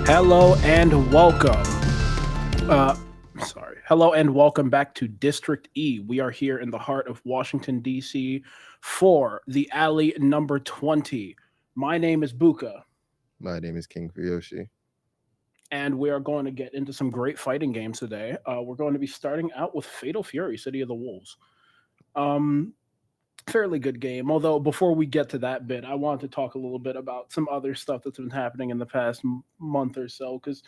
Hello and welcome. Uh, Hello and welcome back to District E. We are here in the heart of Washington, D.C. for the alley number 20. My name is Buka, My name is King Fuyoshi. and we are going to get into some great fighting games today. We're going to be starting out with Fatal Fury, City of the Wolves. Um, Fairly good game. Although before we get to that bit, I want to talk a little bit about some other stuff that's been happening in the past month or so because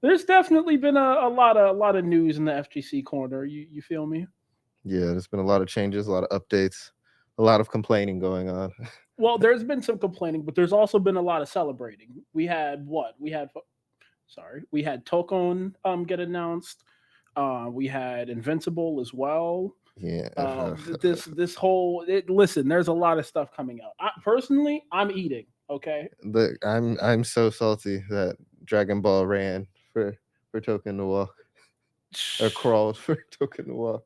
there's definitely been a lot of news in the FGC corner. You feel me? Yeah, there's been a lot of changes, a lot of updates, a lot of complaining going on. Well, there's been some complaining, but there's also been a lot of celebrating. We had what? We had Tokon get announced. We had Invincible as well. Yeah, Listen, there's a lot of stuff coming out. Personally, I'm eating. Okay. I'm so salty that Dragon Ball ran for Token to walk or crawled for Token to walk.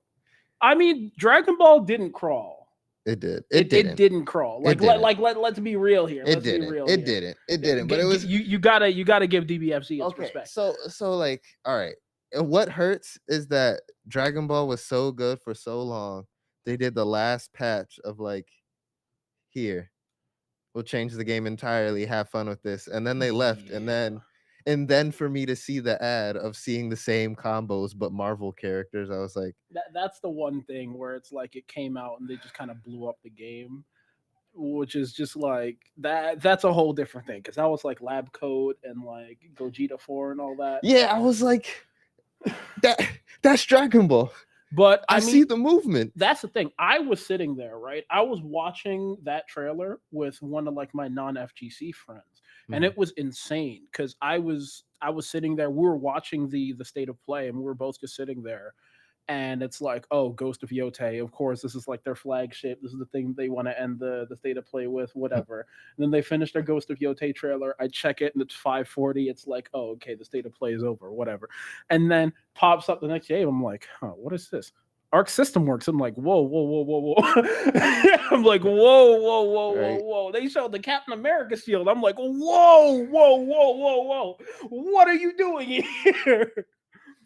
I mean, Dragon Ball didn't crawl. It did. It It didn't. didn't crawl. It didn't. Let's be real here. It Let's be didn't. real It here. didn't. It didn't. But it was You gotta give DBFC its okay. respect. So like, all right. And what hurts is that Dragon Ball was so good for so long. They did the last patch of like, here, we'll change the game entirely, have fun with this, and then they left, and then for me to see the ad of seeing the same combos but Marvel characters, I was like, That's the one thing where it's like it came out and they just kind of blew up the game, which is just like that. That's a whole different thing because that was like lab code and like Gogeta 4 and all that. yeah, I was like, that's Dragon Ball. But I I mean, see the movement. that's the thing. I was sitting there, right? I was watching that trailer with one of like my non-FGC friends, and it was insane because I was sitting there. We were watching the state of play, and we were both just sitting there. And it's like, oh, Ghost of Yote. Of course, this is like their flagship. This is the thing they want to end the state of play with, whatever. And then they finish their Ghost of Yote trailer. I check it and it's 5:40. It's like, oh, okay, the state of play is over, whatever. And then pops up the next day. I'm like, huh, what is this? Arc System Works. I'm like, whoa, whoa, whoa, whoa, whoa. I'm like, whoa, whoa, whoa, whoa, Right. whoa. They showed the Captain America shield. I'm like, whoa, whoa, whoa, whoa, whoa. What are you doing here?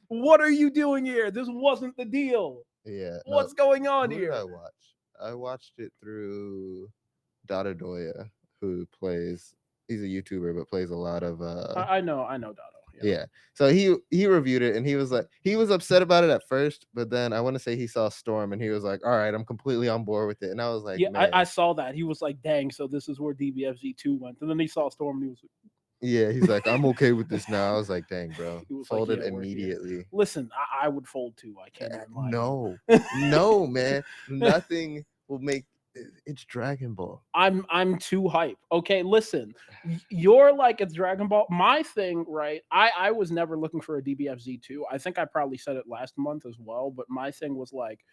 What are you doing here? This wasn't the deal. Yeah. No, What's going on who did here? I watch? I watched it through Dada Doya, who plays. He's a YouTuber, but plays a lot of I know, Dotto. Yeah. So he reviewed it and he was like he was upset about it at first, but then I want to say he saw Storm and he was like, "All right, I'm completely on board with it." And I was like, Yeah, I "Man." saw that. He was like, dang, so this is where DBFZ2 went. And then he saw Storm and he was Yeah, he's like, "I'm okay with this now." I was like, "Dang, bro." he was like, Folded yeah, we're here. immediately. Listen, I would fold too. I can't even lie. No. No, man. Nothing will make it's Dragon Ball. I'm too hype. Okay, listen. You're like it's Dragon Ball. My thing, right? I was never looking for a DBFZ2. I think I probably said it last month as well, but my thing was like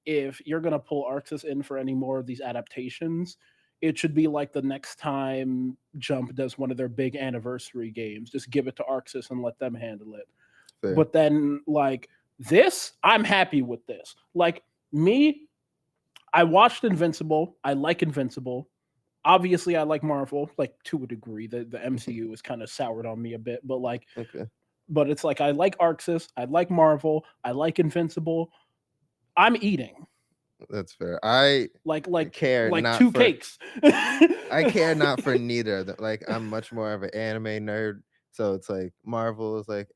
if you're gonna pull Arxis in for any more of these adaptations, it should be like the next time Jump does one of their big anniversary games. Just give it to Arxis and let them handle it. Fair. But then like this, I'm happy with this. Like me, I watched Invincible. I like Invincible. Obviously, I like Marvel, like to a degree. The MCU is kind of soured on me a bit, but like, Okay. but it's like I like Arxis, I like Marvel, I like Invincible. I'm eating That's fair. I like care like not two for cakes. I care not for neither of them. Like I'm much more of an anime nerd, so it's like Marvel is like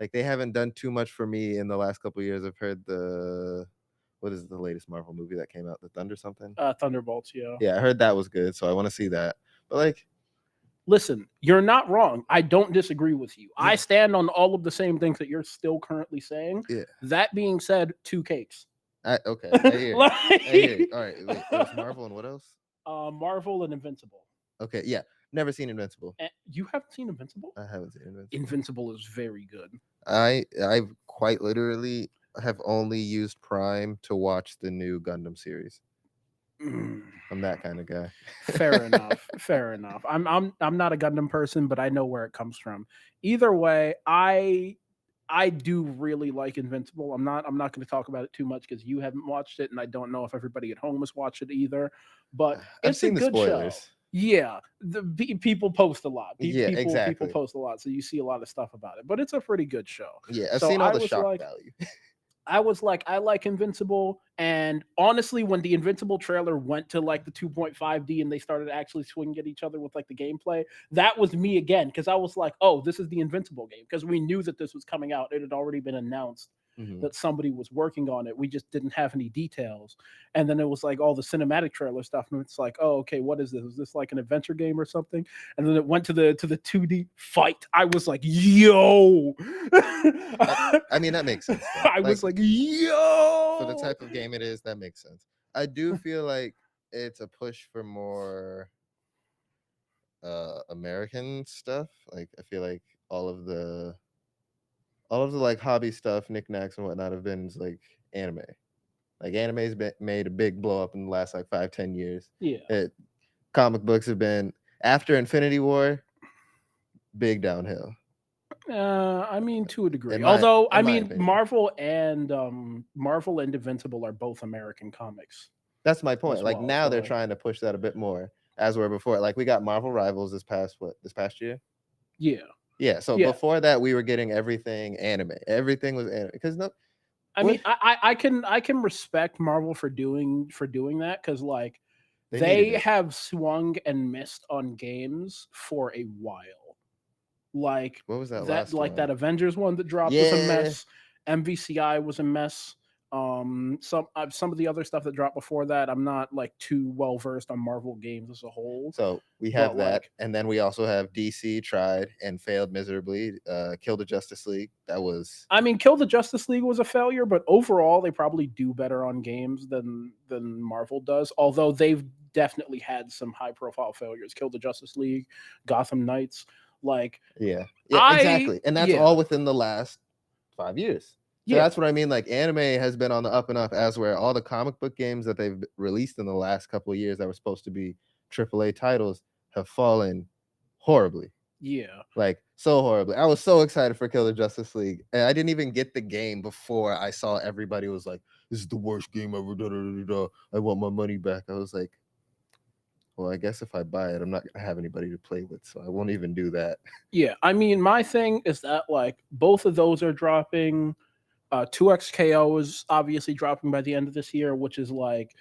like they haven't done too much for me in the last couple of years. I've heard the what is the latest Marvel movie that came out? The Thunder something? Thunderbolts, yeah. Yeah, I heard that was good, so I want to see that. But like, Listen, you're not wrong. I don't disagree with you. I Yeah. stand on all of the same things that you're still currently saying. yeah, That being said, two cakes. okay, I hear. You. Like- I hear. You. All right, wait, it was Marvel and what else? Marvel and Invincible. Okay, yeah, never seen Invincible. You haven't seen Invincible? I haven't seen Invincible. Invincible is very good. I've quite literally have only used Prime to watch the new Gundam series. Mm, I'm that kind of guy. fair enough. Fair enough. I'm not a Gundam person, but I know where it comes from. Either way, I do really like Invincible. I'm not going to talk about it too much because you haven't watched it, and I don't know if everybody at home has watched it either. But I've it's seen a the good show. spoilers. Yeah, people post a lot. Yeah, People exactly. post a lot, so you see a lot of stuff about it. But it's a pretty good show. Yeah, I've So seen all the shock value. I like Invincible, and honestly, when the Invincible trailer went to like the 2.5D and they started actually swinging at each other with like the gameplay, that was me again because I was like, oh, this is the Invincible game because we knew that this was coming out. It had already been announced Mhm. that somebody was working on it. We just didn't have any details. And then it was like all the cinematic trailer stuff, and it's like, oh, okay, what is this? Is this like an adventure game or something? And then it went to the 2D fight. I was like, yo. I mean, that makes sense though. I Like was like, for the yo. type of game it is, that makes sense. I do feel like it's a push for more American stuff. Like I feel like all of the like hobby stuff, knickknacks and whatnot have been like anime. Like anime's been made a big blow up in the last like 5-10 years. Yeah. It Comic books have been after Infinity War, big downhill. I mean, to a degree. In my Although, I in my mean, opinion. Marvel and Invincible are both American comics That's my point. as Like well. now So, they're like, trying to push that a bit more as were before. Like we got Marvel Rivals this past year. yeah, Yeah. So yeah. before that, we were getting everything anime. Everything was anime. Because no, I what mean, I can respect Marvel for doing that because like they needed they it. have swung and missed on games for a while. Like What was that last one? that Avengers one that dropped was a Yeah. mess. MVCI was a mess. Some of the other stuff that dropped before that, I'm not like too well versed on Marvel games as a whole, So we have but that, like and then we also have DC tried and failed miserably. Kill the Justice League. That was I mean, Kill the Justice League was a failure, but overall they probably do better on games than Marvel does. Although they've definitely had some high profile failures. Kill the Justice League, Gotham Knights, like yeah, exactly, and that's yeah, all within the last 5 years. So yeah, that's what I mean. Like anime has been on the up and up, as where all the comic book games that they've released in the last couple of years that were supposed to be AAA titles have fallen horribly. yeah. Like so horribly. I was so excited for Kill the Justice League, and I didn't even get the game before I saw everybody was like, "This is the worst game ever." Da, da, da, da. I want my money back. I was like, "Well, I guess if I buy it, I'm not gonna have anybody to play with, so I won't even do that." Yeah, I mean, my thing is that like both of those are dropping. 2XKO is obviously dropping by the end of this year, which is like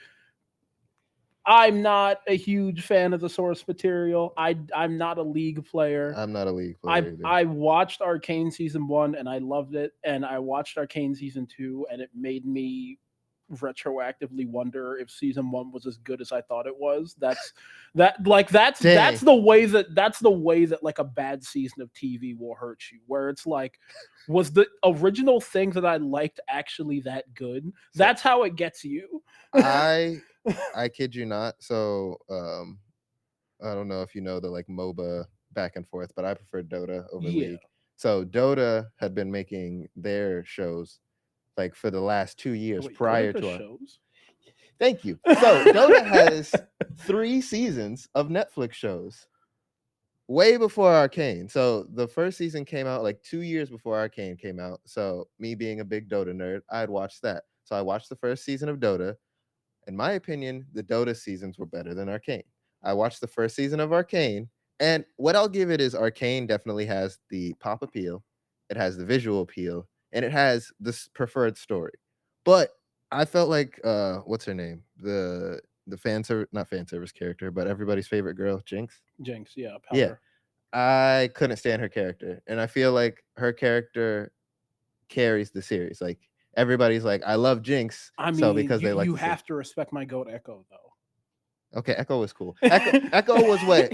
I'm not a huge fan of the source material. I'm not a League player. I'm not a League player either. I watched Arcane season 1 and I loved it, and I watched Arcane season 2 and it made me retroactively wonder if season 1 was as good as I thought it was. That's Dang. the way that like a bad season of TV will hurt you, where it's like, was the original thing that I liked actually that good? So That's how it gets you. I I kid you not. So I don't know if you know the like MOBA back and forth, but I prefer Dota over Yeah. League. So Dota had been making their shows like for the last 2 years Wait, Dota prior does to our. shows? Thank you. So Dota has 3 seasons of Netflix shows way before Arcane. So the first season came out like 2 years before Arcane came out. So me being a big Dota nerd, I'd watched that. So I watched the first season of Dota. In my opinion, the Dota seasons were better than Arcane. I watched the first season of Arcane, and what I'll give it is Arcane definitely has the pop appeal, it has the visual appeal, and it has this preferred story. But I felt like what's her name? The not fan service character, but everybody's favorite girl, Jinx. Jinx, yeah, Yeah. Powder. I couldn't stand her character. And I feel like her character carries the series. Like everybody's like, I love Jinx, I so mean, because they like you the series. have to respect my goat Echo Okay, Echo was cool. though. Echo was what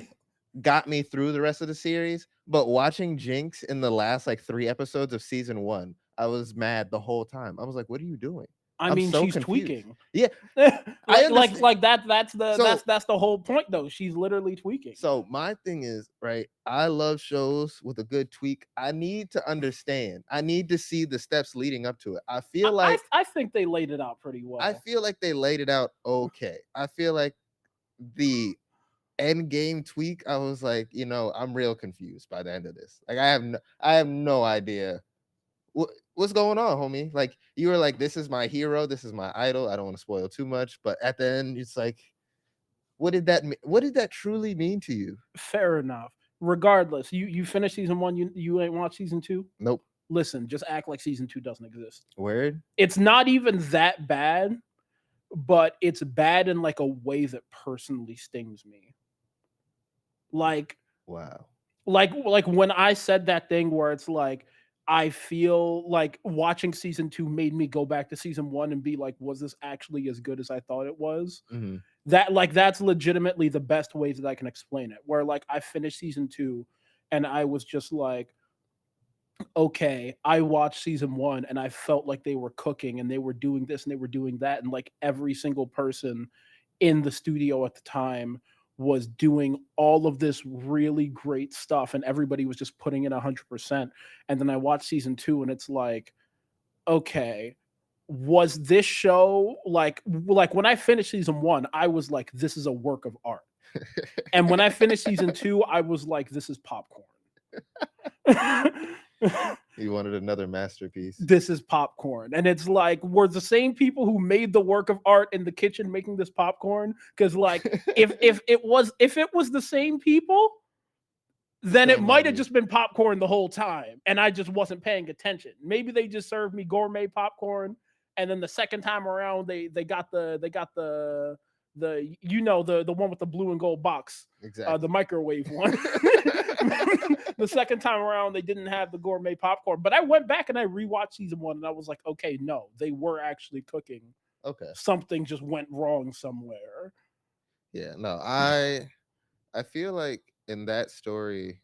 got me through the rest of the series. But watching Jinx in the last like 3 episodes of season 1, I was mad the whole time. I was like, "What are you doing?" I I'm mean, so she's confused. tweaking. Yeah, I understand. That's the So that's the whole point though. She's literally tweaking. So my thing is, right, I love shows with a good tweak. I need to understand. I need to see the steps leading up to it. I think they laid it out pretty I well. feel like they laid it out okay. I feel like the end game tweak, I was like, I'm real confused by the end of this. Like I have no idea what's going on, homie. Like you were like, this is my hero, this is my idol. I don't want to spoil too much, but at the end, it's like, what did that truly mean to you? Fair enough. Regardless, you finished season 1, you ain't watched season 2? Nope. Listen, just act like season 2 doesn't exist. Word. It's not even that bad, but it's bad in like a way that personally stings me. Like Wow. like when I said that thing where it's like I feel like watching season 2 made me go back to season 1 and be like, was this actually as good as I thought it was? Mm-hmm. That like that's legitimately the best way that I can explain it. Where like I finished season 2 and I was just like, okay, I watched season 1 and I felt like they were cooking and they were doing this and they were doing that, and like every single person in the studio at the time was doing all of this really great stuff and everybody was just putting in 100%. And then I watched season 2 and it's like, okay, was this show like when I finished season 1, I was like, this is a work of art. And when I finished season 2, I was like, this is popcorn. You wanted another masterpiece. This is popcorn. And it's like, we're the same people who made the work of art in the kitchen making this popcorn. Because like if it was the same people, then it Same might have audience. just been popcorn the whole time and I just wasn't paying attention. Maybe they just served me gourmet popcorn, and then the second time around they got the the one with the blue and gold box, Exactly. the microwave one. The second time around they didn't have the gourmet popcorn, but I went back and I rewatched season 1 and I was like, okay, no, they were actually cooking. Okay. Something just went wrong somewhere. Yeah. No, I feel like in that story,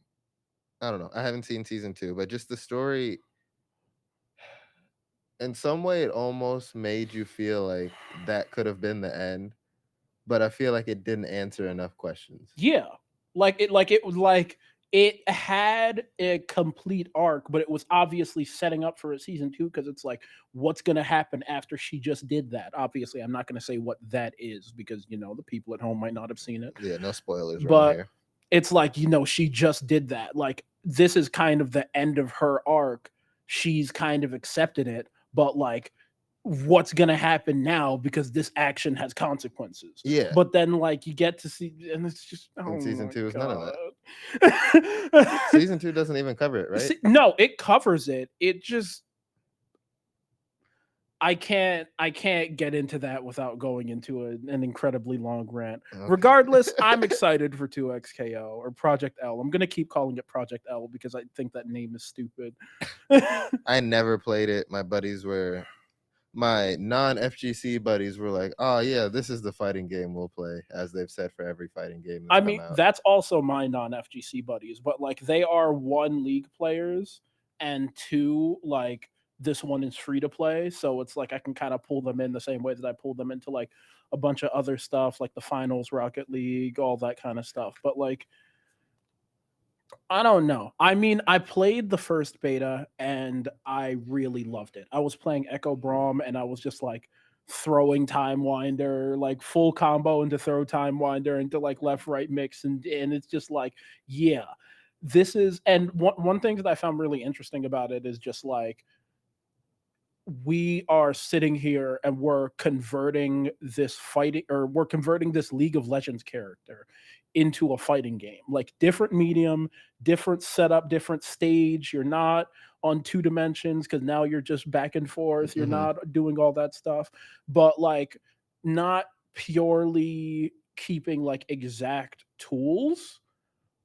I don't know. I haven't seen season 2, but just the story, in some way, it almost made you feel like that could have been the end, but I feel like it didn't answer enough questions. Yeah. It was like it had a complete arc, but it was obviously setting up for a season 2 because it's like, what's gonna happen after she just did that? Obviously, I'm not gonna say what that is because the people at home might not have seen it. Yeah, no spoilers around But here. it's like, she just did that. Like, this is kind of the end of her arc. She's kind of accepted it, but like, what's gonna happen now because this action has consequences. Yeah. But then like you get to see, and it's just, oh And season my 2 is none of that. God. Season 2 doesn't even cover it, right? No, it covers it. It just, I can't get into that without going into an incredibly long rant. Okay. Regardless, I'm excited for 2XKO or Project L. I'm gonna keep calling it Project L because I think that name is stupid. I never played it. My non-FGC buddies were like, "Oh yeah, this is the fighting game we'll play," as they've said for every fighting game that's I come mean, out. that's also my non-FGC buddies, but like they are 1 league players and 2 like this one is free to play, so it's like I can kind of pull them in the same way that I pulled them into like a bunch of other stuff like the finals, Rocket League, all that kind of stuff. But like, I don't know. I mean, I played the first beta and I really loved it. I was playing Echo Braum and I was just like throwing Time Winder, like full combo into throw Time Winder into like left right mix, and it's just like, yeah, this is. And one thing that I found really interesting about it is just like, we are sitting here and we're converting this fighting, or we're converting this League of Legends character into a fighting game. Like, different medium, different setup, different stage. You're not on 2 dimensions because now you're just back and forth. You're not doing all that stuff, but like, not purely keeping like exact tools,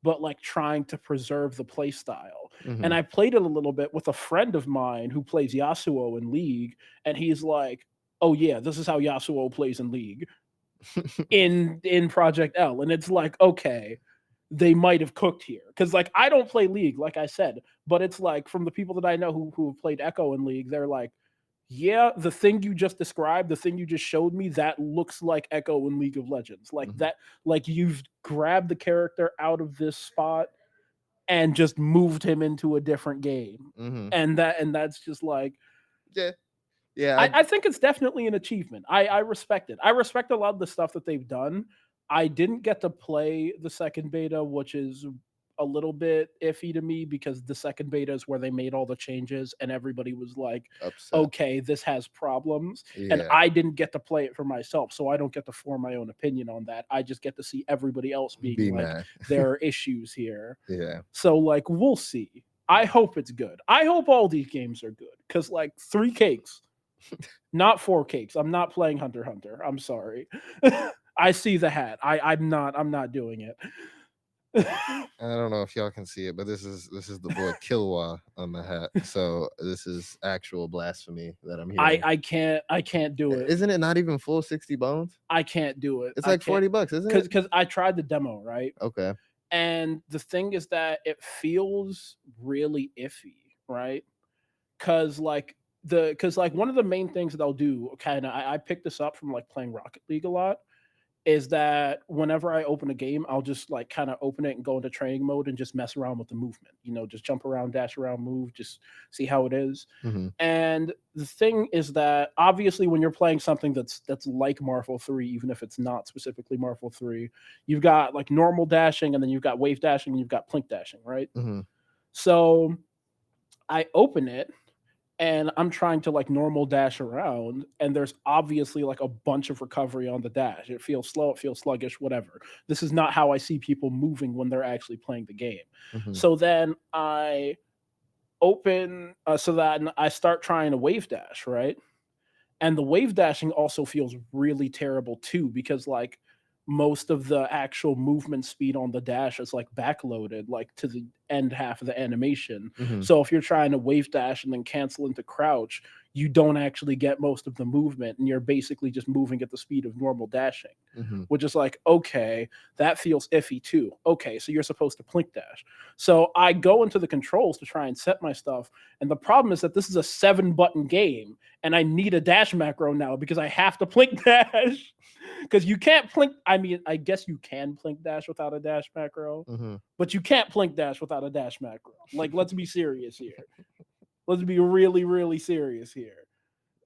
but like trying to preserve the play style. And I played it a little bit with a friend of mine who plays Yasuo in League, and he's like, "Oh yeah, this is how Yasuo plays in League in Project L." And it's like, okay, they might have cooked here because like I don't play League, like I said, but it's like from the people that I know who have played Echo in League, they're like, yeah, the thing you just described, the thing you just showed me, that looks like Echo in League of Legends. Like that, like you've grabbed the character out of this spot and just moved him into a different game. And that's just like, yeah. I think it's definitely an achievement. I respect it. I respect a lot of the stuff that they've done. I didn't get to play the second beta, which is a little bit iffy to me because the second beta is where they made all the changes and everybody was like, Upset. okay, this has problems. And Yeah. I didn't get to play it for myself. So I don't get to form my own opinion on that. I just get to see everybody else being Be like, mad. there are issues here. Yeah. So, like, we'll see. I hope it's good. I hope all these games are good. Because, like, 3 cakes, not 4 cakes. I'm not playing Hunter x Hunter. I'm sorry. I see the hat. I'm not doing it. I don't know if y'all can see it, but this is the boy Kilwa on the hat. So this is actual blasphemy that I'm hearing. I can't do it. Isn't it not even full 60 bones? I can't do it. It's I like can't $40, isn't it? because I tried the demo, right? Okay. And the thing is that it feels really iffy, right? Because one of the main things that I'll do, kind of, I picked this up from like playing Rocket League a lot, is that whenever I open a game, I'll just like kind of open it and go into training mode and just mess around with the movement. Just jump around, dash around, move, just see how it is. Mm-hmm. And the thing is that obviously when you're playing something that's like Marvel 3, even if it's not specifically Marvel 3, you've got like normal dashing and then you've got wave dashing and you've got plink dashing, right? Mm-hmm. So I open it and I'm trying to like normal dash around, and there's obviously like a bunch of recovery on the dash. It feels slow, it feels sluggish, whatever. This is not how I see people moving when they're actually playing the game. Mm-hmm. So then I open, so that I start trying to wave dash, right? And the wave dashing also feels really terrible too, because like most of the actual movement speed on the dash is like backloaded like to the end half of the animation. Mm-hmm. So if you're trying to wave dash and then cancel into crouch, you don't actually get most of the movement and you're basically just moving at the speed of normal dashing. Mm-hmm. Which is like, okay, that feels iffy too. Okay, so you're supposed to plink dash. So I go into the controls to try and set my stuff, and the problem is that this is a 7-button game and I need a dash macro now because I have to plink dash. Because you can't plink. I mean, I guess you can plink dash without a dash macro, Mm-hmm. but you can't plink dash without a dash macro. Like, let's be serious here. Let's be really, really serious here.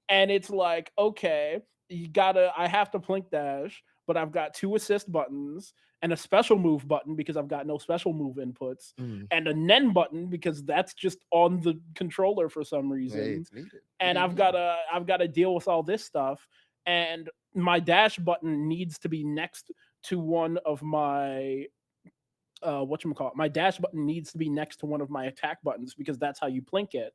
And it's like, okay, I have to plink dash, but I've got 2 assist buttons and a special move button because I've got no special move inputs, Mm-hmm. and a nen button because that's just on the controller for some Hey, reason. it's needed. And I've got to deal with all this stuff, and my dash button needs to be next to one of my whatchamacallit. My dash button needs to be next to one of my attack buttons because that's how you plink it.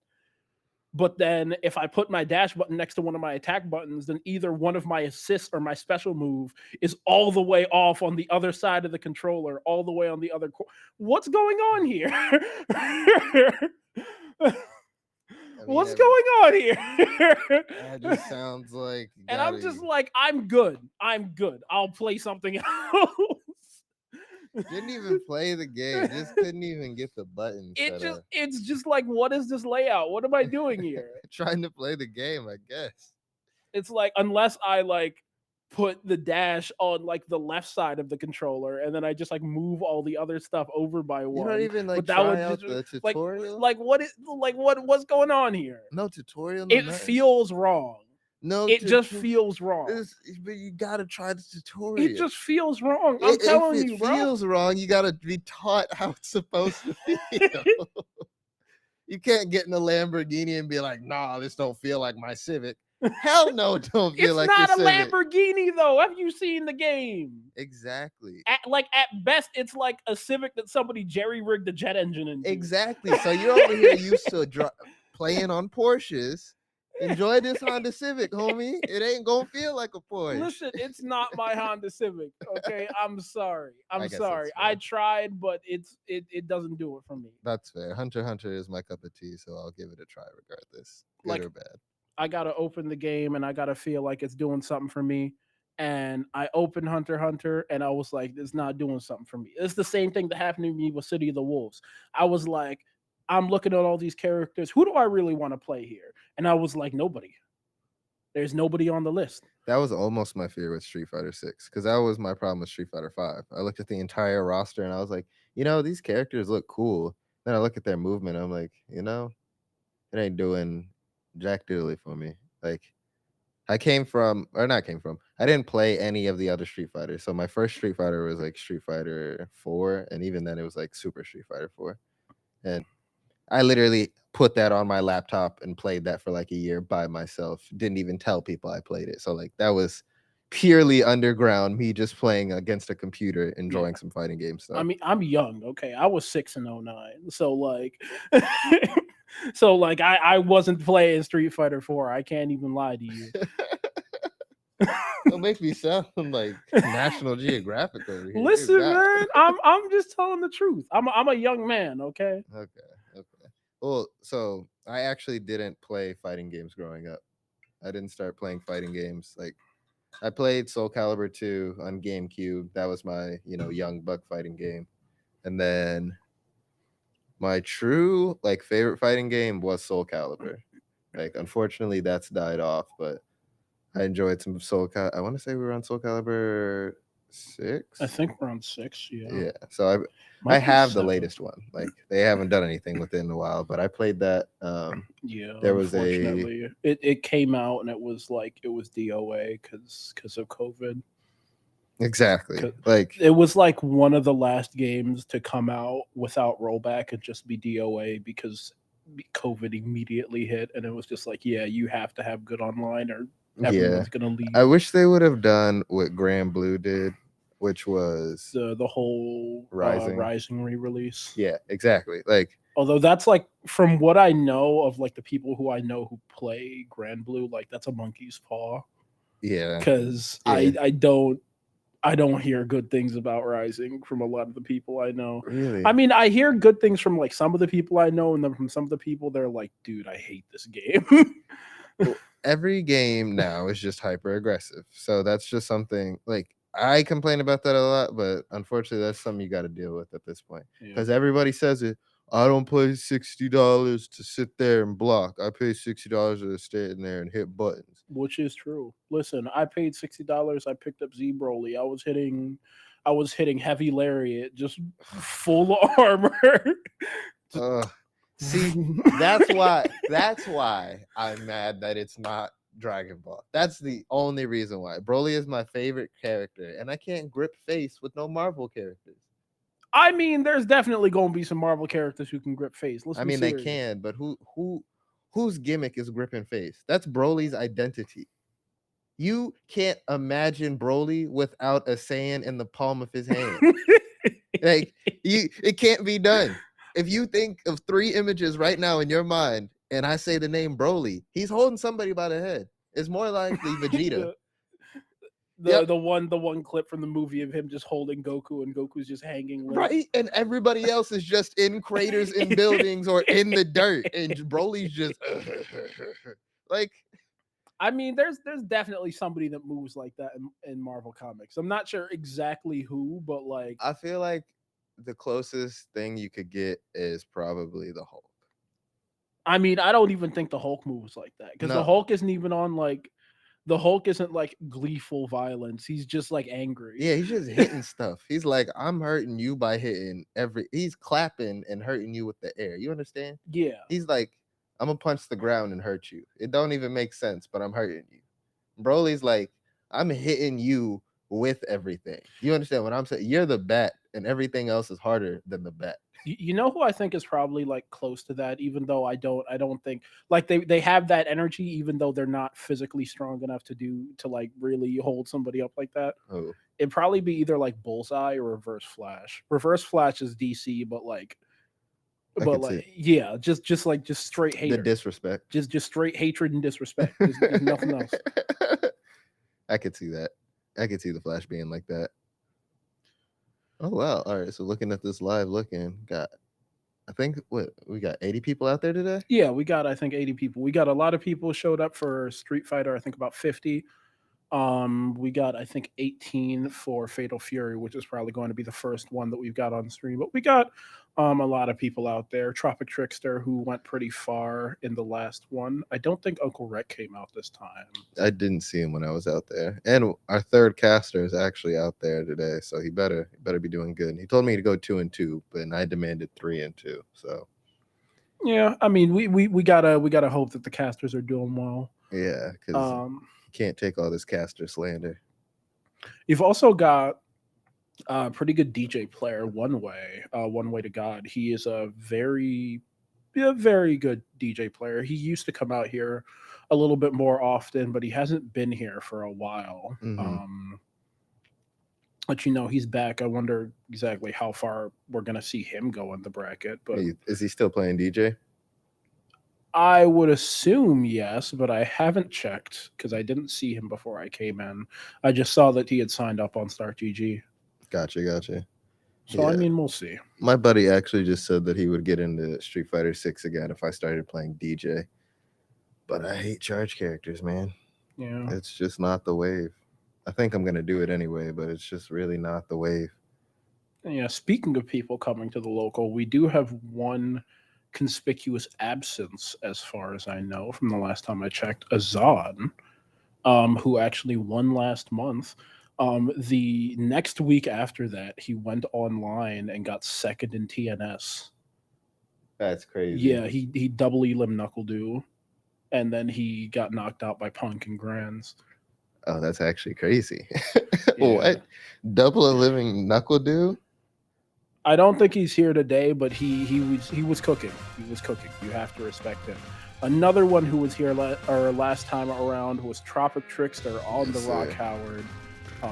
But then if I put my dash button next to one of my attack buttons, then either one of my assists or my special move is all the way off on the other side of the controller, all the way on the other What's going on here? What's going on here? That just sounds like And I'm just like, I'm good. I'll play something else. didn't even play the game. Just couldn't even get the button set up. It's just like, what is this layout? What am I doing here? Trying to play the game, I guess. It's like, unless I like put the dash on like the left side of the controller and then I just like move all the other stuff over by one. You don't even like But that try would out just the tutorial. What's going on here? No tutorial. No It nothing. feels wrong. No, It just feels wrong. But you gotta try the tutorial. It just feels wrong. I'm telling you, bro. If it feels wrong, you gotta be taught how it's supposed to feel. You can't get in a Lamborghini and be like, "Nah, this don't feel like my Civic." Hell no, it don't feel like it's not your a Civic. Lamborghini though. Have you seen the game? Exactly. At best, it's like a Civic that somebody jerry rigged the jet engine into. Exactly. So you're over here used to playing on Porsches. Enjoy this Honda Civic, homie. It ain't gonna feel like a Porsche. Listen, it's not my Honda Civic. Okay, I'm sorry. I guess sorry. that's fair. I tried, but it doesn't do it for me. That's fair. Hunter x Hunter is my cup of tea, so I'll give it a try regardless, good Like, or bad. I gotta open the game and I gotta feel like it's doing something for me. And I opened Hunter x Hunter and I was like, it's not doing something for me. It's the same thing that happened to me with City of the Wolves. I was like, I'm looking at all these characters. Who do I really want to play here? And I was like, nobody. There's nobody on the list. That was almost my fear with Street Fighter 6, because that was my problem with Street Fighter 5. I looked at the entire roster and I was like, these characters look cool. Then I look at their movement, I'm like, it ain't doing jack diddly for me. Like, I didn't play any of the other Street Fighters. So my first Street Fighter was like Street Fighter 4, and even then it was like Super Street Fighter 4. And I literally put that on my laptop and played that for like a year by myself. Didn't even tell people I played it. So like that was purely underground, me just playing against a computer, enjoying some fighting game I stuff. mean, I'm young, okay? I was 6 in '09. So like so like I wasn't playing Street Fighter 4. I can't even lie to you. Don't make me sound like National Geographic over here. Dear Listen, God. man, I'm just telling the truth. I'm a young man, okay? Okay. Well, so I actually didn't play fighting games growing up. I didn't start playing fighting games. Like I played Soul Calibur 2 on GameCube. That was my, young buck fighting game. And then my true like favorite fighting game was Soul Calibur. Like unfortunately that's died off, but I enjoyed some I want to say we were on Soul Calibur 6. I think we're on 6, yeah. Yeah. So I Might be have the 7. latest one. Like they haven't done anything with it in a while, but I played that. Yeah, There was unfortunately. It came out and it was DOA cuz of COVID. exactly 'Cause like it was like one of the last games to come out without rollback and just be DOA because COVID immediately hit, and it was just like, yeah, you have to have good online or yeah. everyone's gonna leave. I wish they would have done what Grand Blue did, which was The whole Rising. Rising re-release. Yeah, exactly. Like Although that's like from what I know of like the people who I know who play Grand Blue, like that's a monkey's paw. yeah. Because Yeah. I don't hear good things about Rising from a lot of the people I know. Really? I mean, I hear good things from like some of the people I know, and then from some of the people, they're like, "Dude, I hate this game." Well, every game now is just hyper aggressive. So that's just something like I complain about that a lot, but unfortunately, that's something you got to deal with at this point Yeah. because everybody says it. I don't pay $60 to sit there and block. I pay $60 to stay in there and hit buttons. Which is true. Listen, I paid $60. I picked up Z Broly. I was hitting heavy lariat, just full armor. See, that's why I'm mad that it's not Dragon Ball. That's the only reason why. Broly is my favorite character, and I can't grip face with no Marvel characters. I mean, there's definitely going to be some Marvel characters who can grip face. Let's I be mean, serious. they can, but whose gimmick is gripping face? That's Broly's identity. You can't imagine Broly without a Saiyan in the palm of his hand. Like it can't be done. If you think of 3 images right now in your mind, and I say the name Broly, he's holding somebody by the head. It's more likely Vegeta. The one clip from the movie of him just holding Goku and Goku's just hanging limp. Right, and everybody else is just in craters in buildings or in the dirt, and Broly's just like. I mean, there's definitely somebody that moves like that in Marvel comics. I'm not sure exactly who, but like I feel like the closest thing you could get is probably the Hulk. I mean, I don't even think the Hulk moves like that because the Hulk isn't even on like the Hulk isn't like gleeful violence. He's just like angry. Yeah, he's just hitting stuff. He's like, I'm hurting you by hitting he's clapping and hurting you with the air. You understand? Yeah. He's like, I'm gonna punch the ground and hurt you. It don't even make sense, but I'm hurting you. Broly's like, I'm hitting you with everything. You understand what I'm saying? You're the bat, and everything else is harder than the bat. You know who I think is probably like close to that, even though I don't think like they have that energy, even though they're not physically strong enough to like really hold somebody up like that. Oh, It'd probably be either like Bullseye or Reverse Flash. Reverse Flash is DC, but yeah, just straight hate. The disrespect. Just straight hatred and disrespect. There's nothing else. I could see that. I could see the Flash being like that. Oh wow! All right, so looking at this live, I think we got 80 people out there today. Yeah, we got I think 80 people. We got a lot of people showed up for Street Fighter. I think about 50. We got I think 18 for Fatal Fury, which is probably going to be the first one that we've got on stream. But we got a lot of people out there. Tropic Trickster, who went pretty far in the last one. I don't think Uncle Rec came out this time. I didn't see him when I was out there. And our third caster is actually out there today, so he better be doing good. He told me to go 2-2, but I demanded 3-2. So yeah, I mean we gotta hope that the casters are doing well. yeah, because Can't take all this caster slander. You've also got a pretty good DJ player, One Way to God. He is a very good DJ player. He used to come out here a little bit more often, but he hasn't been here for a while. But he's back. I wonder exactly how far we're gonna see him go in the bracket. But Is he still playing DJ? I would assume yes, but I haven't checked because I didn't see him before I came in. I just saw that he had signed up on StartGG. Gotcha. So, I mean, we'll see. My buddy actually just said that he would get into Street Fighter 6 again if I started playing DJ. But I hate charge characters, man. Yeah. It's just not the wave. I think I'm going to do it anyway, but it's just really not the wave. Yeah, speaking of people coming to the local, we do have one conspicuous absence, as far as I know, from the last time I checked, Azad, who actually won last month. The next week after that, he went online and got second in TNS. That's crazy. Yeah, he double elim knuckle do, and then he got knocked out by Punk and Grands. Oh, that's actually crazy. What? Double a living knuckle do? I don't think he's here today, but he was cooking. He was cooking. You have to respect him. Another one who was here last time around was Tropic Trickster on the Rock Howard.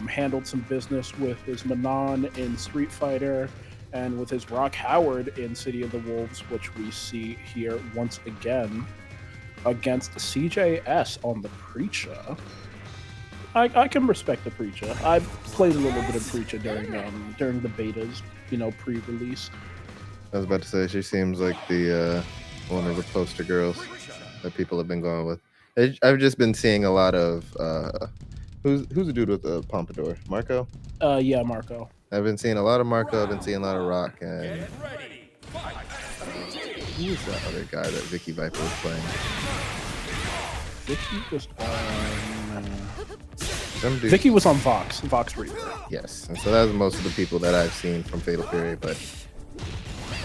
Handled some business with his Manon in Street Fighter and with his Rock Howard in City of the Wolves, which we see here once again against CJS on the Preacher. I can respect the Preacher. I've played a little bit of Preacher during the betas, pre-release. I was about to say she seems like the one of the poster girls that people have been going with. I've just been seeing a lot of who's the dude with the pompadour? Marco? Yeah, Marco. I've been seeing a lot of Marco. I've been seeing a lot of Rock, and who's that other guy that Vicky Viper was playing? Vicky was on. Vicky was on Vox Reaper. Yes, and so that was most of the people that I've seen from Fatal Fury. But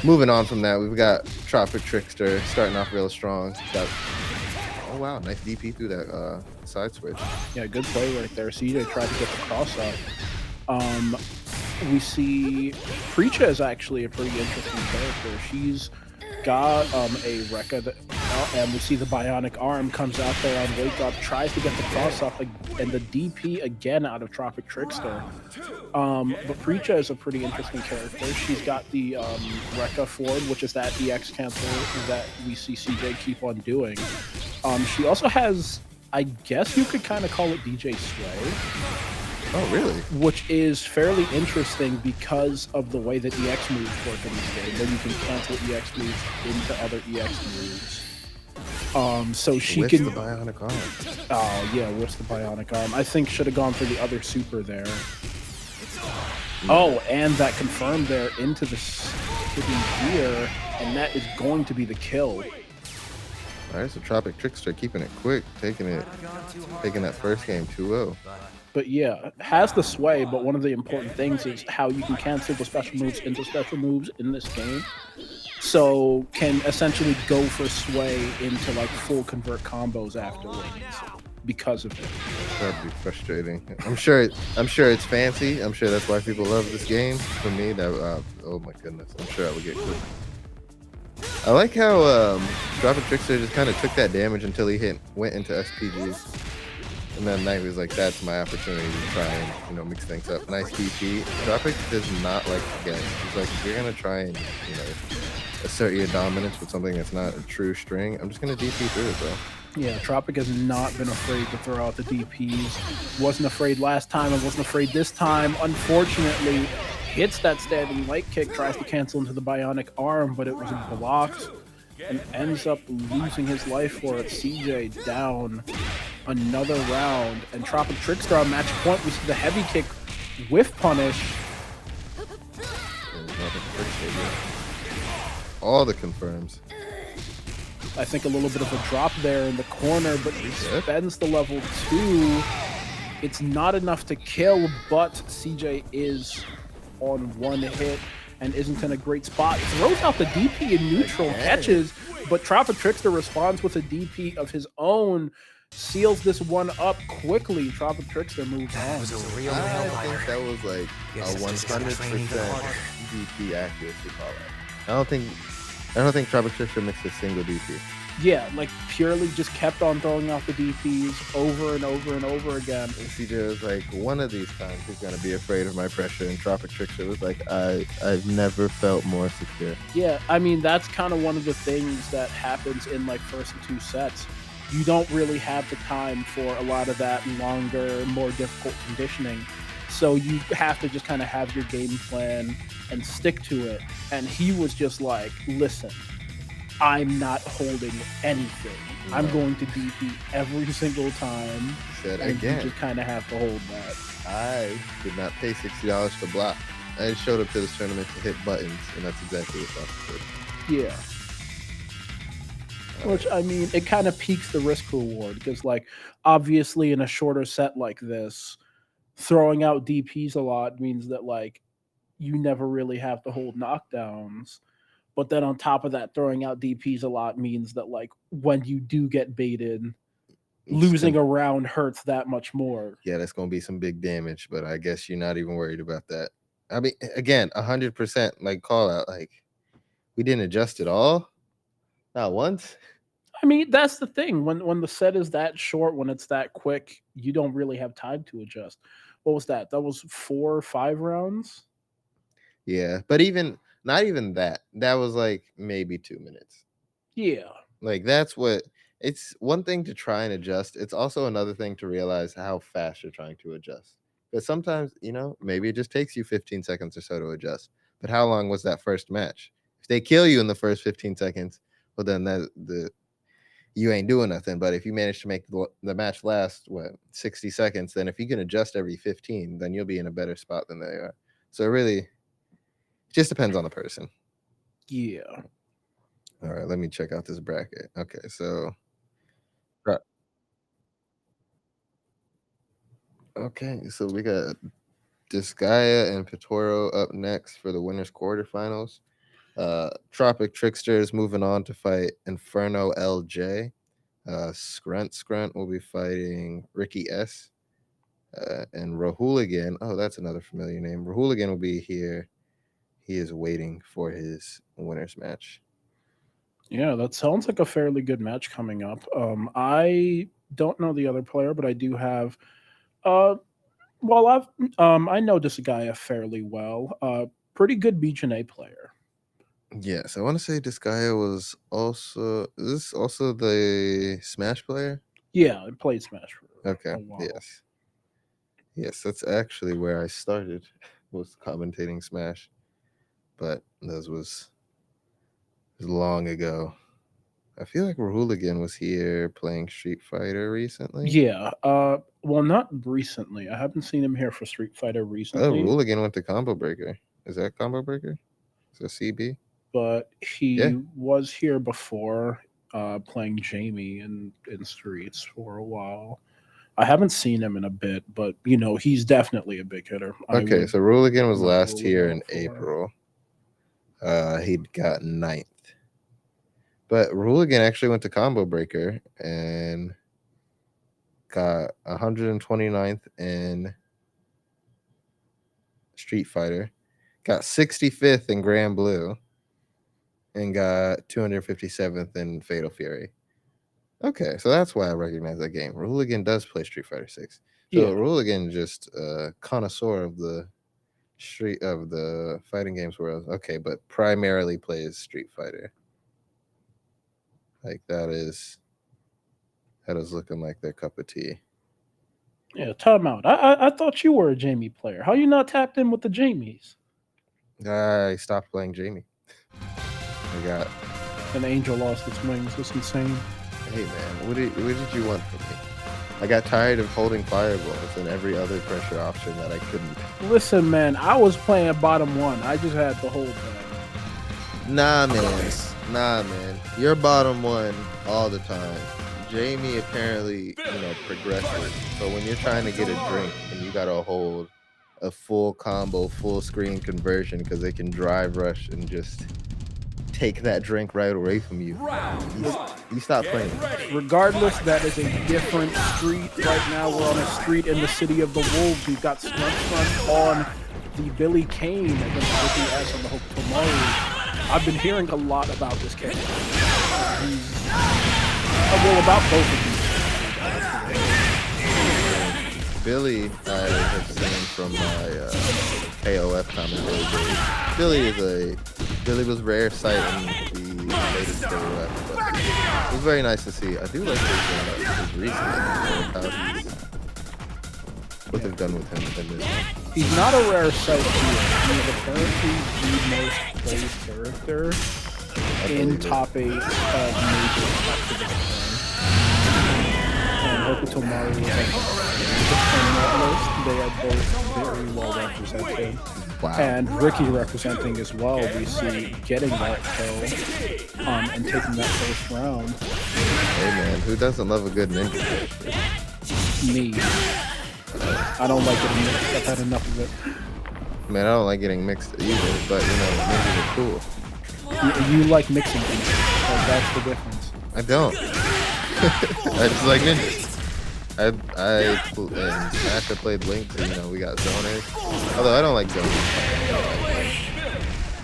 moving on from that, we've got Tropic Trickster starting off real strong. Oh wow, nice DP through that side switch. Yeah, good play right there. CJ tried to get the cross up. We see Preacher is actually a pretty interesting character. She's got a Rekka and we see the bionic arm comes out there on Wake Up, tries to get the cross up, and the DP again out of Tropic Trickster. But Preacher is a pretty interesting character. She's got the Rekka forward, which is that EX cancel that we see CJ keep on doing. She also has, I guess you could kind of call it DJ Sway. Oh, really? Which is fairly interesting because of the way that EX moves work in this game. Then you can cancel EX moves into other EX moves. So she whips can. The bionic arm. Oh yeah, whips the bionic arm. I think should have gone for the other super there. Oh, and that confirmed there into the gear, and that is going to be the kill. All right, so Tropic Trickster keeping it quick, taking that first game 2-0. But yeah, has the sway, but one of the important things is how you can cancel the special moves into special moves in this game. So can essentially go for sway into like full convert combos afterwards because of it. That'd be frustrating. I'm sure it's fancy. I'm sure that's why people love this game. For me, that oh my goodness, I'm sure I would get quick. I like how Tropic Trickster just kind of took that damage until he went into SPGs. And then Knight was like, that's my opportunity to try and, mix things up. Nice DP. Tropic does not like to guess. He's like, if you're going to try and, assert your dominance with something that's not a true string, I'm just going to DP through it, bro. Yeah, Tropic has not been afraid to throw out the DPs. Wasn't afraid last time and wasn't afraid this time. Unfortunately, hits that standing light kick, tries to cancel into the bionic arm, but it was blocked and ends up losing his life for it. CJ down another round, and Tropic Trickster on match point. We see the heavy kick whiff punish. All the confirms. I think a little bit of a drop there in the corner, but he spends the level 2. It's not enough to kill, but CJ is on one hit and isn't in a great spot. Throws out the DP in neutral, catches, but Tropic Trickster responds with a DP of his own. seals this one up quickly. Tropic Trickster moves That on. was a real I nail think biter. that was like Guess a it's just gotta train even 100% harder. DP accuracy call out. I don't think Tropic Trickster mixed a single DP. Yeah, like purely just kept on throwing out the DPs over and over and over again. And CJ was like, one of these times he's gonna be afraid of my pressure, and Tropic Trickster was like, I've never felt more secure. Yeah, I mean that's kind of one of the things that happens in like first and two sets. You don't really have the time for a lot of that longer, more difficult conditioning. So you have to just kind of have your game plan and stick to it. And he was just like, listen, I'm not holding anything. I'm No. going to DP every single time. He said And you again, just kind of have to hold that. I did not pay $60 to block. I just showed up to this tournament to hit buttons, and that's exactly what Tropic did. Yeah. Which, I mean, it kind of peaks the risk reward because, like, obviously in a shorter set like this, throwing out DPs a lot means that, like, you never really have to hold knockdowns. But then on top of that, throwing out DPs a lot means that, like, when you do get baited, losing a round hurts that much more. Yeah, that's gonna be some big damage, but I guess you're not even worried about that. I mean, again, 100% like call out. Like, we didn't adjust at all, not once. I mean, that's the thing. When the set is that short, when it's that quick, you don't really have time to adjust. What was that? That was 4 or 5 rounds? Yeah, but even not even that. That was like maybe 2 minutes. Yeah. Like that's what it's one thing to try and adjust. It's also another thing to realize how fast you're trying to adjust. Because sometimes, maybe it just takes you 15 seconds or so to adjust. But how long was that first match? If they kill you in the first 15 seconds, well then you ain't doing nothing. But if you manage to make the match last 60 seconds, then if you can adjust every 15, then you'll be in a better spot than they are. So it really just depends on the person. Yeah. All right, let me check out this bracket. Okay, so we got Disgaea and Pitoro up next for the winners quarterfinals. Tropic Trickster is moving on to fight Inferno LJ. Scrunt will be fighting Ricky S. And Rahooligan, that's another familiar name. Rahooligan will be here. He is waiting for his winners match. Yeah, that sounds like a fairly good match coming up. I don't know the other player, but I do have I know this guy fairly well. Pretty good BGNA player. Yes, I want to say Disgaea was also is this also the Smash player? Yeah, I played Smash for Okay. a while. Yes, that's actually where I started was commentating Smash. But this was long ago. I feel like Rahooligan was here playing Street Fighter recently. Yeah. Well, not recently. I haven't seen him here for Street Fighter recently. Rahooligan went to Combo Breaker. Is that Combo Breaker? Is that CB? But he was here before playing Jamie in Streets for a while. I haven't seen him in a bit, but he's definitely a big hitter. Okay, so Rahooligan was last here in April. He got 9th. But Rahooligan actually went to Combo Breaker and got 129th in Street Fighter, got 65th in Grand Blue, and got 257th in Fatal Fury. Okay, so that's why I recognize that game. Rahooligan does play Street Fighter 6. So Yeah. Rahooligan just a connoisseur of the fighting games world. Okay, but primarily plays Street Fighter. Like that is looking like their cup of tea. Yeah, time out. I thought you were a Jamie player. How you not tapped in with the Jamies? I stopped playing Jamie. I got An angel lost its wings. It's insane. Hey man, what did you want from me? I got tired of holding fireballs and every other pressure option that I couldn't. Listen, man, I was playing bottom 1. I just had to hold that. Nah, man. You're bottom 1 all the time. Jamie apparently, progressive. So when you're trying to get a drink and you gotta hold a full combo, full screen conversion because they can drive rush and just take that drink right away from you. You stop playing. Regardless, that is a different street. Right now, we're on a street in the city of the Wolves. We've got Scrunch on the Billy Kane against Ricky S on the Hokuto Maru. I've been hearing a lot about this character. Well, about both of these. Billy, I have seen from my KOF commentary days. Billy was rare sight in the latest KOF, but it was very nice to see. I do like his recent, what they've done with him in this one. He's not a rare sight here. He's apparently the most played character in top 8 major activists. And Hokuto Maru is like the tournament list. They are both very well represented. Wow. And Ricky representing as well. We see getting that kill and taking that first round. Hey man, who doesn't love a good ninja? Me. I don't like getting mixed. I've had enough of it. Man, I don't like getting mixed either, but you know, ninjas are cool. You like mixing things. Like, that's the difference. I don't. I just like ninjas. In Smash I played Link, so you know we got zoners. Although I don't like zoners.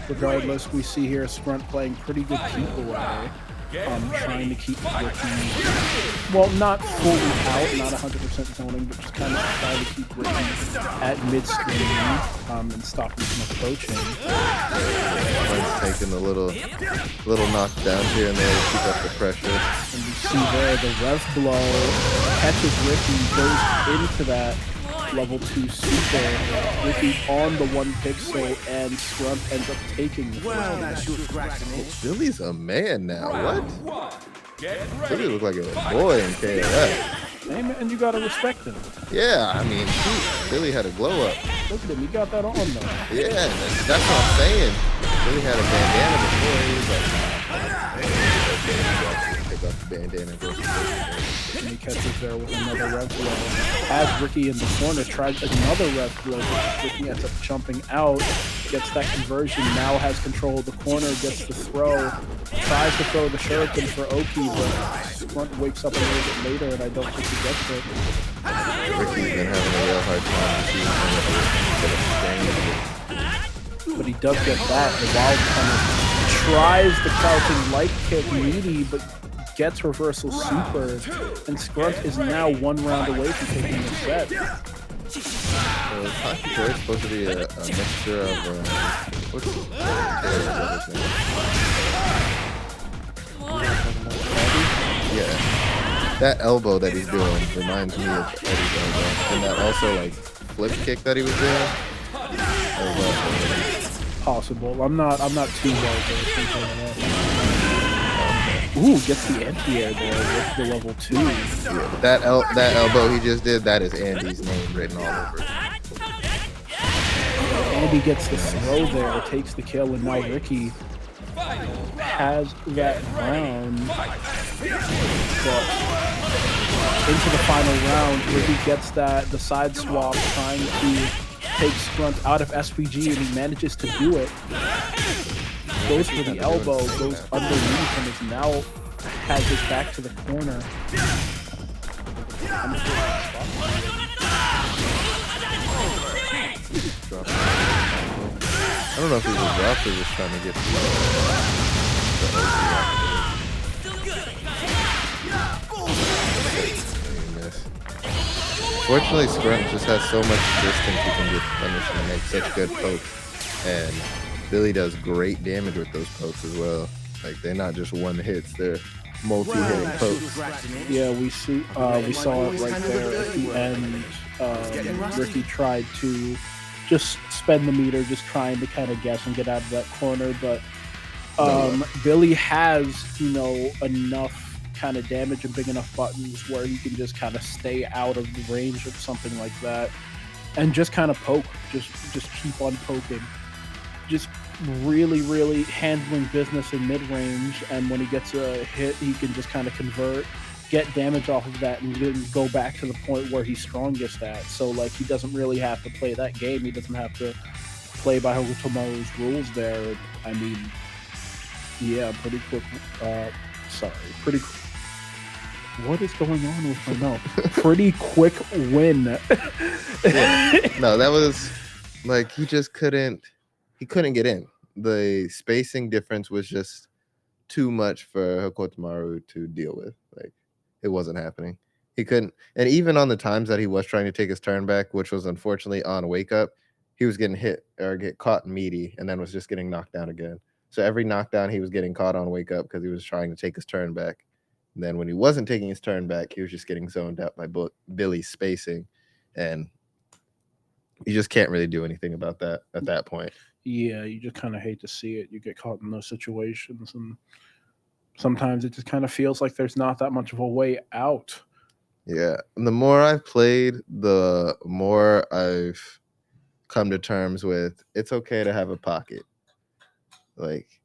Regardless, we see here Scrunt playing pretty good keep away. Trying to keep Ricky, well, not fully out, not 100% zoning, but just kind of trying to keep Ricky at mid-screen and stop him from approaching. Taking a little knockdown here and there to keep up the pressure. And you see there the rev blow catches Ricky, goes into that level 2 super. Ricky on the 1 pixel, and Scrunt ends up taking the first. Billy's a man now. What? Billy looked like a boy in KOF. Hey man, you gotta respect him. Yeah, I mean, shoot, Billy had a glow up. Look at him, he got that on though. Yeah, that's what I'm saying. Billy had a bandana before. He was like, take off the bandana. And he catches there with another rev blow. Has Ricky in the corner, tries another rev blow. Ricky ends up jumping out, gets that conversion, now has control of the corner, gets the throw, tries to throw the shuriken for Oki, but Scrunt wakes up a little bit later, and I don't think he gets it. Ricky's been having a real hard time. But he does get that. The wild punish tries the crouching light kick meaty, but gets reversal super, and Scrunt is now 1 round away from taking the set. Hockey is supposed to be a mixture of what's his name? Yeah, that elbow that he's doing reminds me of Eddie's elbow, and that also like flip kick that he was doing. Possible. I'm not too well versed in that. Ooh, gets the anti-air there with the level 2. Yeah, that elbow he just did, that is Andy's name written all over it. Andy gets the throw there, takes the kill, and now Ricky has that round. But into the final round, Ricky gets the side swap, trying to take Scrunt out of SPG, and he manages to do it. Goes for the elbow, goes underneath, and is now has it back to the corner. I don't know if he was dropped or just trying to get the Fortunately, Scrunt just has so much distance he can get punished and make such good pokes. And Billy does great damage with those pokes as well. Like, they're not just one hits, they're multi-hitting pokes. Yeah, we saw it right there at the end. Ricky tried to just spend the meter, just trying to kind of guess and get out of that corner, but Billy has, enough kind of damage and big enough buttons where he can just kind of stay out of the range of something like that and just kind of poke, just keep on poking, just really handling business in mid-range, and when he gets a hit he can just kind of convert, get damage off of that, and then go back to the point where he's strongest at. So like, he doesn't really have to play that game, he doesn't have to play by Hokuto Maru's rules there. I mean, Yeah, pretty quick. Sorry, pretty. What is going on with my mouth? Pretty quick win. Yeah. No, that was like he just couldn't. He couldn't get in. The spacing difference was just too much for Hokotomaru to deal with. Like it wasn't happening. He couldn't, and even on the times that he was trying to take his turn back, which was unfortunately on wake up, he was getting hit or get caught meaty, and then was just getting knocked down again. So every knockdown he was getting caught on wake up because he was trying to take his turn back. And then when he wasn't taking his turn back, he was just getting zoned out by Billy's spacing, and you just can't really do anything about that at that point. Yeah, you just kind of hate to see it. You get caught in those situations, and sometimes it just kind of feels like there's not that much of a way out. Yeah. And the more I've played, the more I've come to terms with it's okay to have a pocket. Like,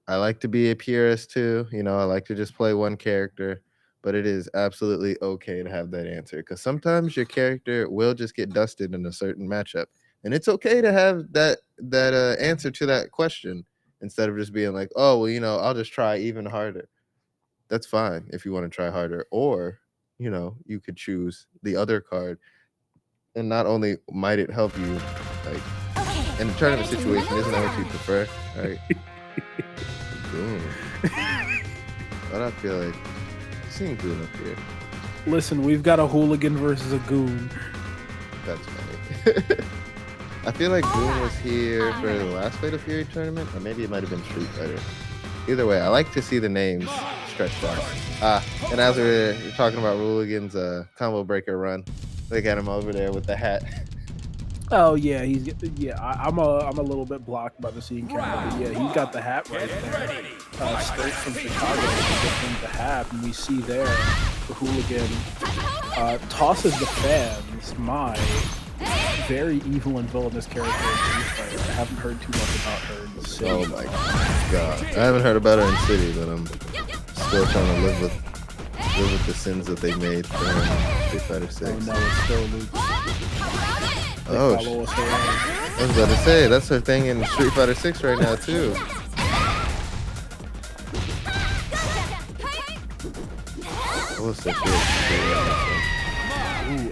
I like to be a purist too. You know, I like to just play one character, but it is absolutely okay to have that answer because sometimes your character will just get dusted in a certain matchup. And it's okay to have that answer to that question instead of just being like, oh, well, you know, I'll just try even harder. That's fine if you want to try harder. Or, you know, you could choose the other card. And not only might it help you, like, in a tournament situation, isn't that what you prefer? Right? Boom. But I feel like seeing Goon up here. Listen, we've got a hooligan versus a goon. That's funny. I feel like Goon was here for the last Fatal Fury tournament, or maybe it might have been Street Fighter. Either way, I like to see the names stretched out. And as we're talking about Hooligan's combo breaker run, look at him over there with the hat. Oh yeah, I'm a little bit blocked by the scene camera, but yeah, he got the hat right there, straight from Chicago. The hat, and we see there the hooligan tosses the fans. My very evil and villainous character in Street Fighter. I haven't heard too much about her in the city. Oh my god, I haven't heard about her in City, but I'm still trying to live with the sins that they made for her in Street Fighter 6. Oh no, it's still Luke. Oh, I was about to say, that's her thing in Street Fighter 6 right now, too. Ooh,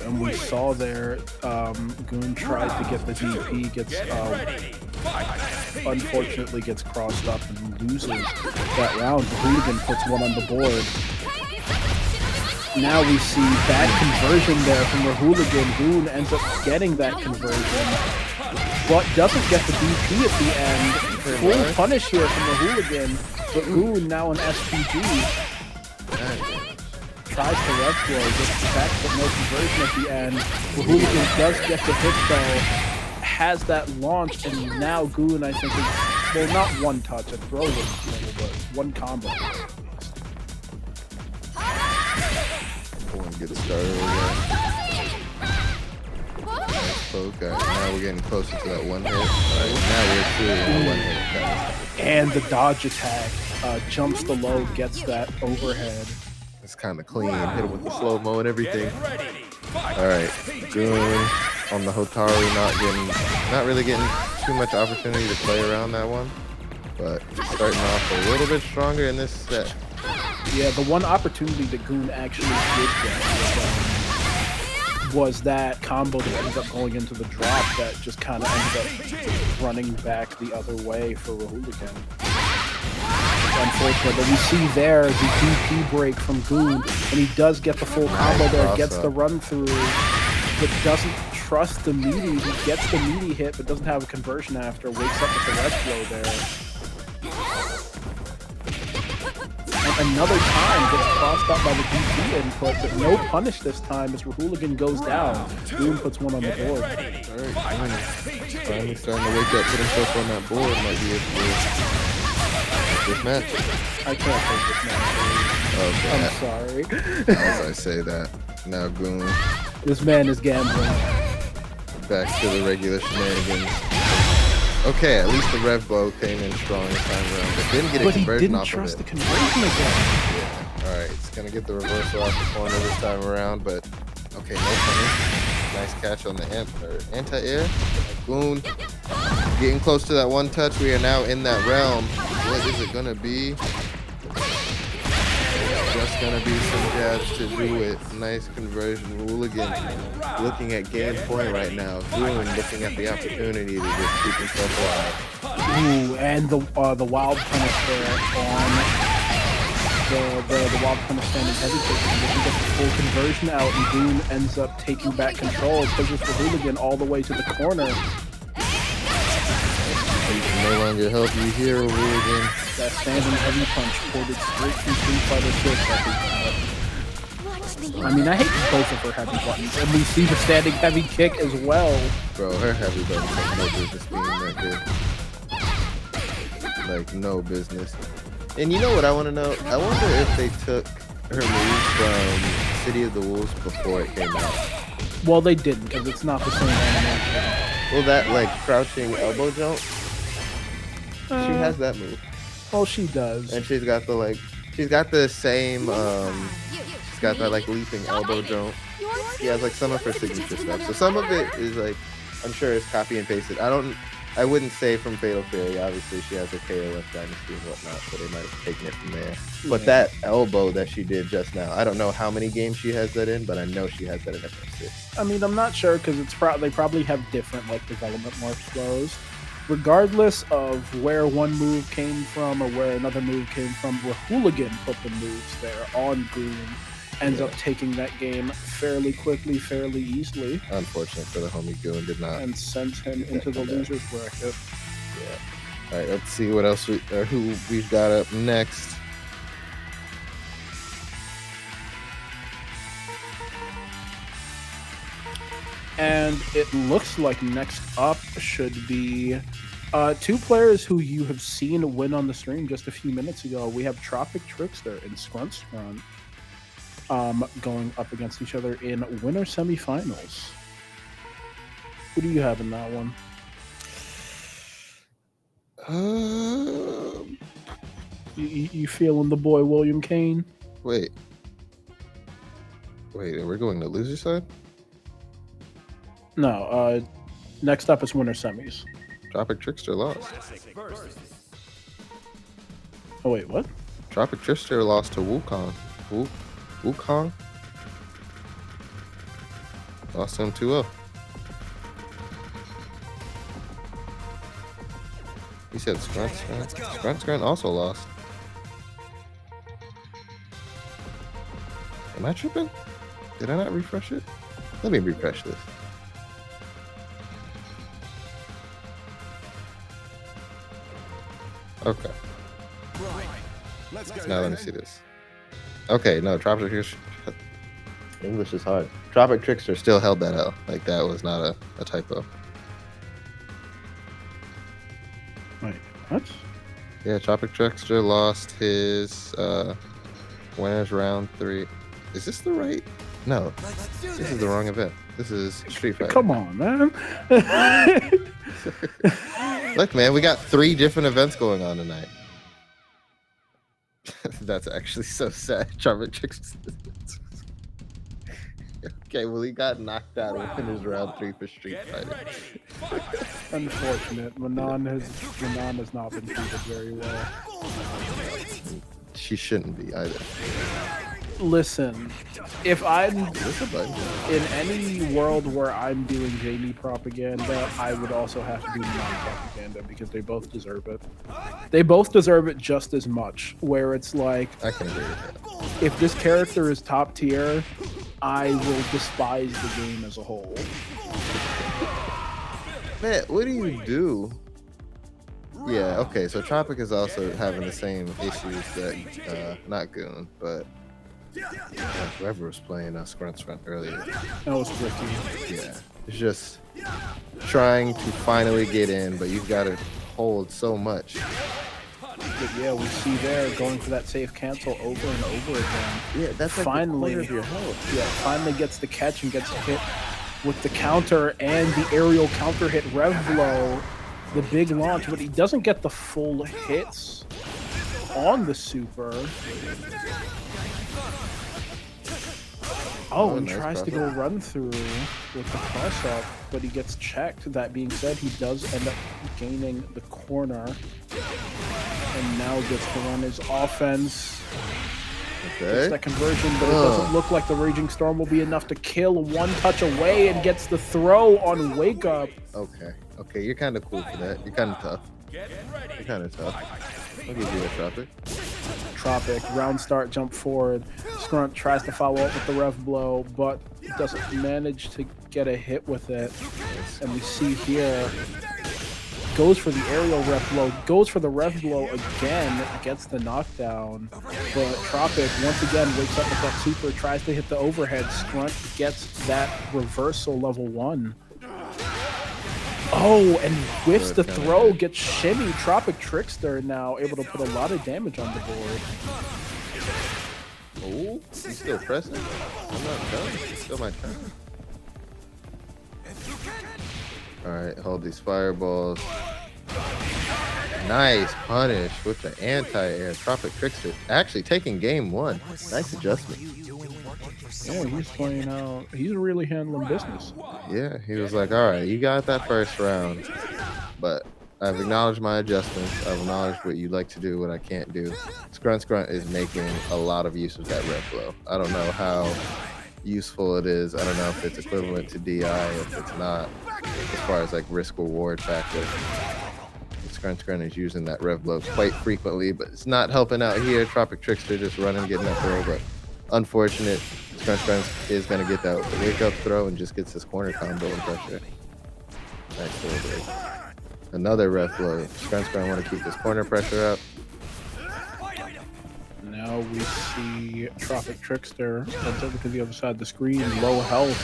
and we saw there, Goon tried to get the DP, unfortunately gets crossed up and loses that round. The hooligan puts one on the board. Now we see bad conversion there from the hooligan. Goon ends up getting that conversion, but doesn't get the DP at the end. Full punish here from the hooligan, but Goon, now an SPG, tries to red blow, gets back, but no conversion at the end. The hooligan does get the hit though, has that launch, and now Goon, I think, is, well, not one touch, a throw was, but one combo. Get started again. Nice poke. Right, now we're getting closer to that one hit. Alright, now we're truly on one hit. And the dodge attack jumps the low, gets that overhead. It's kind of clean. Hit him with the slow-mo and everything. Alright, Goon on the Hotaru, not really getting too much opportunity to play around that one. But starting off a little bit stronger in this set. Yeah, the one opportunity that Goon actually did get was that combo that ended up going into the drop that just kind of ended up running back the other way for Hooligan. Unfortunately, but we see there the DP break from Goon, and he does get the full combo there, gets the run through, but doesn't trust the meaty. He gets the meaty hit, but doesn't have a conversion after, wakes up with the red flow there. Another time gets crossed up by the DP input, but no punish this time as Hooligan goes down. Goon puts one on the board. Alright, finally starting to wake up, put himself on that board, might be able to this match. I can't take this match. Okay. I'm sorry. As I say that, now Goon. This man is gambling. Back to the regular shenanigans. Okay, at least the rev blow came in strong this time around, but didn't get a conversion off of it. But he didn't trust the conversion again. Yeah, alright, it's gonna get the reversal off the corner this time around, but okay, no punish. Nice catch on the anti-air. Goon getting close to that one touch. We are now in that realm. What is it gonna be? Just gonna be some jabs to do it. Nice conversion. Hooligan looking at game point right now. Goon looking at the opportunity to just keep himself alive. Ooh, and the wild punish there on the wild punish standing heavy kick. He doesn't get the full conversion out, and Goon ends up taking back control. Pushes the Hooligan all the way to the corner. He can no longer help you here, Hooligan. That standing heavy punch ported straight from Street Fighter 6. I mean, I hate both of her heavy buttons, and we see the standing heavy kick as well. Bro, her heavy buttons have no business being that good. Like, no business. And you know what I want to know? I wonder if they took her moves from City of the Wolves before it came out. Well, they didn't, because it's not the same animation. Well, that, like, crouching elbow jump, she has that move. Well, she does. And she's got the, like, she's got the same, she's got that, like, leaping elbow jump. She has, like, some of her signature stuff. So some of it is, like, I'm sure it's copy and pasted. I wouldn't say from Fatal Fury. Obviously, she has a KOF Dynasty and whatnot, so they might have taken it from there. But that elbow that she did just now, I don't know how many games she has that in, but I know she has that in FGC. I mean, I'm not sure because they probably have different like development workflows. Regardless of where one move came from or where another move came from, the Hooligan put the moves there on Goon. Ends up taking that game fairly quickly, fairly easily. Unfortunate for the homie Goon, did not. And sends him into the loser's bracket. Yeah. All right, let's see what else who we've got up next. And it looks like next up should be two players who you have seen win on the stream just a few minutes ago. We have Tropic Trickster and Scrunt going up against each other in winner semifinals. Who do you have in that one? You feeling the boy William Kane? Wait, are we going to loser side? No, next up is winner semis. Tropic Trickster lost. Oh wait, what? Tropic Trickster lost to Wukong. Wukong? Lost to him 2-0. He said Scrunt. Scrunt also lost. Am I tripping? Did I not refresh it? Let me refresh this. Okay. Now let me see this. Okay, no, Tropic Trickster. English is hard. Tropic Trickster still held that L. Like, that was not a typo. Wait, what? Yeah, Tropic Trickster lost his winners round 3. Is this the right? No, this is the wrong event. This is Street Fighter. Come on, man. Look, man, we got 3 different events going on tonight. That's actually so sad. Tropic Trickster. Okay, well, he got knocked out in his round 3 for Street Fighter. Unfortunate. Manon has not been treated very well. She shouldn't be either. Listen, if I'm in any world where I'm doing Jamie propaganda, I would also have to do Manon propaganda because they both deserve it. They both deserve it just as much. Where it's like, I can agree with that. If this character is top tier, I will despise the game as a whole. Man, what do you do? Yeah, okay, so Tropic is also having the same issues that, not Goon, but whoever was playing Scrunt earlier. That was tricky. Yeah, it's just trying to finally get in, but you've got to hold so much. But yeah, we see there going for that safe cancel over and over again. Yeah, that's like finally the corner of your health. Yeah, finally gets the catch and gets hit with the counter and the aerial counter hit rev blow, the big launch, but he doesn't get the full hits on the super. Oh, and nice tries to go run through with the press up, but he gets checked. That being said, he does end up gaining the corner. and now gets to run his offense. Gets Okay. that conversion, but it doesn't look like the Raging Storm will be enough to kill. One touch away and gets the throw on Wake Up. Okay. Okay. You're kind of cool for that. You're kind of tough. You're kind of tough. I'll give you a Tropic. Tropic, round start, jump forward. Scrunt tries to follow up with the rev blow, but doesn't manage to get a hit with it. And we see here, goes for the aerial rev blow, goes for the rev blow again, gets the knockdown. But Tropic, once again, wakes up with that super, tries to hit the overhead. Scrunt gets that reversal level 1. Oh, and whiffs the throw, gets shimmy. Tropic Trickster now able to put a lot of damage on the board. Oh, he's still pressing. I'm not done. It's still my turn. All right, hold these fireballs. Nice punish with the anti-air. Tropic Trickster actually taking game 1. Nice adjustment. Yeah, he's playing out. He's really handling business. Yeah, he was like, all right, you got that first round, but I've acknowledged my adjustments. I've acknowledged what you like to do, what I can't do. Scrunt is making a lot of use of that red blow. I don't know how useful it is. I don't know if it's equivalent to DI, if it's not, as far as like risk reward factor. Scrunt is using that rev blow quite frequently, but it's not helping out here. Tropic Trickster just running, getting that throw, but unfortunate. Scrunt is going to get that wake up throw and just gets his corner combo and pressure. Nice little break. Another rev blow. Scrunt want to keep this corner pressure up. Now we see Tropic Trickster ends over to the other side of the screen, low health,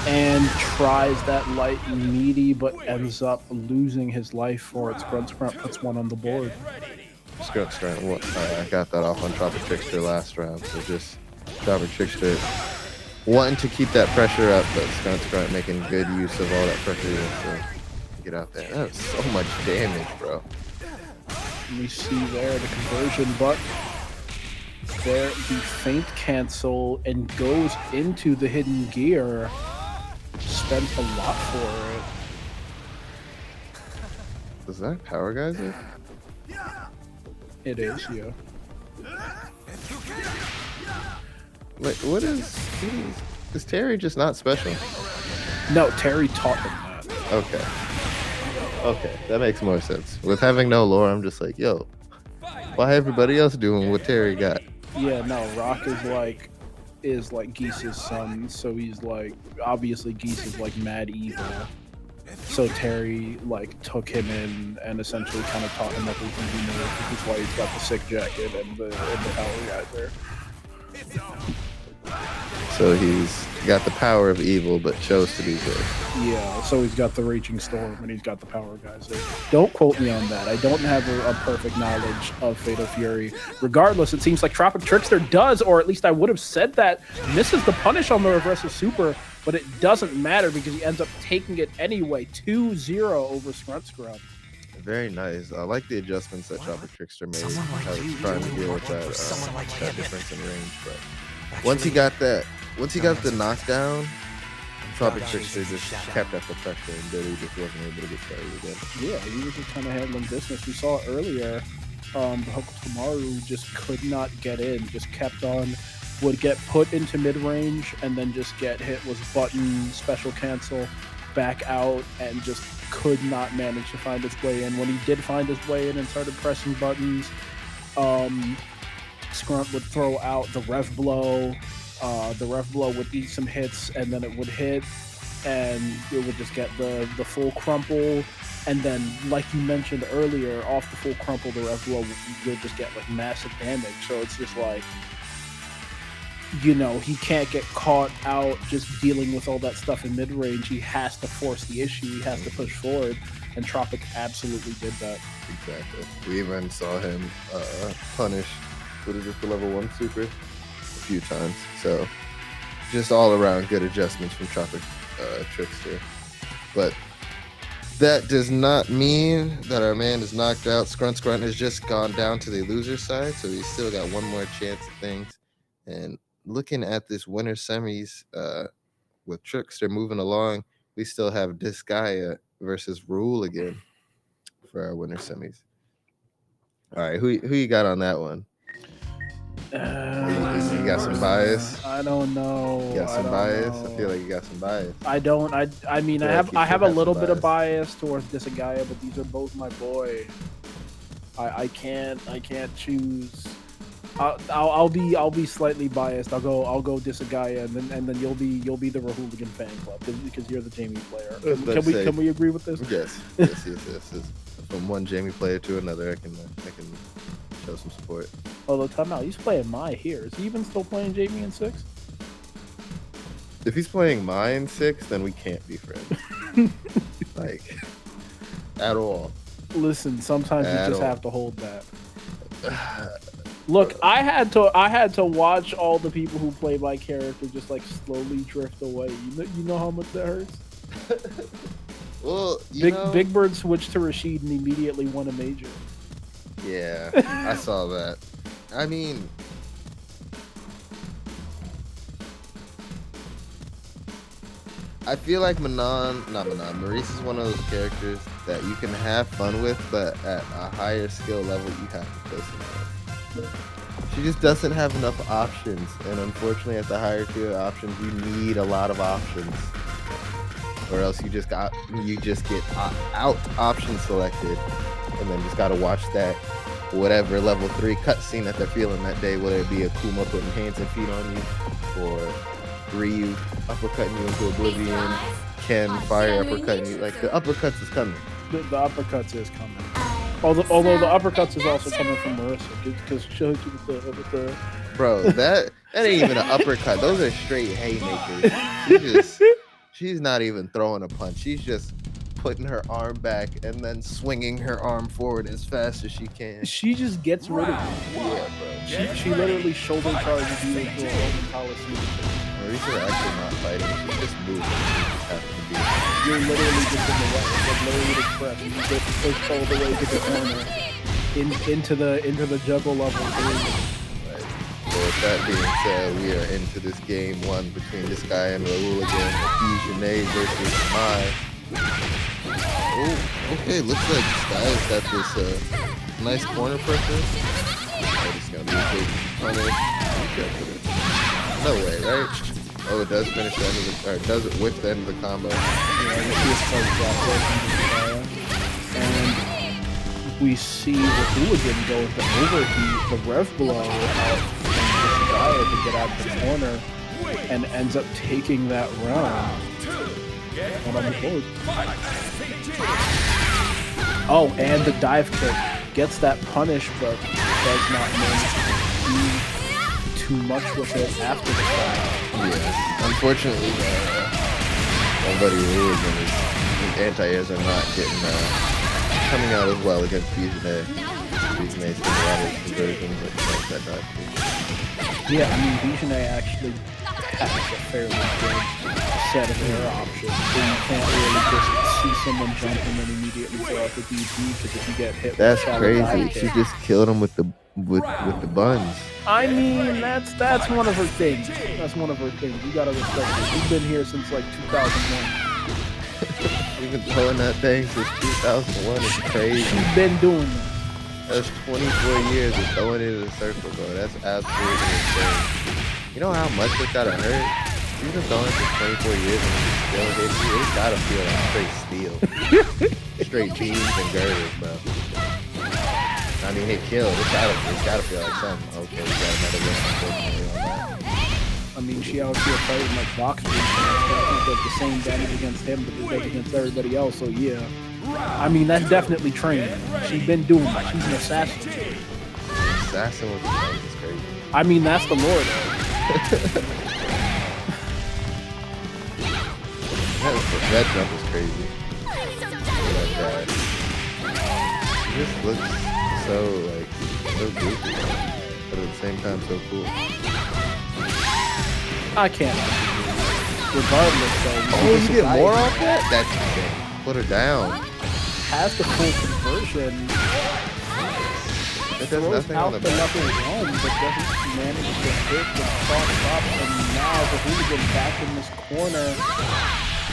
and tries that light meaty, but ends up losing his life for it. Scrunt puts one on the board. Scrunt got that off on Tropic Trickster last round, so just Tropic Trickster wanting to keep that pressure up, but Scrunt making good use of all that pressure to get out there. That was so much damage, bro. We see there the conversion, but there the feint cancel and goes into the hidden gear. Spent a lot for it. Is that Power Geyser? It is, yeah. Like, what is Terry just not special? No, Terry taught him that. Okay, that makes more sense. With having no lore, I'm just like, yo, why everybody else doing what Terry got? Yeah, no, Rock is like Geese's son, so he's like, obviously Geese is like mad evil. So Terry like took him in and essentially kind of taught him everything he knew, which is why he's got the sick jacket and the power geyser. So he's got the power of evil, but chose to be good. Yeah, so he's got the Raging Storm and he's got the power geyser. Don't quote me on that. I don't have a perfect knowledge of Fatal Fury. Regardless, it seems like Tropic Trickster does, or at least I would have said that, misses the punish on the reversal super, but it doesn't matter because he ends up taking it anyway. 2-0 over Scrunt. Very nice. I like the adjustments that Tropic Trickster made. I was trying to deal with that difference in range, but once he got the knockdown, Tropic Trickster just kept up the pressure and Billy just wasn't able to get started again. Yeah, he was just kind of handling business. We saw earlier, the Hook of Kamaru just could not get in, just kept on, would get put into mid-range and then just get hit with button, special cancel, back out, and just could not manage to find his way in. When he did find his way in and started pressing buttons, Scrunt would throw out the rev blow. The rev blow would eat some hits, and then it would hit, and it would just get the full crumple. And then, like you mentioned earlier, off the full crumple, the rev blow would just get like massive damage. So it's just like, you know, he can't get caught out just dealing with all that stuff in mid range. He has to force the issue. He has to push forward, and Tropic absolutely did that. Exactly. We even saw him punish. What is it, the level 1 super? A few times. So just all around good adjustments from Tropic Trickster. But that does not mean that our man is knocked out. Scrunt has just gone down to the loser side, so he's still got one more chance at things. And looking at this winner semis with Trickster moving along, we still have Disgaea versus Rule again for our winner semis. All right, who you got on that one? You got some bias. I don't know. You got some bias. I feel like you got some bias. I don't. I mean, I have a little bit of bias towards Disagaya, but these are both my boy. I can't choose. I'll be slightly biased. I'll go Disagaya, and then you'll be the Rahooligan fan club because you're the Jamie player. Can we agree with this? Yes. From one Jamie player to another, I can show some support. Although time out, he's playing Mai here. Is he even still playing Jamie in 6? If he's playing Mai in 6, then we can't be friends. Like at all. Listen, sometimes you just have to hold that. Look, I had to watch all the people who play my character just like slowly drift away. You know how much that hurts? Well, Big Bird switched to Rashid and immediately won a major. Yeah, I saw that. I mean, I feel like Maurice is one of those characters that you can have fun with, but at a higher skill level, you have to play someone else. She just doesn't have enough options, and unfortunately, at the higher tier options, you need a lot of options, or else you just get out option selected, and then just gotta watch that whatever level 3 cutscene that they're feeling that day, whether it be a Kuma putting hands and feet on you, or Ryu uppercutting you into oblivion, Ken fire uppercutting you. Like the uppercuts is coming. The uppercuts is coming. Although the uppercuts is also coming from Marissa because she'll hit you with the Bro, that ain't even an uppercut. Those are straight haymakers. She's not even throwing a punch. She's just putting her arm back and then swinging her arm forward as fast as she can. She just gets rid of it. Yeah, bro. She literally shoulder charges you into a Roman Coliseum. Maurice is actually not fighting. She's just moving. She just happens to be. You're literally just in the way. Like literally express. You get pushed all the way to the corner into the juggle level. Right. So with that being said, we are into this game 1 between this guy and Raul again. FGC versus Mai. Oh, okay. Looks like this guy's got this nice corner pressure. Oh, this is gonna be a big punish. No way, right? Oh, it does finish the end of the, or does it with the end of the combo? And we see the hooligan go with the overheat, the rev blow out from to get out of the corner, and ends up taking that round. And on the board. Oh, and the dive kick gets that punish, but does not manage to do too much with it after the fact. Yeah, unfortunately, my buddy Hooligan, his anti-airs are not getting coming out as well against Fusion. Fusion A's getting a lot of conversions like that dive kick. Yeah, I mean, Fusion actually has a fairly good set of air options, so you can't really just see someone jump and then immediately throw out the DP because if you get hit, that's crazy. She just killed him with the buns. I mean, that's one of her things. That's one of her things. You gotta respect her. She's been here since like 2001. She's been throwing that thing since 2001. It's crazy. She's been doing that. That's 24 years of throwing it in a circle, bro. That's absolutely insane. You know how much it's gotta hurt? You've been throwing for 24 years and you still hit you. It's gotta feel like straight steel. Straight beams and girders, bro. I mean, hit kill. It's gotta feel like something. Okay, we got another win, unfortunately, on that. I mean, she out here fighting like boxers. It's like the same damage against him, but it does against everybody else, so yeah. I mean, that's definitely training. She's been doing it. She's an assassin. Assassin with the name is crazy. I mean, that's the lore, though. That jump is crazy. Like that. It just looks so goofy, but at the same time so cool. I can't. Regardless, though. Oh, you get more off that? That's insane. Put her down. Has the full conversion. It does nothing on the back. Nothing wrong, but doesn't manage to hit the cross up, and now the hooligan back in this corner.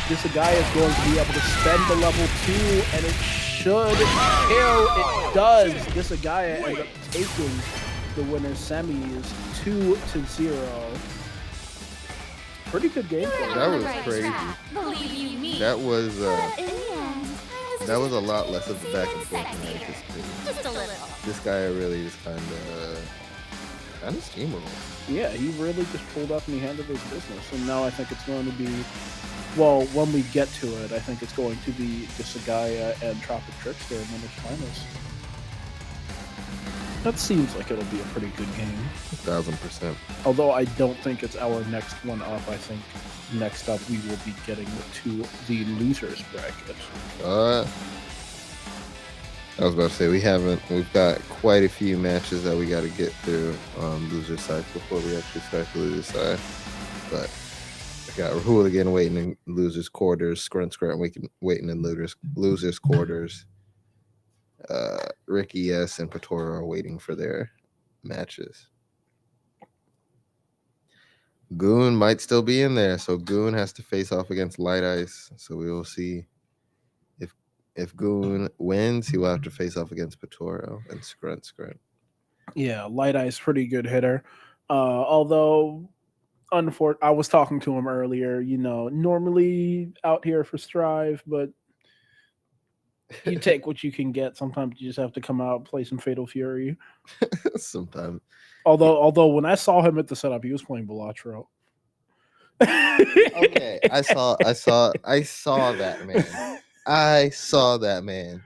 This guy is going to be able to spend the level 2, and it should kill. It does. Disagaya ends up taking the winner's semis 2-0. Pretty good gameplay. That was crazy. That was a lot less of a back and forth than I anticipated. Just a little. This guy really just kind of steamrolled. Yeah, he really just pulled up and he handled his business. And now I think it's going to be, well, when we get to it, I think it's going to be Disagaya and Tropic Trickster in winners finals. That seems like it'll be a pretty good game. 1,000%. Although I don't think it's our next one up. I think next up we will be getting to the losers bracket. I was about to say we've got quite a few matches that we got to get through on loser side before we actually start the loser side. But I got Hooligan waiting in losers quarters, Scrunt waiting in losers quarters. Ricky S and Patoro are waiting for their matches. Goon might still be in there, so Goon has to face off against Light Ice. So we will see if Goon wins, he will have to face off against Patoro and Scrunt. Yeah, Light Ice, pretty good hitter. Although, I was talking to him earlier. Normally out here for Strive, but you take what you can get. Sometimes you just have to come out, play some Fatal Fury. Sometimes. Although when I saw him at the setup, he was playing Balatro. Okay, I saw that man. I saw that man.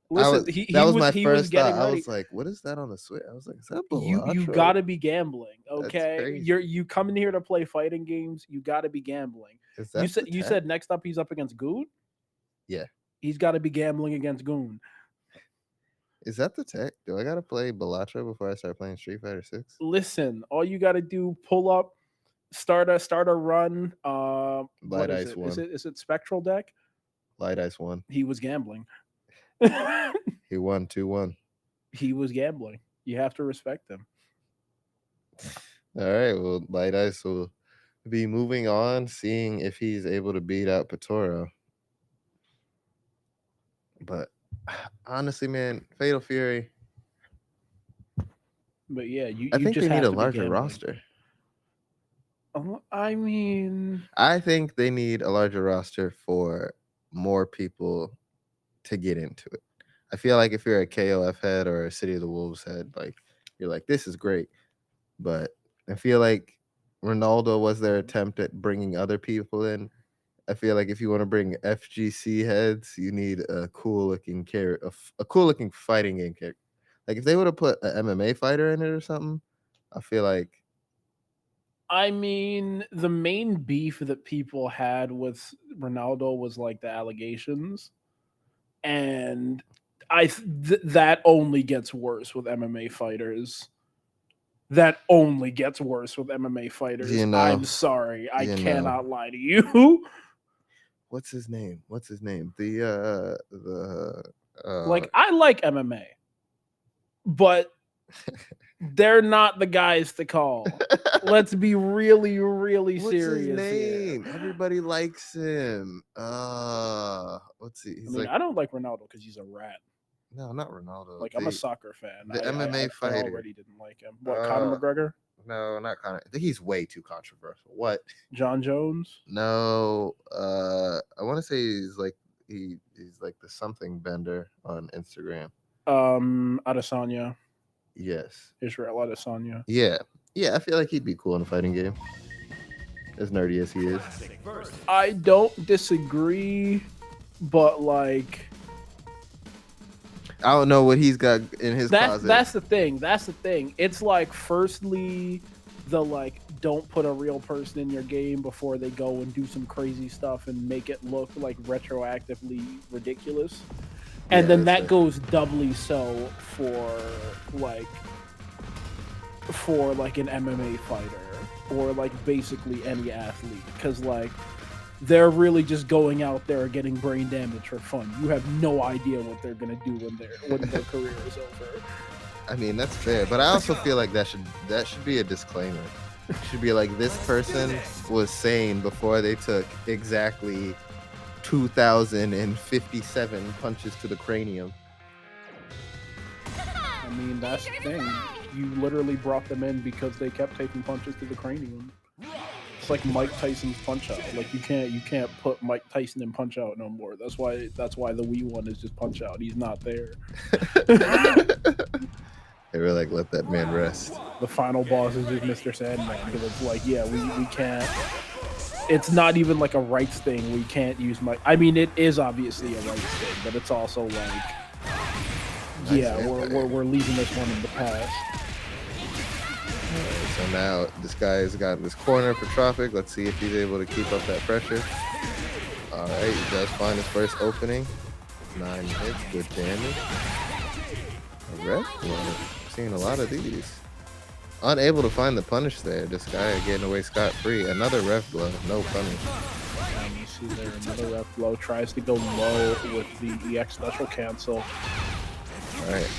Listen, that was my first thought. Ready. I was like, "What is that on the Switch?" I was like, "Is that Balatro?" You gotta be gambling, okay? That's crazy. You coming here to play fighting games. You gotta be gambling. Is that You said next up he's up against Goon. Yeah, he's got to be gambling against Goon. Is that the tech? Do I gotta play Balatro before I start playing Street Fighter 6? Listen, all you gotta do, pull up, start a run. Light Ice won. Is it Spectral deck? Light Ice won. He was gambling. He won 2-1. He was gambling. You have to respect him. All right. Well, Light Ice will be moving on, seeing if he's able to beat out Patoro. But honestly, man, Fatal Fury. But yeah, I think they need a larger roster. I mean, I think they need a larger roster for more people to get into it. I feel like if you're a KOF head or a City of the Wolves head, like you're like, this is great. But I feel like Ronaldo was their attempt at bringing other people in. I feel like if you want to bring FGC heads, you need a cool looking character, a cool looking fighting game character. Like if they would have put an MMA fighter in it or something, I feel like. I mean, the main beef that people had with Ronaldo was like the allegations, and that only gets worse with MMA fighters. That only gets worse with MMA fighters. I'm sorry, I cannot lie to you. What's his name? Like I like MMA, but they're not the guys to call. Let's be really, really serious. What's his name? Here. Everybody likes him. Let's see. I don't like Ronaldo because he's a rat. No, not Ronaldo. Like I'm a soccer fan. The MMA fighter. I already didn't like him. What, Conor McGregor? No, not Conor. I think he's way too controversial. What? John Jones? No. I want to say he's like the something bender on Instagram. Adesanya. Yes. Israel Adesanya. Yeah. Yeah, I feel like he'd be cool in a fighting game. As nerdy as he is. I don't disagree, but like I don't know what he's got in his closet. That's the thing. It's like, firstly, don't put a real person in your game before they go and do some crazy stuff and make it look like retroactively ridiculous. And then that goes doubly so for an MMA fighter or like basically any athlete, because like they're really just going out there getting brain damage for fun. You have no idea what they're gonna do when their career is over. I mean, that's fair, but I also feel like that should be a disclaimer. It should be like, this person was sane before they took exactly 2,057 punches to the cranium. I mean, that's the thing. You literally brought them in because they kept taking punches to the cranium. It's like Mike Tyson's Punch Out. Like you can't put Mike Tyson in Punch Out no more. That's why the Wii one is just Punch Out. He's not there. They were like, let that man rest. The final boss is just Mr. Sandman because it's like, yeah, we can't. It's not even like a rights thing. We can't use Mike. I mean, it is obviously a rights thing, but it's also like, yeah, we're leaving this one in the past. So now this guy has got this corner for Tropic. Let's see if he's able to keep up that pressure. All right, he does find his first opening. 9 hits, good damage. A ref blow. Seeing a lot of these. Unable to find the punish there. This guy getting away scot-free. Another ref blow, no punish. You see there, another ref blow. Tries to go low with the EX special cancel. All right.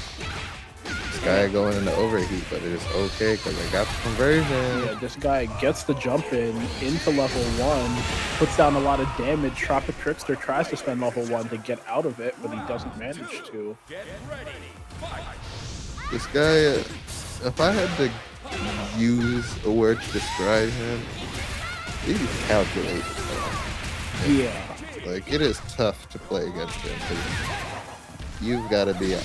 This guy going into overheat, but it is okay because I got the conversion. Yeah, this guy gets the jump into level 1, puts down a lot of damage. Tropic Trickster tries to spend level 1 to get out of it, but he doesn't manage to. This guy, if I had to use a word to describe him, he's calculated. Yeah. Like, it is tough to play against him because you've got to be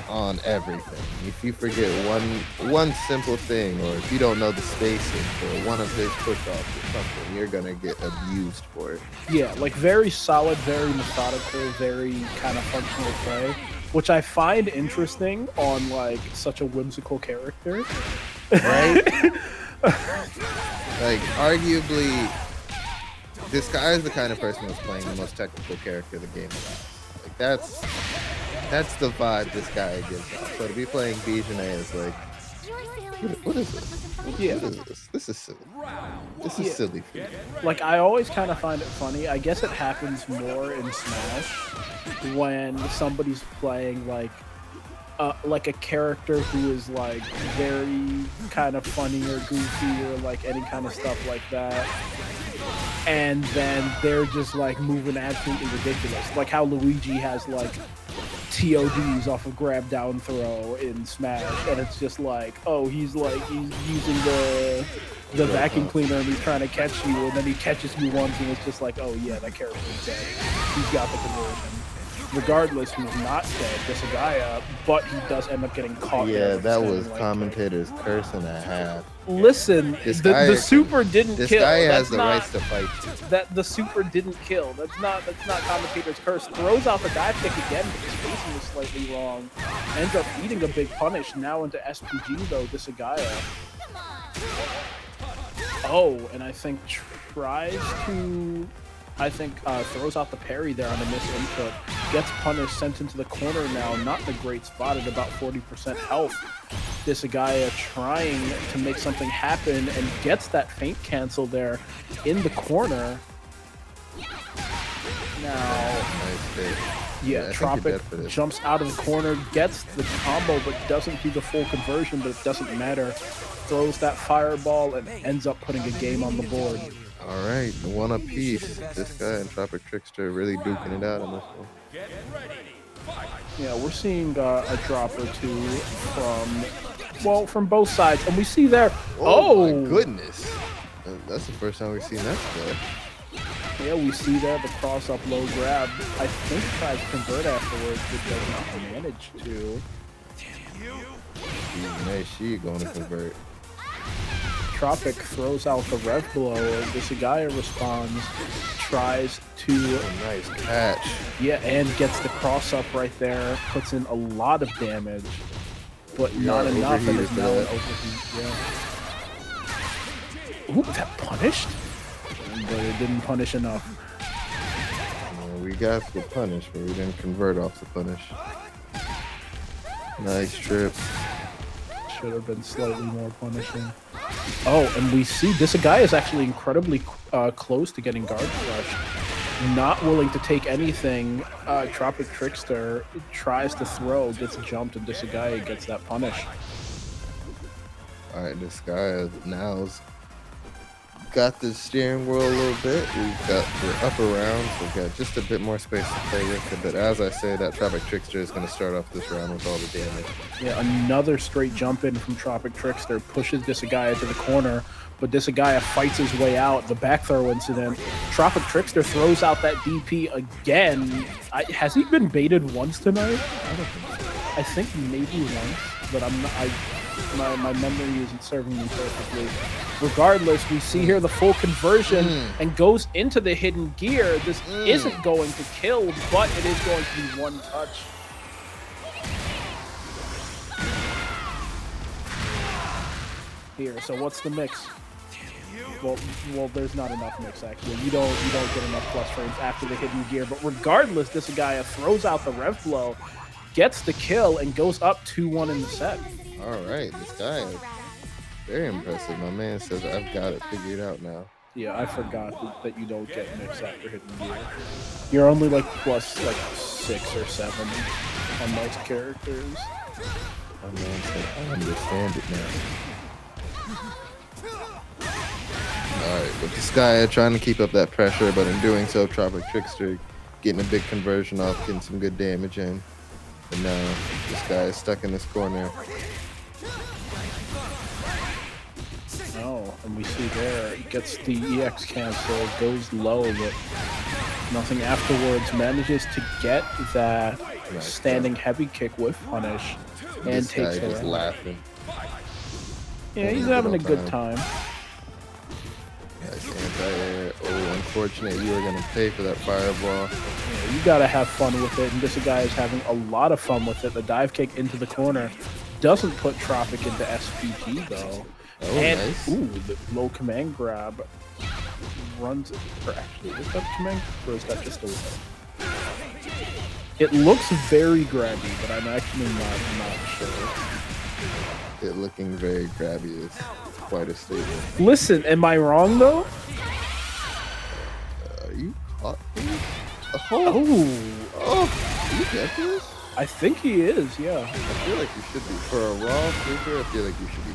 on everything. If you forget one simple thing, or if you don't know the spacing for one of his push-offs or something, you're gonna get abused for it. Yeah, like very solid, very methodical, very kind of functional play, which I find interesting on like such a whimsical character. Right? Like, arguably, this guy is the kind of person who's playing the most technical character the game has. Like, that's the vibe this guy gives off. So to be playing Bijane is like, what is this? Yeah. What is this? This is silly. This is silly for you. Like, I always kind of find it funny. I guess it happens more in Smash when somebody's playing like a character who is like very kind of funny or goofy or like any kind of stuff like that. And then they're just like moving absolutely ridiculous. Like how Luigi has like TODs off of grab down throw in Smash, and it's just like, oh, he's using the vacuum cleaner and he's trying to catch you, and then he catches you once, and it's just like, oh yeah, that character's dead. He's got the conversion. Regardless, he's not dead, just a guy up, but he does end up getting caught. Yeah, that was like, commentators curse and a half. Listen, the super didn't kill. This guy has the rights to fight you. That the super didn't kill. That's not commentators curse. Throws out the dive kick again, but his spacing was slightly wrong. Ends up eating a big punish now into SPG though. Disagaya. Oh, and I think tries to. Throws out the parry there on a miss input. Gets punished, sent into the corner now. Not in a great spot at about 40% health. Disagaya trying to make something happen and gets that feint cancel there in the corner. Now, yeah, Tropic jumps out of the corner, gets the combo, but doesn't do the full conversion, but it doesn't matter. Throws that fireball and ends up putting a game on the board. All right, one apiece. This guy and Tropic Trickster really duking it out on this one. Yeah, we're seeing a drop or two from both sides, and we see there. Oh my goodness, that's the first time we've seen that play. Yeah, we see there the cross up low grab. I think tries to convert afterwards, but does not manage to. She going to convert. Tropic throws out the rev blow. Disagaya responds, tries to. Nice catch. Yeah, and gets the cross up right there. Puts in a lot of damage, but not enough. And is now an overheat. Yeah. Ooh, that punished, but it didn't punish enough. We got the punish, but we didn't convert off the punish. Nice trip. Should have been slightly more punishing. Oh, and we see Disagaya is actually incredibly close to getting guard crushed. Not willing to take anything. Tropic Trickster tries to throw, gets jumped, and Disagaya gets that punish. All right, this guy now's got the steering wheel a little bit. We're up around, so we've got just a bit more space to play with. But as I say, that Tropic Trickster is going to start off this round with all the damage. Yeah, another straight jump in from Tropic Trickster pushes Disagaya to the corner, but Disagaya fights his way out. The back throw incident. Tropic Trickster throws out that DP again. Has he been baited once tonight? I think maybe once, but I'm not. My memory isn't serving me perfectly. Regardless, we see here the full conversion and goes into the hidden gear. This isn't going to kill, but it is going to be one touch. Here, so what's the mix? Well, there's not enough mix actually. You don't get enough plus frames after the hidden gear. But regardless, Disagaya throws out the rev blow, gets the kill, and goes up 2-1 in the set. All right, this guy is very impressive. My man says I've got it figured out now. Yeah, I forgot that you don't get mix after hidden gear. You're only like plus like 6 or 7 on most characters. My man said I understand it now. Alright, but this guy trying to keep up that pressure, but in doing so, Tropic Trickster getting a big conversion off, getting some good damage in. And now this guy is stuck in this corner. Oh, and we see there, it gets the EX cancel, goes low, but nothing afterwards. Manages to get that standing heavy kick with punish, and This takes guy it is laughing. Yeah, he's having a good time. Nice anti-air. Oh, unfortunate. You are going to pay for that fireball. Yeah, you gotta have fun with it, and this guy is having a lot of fun with it. The dive kick into the corner doesn't put Tropic into SPG though. Oh, And nice. ooh, the low command grab runs. Or actually, is that command, or is that just a whip? It looks very grabby, but I'm actually not sure. It looking very grabby is quite a statement. Listen, am I wrong though? Are you caught? Oh, You get this? I think he is. Yeah. I feel like you should be. For a raw figure, I feel like you should be.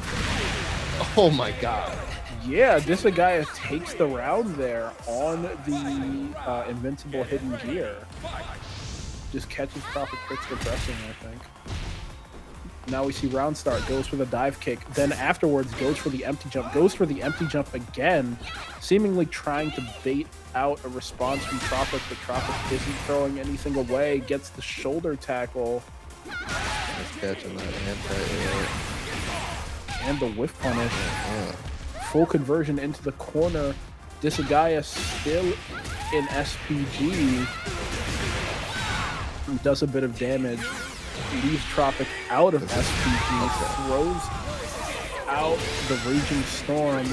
Oh my god. Yeah, this guy takes the round there on the invincible hidden gear. Just catches Tropic Trickster pressing, I think. Now we see round start, goes for the dive kick, then afterwards goes for the empty jump again, seemingly trying to bait out a response from Tropic, but Tropic isn't throwing anything away, gets the shoulder tackle. Nice catch on that anti-air. And the whiff punish. Full conversion into the corner. Disagaya still in SPG. Does a bit of damage. Leaves Tropic out of SPG. Throws out the Raging Storm.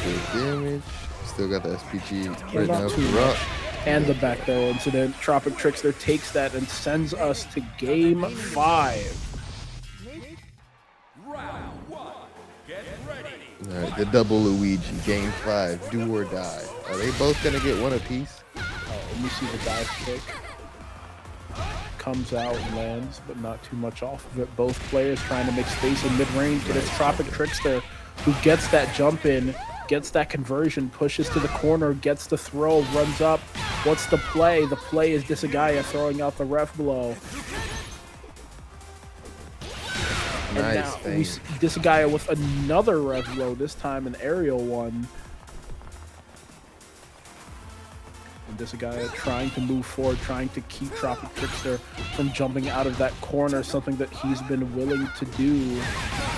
Good damage. Still got the SPG right not now. too much. And the back throw incident. Tropic Trickster takes that and sends us to game 5. Alright, the double Luigi, game 5, do or die. Are they both gonna get one apiece? And you see the dive kick. Comes out and lands, but not too much off of it. Both players trying to make space in mid-range, but it's Tropic Trickster who gets that jump in, gets that conversion, pushes to the corner, gets the throw, runs up. What's the play? The play is Disagaya throwing out the ref blow. And now we see Disagaya with another rev blow, this time an aerial one. And Disagaya trying to move forward, trying to keep Tropic Trickster from jumping out of that corner, something that he's been willing to do,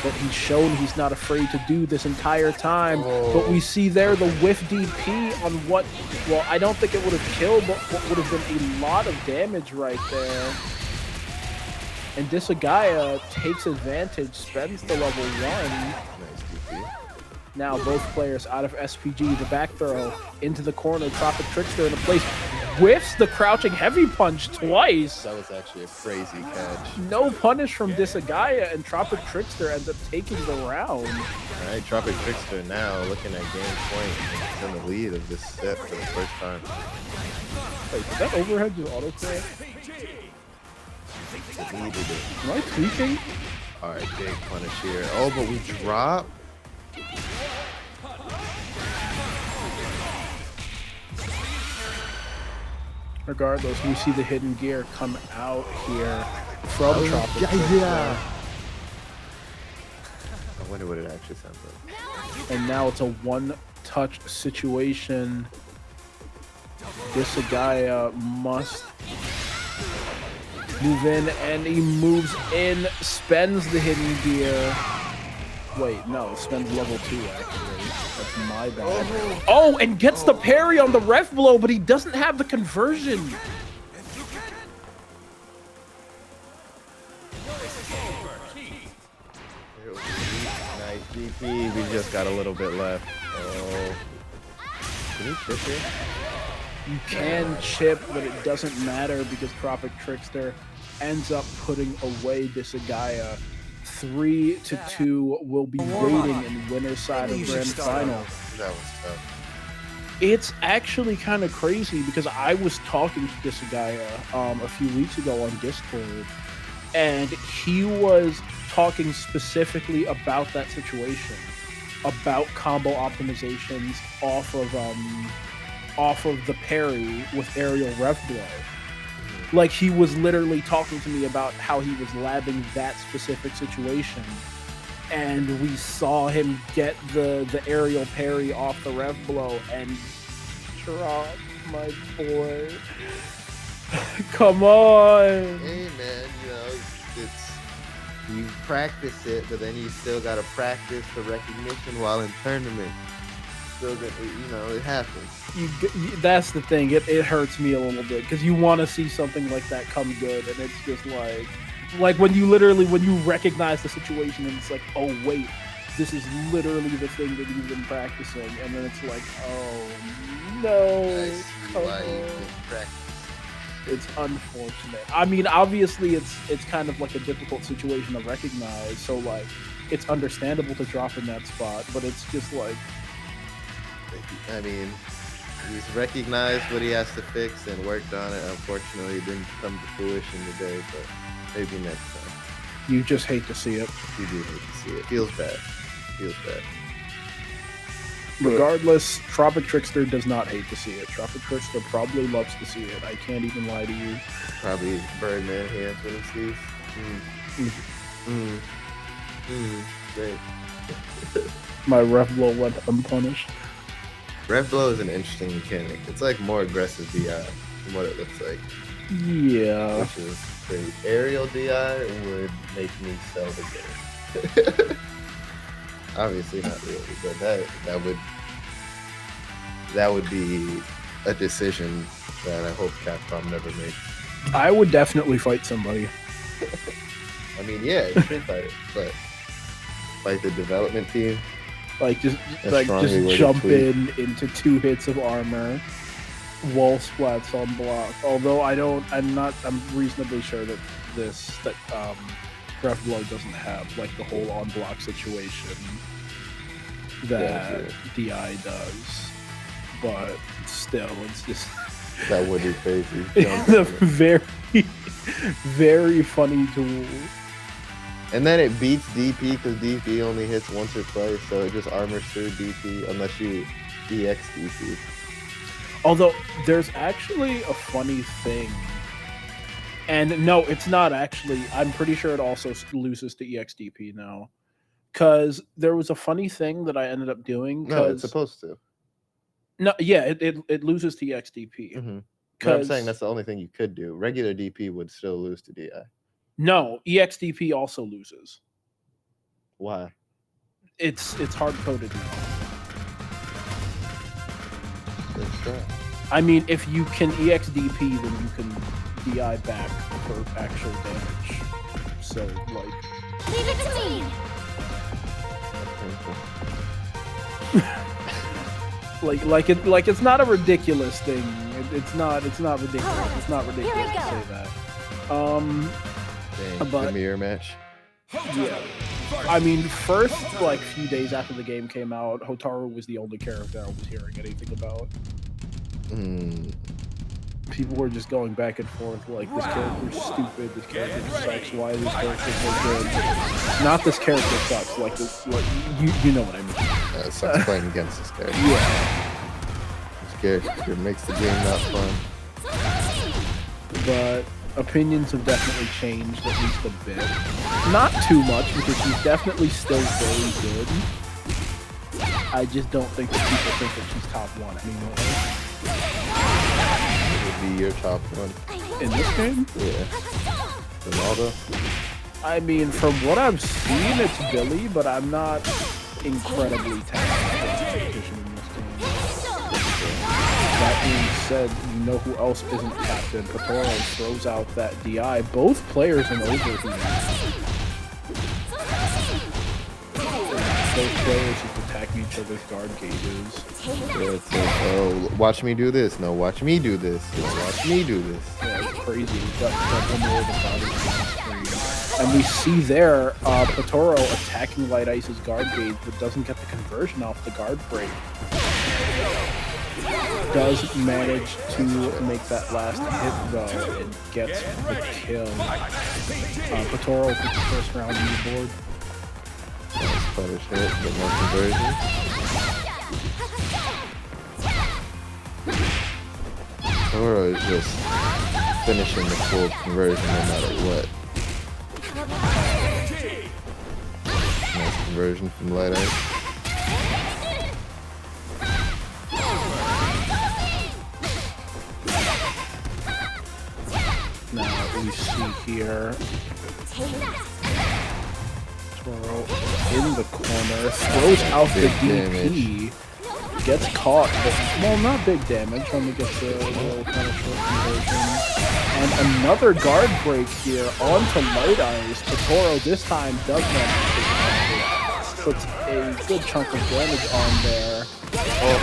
that he's shown he's not afraid to do this entire time. But we see there the whiff DP on what, well, I don't think it would have killed, but what would have been a lot of damage right there. And Disagaya takes advantage, spends the level 1. Nice DP. Now both players out of SPG, the back throw into the corner, Tropic Trickster in a place, whiffs the crouching heavy punch twice. That was actually a crazy catch. No punish from Disagaya, and Tropic Trickster ends up taking the round. Alright, Tropic Trickster now looking at game point. He's in the lead of this set for the first time. Wait, did that overhead just auto-clear? Needed it. Am I tweaking? Alright, big punish here. Oh, but we drop. Regardless, we see the hidden gear come out here from Tropic. Yeah. I wonder what it actually sounds like. And now it's a one-touch situation. Disagaya must move in, and he moves in, spends the hidden gear. Wait, no, spends level 2 actually. That's my bad. Oh, and gets the parry on the ref blow, but he doesn't have the conversion. Nice DP. We just got a little bit left. Oh. Can you chip here? You can chip, but it doesn't matter because Tropic Trickster ends up putting away Disagaya. 3-2 will be waiting in winner's side of grand final. That was tough. It's actually kind of crazy because I was talking to Disagaya a few weeks ago on Discord, and he was talking specifically about that situation, about combo optimizations off of the parry with aerial rev blow. Like, he was literally talking to me about how he was labbing that specific situation, and we saw him get the aerial parry off the rev blow and drop my boy. Come on. Hey man, it's you practice it, but then you still gotta practice the recognition while in tournament. Still, it happens. That's the thing. It hurts me a little bit because you want to see something like that come good, and it's just like when you recognize the situation and it's like, oh wait, this is literally the thing that you've been practicing, and then it's like, oh no. It's unfortunate. I mean, obviously it's kind of like a difficult situation to recognize, so like it's understandable to drop in that spot, but it's just like, I mean, he's recognized what he has to fix and worked on it. Unfortunately, it didn't come to fruition today, but maybe next time. You just hate to see it. You do hate to see it. Feels bad. Regardless, Tropic Trickster does not hate to see it. Tropic Trickster probably loves to see it. I can't even lie to you. Probably Birdman hands when he sees. Great. My ref blow went unpunished. Ref blow is an interesting mechanic. It's like more aggressive DI from what it looks like. Yeah. Which is great. Aerial DI would make me sell the game. Obviously not really, but that would be a decision that I hope Capcom never makes. I would definitely fight somebody. I mean, yeah, you should fight it, but fight the development team. Just jump into 2 hits of armor, wall splats on block. Although I'm reasonably sure that Ref Blow doesn't have like the whole on block situation that DI does. But still, it's just that would be crazy. It's a very, very funny tool. And then it beats DP because DP only hits once or twice, so it just armors through DP unless you EX DP. Although there's actually a funny thing, and no, it's not actually. I'm pretty sure it also loses to EX DP now, because there was a funny thing that I ended up doing. No, it's supposed to. No, yeah, it loses to EX DP. Mm-hmm. But I'm saying that's the only thing you could do. Regular DP would still lose to DI. No, EXDP also loses. Why? It's hard coded now. That's true. I mean, if you can EXDP, then you can DI back for actual damage. So, like, leave it to me. like it's not a ridiculous thing. It's not ridiculous. It's not ridiculous to say that. But the mirror match. Yeah. I mean, first few days after the game came out, Hotaru was the only character I was hearing anything about. People were just going back and forth like, this character's stupid, this character sucks, why is this character so good? Not this character sucks, like this, you know what I mean. It sucks playing against this character. Yeah. This character makes the game not fun. but opinions have definitely changed at least a bit. Not too much, because she's definitely still very good. I just don't think that people think that she's top 1 anymore. It would be your top 1 in this game. Yeah, Ronaldo. I mean, from what I've seen, it's Billy, but I'm not incredibly talented in competition in this game. That being said, you know who else isn't captain? Patoro throws out that DI. Both players in overheat. Both players just attacking each other's guard gauges. Yeah, it's like, oh, watch me do this. No, watch me do this. No, watch me do this. Yeah, it's crazy. We've got double more of the body on the screen. And we see there, Patoro attacking Light Ice's guard gauge, but doesn't get the conversion off the guard break. Does manage to make that last hit though, and gets the kill. Patoro with the first round on the board. Nice punish hit, but no conversion. Toro is just finishing the full conversion no matter what. Nice conversion from Light Ice. Now we see here Toro in the corner, throws out the DP, gets caught, but, well, not big damage, only gets a little kind of short conversion. And another guard break here onto Light Ice. Toro this time does manage to take it. Puts a good chunk of damage on there. Oh,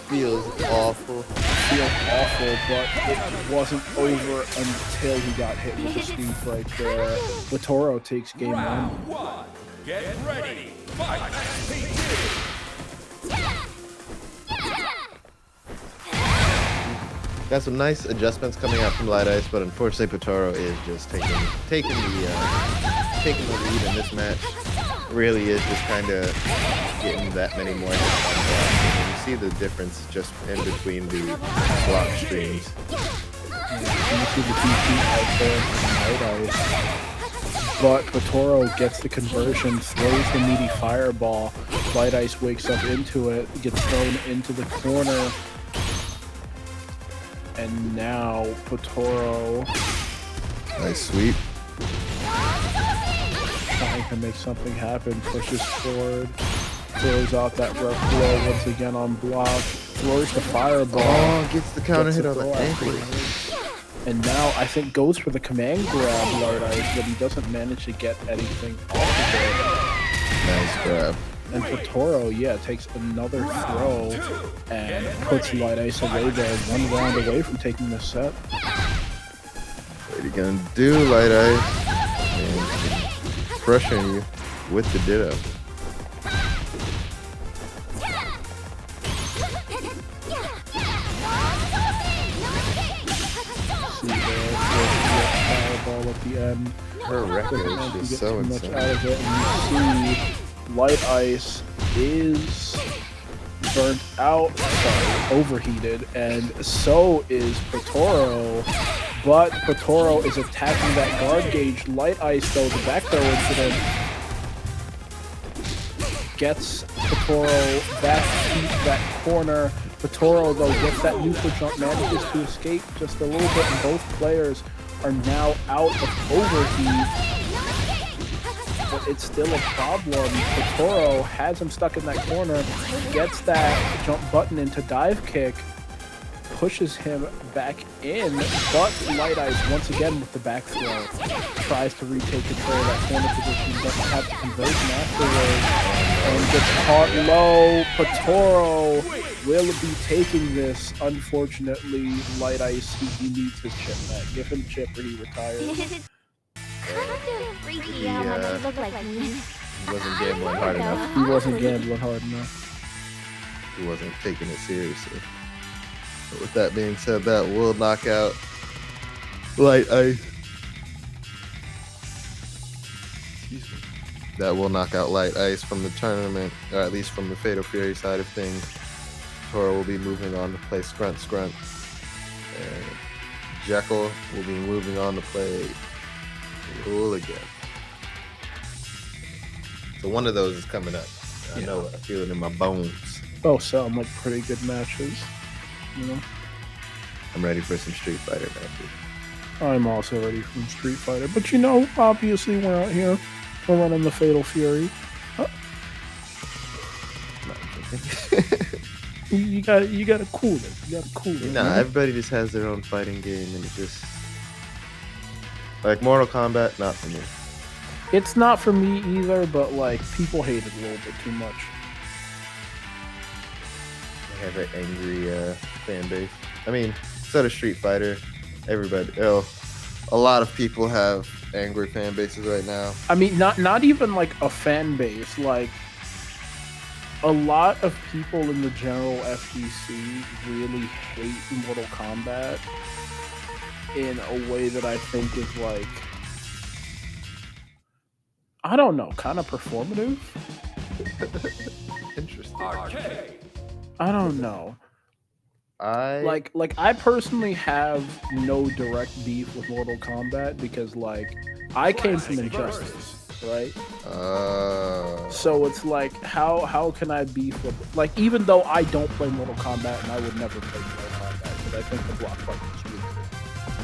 feels awful. Feels awful, but it wasn't over until he got hit with the sweep right there. Toro takes game 1. Get ready. Fight. Got some nice adjustments coming out from Light Ice, but unfortunately Patoro is just taking the lead in this match. Really is just kind of getting that many more hits on block. And you see the difference just in between the block streams. You see the DP out there from Light Ice. But Patoro gets the conversion, throws the meaty fireball. Light Ice wakes up into it, gets thrown into the corner. And now Patoro, Nice sweep. trying to make something happen, pushes forward, throws out that rough blow once again on block, throws the fireball. Oh, gets the counter hit gets on the ankle. And now I think goes for the command grab, Light Ice, but he doesn't manage to get anything off of it. Nice grab. And Patoro, yeah, takes another throw and puts Light Ice away there, 1 round away from taking the set. What are you gonna do, Light Ice? Man, pressuring you with the ditto. See there, fireball at the end. Her record Doesn't is manage to just get so too much insane. out of it, and you see Light Ice is burnt out, sorry, overheated, and so is Patoro. But Patoro is attacking that guard gauge. Light Ice, though, the back throw incident gets Patoro back to that corner. Patoro, though, gets that neutral jump, manages to escape just a little bit, and both players are now out of overheat. But it's still a problem. Patoro has him stuck in that corner, gets that jump button into dive kick, pushes him back in, but Light Ice once again with the back throw tries to retake control of that corner position, doesn't have the conversion afterwards, and gets caught low. Patoro will be taking this. Unfortunately, Light Ice, he needs his chip back. Give him chip or he retires. Kind of freaky out when they look like me. He wasn't gambling hard enough. He wasn't gambling hard enough. He wasn't taking it seriously. But with that being said, that will knock out Light Ice. Excuse me. That will knock out Light Ice from the tournament, or at least from the Fatal Fury side of things. Toro will be moving on to play Scrunt Scrunt. And Jekyll will be moving on to play Hooligan. So one of those is coming up. I know it. I feel it in my bones. Both sound like pretty good matches. You know, I'm ready for some Street Fighter matches. I'm also ready for Street Fighter, but you know, obviously we're out here. We're running the Fatal Fury. You gotta cool it. You gotta cool it. Nah, everybody just has their own fighting game, and it just like Mortal Kombat, not for me. It's not for me either, but like people hate it a little bit too much. I have an angry fan base. I mean, instead of Street Fighter, everybody, a lot of people have angry fan bases right now. I mean, not even like a fan base. Like a lot of people in the general FGC really hate Mortal Kombat in a way that I think is like, I don't know, kind of performative. Interesting. Arcade. I don't know. I I personally have no direct beef with Mortal Kombat because like I came from Injustice, right? So it's like how can I beef with like even though I don't play Mortal Kombat and I would never play Mortal Kombat because I think the block fight is really good.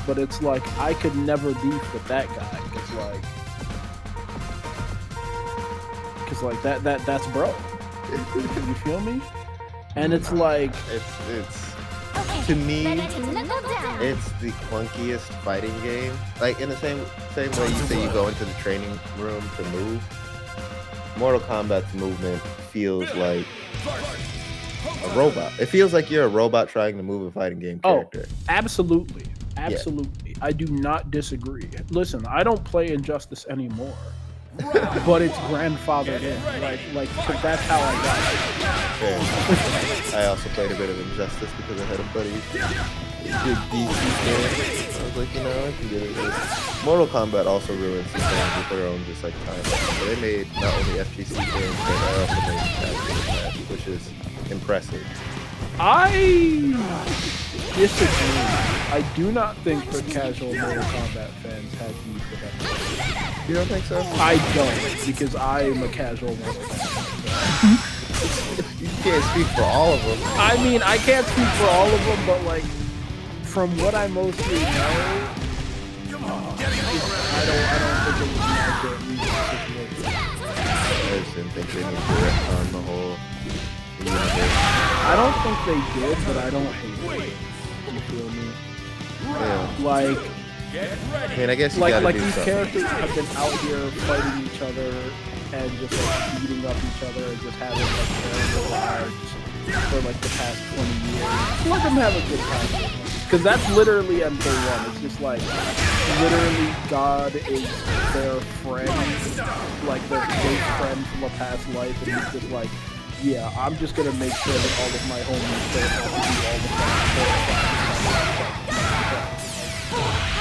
But it's like I could never beef with that guy because that's bro. You feel me? And it's like it's Okay, to me, ready to knuckle down. it's the clunkiest fighting game. Like in the same way you say you go into the training room to move. Mortal Kombat's movement feels like a robot. It feels like you're a robot trying to move a fighting game character. Absolutely. Absolutely. I do not disagree. Listen, I don't play Injustice anymore. But it's grandfathered in. Like 'cause that's how I got it. Fair. I also played a bit of Injustice because I had a buddy who did DC games. I was like, I can get it. Mortal Kombat also ruined some things with their own just like time. So they made not only FGC games, but they also made casual match, which is impressive. I disagree. I do not think that casual Mortal Kombat fans have beef with that. You don't think so? I don't, because I am a casual Mortal Kombat fan. You can't speak for all of them. I mean, I can't speak for all of them, but like, from what I mostly know, I don't think it was an accurate situation. I just didn't think they needed to retcon the whole universe. I don't think they did, but I don't hate it. You feel me? Yeah. Like, I mean, I guess you gotta like do these something. characters have been out here fighting each other and just like beating up each other and just having like terrible lives for like the past 20 years. Let them have a good time. Because that's literally MK1. It's just like literally God is their friend, like their close friend from a past life, and he's just like, yeah, I'm just gonna make sure that all of my homies don't have to do all the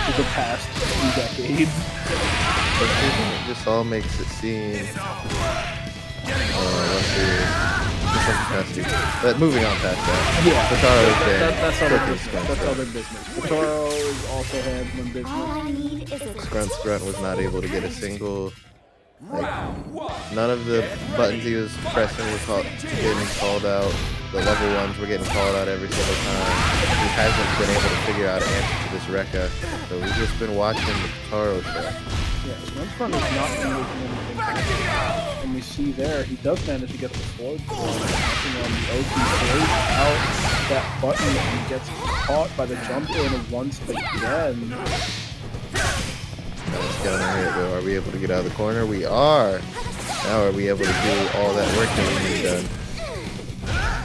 for the past 2 decades. But it just all makes it seem but moving on past that. Yeah, Kataro's that's other business. That's other business. Kataro is also handling business. All I need is a Grunt was not able to get a single. Like, none of the buttons he was pressing were getting called out. The level ones were getting called out every single time. He hasn't been able to figure out an answer to this Rekka. So we've just been watching the Kataro show. Yeah, Grunt is not making anything happen. And we see there, he does manage to get the forward throw. On the OT throws out that button and gets caught by the jump in once again. Let's get on here. Are we able to get out of the corner? We are. Now are we able to do all that work that we need done?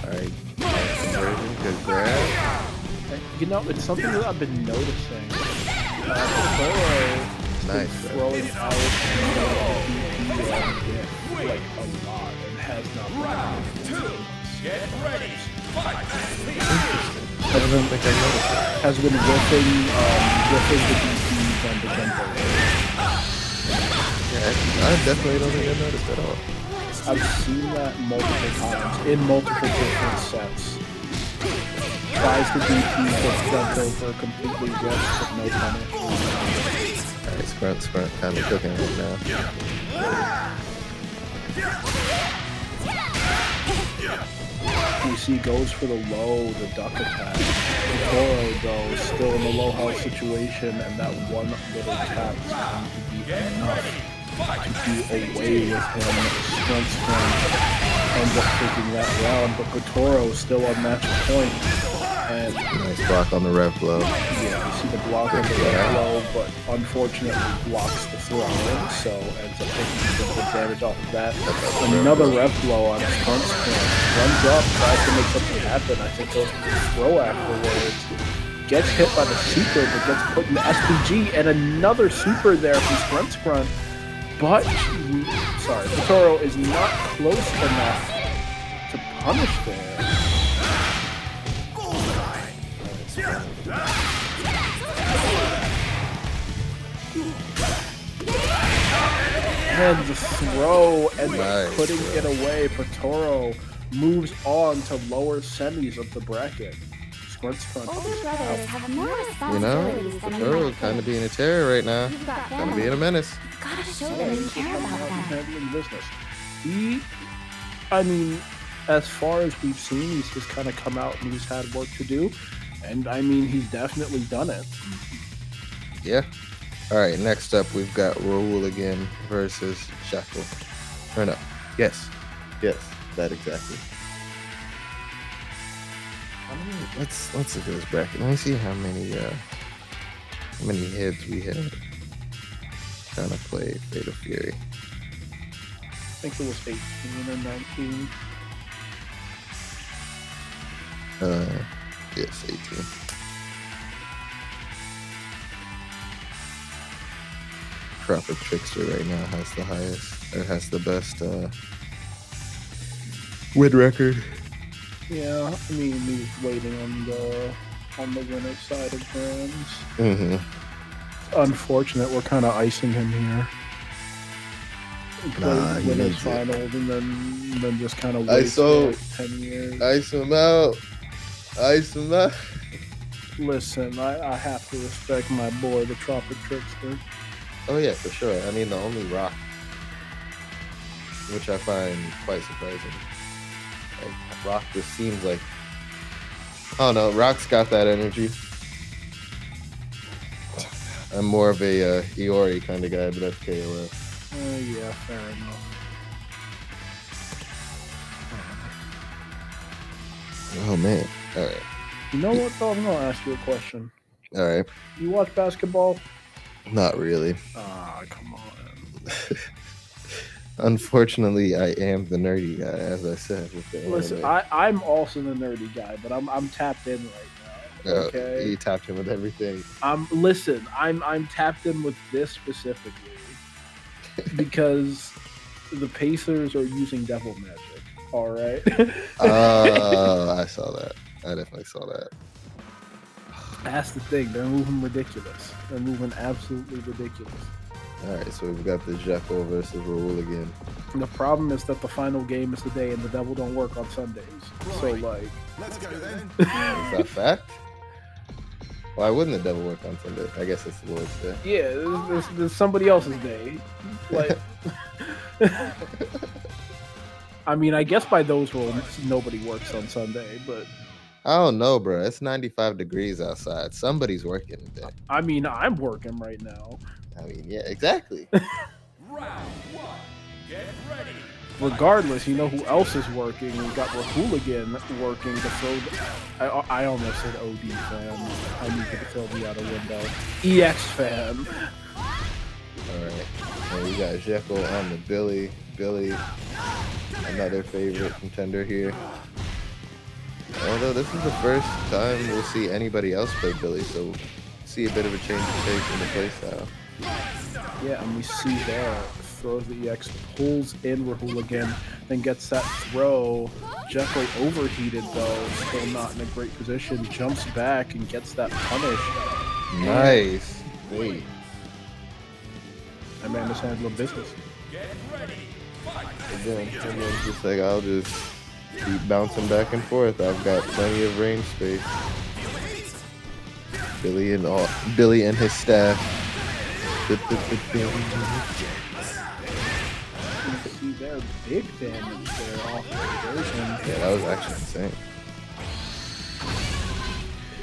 Alright. Nice conversion. Good grab. You know, it's something that I've been noticing. Kataro Nice. throwing out like a lot and has not been. Get ready. Fight. I don't think I noticed that. Has been whipping the DPs and the tempo. Yeah, I definitely don't think I noticed at all. I've seen that multiple times in multiple different sets. tries to DP, gets jumped over, completely whiffs, but no punish. Alright, Scrunt kind of cooking right now. We see goes for the low, the duck attack. Toro, though, still in the low health situation, and that one little tap is going to be enough to do away with him. Scrunt ends up taking that round, but Kotoro still on match point. And nice block on the rev blow. Yeah, you see the block on the rev blow, but unfortunately blocks the throw, so ends up taking a bit of damage off of that. Another rev blow on his front spin. Runs up, tries to make something happen. I think goes for the throw afterwards. Gets hit by the super, but gets put in the SPG, and another super there from Scrunt. But, sorry, Kotoro is not close enough to punish there. And the throw ends up putting it away. Toro moves on to lower semis of the bracket. Scrunt's front. You know, Toro kind of being a terror right now. Kind of being a menace. Gotta show them you care about them. Handling business. I mean, as far as we've seen, he's just kind of come out and he's had work to do. And I mean, he's definitely done it. Yeah. All right, next up, we've got Raul again versus Shackle. Or no. Yes, that exactly. Let's look at this bracket. Let me see how many heads we had trying to play Fatal Fury. I think it was 18 or 19. Yes, 18. Tropic Trickster right now has the highest, or has the best win record. Yeah, I mean, he's waiting on the winner's side of brands. Mm-hmm. Unfortunate, we're kind of icing him here. Nah, he winners needs finals and then just kind of wait for like 10 years. Ice him out. Listen, I have to respect my boy, the Tropic Trickster. Oh yeah, for sure. I mean, the only rock, which I find quite surprising. Like, Rock just seems like, I don't know, Rock's got that energy. I'm more of a Iori kind of guy, but that's KOF. Yeah, fair enough. Oh man. All right. You know what though? I'm gonna ask you a question. All right. You watch basketball? Not really. Ah, come on. Unfortunately, I am the nerdy guy, as I said. With the Listen, I'm also the nerdy guy, but I'm tapped in right now. Okay. You tapped in with everything. Listen, I'm tapped in with this specifically because the Pacers are using devil magic. All right. I saw that. I definitely saw that. That's the thing. They're moving ridiculous. They're moving absolutely ridiculous. All right, so we've got the Jekyll versus Raul again. And the problem is that the final game is today, and the devil don't work on Sundays. So like, Let's go then. Is that fact? Why wouldn't the devil work on Sunday? I guess it's the Lord's Day. yeah, there's somebody else's day. Like, I mean, I guess by those rules, nobody works on Sunday, but I don't know, bro. It's 95 degrees outside. Somebody's working today. I mean, I'm working right now. I mean, yeah, exactly. Round one. Get ready. Regardless, you know who else is working? We got Rahooligan working to throw. I almost said OD fan. I need to throw me out a window. EX fan. All right. And we got Jekyll on the Billy. Billy, another favorite contender here. Although this is the first time we'll see anybody else play Billy, so we'll see a bit of a change of pace in the playstyle. Yeah, and we see there, throws the EX, pulls in Rahooligan, then gets that throw. Jekyll overheated though, still not in a great position, jumps back and gets that punish. Nice. Wait. That man just handled business. Get ready. Fight. And then just like, I'll just Keep bouncing back and forth. I've got plenty of range space. Billy and his staff. You see their big damage there off the version. Yeah, that was actually insane.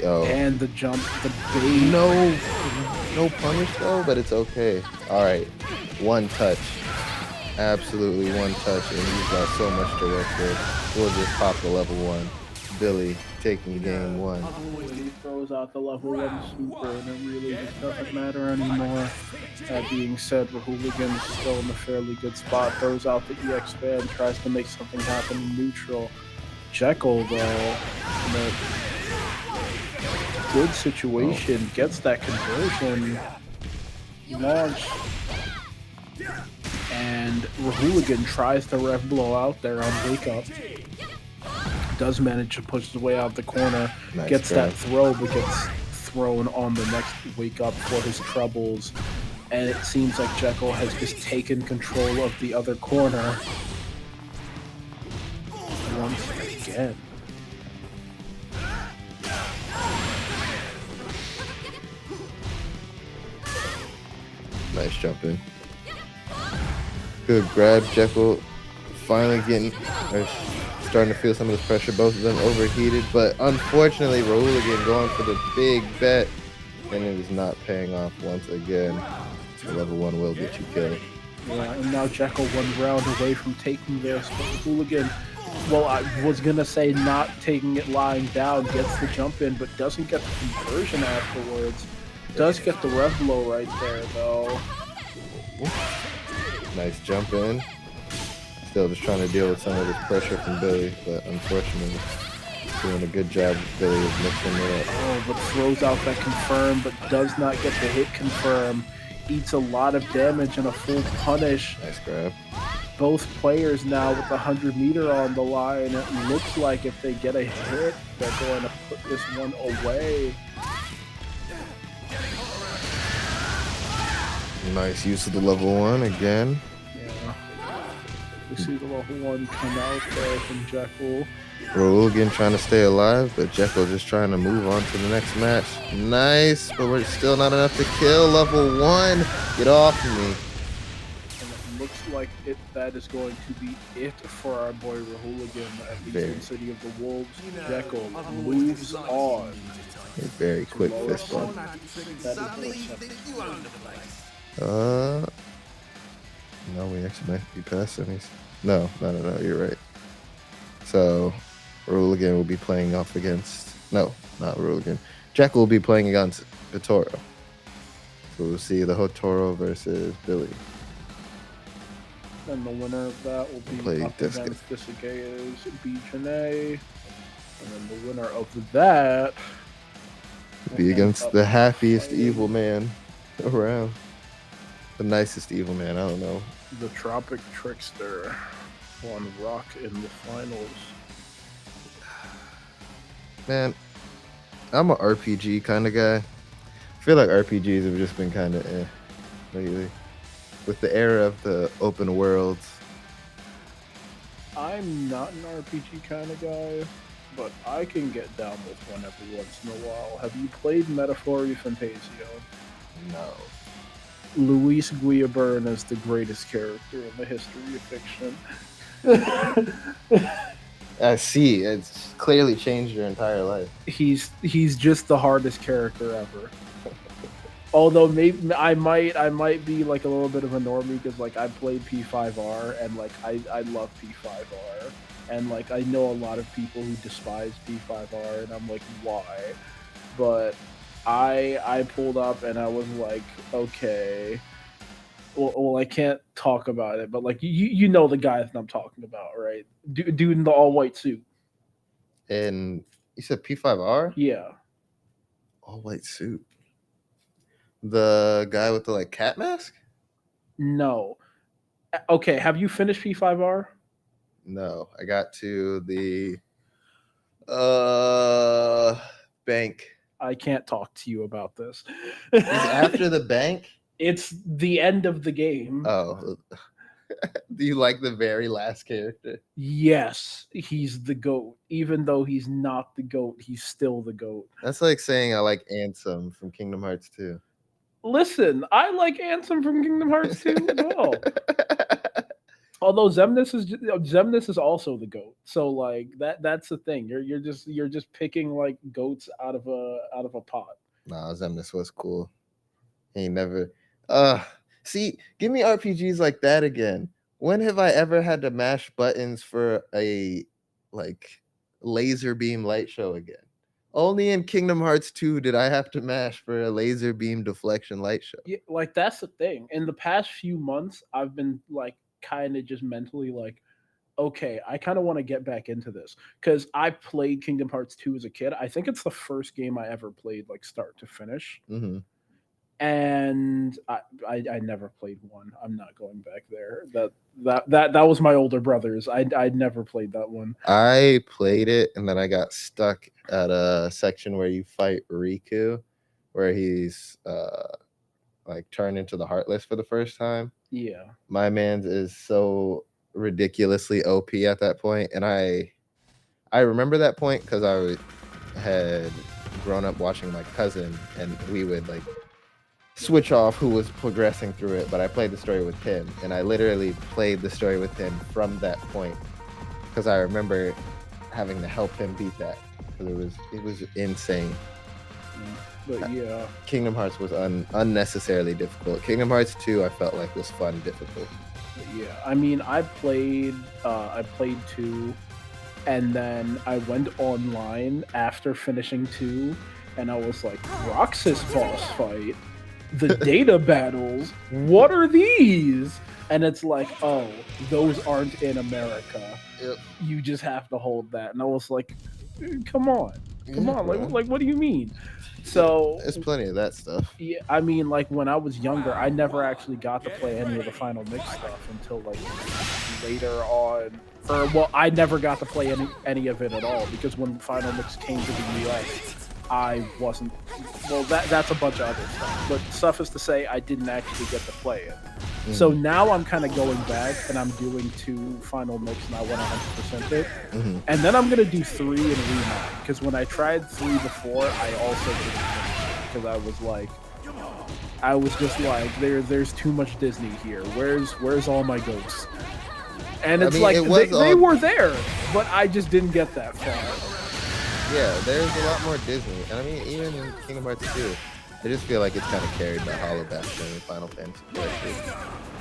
Yo. And the jump, the bait. No punish though, but it's okay. All right, one touch. Absolutely one touch, and he's got so much to work with. We'll just pop the level 1. Billy taking game 1. He throws out the level 1 super, and it really just doesn't matter anymore. That being said, Rahooligan is still in a fairly good spot. Throws out the EX band, tries to make something happen in neutral. Jekyll, though, in a good situation, gets that conversion. Launch. And Rahooligan tries to rev blow out there on Wake Up. Does manage to push his way out the corner. Nice gets grab. that throw, but gets thrown on the next Wake Up for his troubles. And it seems like Jekyll has just taken control of the other corner once again. Nice jump in. Good grab. Jekyll finally starting to feel some of the pressure. Both of them overheated, but unfortunately Rahooligan going for the big bet, and it is not paying off once again. The level 1 will get you killed. Yeah, and now Jekyll 1 round away from taking this, but Rahooligan, well, I was gonna say not taking it lying down, gets the jump in, but doesn't get the conversion afterwards. Does get the rev blow right there, though. Nice jump in. Still just trying to deal with some of this pressure from Billy, but unfortunately doing a good job with Billy is mixing it up. Oh, but throws out that confirm, but does not get the hit confirm. Eats a lot of damage and a full punish. Nice grab. Both players now with the 100-meter on the line. It looks like if they get a hit, they're going to put this one away. Nice use of the level 1 again. Yeah. We see the level 1 come out there from Jekyll. Rahooligan trying to stay alive, but Jekyll just trying to move on to the next match. Nice, but we're still not enough to kill. Level 1, get off of me. And it looks like that is going to be it for our boy Rahooligan at the Very. City of the Wolves. Jekyll moves on. A very quick fist bump. That is unacceptable. No, we actually might be past semis. No, you're right. So, Rahooligan will be playing off against... No, not Rahooligan. Jekyll will be playing against Hitoro. So we'll see the Hitoro versus Billy. And the winner of that will be Play up Desuke. against Desuke's Bijane. And then the winner of that will Be end against up the happiest fighting evil man around. The nicest evil man, I don't know. the Tropic Trickster on Rock in the finals. Man, I'm an RPG kind of guy. I feel like RPGs have just been kind of lately. With the era of the open worlds. I'm not an RPG kind of guy, but I can get down with one every once in a while. Have you played Metaphoria Fantasio? No. Luis Guillaburn is the greatest character in the history of fiction. I see. It's clearly changed your entire life. He's just the hardest character ever. Although maybe I might be like a little bit of a normie because like I played P5R and like I love P5R and like I know a lot of people who despise P5R and I'm like why, but I pulled up and I was like okay, well I can't talk about it, but like you know the guy that I'm talking about, right? Dude in the all white suit. And you said P5R? Yeah. All white suit. The guy with the like cat mask? No. Okay, have you finished P5R? No, I got to the bank. I can't talk to you about this. Is after the bank? It's the end of the game. Oh, Do you like the very last character? Yes, he's the GOAT. Even though he's not the GOAT, he's still the GOAT. That's like saying I like Ansem from Kingdom Hearts 2. Listen, I like Ansem from Kingdom Hearts 2 as well. Although Zemnis is also the GOAT. So like that's the thing. You're just picking like goats out of a pot. Nah, Zemnis was cool. He never see, give me RPGs like that again. When have I ever had to mash buttons for a like laser beam light show again? Only in Kingdom Hearts 2 did I have to mash for a laser beam deflection light show. Yeah, like that's the thing. In the past few months, I've been like kind of just mentally like, okay, I kind of want to get back into this because I played Kingdom Hearts 2 as a kid. I think it's the first game I ever played like start to finish. Mm-hmm. And I never played one. I'm not going back there. That was my older brother's. I never played that one. I played it and then I got stuck at a section where you fight Riku, where he's like turned into the Heartless for the first time. Yeah. My man's is so ridiculously OP at that point, and I remember that point because I had grown up watching my cousin, and we would like switch off who was progressing through it, but I played the story with him, and I literally played the story with him from that point because I remember having to help him beat that because it was insane. But yeah, Kingdom Hearts was unnecessarily difficult. Kingdom Hearts 2 I felt like was fun difficult. Yeah, I mean, I played 2, and then I went online after finishing 2, and I was like, Roxas boss fight, the data battles, what are these? And it's like, oh, those aren't in America. Yep. You just have to hold that. And I was like, come on, bro. like what do you mean? So there's plenty of that stuff. yeah, I mean, like when I was younger, I never actually got to play any of the Final Mix stuff until like later on. Or well, I never got to play any of it at all because when Final Mix came to the US, I wasn't. Well, that's a bunch of other stuff. But suffice to say, I didn't actually get to play it. Mm. So now I'm kind of going back and I'm doing 2 Final Mix and I want to 100% it. Mm-hmm. And then I'm gonna do 3 and Remake because when I tried 3 before, I also didn't finish because I was just like, there's too much Disney here. Where's all my ghosts? And it's they were there, but I just didn't get that far. Yeah, there's a lot more Disney. And I mean, even in Kingdom Hearts 2, I just feel like it's kind of carried by Hollow Bastion and Final Fantasy characters.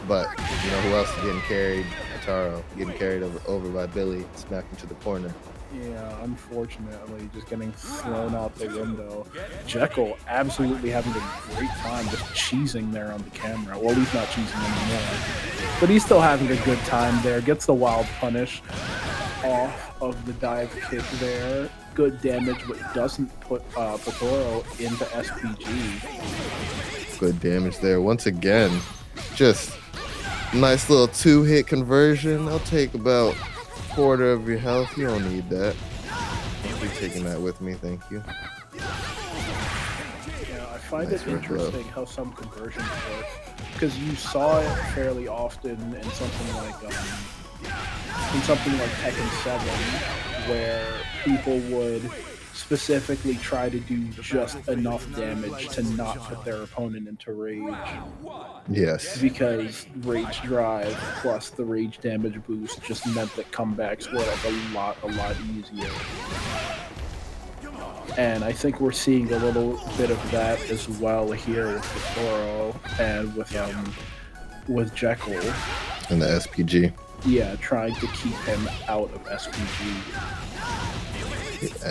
But, you know who else is getting carried? Ataro, getting carried over by Billy, smacked into the corner. Yeah, unfortunately, just getting thrown out the window. Jekyll absolutely having a great time just cheesing there on the camera. Well, he's not cheesing anymore. But he's still having a good time there. Gets the wild punish off of the dive kick there. Good damage, but doesn't put Patoro into SPG. Good damage there. Once again, just nice little 2-hit conversion. I'll take about quarter of your health. You don't need that. I'll be taking that with me, thank you. Yeah, I find it interesting how some conversions work because you saw it fairly often in something like Tekken 7, where people would specifically try to do just enough damage to not put their opponent into rage. Yes. Because rage drive plus the rage damage boost just meant that comebacks were like a lot easier. And I think we're seeing a little bit of that as well here with Toro and with Jekyll. And the SPG. Yeah, trying to keep him out of SPG.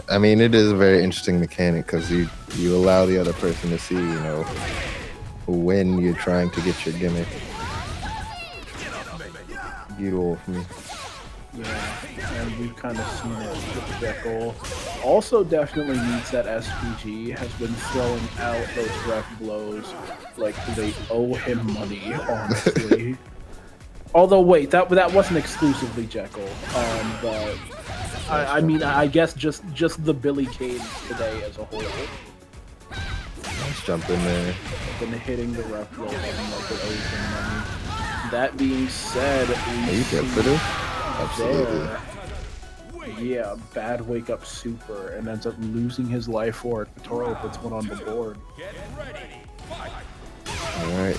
I mean, it is a very interesting mechanic because you allow the other person to see, you know, when you're trying to get your gimmick. Beautiful for me. Yeah, and we've kind of seen it with Jekyll. Also definitely needs that SPG, has been throwing out those ref blows like they owe him money, honestly. Although, wait, that wasn't exclusively Jekyll, but I mean, I guess just the Billy cadence today as a whole. Let's jump in there. Been hitting the ref blow button like it owes him money. That being said, Are you good for this? Absolutely. there, yeah, bad wake up super and ends up losing his life for it. Vittorio puts one on the board. All right.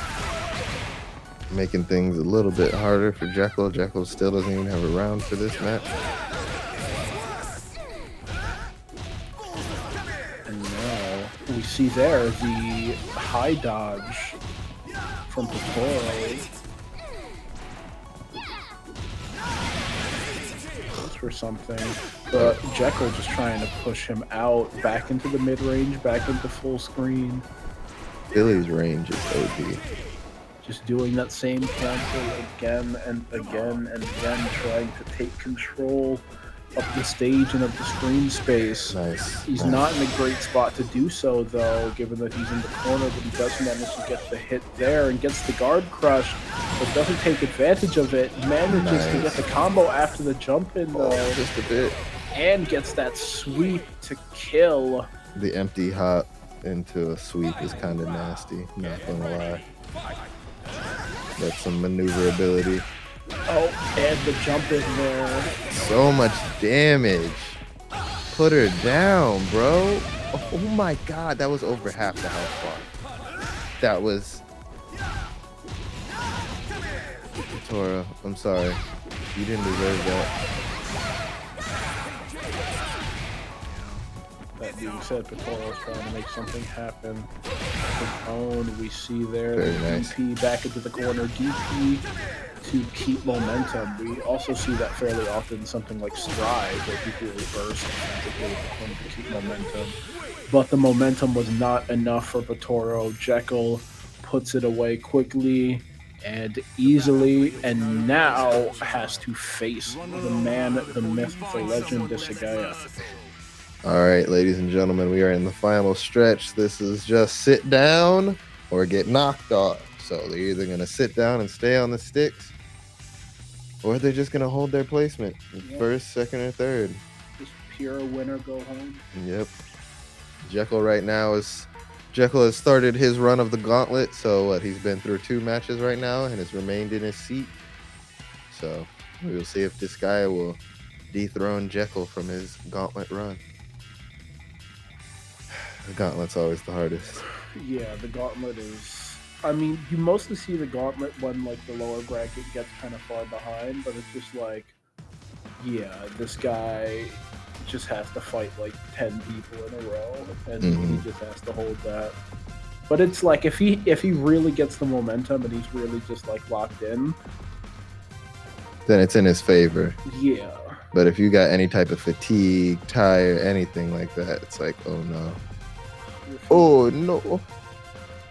Making things a little bit harder for Jekyll. Jekyll still doesn't even have a round for this match. And now we see there the high dodge from Vittorio. For something, but Jekyll just trying to push him out back into the mid-range, back into full screen. Billy's range is OD. Just doing that same cancel again and again and again, trying to take control of the stage and of the screen space. Nice. He's not in a great spot to do so, though, given that he's in the corner, but he does manage to get the hit there and gets the guard crushed, but doesn't take advantage of it. Manages to get the combo after the jump in, though. Oh, just a bit. And gets that sweep to kill. The empty hop into a sweep is kind of nasty, not gonna lie. That's some maneuverability. Oh, and the jump in there. So much damage. Put her down, bro. Oh my god, that was over half the health bar. That was... Tora, I'm sorry. You didn't deserve that. That being said, Vittorio's trying to make something happen. His own, we see there. Very nice. DP back into the corner. DP to keep momentum. We also see that fairly often, something like Stride, where people reverse to keep momentum. But the momentum was not enough for Vittorio. Jekyll puts it away quickly and easily, and now has to face the man, the myth, the legend, Disagaya. All right, ladies and gentlemen, we are in the final stretch. This is just sit down or get knocked off. So they're either going to sit down and stay on the sticks, or they're just going to hold their placement. First, second, or third. Just pure winner go home. Yep. Jekyll right now is... Jekyll has started his run of the gauntlet. So what? He's been through 2 matches right now and has remained in his seat. So we will see if this guy will dethrone Jekyll from his gauntlet run. The gauntlet's always the hardest. Yeah, the gauntlet is... I mean, you mostly see the gauntlet when, like, the lower bracket gets kind of far behind, but it's just like, yeah, this guy just has to fight, like, 10 people in a row, and he just has to hold that. But it's like, if he really gets the momentum and he's really just, like, locked in... Then it's in his favor. Yeah. But if you got any type of fatigue, tire, anything like that, it's like, oh no. Oh no.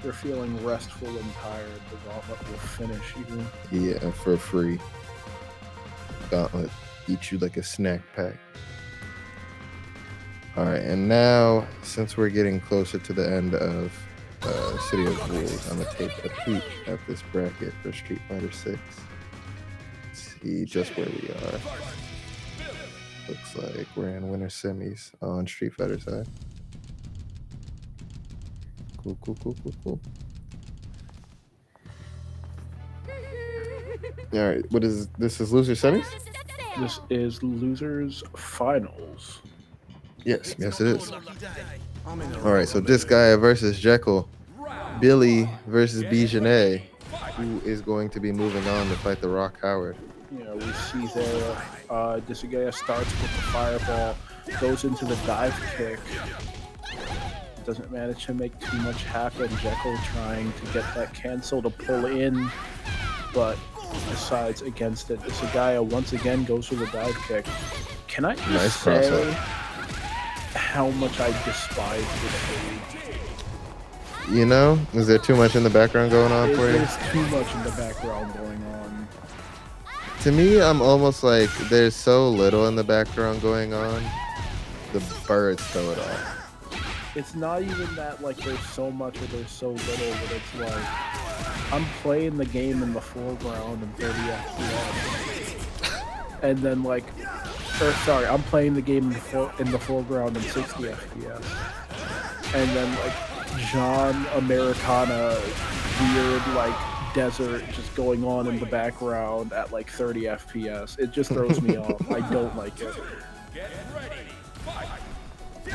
You're feeling restful and tired, the gauntlet will finish you. Yeah, for free. Gauntlet eat you like a snack pack. All right, and now since we're getting closer to the end of City of Rules, I'm gonna take a peek at this bracket for Street Fighter 6. See just where we are. Looks like we're in winter semis on Street Fighter side. Cool. All right, what is this? Is loser semis? This is losers finals. Yes, it is. All right, so this guy versus Jekyll, Billy versus Bijanet, who is going to be moving on to fight the Rock Howard. Yeah, we see there, Disagaya starts with the fireball, goes into the dive kick, doesn't manage to make too much happen. Jekyll trying to get that cancel to pull in, but decides against it. Disagaya once again goes for the dive kick. Can I just say how much I despise this stage? You know, is there too much in the background going on for you? There's too much in the background going on. To me, I'm almost like there's so little in the background going on. The birds throw it off. It's not even that like there's so much or there's so little, but it's like I'm playing the game in the foreground in 30 FPS, and then like, I'm playing the game in the foreground in 60 FPS, and then like John Americana weird like desert just going on in the background at like 30 FPS. It just throws me off. I don't like it.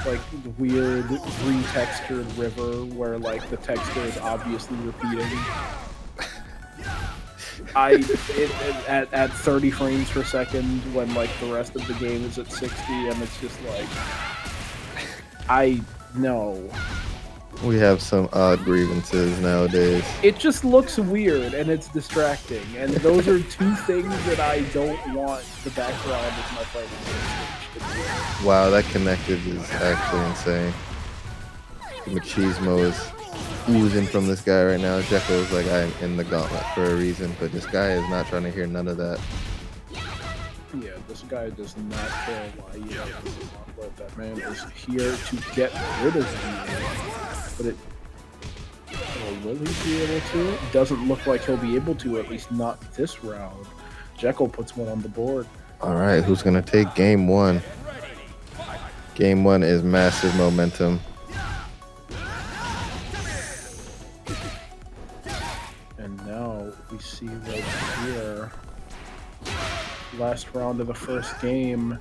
Like the weird retextured river where like the texture is obviously repeating. At 30 frames per second when like the rest of the game is at 60, and it's just like no. We have some odd grievances nowadays. It just looks weird and it's distracting, and those are two things that I don't want the background of my fighting game stage to do. Wow, that connected is actually insane. Machismo is oozing from this guy right now. Jekyll is like, I'm in the gauntlet for a reason, but this guy is not trying to hear none of that. Yeah, this guy does not care why you have this gauntlet. That man is here to get rid of you. But will he be able to? It doesn't look like he'll be able to, at least not this round. Jekyll puts one on the board. All right, who's going to take game one? Game one is massive momentum. And now we see right here, last round of the first game.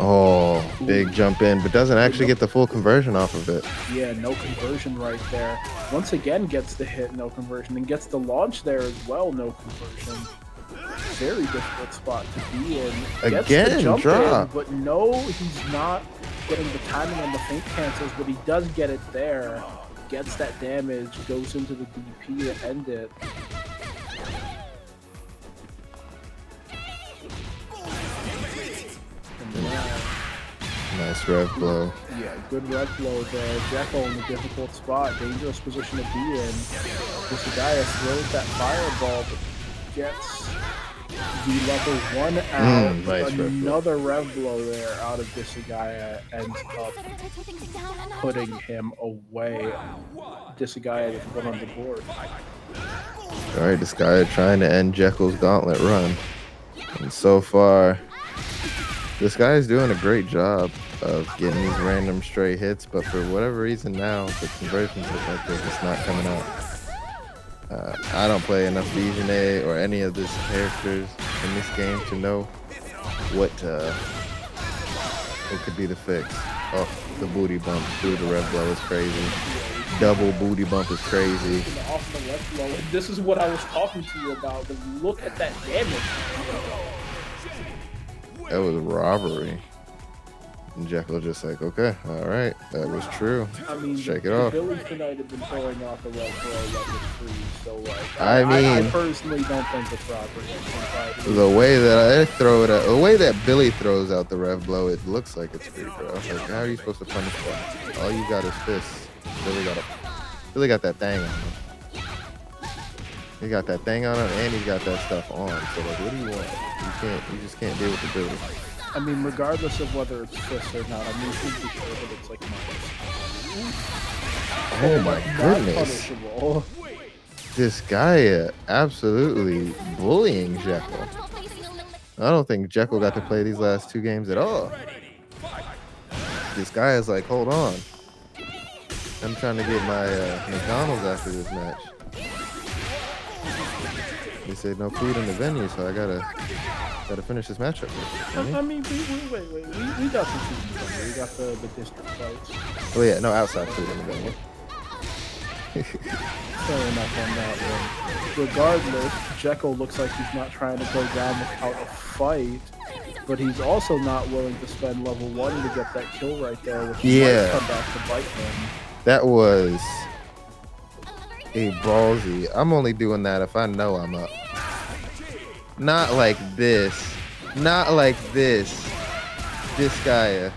Oh, big jump in, but doesn't actually get the full conversion off of it. Yeah, no conversion right there. Once again gets the hit, no conversion, and gets the launch there as well, no conversion. Very difficult spot to be in. Gets Again, the jump drop. in, but no, he's not getting the timing on the feint cancels, but he does get it there. Gets that damage, goes into the DP to end it. Nice rev blow. Yeah, good rev blow there. Jekyll in a difficult spot, dangerous position to be in. This guy throws that fireball, but gets the level 1 out. Nice Another rev blow there out of Disagaya ends up putting him away. Disagaya with one on the board. All right, this guy trying to end Jekyll's gauntlet run. And so far, this guy is doing a great job of getting these random stray hits, but for whatever reason now, the conversions look like they're just not coming out. I don't play enough Visionet or any of these characters in this game to know what could be the fix. Oh, the booty bump through the rev blow is crazy. Double booty bump is crazy. Off the rev blow. This is what I was talking to you about. Look at that damage. That was robbery. And Jekyll just like, okay, all right, that was true. I mean, shake it off. Billy tonight have been throwing off the rev blow that was free, so like, I mean, I personally don't think it's robbery. The way that I throw it out, the way that Billy throws out the rev blow, it looks like it's free, bro. Like, how are you supposed to punish that? All you got is fists. Billy got that thing on him. He got that thing on him, and he got that stuff on. So like, what do you want? You just can't deal with the Billy. I mean, regardless of whether it's fists or not, I mean, you should be sure that it's like Oh my goodness. punishable. This guy absolutely bullying Jekyll. I don't think Jekyll got to play these last two games at all. This guy is like, hold on. I'm trying to get my McDonald's after this match. He said no food in the venue, so I gotta finish this matchup. I mean, wait. We got some food. We got the district fights. Oh yeah, no outside food in the venue. Fair enough on that one. Regardless, Jekyll looks like he's not trying to go down without a fight, but he's also not willing to spend level 1 to get that kill right there, which might come back to bite him. That was a ballsy. I'm only doing that if I know I'm up. Not like this. Not like this. This guy,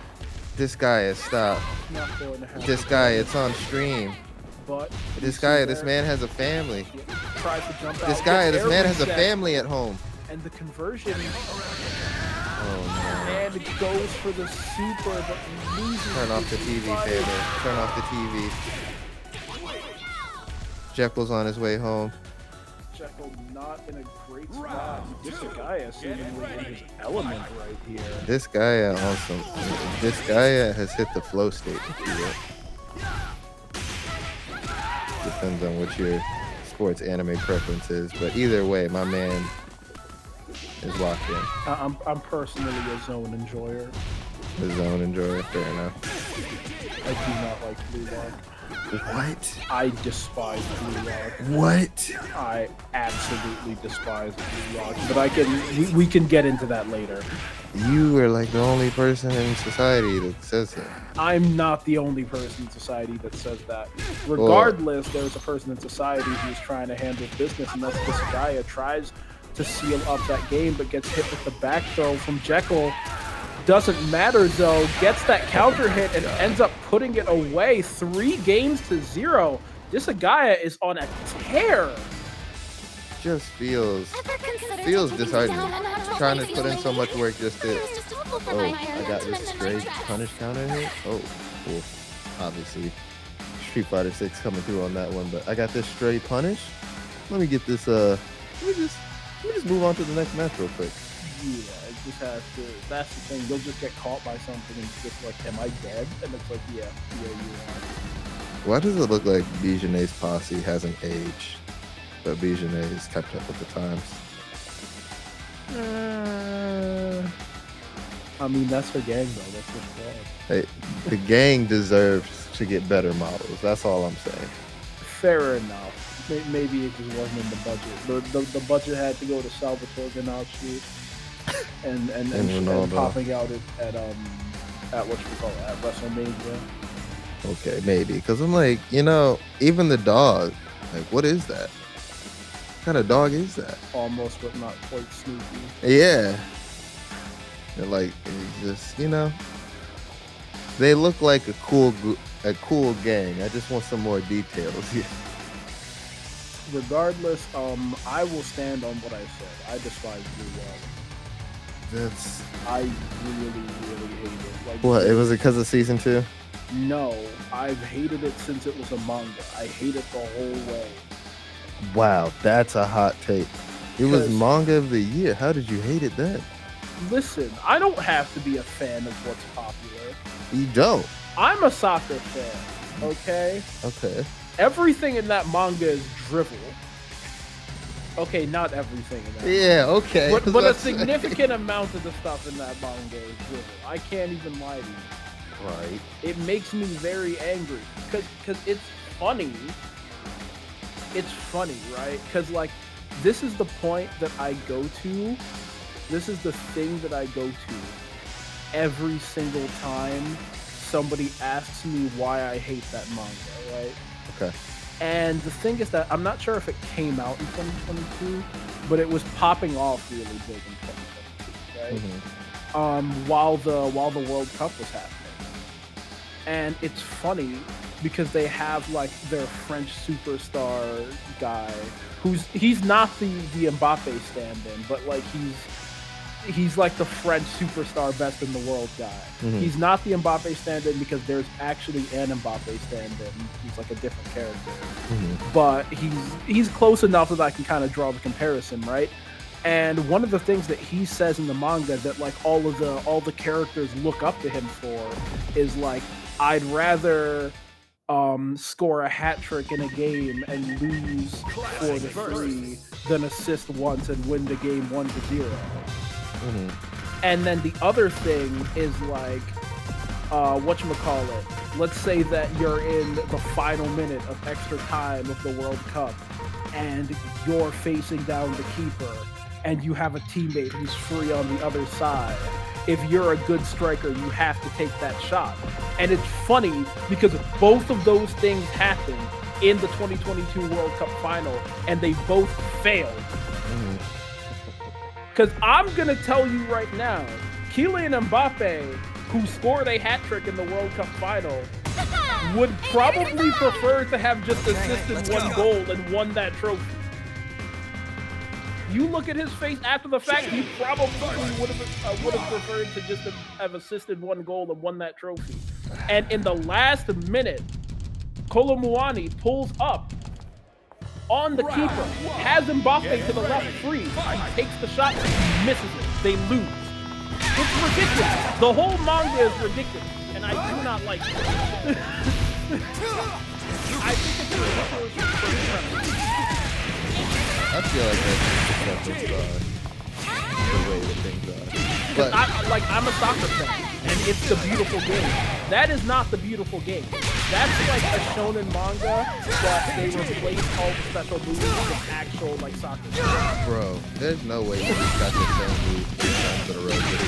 stop. This guy, it's on stream. But this man has a family. Tries to jump out, this man has a family at home. And the conversion. Oh no. And it goes for the super, but loses. Turn off the TV, Taylor. Turn off the TV. Jekyll's on his way home. Jekyll not in a great spot. This guy is seemingly in his element right here. This guy has hit the flow state, if you will. Depends on what your for its anime preferences, but either way, my man is locked in. I'm personally a zone enjoyer. The zone enjoyer, fair enough. I do not like Blue Lock. What? I despise Blue Lock. What? I absolutely despise Blue Lock. But we can get into that later. You are like the only person in society that says it. I'm not the only person in society that says that. Regardless, there's a person in society who's trying to handle business, and that's this guy who tries to seal up that game, but gets hit with the back throw from Jekyll. Doesn't matter though, gets that counter hit and ends up putting it away 3-0. This Agaya is on a tear. Just feels disheartening. Trying to put in so much work just to. Oh, I got this straight punish counter hit. Oh, cool. Obviously, Street Fighter 6 coming through on that one, but I got this straight punish. Let me get this. Let me just move on to the next match real quick. Yeah, it just has to. That's the thing. You'll just get caught by something and it's just like, am I dead? And it's like, yeah, you are. Why does it look like Bijoune's posse hasn't aged, but Bijoune has kept up with the times? I mean, that's her gang though. That's what's wrong. Hey, the gang deserves to get better models. That's all I'm saying. Fair enough. Maybe it just wasn't in the budget. The budget had to go to Salvatore Ganacci and popping out at what you call it, at WrestleMania. Okay, maybe, because I'm like, even the dog, like, what is that? What kind of dog is that? Almost, but not quite sneaky. Yeah. They're like, it's just, they look like a cool gang. I just want some more details here. Regardless, I will stand on what I said. I despise Blue Lock. I really, really hate it. Like, what? It was because of season 2? No, I've hated it since it was a manga. I hate it the whole way. Wow, that's a hot take. It was manga of the year. How did you hate it then? Listen, I don't have to be a fan of what's popular. You don't. I'm a soccer fan, okay? Okay. Everything in that manga is drivel. Okay, not everything in that. Yeah, okay. But a significant amount of the stuff in that manga is drivel. I can't even lie to you. Right. It makes me very angry because it's funny. It's funny, right? Because like this is the point that I go to. This is the thing that I go to every single time somebody asks me why I hate that manga, right? Okay. And the thing is that I'm not sure if it came out in 2022, but it was popping off really big in 2022, right? While the World Cup was happening. And it's funny because they have like their French superstar guy he's not the Mbappe stand-in, but like he's like the French superstar best in the world guy. He's not the Mbappe stand-in because there's actually an Mbappe stand-in. He's like a different character. But he's close enough that I can kind of draw the comparison, right? And one of the things that he says in the manga that like all the characters look up to him for is like, I'd rather score a hat trick in a game and lose 4-3 than assist once and win the game 1-0. And then the other thing is like, whatchamacallit, let's say that you're in the final minute of extra time of the World Cup and you're facing down the keeper and you have a teammate who's free on the other side. If you're a good striker, you have to take that shot. And it's funny because both of those things happened in the 2022 World Cup final and they both failed. Because I'm going to tell you right now, Kylian Mbappe, who scored a hat trick in the World Cup final, would probably prefer to have just assisted one goal and won that trophy. You look at his face after the fact, he probably would have preferred to just have assisted one goal and won that trophy. And in the last minute, Kolo Muani pulls up on the keeper, has Mbappe to the left free. He takes the shot, misses it. They lose. It's ridiculous. The whole manga is ridiculous, and I do not like it. I think it's ridiculous. I feel like that's just the way that things are. But I'm a soccer fan, and it's the beautiful game. That is not the beautiful game. That's like a shonen manga, but they replaced all the special moves with actual like soccer. bro, there's no way you just got the same move 3 times in a row. Just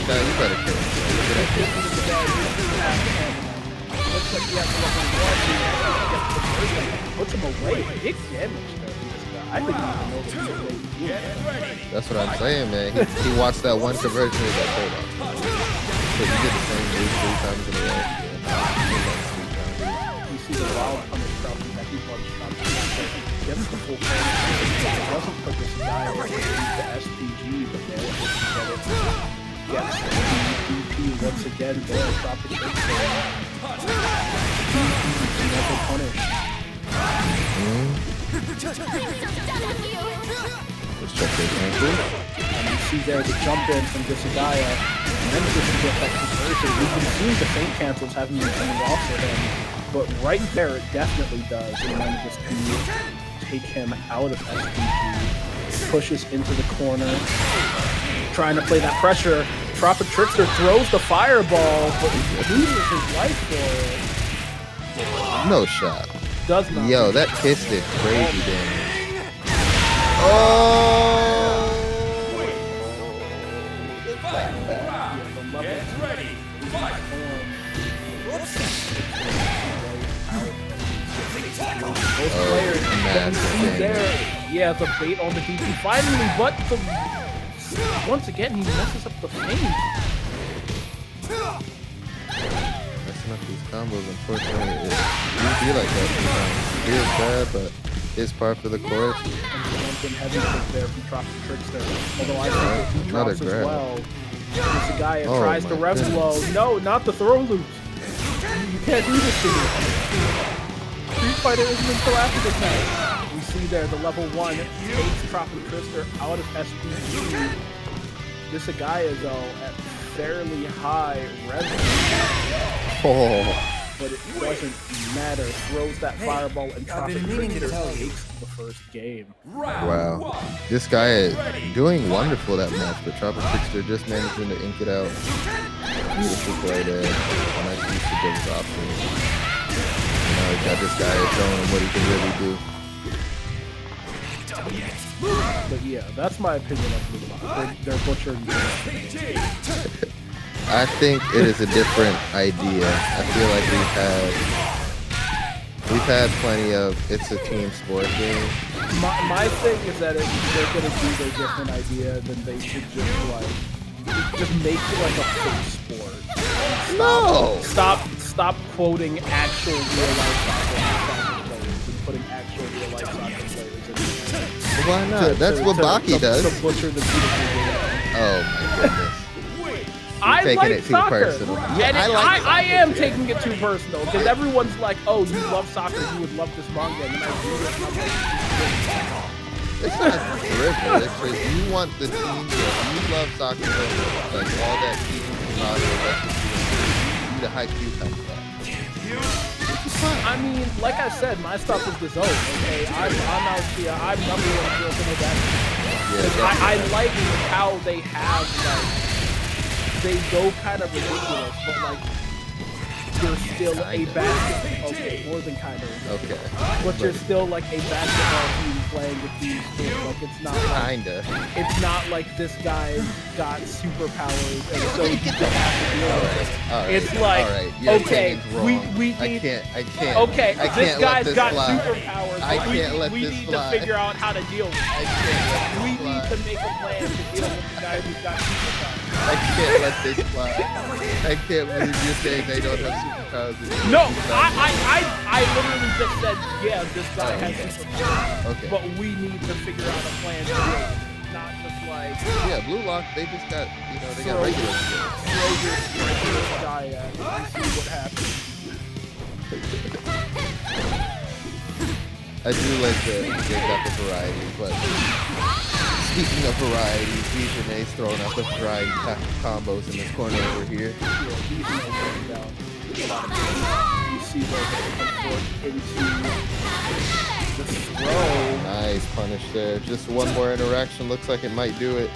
you better kill him. Look at that kid. Looks like he has level 1. Puts him away. Big damage there. I didn't even know that he was That's what I'm saying, man. He watched that one conversion and got pulled off. So you did the same move 3 times in a row. You see the wild punish from that he punch from. Gets the full punish. It doesn't put this guy over the SPG, but there it is. Gets the DP once again. There, drop the trick there. Never punish. Let's check his ankle. And you see there the jump in from Disagaya. And then just to get that conversion. We've been seeing the faint cancels haven't been coming off for him. But right there it definitely does. And then just can take him out of SPG. Pushes into the corner. Trying to play that pressure. Tropic Trickster throws the fireball, but he loses his life for it. No shot. Does not. Yo, that kiss did crazy damage. Oh! Get ready. Fight. Those players that massive see there, yeah, the bait on the DP finally, but once again he messes up the feint. Messing up these combos, unfortunately, it be like that sometimes. It feels bad, but it's par for the course. Something heavy there from Tropic Trickster. Although I think that he Another drops as grab. well. This guy tries to my rev goodness. blow. No, not the throw loops. You can't do this to me. Street Fighter isn't until after this match. We see there the level 1 takes Tropic Trickster out of SPG. This guy is at fairly high revenue. Oh, But it doesn't matter. Throws that fireball and Tropic Trickster takes the first game. wow. This guy is doing wonderful that match, but Tropic Trickster just managing to ink it out. Beautiful play there. Nice use of those options. Now he's got this guy showing him what he can really do. But yeah, that's my opinion of Blue Lock. They're butchering the I think it is a different idea. I feel like we've had plenty of it's a team sport game. My thing is that if they're gonna do their different idea, then they should just make it like a fake sport. Stop quoting actual real life soccer players and putting actual real life soccer players in there. Why not? That's what Baki does. To butcher the beautiful game. Oh my goodness. I taking like it too soccer. personal. And I am taking it too personal because everyone's like, "Oh, you love soccer, you would love this manga," and I do it. And I'm like, It's not drivel. It's just you want the team to. You love soccer, like all that team camaraderie. You the haiku type stuff. I mean, like I said, my stuff is the zone. Okay, I'm out here. I'm number 1 person of that. Yeah, I like how they have like. They go kind of ridiculous, but like you're still a basketball. Okay, more than kind of. Okay. But you're still like a basketball team playing the team sport. Like it's not like, Kinda. It's not like this guy's got superpowers and so you don't have to deal with it. All right. It's like all right. Your okay, opinion's wrong. we need. I can't. Okay, I this can't let guy's this got slide. superpowers. I can't let we this need slide. to figure out how to deal with it. I can't let this We need slide. to make a plan to deal with the guy who's got superpowers. I can't let this slide. I can't believe you're saying they don't have superpowers. No, I literally just said, yeah, this guy has superpowers. Okay. But we need to figure out a plan to deal with it. Not just like Yeah, Blue Lock, they just got, they got throw regular skills. your guy at it and see what happens. I do like that they got the variety, but speaking of variety, Visionay's throwing out the variety combos in this corner over here. Yeah, he's no going down. You see the into the throw. Nice punish there. Just one more interaction. Looks like it might do it.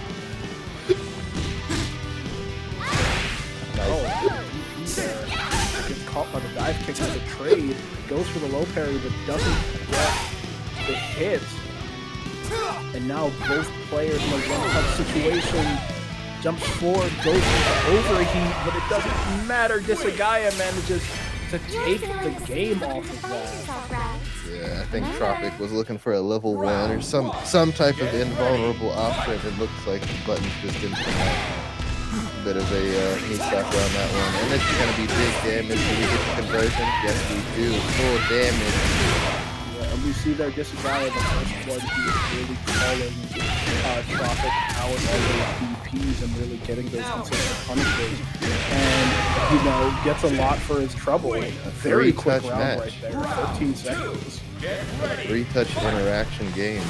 Gets caught by the dive kick as a trade, goes for the low parry but doesn't get the hit. And now both players in a one-touch situation. Jumps forward, goes for overheat, but it doesn't matter. Disagaya manages to take the game off of that. Yeah, I think Tropic was looking for a level 1 or some type of invulnerable option. It looks like the buttons just didn't come out. Bit of a mishap on that one. And this is going to be big damage. Do we get the conversion? Yes, we do. Full damage. Yeah, and we see there Disagaya, the first one, he was really calling Tropic out all those DPs and really getting those consistent punishes. And, you know, gets a lot for his trouble. A very quick round match. right there, 13 seconds. 3-touch interaction game.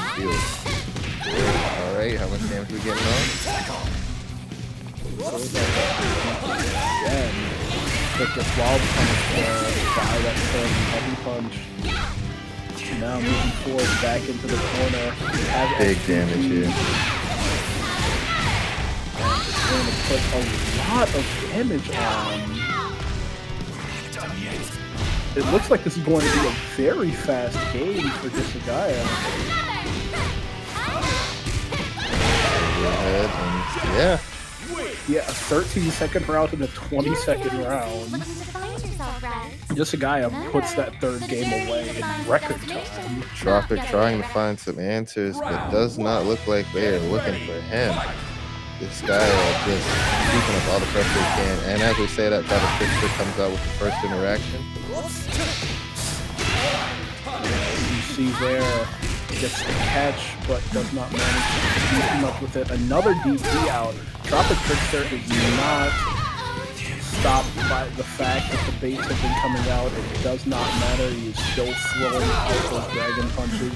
Alright, how much damage we getting on? Again, but this wild punch there, guy that heavy punch. Now moving forward back into the corner. Big damage here. And it's going to put a lot of damage on. It looks like this is going to be a very fast game for Disagaya. Yeah. Yeah, a 13-second round and a 20-second round. Disagaya puts that third game away in record time. Tropic trying to find some answers, but does not look like they are looking for him. This guy just keeping up all the pressure he can. And as we say that, Tropic Trickster comes out with the first interaction. You see there, gets the catch, but does not manage to keep him up with it. Another DP out. Tropic Trickster is not stopped by the fact that the baits have been coming out. It does not matter. He's still throwing out those dragon punches.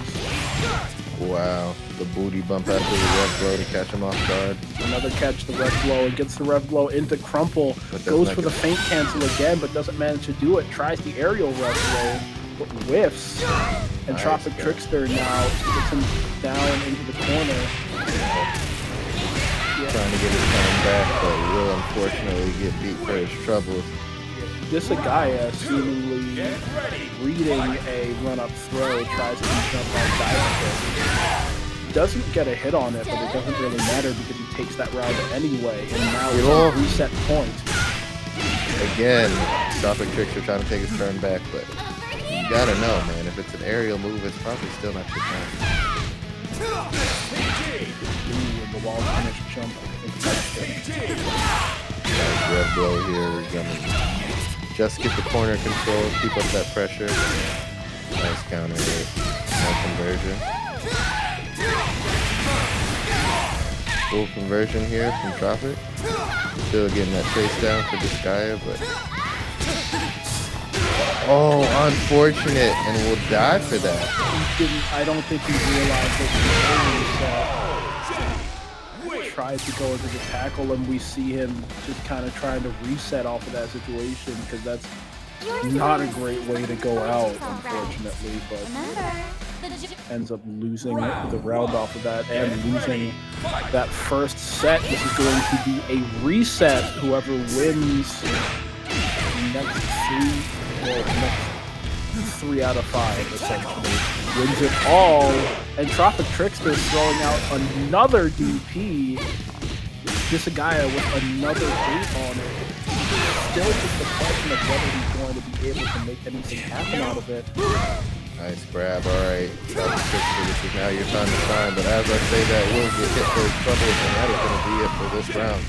Wow, the booty bump after the rev blow to catch him off guard. Another catch, the rev blow, and gets the rev blow into Crumple. Goes for the feint cancel again, but doesn't manage to do it. Tries the aerial rev blow, but whiffs. And Nice, Tropic Trickster now gets him down into the corner. Trying to get his time back, but will unfortunately get beat for his troubles. Disagaya seemingly reading a run-up throw, tries to jump on dive. Doesn't get a hit on it, but it doesn't really matter because he takes that round anyway, and now it's a reset point. Again, Tropic Trickster trying to take his turn back, but you gotta know, man, if it's an aerial move, it's probably still not your time. Ooh, the wall punish jump, I think Nice rev blow here. We're gonna just get the corner control, keep up that pressure. Nice counter hit. No conversion. Full conversion here from Tropic. Still getting that chase down for Disagaya, but oh, unfortunate, and will die for that. I don't think he realized that he tried to go into the tackle, and we see him just kind of trying to reset off of that situation, because that's not a great way to go out, unfortunately, but ends up losing the round off of that and losing that first set. This is going to be a reset. Whoever wins the next 3 out of 5 essentially wins it all. And Tropic Trickster throwing out another DP. Disagaya with another bait on it. Still just a question of whether he's going to be able to make anything happen out of it. Nice grab, alright. Tropic Trickster, this is now your time to shine, but as I say that, will get hit for his troubles, and that is going to be it for this round.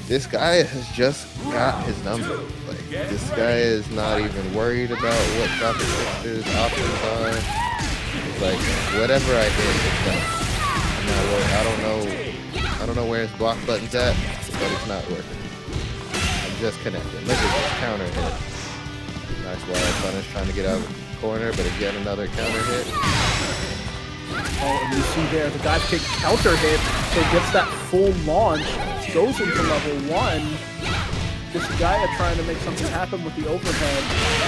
This guy has just got his number. Like, this guy is not even worried about what Tropic Trickster's options are. It's like, whatever I hit, it's done. I'm not worried. I don't know where his block button's at, but it's not working. I'm just connected. Look at this counter hit. Nice wild punish trying to get out of the corner, but again another counter hit. Oh, and you see there the dive kick counter hit, so gets that full launch, goes into level 1, Disagaya trying to make something happen with the overhead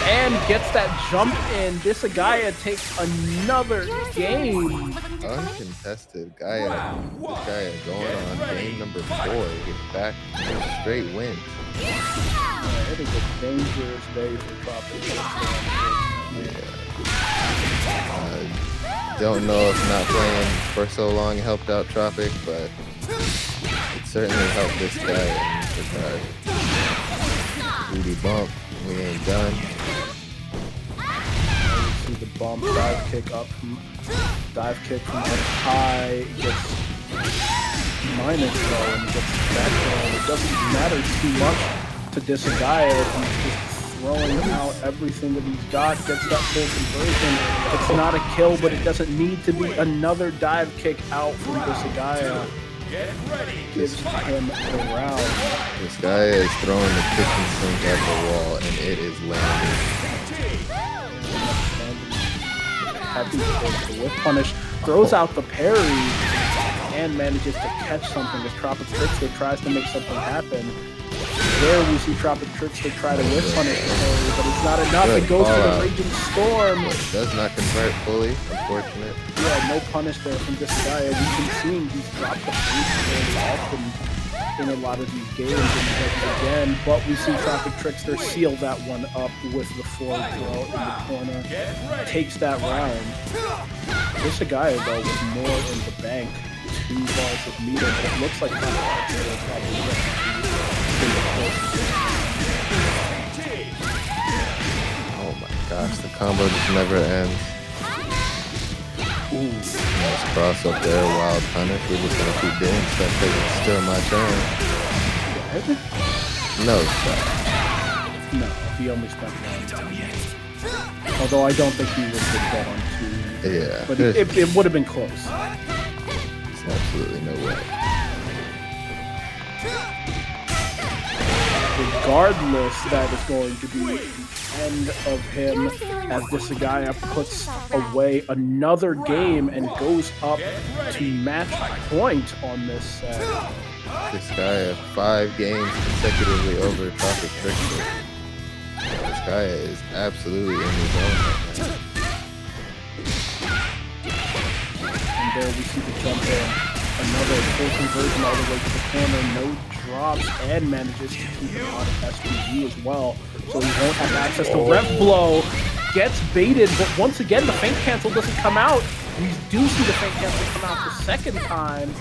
and gets that jump in. Disagaya takes another game. Uncontested. Gaia going on game number 4. Get back to a straight win. It is a dangerous day for Tropic. Don't know if not playing for so long helped out Tropic, but it certainly helped this guy in this regard. Booty bump, we ain't done. See the bump, dive kick from up high, gets minus though, and gets back down. It doesn't matter too much to Disagaya. He's just throwing out everything that he's got, gets that full conversion. It's not a kill, but it doesn't need to be. Another dive kick out from Disagaya. Gives him the round. This guy is throwing the kitchen sink at the wall, and it is landing. Happy for the whip punish. Throws out the parry and manages to catch something as Tropic Trickster tries to make something happen. There we see Tropic Trickster try to whip punish the parry, but it's not enough. It goes to the Raging Storm. But it does not convert fully. Unfortunate. Yeah, no punish there from this guy. As you can see, he's dropped the base very often in a lot of these games, and again, but we see Tropic Trickster seal that one up with the forward throw in the corner. Takes that round. This guy though with more in the bank. 2 balls of meter, but it looks like Tropic Trickster will probably get Oh my gosh, the combo just never ends. Ooh. Nice cross up there, wild punish. We're just gonna keep doing stuff because it's still my turn. No shot. No, he only spent 1. Although I don't think he would have been on 2. Yeah. But it would have been close. There's absolutely no way. Regardless, that is going to be the end of him as Disagaya puts away another game and goes up to match point on this set. This guy had 5 games consecutively over Tropic Trickster. This guy is absolutely in his own right now. And there we see the jump in. Another full conversion all the way to the corner. No drops and manages to keep him out of SPG as well. So he won't have access to Rev Blow. Gets baited, but once again, the feint cancel doesn't come out. We do see the feint cancel come out the second time.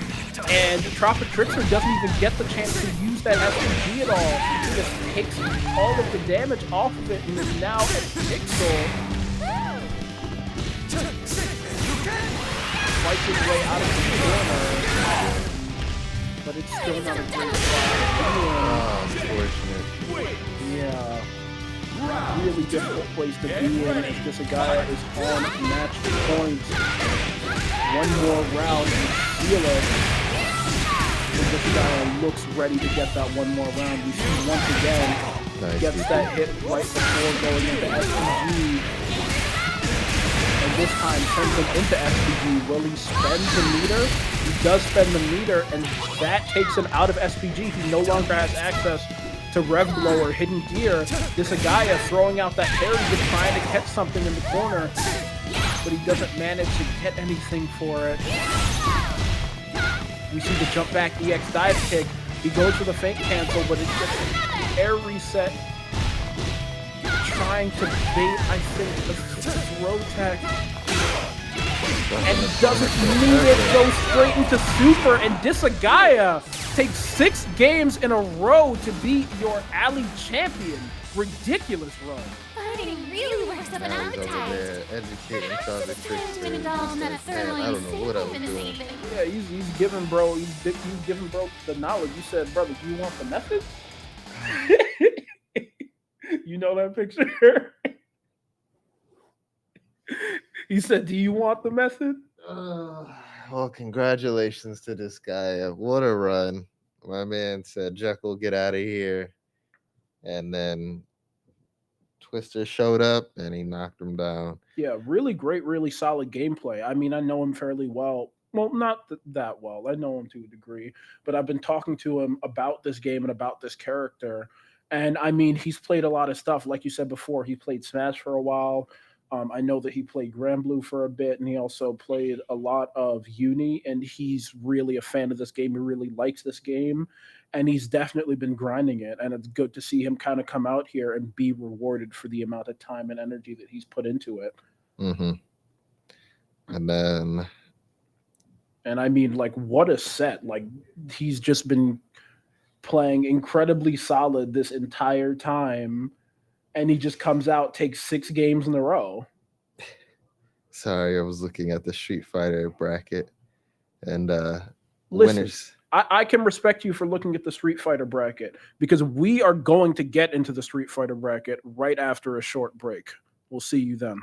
And Tropic Trickster doesn't even get the chance to use that SPG at all. He just takes all of the damage off of it and is now at Pixel. Fights his way out of the corner, but it's still not a great spot. Unfortunate. Yeah. Really difficult place to be in as Disagaya is on match point. One more round and seal it. And Disagaya looks ready to get that one more round. We see once again, gets that hit right before going into SPG. And this time turns him into SPG. Will he spend the meter? He does spend the meter, and that takes him out of SPG. He no longer has access to Rev Blow or Hidden Gear. Disagaya throwing out that parry, just trying to catch something in the corner, but he doesn't manage to get anything for it. We see the jump back EX dive kick. He goes for the feint cancel, but it gets an air reset. Trying to bait, I think, the throw tech. And he doesn't need it, goes straight into super, and Disagaya takes 6 games in a row to beat your alley champion. Ridiculous run. Fighting really works up an appetite. Educating Tropic Trickster. To indulge in that Man, thoroughly I don't know what I was doing. Yeah, he's giving bro, he's giving bro the knowledge. You said, brother, do you want the method? You know that picture? He said, do you want the method? Well, congratulations to this guy. What a run. My man said, Jekyll, get out of here. And then Twister showed up and he knocked him down. Yeah, really great, really solid gameplay. I mean, I know him fairly well. Well, not that well. I know him to a degree, but I've been talking to him about this game and about this character. And I mean, he's played a lot of stuff. Like you said before, he played Smash for a while. I know that he played Grand Blue for a bit, and he also played a lot of Uni. And he's really a fan of this game. He really likes this game, and he's definitely been grinding it. And it's good to see him kind of come out here and be rewarded for the amount of time and energy that he's put into it. Mm-hmm. And then, and I mean, like, what a set! Like, he's just been playing incredibly solid this entire time, and he just comes out, takes 6 games in a row. Sorry, I was looking at the Street Fighter bracket and Listen, winners. I can respect you for looking at the Street Fighter bracket, because we are going to get into the Street Fighter bracket right after a short break. We'll see you then.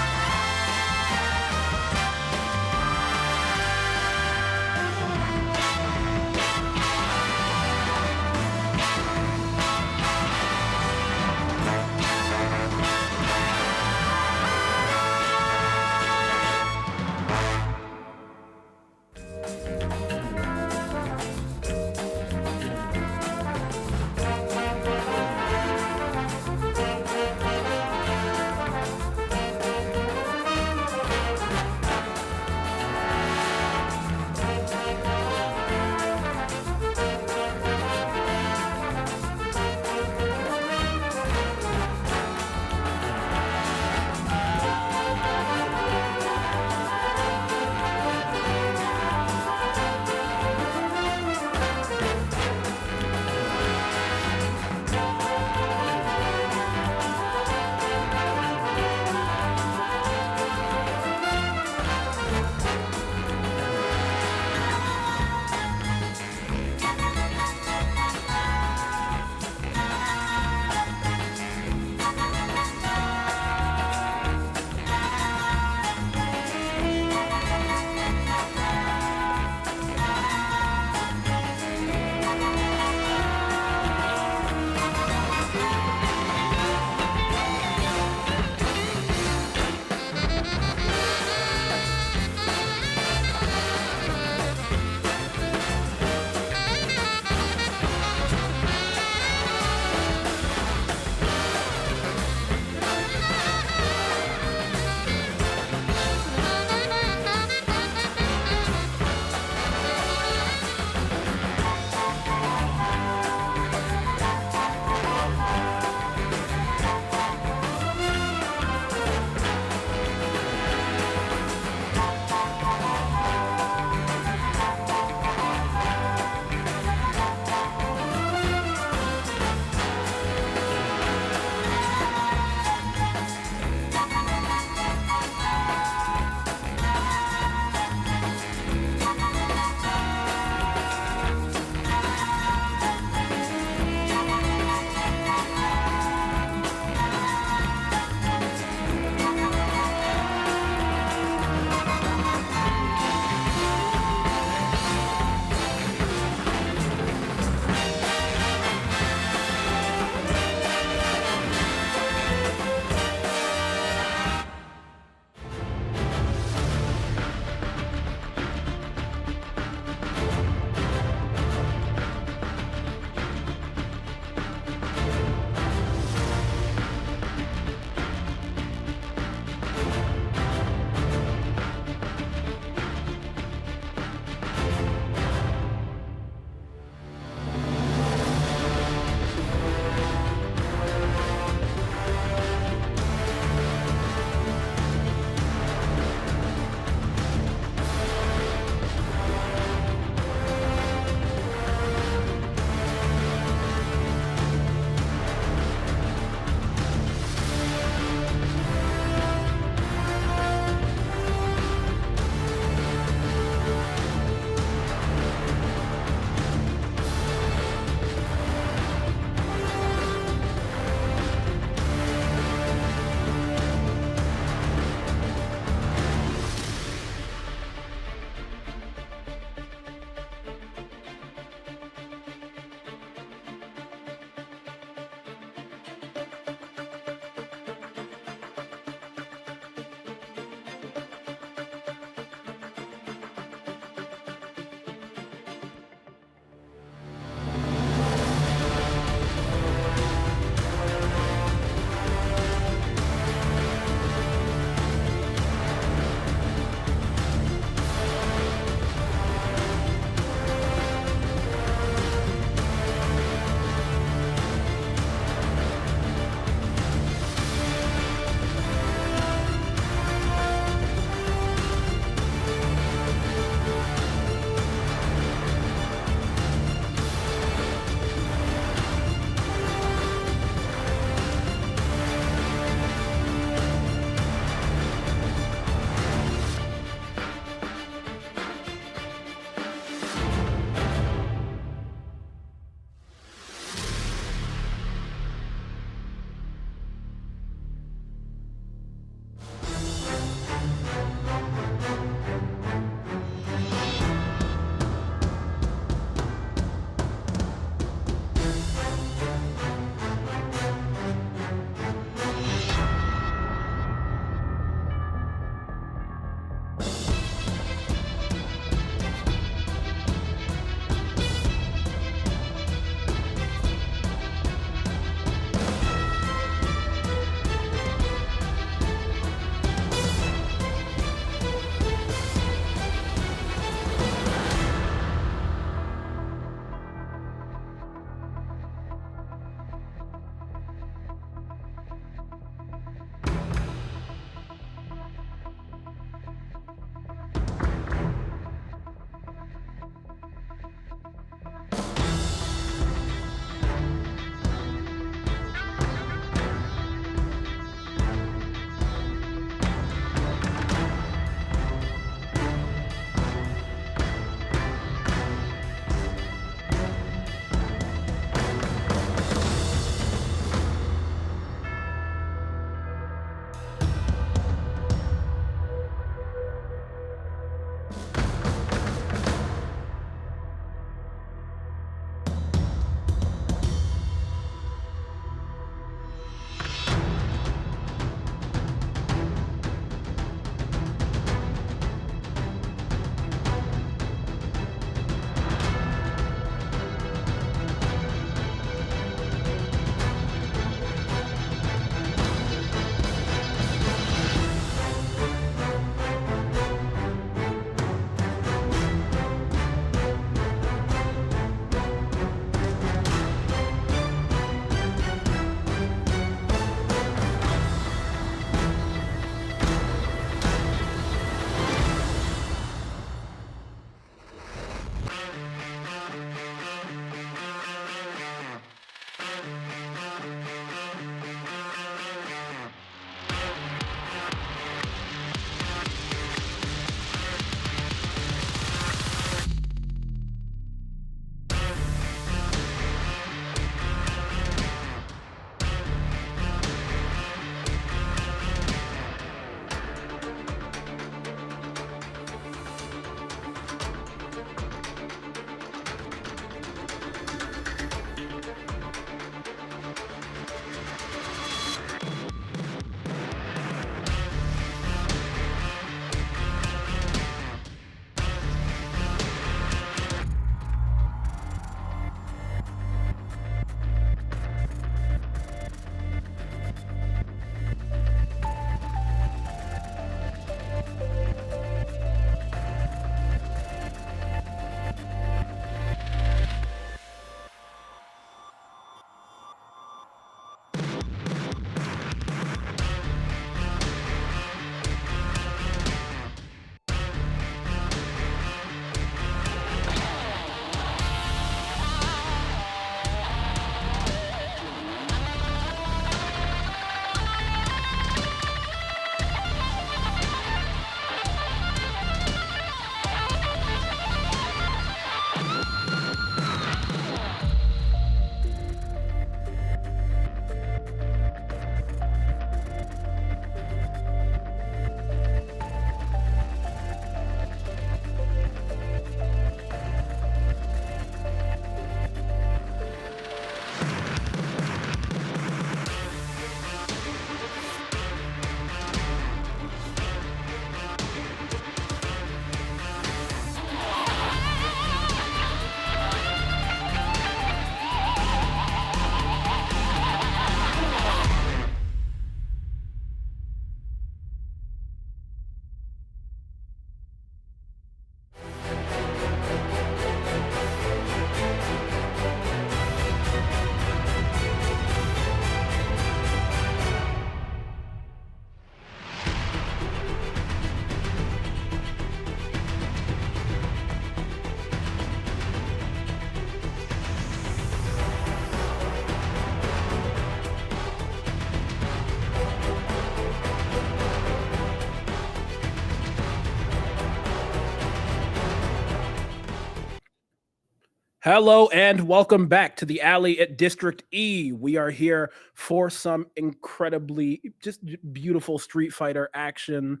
Hello and welcome back to the alley at District E. We are here for some incredibly just beautiful Street Fighter action.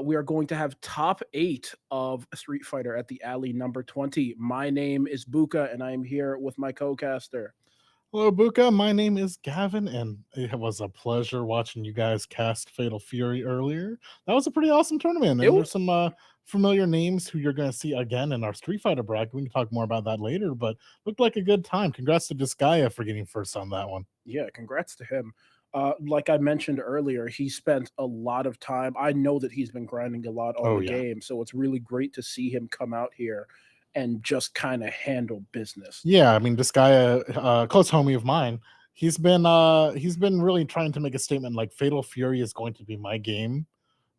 We are going to have top 8 of Street Fighter at the alley number 20. My name is Buka and I am here with my co-caster. Hello, Buka. My name is Gavin, and it was a pleasure watching you guys cast Fatal Fury earlier. That was a pretty awesome tournament, and there's some familiar names who you're going to see again in our Street Fighter bracket. We can talk more about that later, but looked like a good time. Congrats to Disgaea for getting first on that one. Yeah, congrats to him. Like I mentioned earlier, he spent a lot of time. I know that he's been grinding a lot on the game, so it's really great to see him come out here and just kind of handle business. Yeah, I mean, this guy, a close homie of mine, he's been really trying to make a statement like Fatal Fury is going to be my game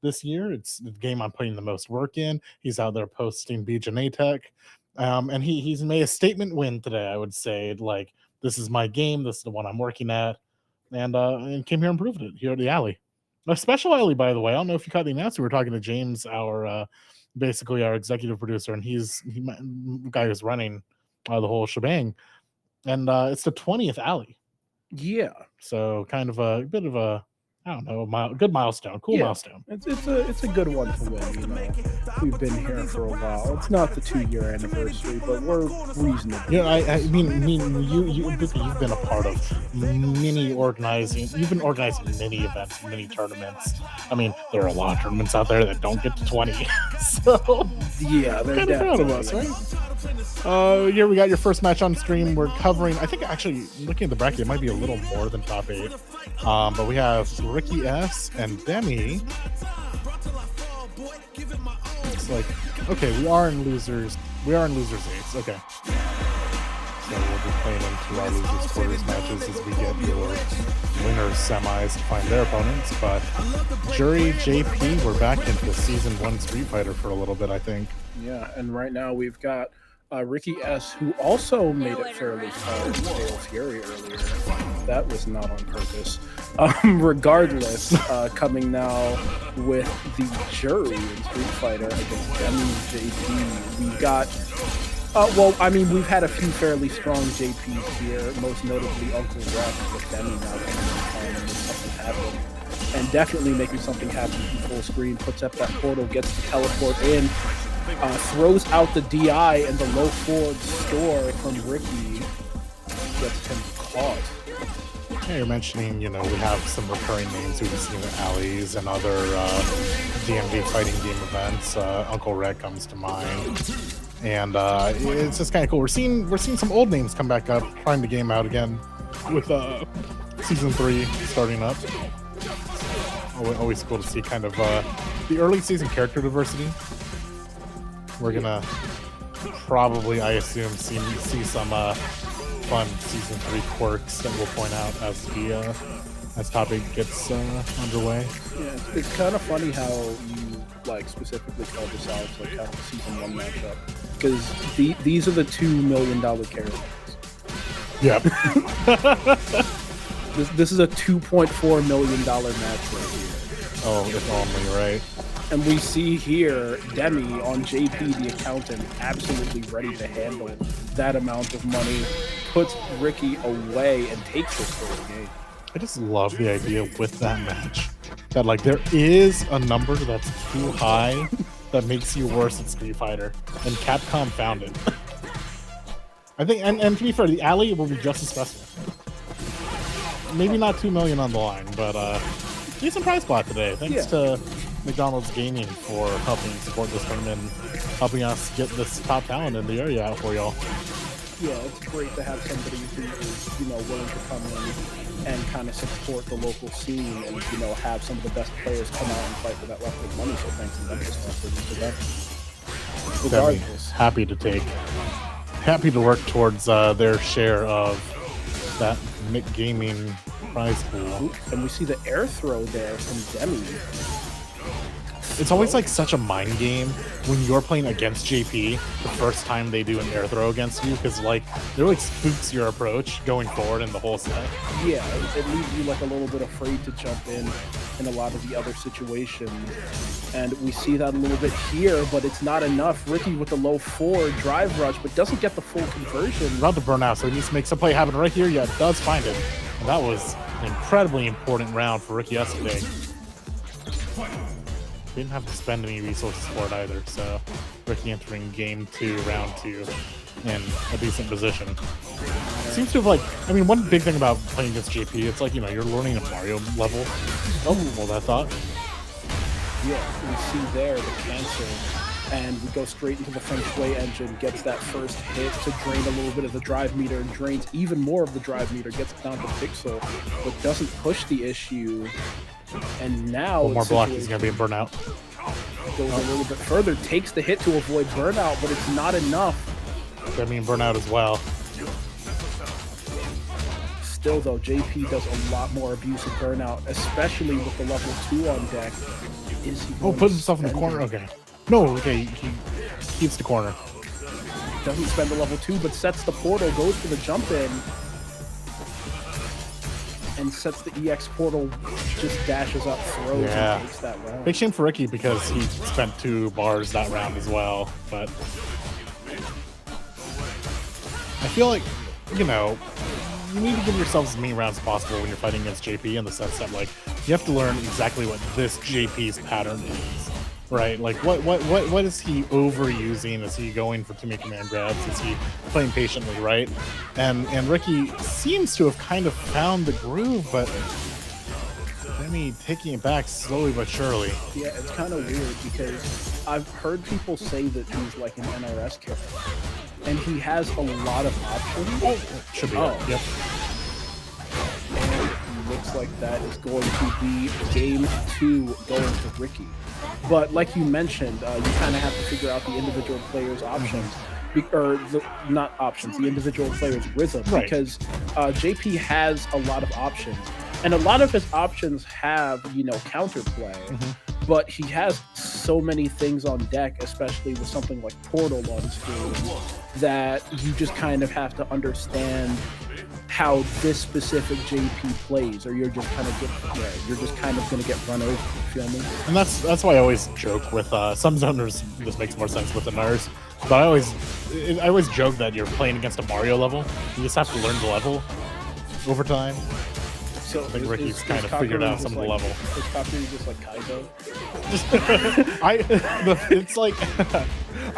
this year. It's the game I'm putting the most work in. He's out there posting BJNA Tech, and he's made a statement win today. I would say like this is my game. This is the one I'm working at, and came here and proved it here at the alley. A special alley, by the way. I don't know if you caught the announcement. We were talking to James, our basically our executive producer, and he's the guy who's running the whole shebang, and it's the 20th alley. Yeah, so kind of a bit of a, I don't know, good milestone, cool milestone. It's a good one to win. You know, we've been here for a while. It's not the 2-year anniversary, but we're reasonable. Yeah, I mean, you've been a part of many organizing. You've been organizing many events, many tournaments. I mean, there are a lot of tournaments out there that don't get to 20. So yeah, they're kind of proud of us, right? Here we got your first match on stream. We're covering, I think actually looking at the bracket, it might be a little more than top 8. But we have Ricky S and Demi. It's like, okay, we are in losers 8s. Okay. So we'll be playing into our losers quarters matches as we get your winners semis to find their opponents. But Jury, JP, we're back into season 1 Street Fighter for a little bit, I think. Yeah, and right now we've got Ricky S, who also made it fairly far in Fatal Fury earlier. That was not on purpose. Regardless, coming now with the Jury in Street Fighter against Demi, JP. We got, well, I mean, we've had a few fairly strong JPs here, most notably Uncle Rex, with Demi now coming in and making something happen. And definitely making something happen from full screen, puts up that portal, gets the teleport in, throws out the DI, and the low forward store from Ricky gets him caught. Yeah, you're mentioning, you know, we have some recurring names we've seen in alleys and other DMV fighting game events. Uncle Red comes to mind, and it's just kind of cool. We're seeing some old names come back up, trying the game out again with season 3 starting up. Always cool to see kind of the early season character diversity. We're gonna probably, I assume, see some fun season 3 quirks that we'll point out as topic gets underway. Yeah, it's kind of funny how you like specifically called this out as like kind of a season 1 matchup, because these are the $2 million characters. Yep. This is a $2.4 million match right here. Oh, if only, right? And we see here Demi on JP the accountant, absolutely ready to handle that amount of money, puts Ricky away and takes his first game. I just love the idea with that match that like there is a number that's too high that makes you worse at Street Fighter, and Capcom found it. I think, and to be fair, the alley will be just as stressful. Maybe not 2 million on the line, but decent prize spot today. Thanks to McDonald's Gaming for helping support this tournament, helping us get this top talent in the area out for y'all. Yeah, it's great to have somebody who is, you know, willing to come in and kind of support the local scene and, you know, have some of the best players come out and fight for that left with money. So thanks to them for this event. Regardless, happy to work towards their share of that Mick Gaming prize pool. And we see the air throw there from Demi. It's always like such a mind game when you're playing against JP the first time they do an air throw against you, because like it really spooks your approach going forward in the whole set. Yeah, it leaves you like a little bit afraid to jump in. in a lot of the other situations. And we see that a little bit here, but it's not enough. Ricky with the low 4 drive rush, but doesn't get the full conversion. About to burn out, so he needs to make some play happen right here. Yeah, it does find it. And that was an incredibly important round for Ricky S today. Didn't have to spend any resources for it either, so Ricky entering game 2, round 2, in a decent position. Seems to have, like, I mean, one big thing about playing against JP, it's like, you know, you're learning a Mario level. Oh, well, that thought. Yeah, we see there the cancel, and we go straight into the French Way engine, gets that first hit to drain a little bit of the drive meter, and drains even more of the drive meter, gets it down to Pixel, but doesn't push the issue. And now one more block, he's gonna be a burnout. Goes a little bit further, takes the hit to avoid burnout, but it's not enough. I mean, burnout as well. Still though, JP does a lot more abuse of burnout, especially with the level 2 on deck. Is he put himself in the corner? Okay. No, okay, he keeps the corner. Doesn't spend the level 2, but sets the portal, goes for the jump in, and sets the EX portal, just dashes up, throws, and takes that round. Big shame for Ricky because he spent 2 bars that round as well, but I feel like, you know, you need to give yourself as many rounds as possible when you're fighting against JP, in the sense that, like, you have to learn exactly what this JP's pattern is, right? Like, what is he overusing? Is he going for too many command grabs? Is he playing patiently, right? And Ricky seems to have kind of found the groove, but I mean, taking it back slowly but surely. Yeah, it's kind of weird because I've heard people say that he's like an NRS killer, and he has a lot of options. Oh, should be. Yep. And it looks like that is going to be game 2 going to Ricky. But like you mentioned, you kind of have to figure out the individual player's options. Not options, the individual player's rhythm, right. Because JP has a lot of options, and a lot of his options have, you know, counterplay, but he has so many things on deck, especially with something like Portal on screen, that you just kind of have to understand how this specific JP plays, or you're just kind of going to get run over. You feel me? And that's why I always joke with some zoners. This makes more sense with the Nars, but I always joke that you're playing against a Mario level. You just have to learn the level over time. So I think Ricky's kind of figured out some of the level. Is Kakaroo just like Kaizo? It's like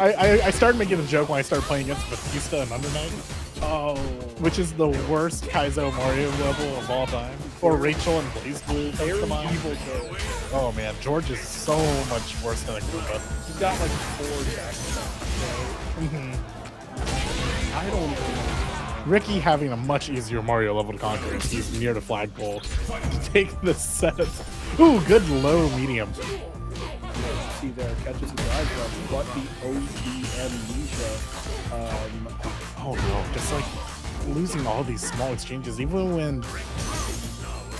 I started making a joke when I started playing against Batista and Under Night. Oh, which is the worst Kaizo Mario level of all time. Or Rachel and Blaze Blue. evil George. Oh man, George is so much worse than a Koopa. He's got like 4 jacks. I don't know. Ricky having a much easier Mario level to conquer as he's near the flagpole to take the set. Ooh, good low medium. See there, catches the drive rush, but the OG amnesia. Oh no, just like losing all these small exchanges, even when.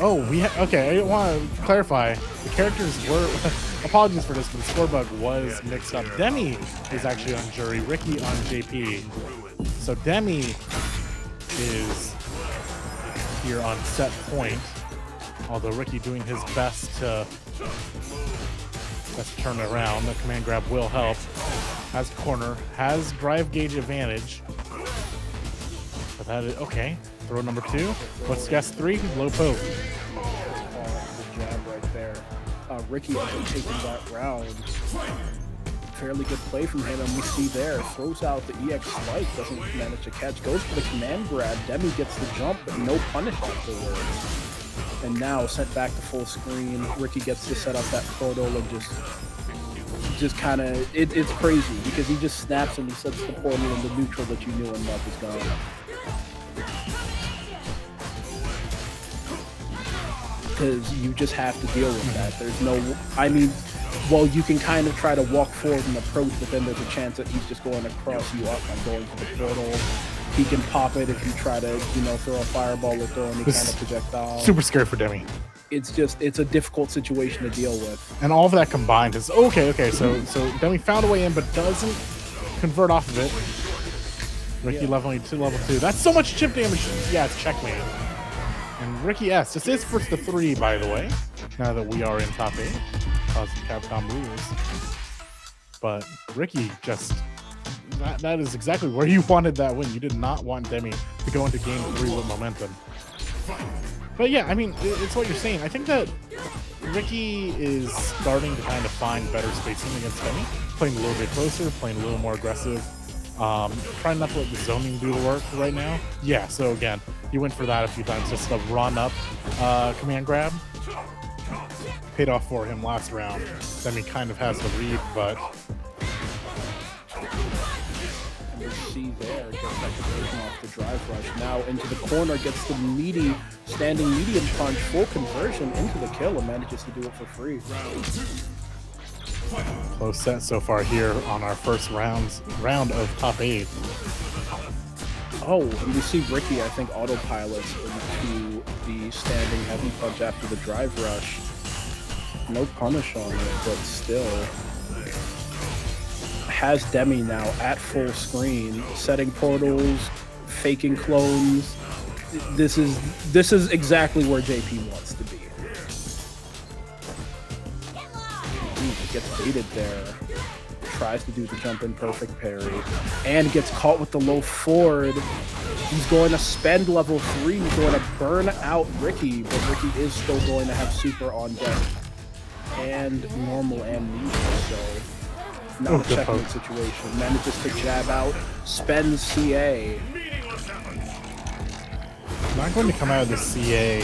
Oh, okay. I want to clarify. The characters were. Apologies for this, but the score bug was mixed up. Demi is actually on jury, Ricky on JP. So Demi is here on set point, although Ricky doing his best to turn it around. The command grab will help. Has corner, has drive gauge advantage. But that is okay. Throw number 2. Let's guess 3. Low poke. The jab right there. Ricky ends up taking that round. Fairly good play from him, and we see there, throws out the EX spike, doesn't manage to catch, goes for the command grab. Demi gets the jump, but no punish afterwards. And now sent back to full screen. Ricky gets to set up that portal and just kind of, it's crazy because he just snaps and he sets the portal in the neutral that you knew and love is gone. Because you just have to deal with that. There's no, I mean, well, you can kind of try to walk forward and approach, but then there's a chance that he's just going to cross you up by going to the portal. He can pop it if you try to, you know, throw a fireball or throw any kind of projectile. Super scary for Demi. It's a difficult situation to deal with. And all of that combined is okay. So Demi found a way in, but doesn't convert off of it. Ricky leveling to level 2. That's so much chip damage. Yeah, it's checkmate. And Ricky S. This is first to 3, by the way. Now that we are in top 8, because of Capcom rules. But Ricky just that is exactly where you wanted that win. You did not want Demi to go into game 3 with momentum. But yeah, I mean, it's what you're saying. I think that Ricky is starting to kind of find better spacing against Demi, playing a little bit closer, playing a little more aggressive. Trying not to let the zoning do the work right now. Yeah, so again, he went for that a few times, just a run up command grab. Paid off for him last round. Demi kind of has the read, but you see there, gets that conversion off the drive rush. Now into the corner, gets the meaty standing medium punch, full conversion into the kill, and manages to do it for free. Close set so far here on our first round of top 8. Oh, and you see Ricky, I think, autopilots into the standing heavy punch after the drive rush. No punish on it, but still has Demi now at full screen, setting portals, faking clones. This is exactly where JP wants to be. Gets baited there. Tries to do the jump in perfect parry and gets caught with the low forward. He's going to spend level 3. He's going to burn out Ricky, but Ricky is still going to have super on deck and normal amnesia, so not a checkmate situation. Manages to jab out, spends CA. Not going to come out of the CA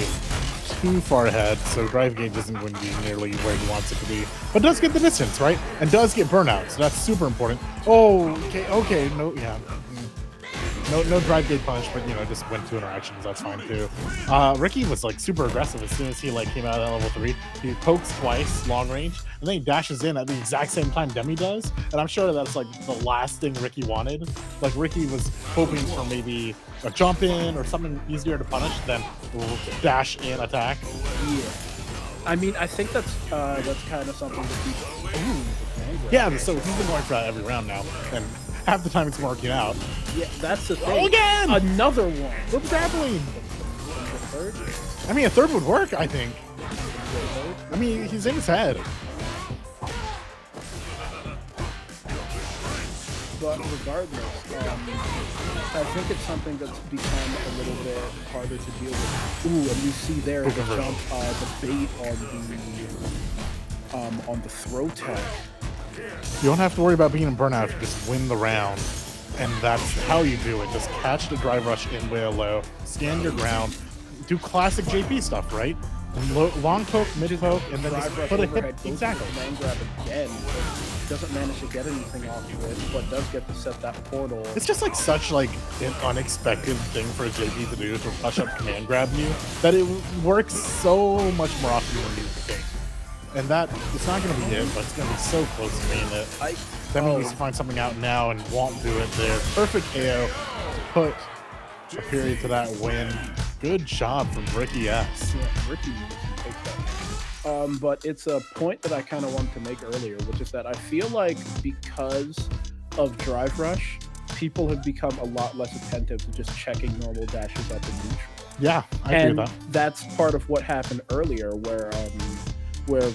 too far ahead, so drive gauge isn't going to be nearly where he wants it to be, but does get the distance, right? And does get burnout, so that's super important. Oh, okay, no, yeah. No drive gauge punch, but you know, just went 2 interactions, that's fine too. Ricky was like super aggressive as soon as he like came out of that level 3. He pokes twice, long range, and then he dashes in at the exact same time Demi does, and I'm sure that's like the last thing Ricky wanted. Like Ricky was hoping for maybe a jump in or something easier to punish than dash in attack. Yeah. I mean, I think that's kind of something that people... Yeah, so he's been going for that every round now, and half the time it's working out. Yeah, that's the thing. Oh, again! Another one. We're grappling. I mean, a third would work, I think. I mean, he's in his head. But regardless, I think it's something that's become a little bit harder to deal with. Ooh, and you see there the jump, the bait on the throw tech. You don't have to worry about being in burnout. You just win the round, and that's how you do it. Just catch the drive rush in way low, scan your ground, do classic JP stuff, right? Long poke, mid poke, and then just put a hip. Exactly. Man grab again. Doesn't manage to get anything off of it, but does get to set that portal. It's just like such like an unexpected thing for a JP to do, to rush up command grab you, that it works so much more often than you think. And that it's not going to be it, but it's going to be so close to being it. That means to find something out now and won't do it there. Perfect KO. Put a period to that win. Good job from Ricky S. Yeah, Ricky takes that. But it's a point that I kind of wanted to make earlier, which is that I feel like because of Drive Rush, people have become a lot less attentive to just checking normal dashes up in neutral. Yeah, I agree with that. That's part of what happened earlier, where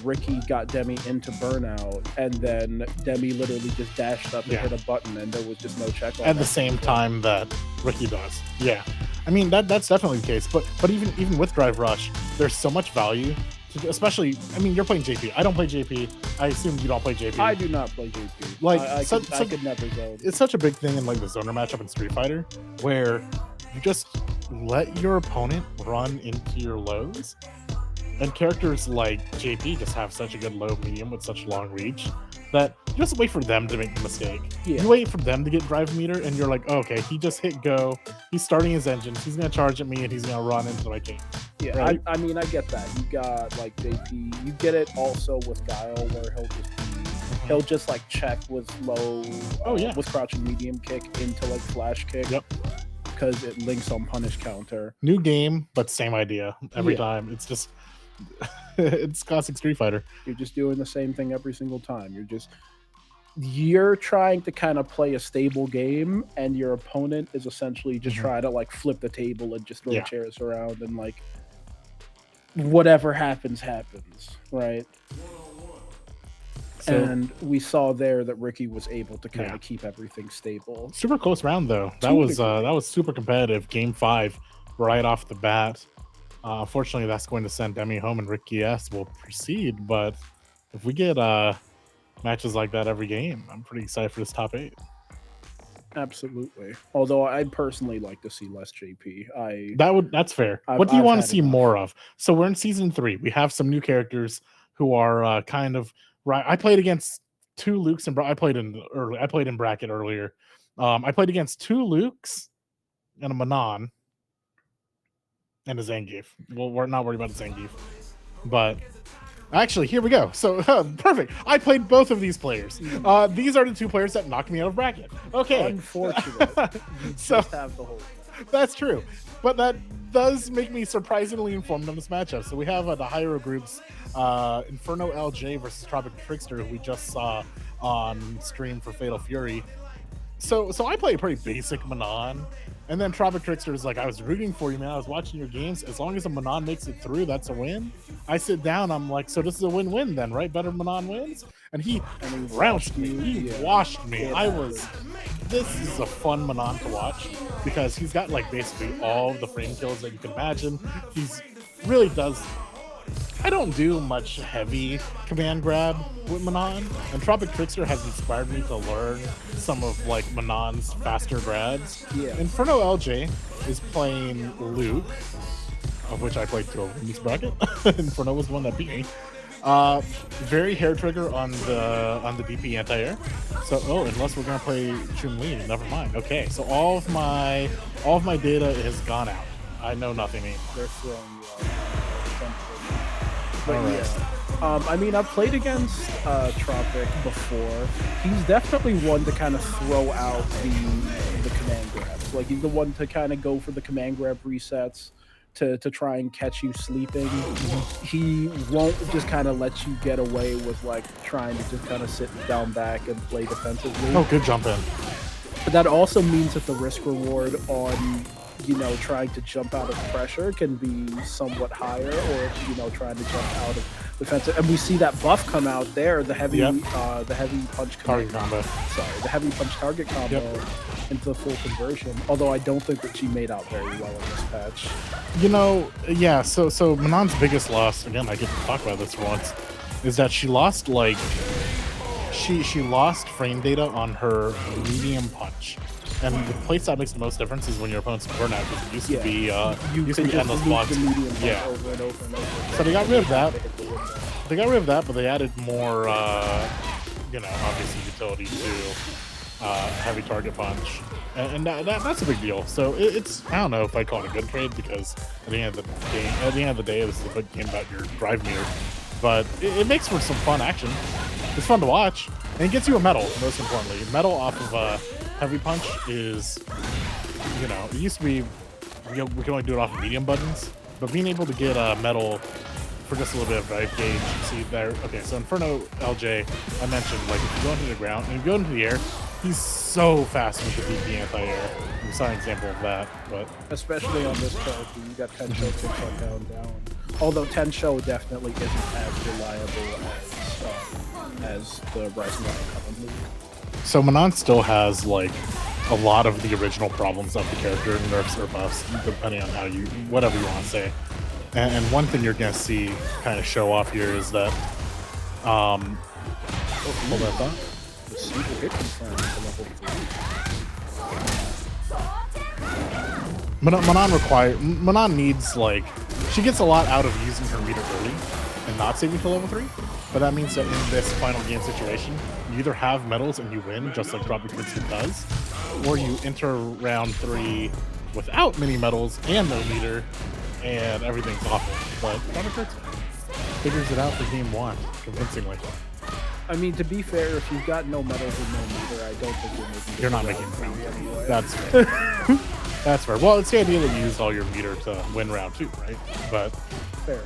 Ricky got Demi into burnout, and then Demi literally just dashed up and hit a button, and there was just no check on at the same time that Ricky does. Yeah, I mean that's definitely the case. But even with Drive Rush, there's so much value. Especially, I mean, you're playing JP. I don't play JP. I assume you don't play JP. I do not play JP. Like, I could never go. It's such a big thing in like the zoner matchup in Street Fighter, where you just let your opponent run into your lows. And characters like JP just have such a good low medium with such long reach that you just wait for them to make the mistake. Yeah. You wait for them to get drive meter, and you're like, oh, okay, he just hit go. He's starting his engines. He's going to charge at me, and he's going to run into my king. Yeah, right? I mean, I get that. You got like JP. You get it also with Guile, where he'll just like check with low, with crouching medium kick into like flash kick. Yep. Because it links on punish counter. New game, but same idea every time. It's just it's classic Street Fighter. You're just doing the same thing every single time. You're trying to kind of play a stable game, and your opponent is essentially just trying to like flip the table and just throw chairs around and like whatever happens, right? So, And we saw there that Ricky was able to kind Yeah. of keep everything stable. super close round though. That To a was degree. that was super competitive. Game 5, right off the bat. Unfortunately, that's going to send Demi home, and Ricky S will proceed. But if we get matches like that every game, I'm pretty excited for this top 8. Absolutely. Although I'd personally like to see less JP. That's fair. I've- What do you I've want to had see enough. more of? So we're in season 3. We have some new characters who are kind of right. I played against 2 Lukes and I played in bracket earlier. I played against 2 Lukes and a Manon and a Zangief. Well, we're not worried about the Zangief, but actually, here we go. So perfect. I played both of these players. These are the 2 players that knocked me out of bracket. Okay. Unfortunate. You So- just have the whole thing. That's true. But that does make me surprisingly informed on this matchup. So we have the higher groups, Inferno LJ versus Tropic Trickster, who we just saw on stream for Fatal Fury. So I play a pretty basic Manon. And then Tropic Trickster is like, I was rooting for you, man. I was watching your games. As long as a Manon makes it through, that's a win. I sit down, I'm like, so this is a win-win then, right? Better Manon wins? And he trounced me. He washed me. This is a fun Manon to watch because he's got like basically all the frame kills that you can imagine. He's really does. I don't do much heavy command grab with Manon, and Tropic Trickster has inspired me to learn some of like Manon's faster grabs. Yeah. Inferno LJ is playing Luke, of which I played 2 in this bracket. Inferno was the one that beat me. Very hair trigger on the DP anti-air. So unless we're gonna play Chun-Li, never mind. Okay, so all of my data has gone out. I know nothing. They're throwing you off. But All right. yeah. I mean, I've played against Tropic before. He's definitely one to kind of throw out the command grabs. Like, he's the one to kind of go for the command grab resets to try and catch you sleeping. He won't just kind of let you get away with, like, trying to just kind of sit down back and play defensively. Oh, good jump in. But that also means that the risk reward on, trying to jump out of pressure can be somewhat higher, or, trying to jump out of defensive. And we see that buff come out there, the heavy punch Target combo. the heavy punch target combo into the full conversion. Although I don't think that she made out very well in this patch. Yeah, so Manon's biggest loss, again, I get to talk about this for once, is that she lost she lost frame data on her medium punch. And the place that makes the most difference is when your opponent's burnout, because it used to be You can just endless loop blocks. the medium punch Yeah. over and over and over. So they got rid of that. But they added more, obviously utility to heavy target punch, and that's a big deal. So it's I don't know if I call it a good trade, because at the end of the day, this is a big game about your drive meter. But it makes for some fun action. It's fun to watch, and it gets you a medal. Most importantly, medal off of heavy punch is, it used to be we can only do it off of medium buttons, but being able to get a medal for just a little bit of drive gauge. See there. Okay, so Inferno LJ, I mentioned, like, if you go into the ground and you go into the air, he's so fast with the DP anti-air. We saw an example of that, but Especially on this character, you got Tensho kicks on down. Although Tensho definitely isn't as reliable as the Rising Lion currently. so Manon still has like a lot of the original problems of the character, nerfs or buffs, depending on whatever you want to say. And one thing you're gonna see kind of show off here is that hold that thought. The super hit confirmed to level 3. Manon needs, like, she gets a lot out of using her meter early and not saving till level 3, but that means that in this final game situation, you either have medals and you win, just like Tropic Trickster does, or you enter round 3 without many medals and no meter, and everything's awful. But Tropic Trickster figures it out for game 1 convincingly. I mean, to be fair, if you've got no medals and no meter, I don't think You're not making round 3 anyway. That's fair. That's fair. Well, it's the idea that you used all your meter to win round 2, right? But fair.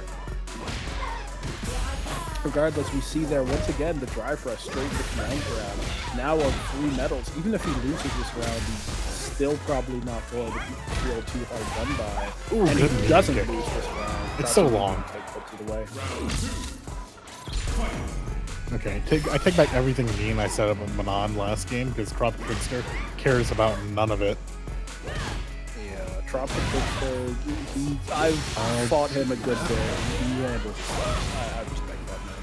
Regardless, we see there once again the drive rush straight to command grab. Now on 3 medals. Even if he loses this round, he still probably not going to feel too hard done by. Ooh, And good he doesn't kick. lose this round. It's so Probably long. puts it away. Okay, I take back everything mean I said about Manon last game because Tropic Trickster cares about none of it. Yeah, Tropic Trickster, I've fought him a good bit. He handles it. I respect that man.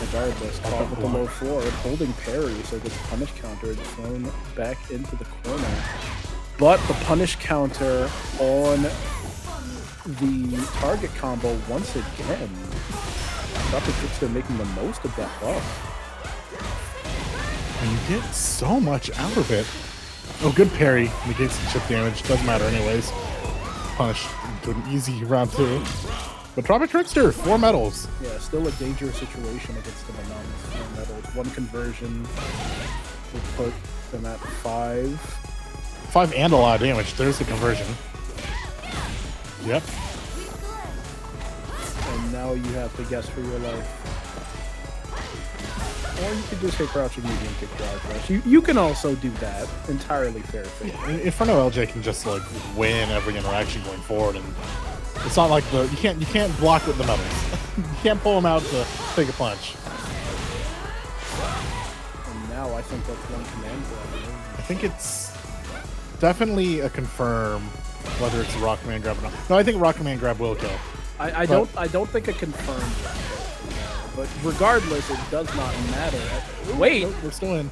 Regardless, caught with the low floor, holding parry, so gets punish counter and thrown back into the corner. But the punish counter on the target combo once again. Tropic Trickster making the most of that buff. And you get so much out of it. Oh, good parry. Negates the chip damage. Doesn't matter anyways. Punish into an easy round 2. But Tropic Trickster, 4 medals. Yeah, still a dangerous situation against the Manons. 4 medals. 1 conversion will put them at 5. 5 and a lot of damage. There's the conversion. Yep. And now you have to guess for your life. Or you could just hit crouching medium kick drive rush. You can also do that. Entirely fair thing. Inferno LJ can just like win every interaction going forward, and it's not like you can't block with the medals. You can't pull them out to take a punch. And now I think that's 1 command grab. I think it's definitely a confirm whether it's a rock command grab or not. No, I think rock command grab will kill. I don't think a confirmed round kill. But regardless, it does not matter. Wait! Nope, we're still in.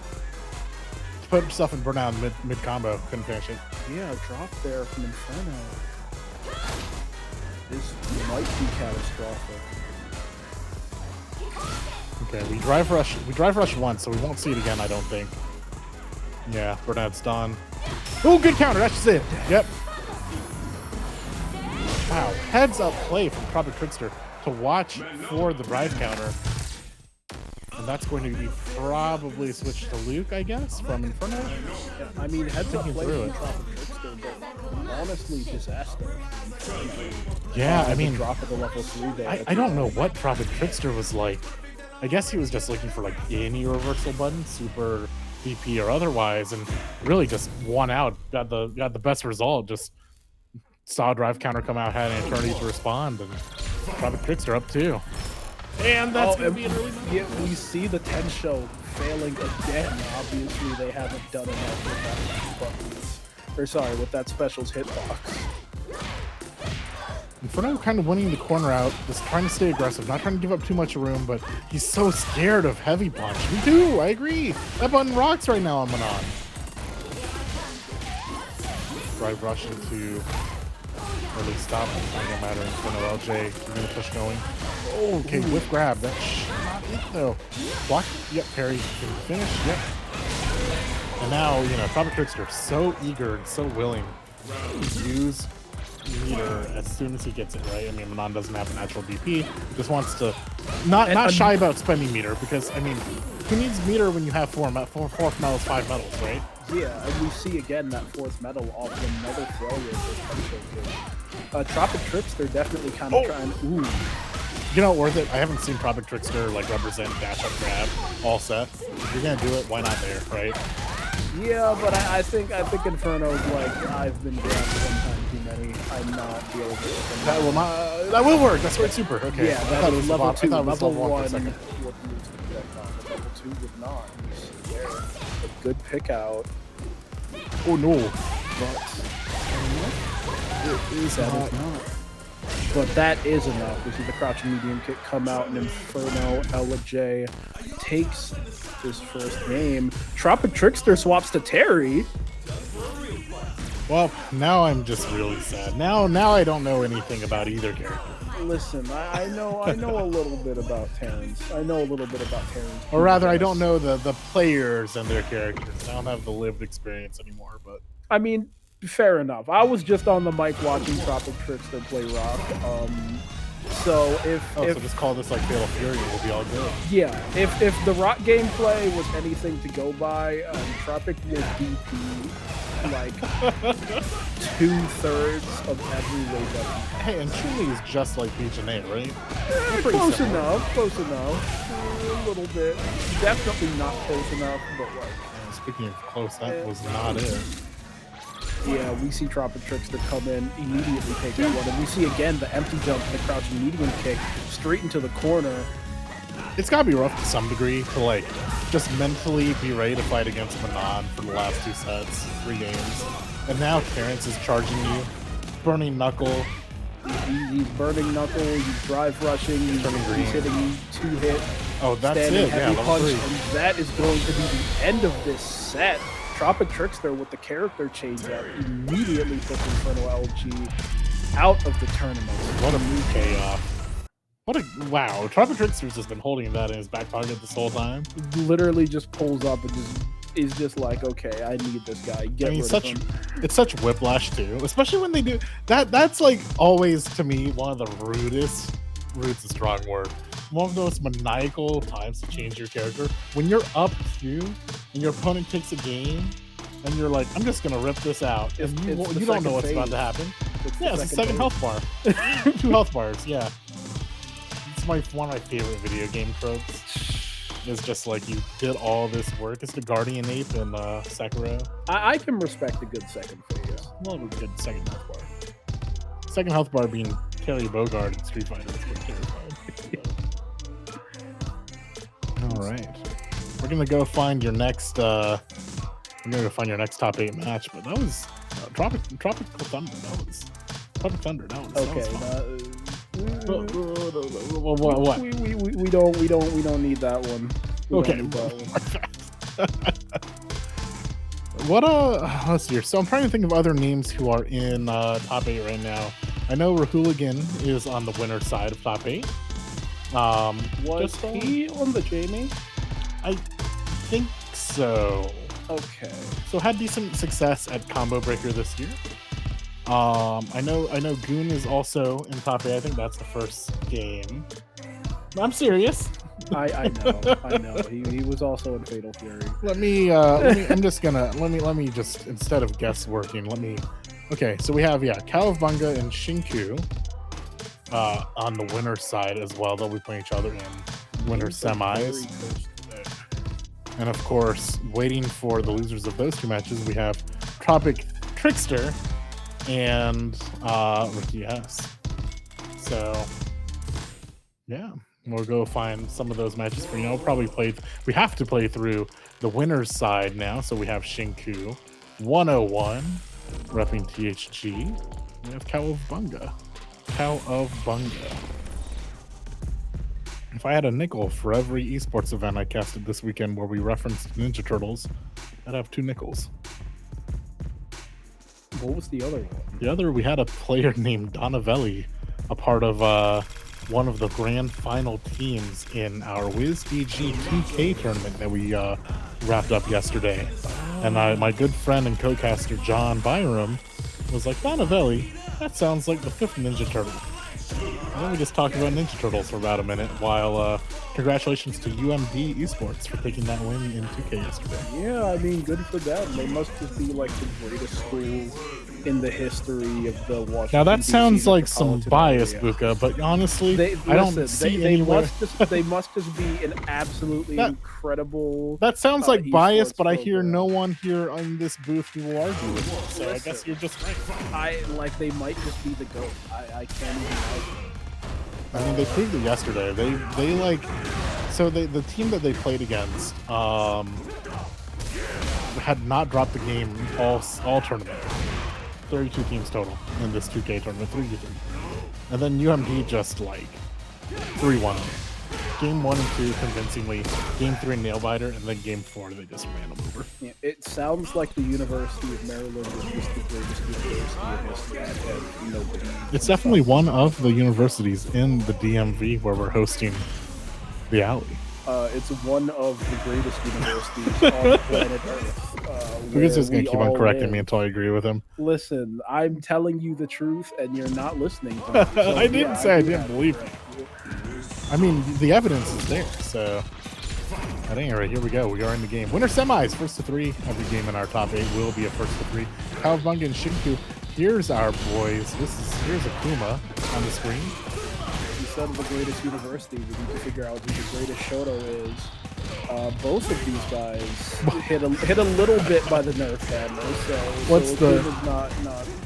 Put yourself in burnout mid combo. Couldn't finish it. Yeah, drop there from Inferno. This might be catastrophic. Okay, we drive rush once, so we won't see it again, I don't think. Yeah, burnout's done. Oh, good counter. That's just it. Yep. Wow, heads up play from Tropic Trickster to watch for the drive counter. And that's going to be probably switched to Luke, I guess, from Inferno. Yeah, I mean, heads up play from Tropic Trickster, but honestly, disaster. Yeah, I mean, drop of the level 3 there. I don't know what Tropic Trickster was like. I guess he was just looking for like any reversal button, super DP or otherwise, and really just won out. Got the best result. Just saw drive counter come out, had an eternity to respond, and Tropic Trickster up 2. And that's gonna be an early match. Yeah, we see the 10 show failing again. Obviously, they haven't done enough with that buttons. Or sorry, with that specials hitbox. Inferno kind of winning the corner out, just trying to stay aggressive, not trying to give up too much room, but he's so scared of heavy punch. Me too, I agree. That button rocks right now on Manon. Drive rush into early stop. It's not gonna matter. Inferno LJ keeping the push going. Oh, okay, whip grab. That's not it though. Block. Yep, parry. Can finish. Yep. And now, Tropic Trickster so eager and so willing to use meter as soon as he gets it, right? I mean, Manon doesn't have a natural DP. Just wants to not shy about spending meter because, I mean, who needs meter when you have four medals, 5 medals, right? Yeah, and we see again that 4th medal off another failure for Tropic Trickster definitely kind of trying. Ooh. Worth it. I haven't seen Tropic Trickster like represent dash up grab all set. If you're gonna do it, why not there, right? Yeah, but I think Inferno's like, I've been grabbed one time too many. I'm not dealing with it. That will work. That's right, super. Okay. Yeah, that is level 2. Level 1 for a would second. lose the projectile, but level 2 would not. You see there, a good pick out. Oh no. But it is not. But that is enough. We see the crouching medium kick come out, and Inferno LJ takes his first game. Tropic Trickster swaps to Terry. Well, now I'm just really sad. Now I don't know anything about either character. Listen, I know a little bit about Terrence. Or rather, I don't know the players and their characters. I don't have the lived experience anymore, but I mean, fair enough. I was just on the mic watching Tropic Trickster play Rock. So so just call this like Fatal Fury, we'll be all good. Yeah, if the Rock gameplay was anything to go by, Tropic will DP like 2/3 of every wave up. Hey, and Chun-Li is just like Peach and A, right? Close enough. A little bit. Definitely not close enough, but like. Speaking of close, that was not it. Yeah, we see Tropic Trickster come in, immediately take that one, and we see again the empty jump, the crouching medium kick straight into the corner. It's gotta be rough to some degree to like just mentally be ready to fight against Manon for the last 2 sets, 3 games, and now Terrence is charging you, burning Knuckle. He's burning Knuckle, he's drive rushing, he's hitting 2-hit. Oh, that's standing it. heavy Yeah, punch, level 3. and that is going to be the end of this set. Tropic Trickster with the character change up immediately puts Infernal LG out of the tournament. What a move payoff. Wow, Tropic Trickster's just been holding that in his back pocket this whole time. Literally just pulls up and is just like, okay, I need this guy. It's such whiplash too, especially when they do that. That's like always to me one of the rudest is a strong word. One of those maniacal times to change your character when you're up 2 and your opponent takes a game and you're like, I'm just gonna rip this out, and you don't know what's about to happen. It's the second health bar. 2 health bars. Yeah, it's one of my favorite video game tropes. It's just like you did all this work. It's the Guardian Ape in Sekiro. I can respect a good second phase. Well, a good second health bar. Second health bar being Terry Bogard in Street Fighter. That's pretty terrifying. All right, we're gonna go find your next. We're gonna go find your next top 8 match. But that was Tropical Thunder. That was Tropic Thunder. That was okay. What? We don't need that one. Okay. What let's see here. So I'm trying to think of other names who are in top 8 right now. I know Rahooligan is on the winner side of top 8. Was he on the Jamie? I think so. Okay. So had decent success at Combo Breaker this year. I know Goon is also in top 8. I think that's the first game. I'm serious. I know. He was also in Fatal Fury. Let me just instead of guessworking, okay, so we have Calabunga and Shinku on the winner's side as well. They'll be playing each other in winner semis. And of course, waiting for the losers of those 2 matches, we have Tropic Trickster and Ricky S. So yeah, we'll go find some of those matches for you. We have to play through the winner's side now. So we have Shinku 101 repping THG. We have Calabunga. If I had a nickel for every esports event I casted this weekend where we referenced Ninja Turtles, I'd have 2 nickels. What was the other one? The other, we had a player named Donavelli, a part of one of the grand final teams in our WizDG 2K tournament that we wrapped up yesterday. And my good friend and co-caster John Byram was like, Donavelli, that sounds like the 5th Ninja Turtle. And then we just talked about Ninja Turtles for about a minute while congratulations to UMD Esports for taking that win in 2K yesterday. Yeah, I mean, good for them. They must just be like the greatest school in the history of the Washington. Now that sounds DC like some bias, area. Buka, but honestly, I don't see anywhere. They must just be an absolutely incredible. That sounds like bias, but I hear program. no one here on this booth who will argue with me. So I guess you're just right. They might just be the GOAT. I can't even argue. I mean, they proved it yesterday. The team that they played against had not dropped the game all tournament. 32 teams total in this 2K tournament, 3-3. And then UMD just 3-1. Game 1 and 2 convincingly, Game 3 nail-biter, and then Game 4 they just ran them over. Yeah, it sounds like the University of Maryland is just the greatest university in history. And nobody. It's definitely one of the universities in the DMV where we're hosting the Alley. It's one of the greatest universities on planet Earth. Lucas is going to keep on correcting me until I agree with him. Listen, I'm telling you the truth, and you're not listening to me. So, I didn't say I didn't believe you. I mean, the evidence is there, so at any rate, here we go. We are in the game. Winner semis, 1st to 3. Every game in our top 8 will be a 1st to 3. Calabunga and Shinku. Here's our boys. Here's Akuma on the screen. Instead of the greatest university, we need to figure out who the greatest Shoto is. Both of these guys hit a little bit by the nerf hammer. So What's the not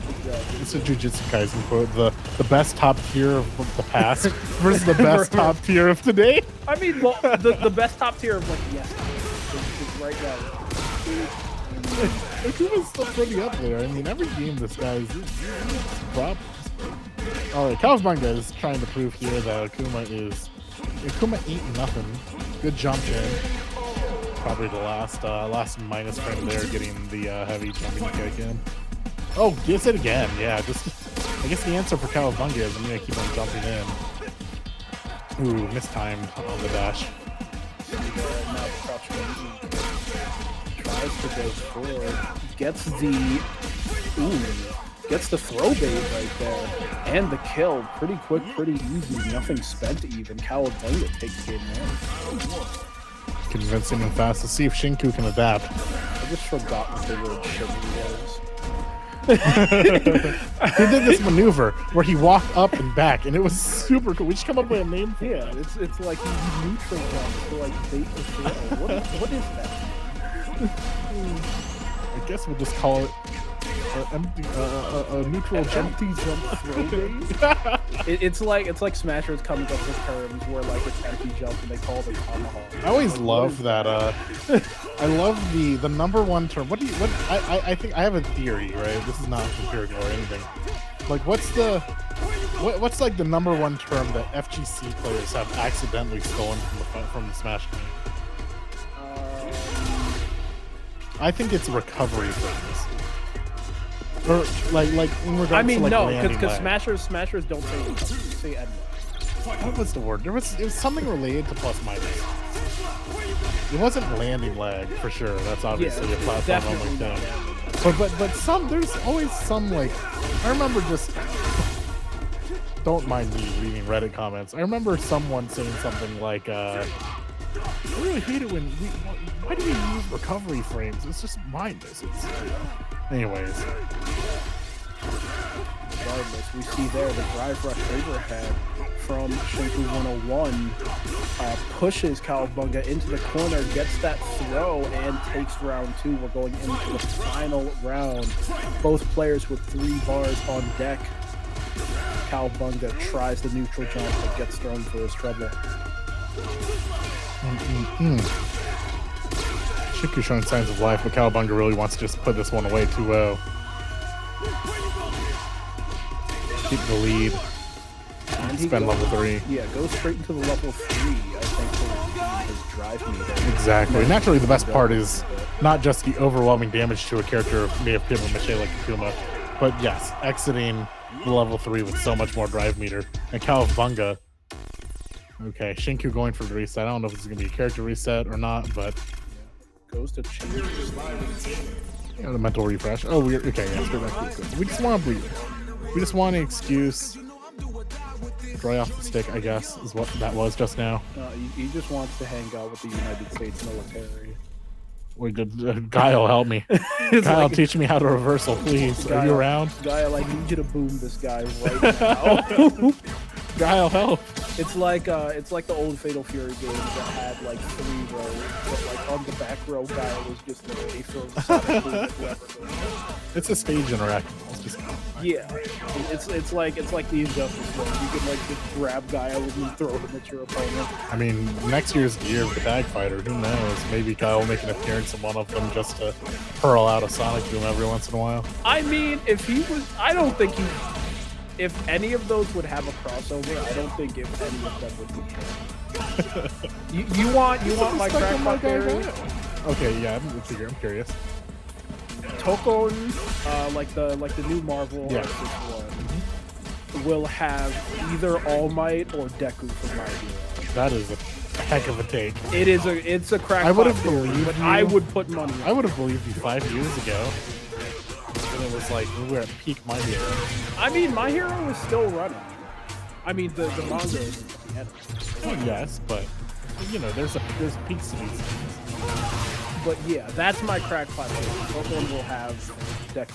exactly. It's a Jujutsu Kaisen quote. The best top tier of the past versus the best top tier of today. I mean, well, the best top tier of like yesterday is right now. Akuma's still pretty up there. I mean, every game this guy's problems. All right, Cowabunga is trying to prove here that Akuma ain't nothing. Good jump in. Probably the last minus frame there, getting the heavy jumping kick in. Oh, gets it again. Yeah, I guess the answer for Cowabunga is I'm gonna keep on jumping in. Ooh, mistimed on the dash. Tries to go forward, gets the throw bait right there, and the kill. Pretty quick, pretty easy. Nothing spent even. Cowabunga takes game one. Convincing and fast. Let's see if Shinku can adapt. I just forgot what the word shimmy was. He did this maneuver where he walked up and back, and it was super cool. We just come up with a name for it. Yeah, it's like he neutral jumps to like bait the throw. What is that? I guess we'll just call it a neutral jump. Empty jump throw bait. It's like Smashers coming up with terms where like it's empty jump and they call it a tomahawk. I always love that. I love the number one term. I think I have a theory, right? This is not empirical or anything. Like, what's like the number one term that FGC players have accidentally stolen from the Smash game? I think it's recovery frames. Or like in regards I mean, to like no, because Smashers don't say N. What was the word? It was something related to plus minus. It wasn't landing lag for sure. That's obviously a platform only thing. But there's always some like I remember just don't mind me reading Reddit comments. I remember someone saying something like I really hate it when why do we use recovery frames? It's just mindless. Anyways. Regardless, we see there the drive rush overhead from Shinku 101 pushes Cowabunga into the corner, gets that throw, and takes round two. We're going into the final round. Both players with 3 bars on deck. Cowabunga tries the neutral jump but gets thrown for his trouble. Shinku showing signs of life, but Cowabunga really wants to just put this one away 2-0. Keep the lead. And spend level 3. Yeah, go straight into the level 3, I think, for his drive meter. Exactly. Naturally, the best part is not just the overwhelming damage to a character made of paper mache like Akuma, but yes, exiting the level 3 with so much more drive meter. And Cowabunga, okay, Shinku going for the reset. I don't know if it's going to be a character reset or not, but goes to change. The mental refresh. Oh, we're okay. Yeah, let's go back to it. We just want to breathe. We just want an excuse. Dry off the stick, I guess, is what that was just now. He just wants to hang out with the United States military. We good. Guile, help me. Guile, like, teach me how to reversal, please. Guile, are you around? Guile, I need you to boom this guy right now. Guile, help. It's like the old Fatal Fury games that had like 3 rows, but like on the back row, Guile was just the face of Sonic Boom, whoever. It's a stage interactive. Let's just go. Yeah, it's like the Injustice one. You can like just grab Guile and throw him at your opponent. I mean, next year's the year of the Bag Fighter. Who knows? Maybe Guile will make an appearance in one of them just to hurl out a Sonic Boom every once in a while. I mean, if he was, I don't think he. If any of those would have a crossover, I don't think if any of them would be. you want my crackpot theory? Okay, yeah, I'm curious. Tokon, like the new Marvel one, will have either All Might or Deku from My Hero. That is a heck of a take. It's a crackpot. I would have believed but you. I would put money on I would have believed you 5 years ago. And it was like we were at peak My Hero. I mean, My Hero is still running. I mean, the manga isn't at the end. Well, yes, but you know, there's peaks to these things. But yeah, that's my crackpot theory. Pokemon will have deck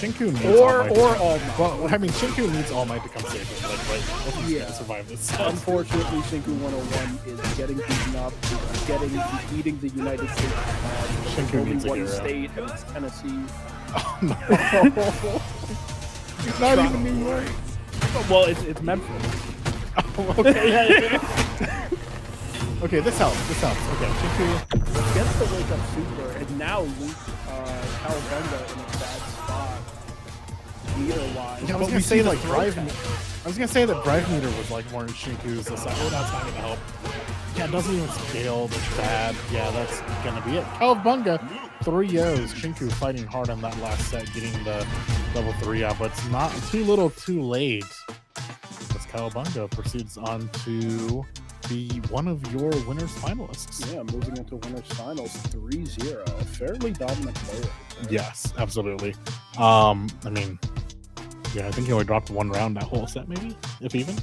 Shinku needs or All Might. All Might. Well, I mean, Shinku needs All Might to come save him. Like, right? Yeah. To survive this. Unfortunately, Shinku 101 is getting beaten up, beating the United States. Shinku only needs a one hero. state, and it's Tennessee. Oh, no. It's not even New York. Well, it's Memphis. Oh, okay, yeah. Okay, this helps. Okay, Shinku Gets the wake up super, and now Luke Cowabunga in a bad spot. Meter-wise. Yeah, I was gonna say like Drive. I was gonna say that Drive Meter was like more in Shinku's. That's not gonna help. Yeah, it doesn't even scale. That's bad. Yeah, that's gonna be it. Cowabunga, 3 O's. Shinku fighting hard on that last set, getting the level 3 out, but it's not too little, too late. As Cowabunga proceeds on to be one of your winners finalists. Yeah, moving into winners finals 3-0. Fairly dominant player. Yes, absolutely. I mean, yeah, I think he only dropped 1 round that whole set, maybe, if even.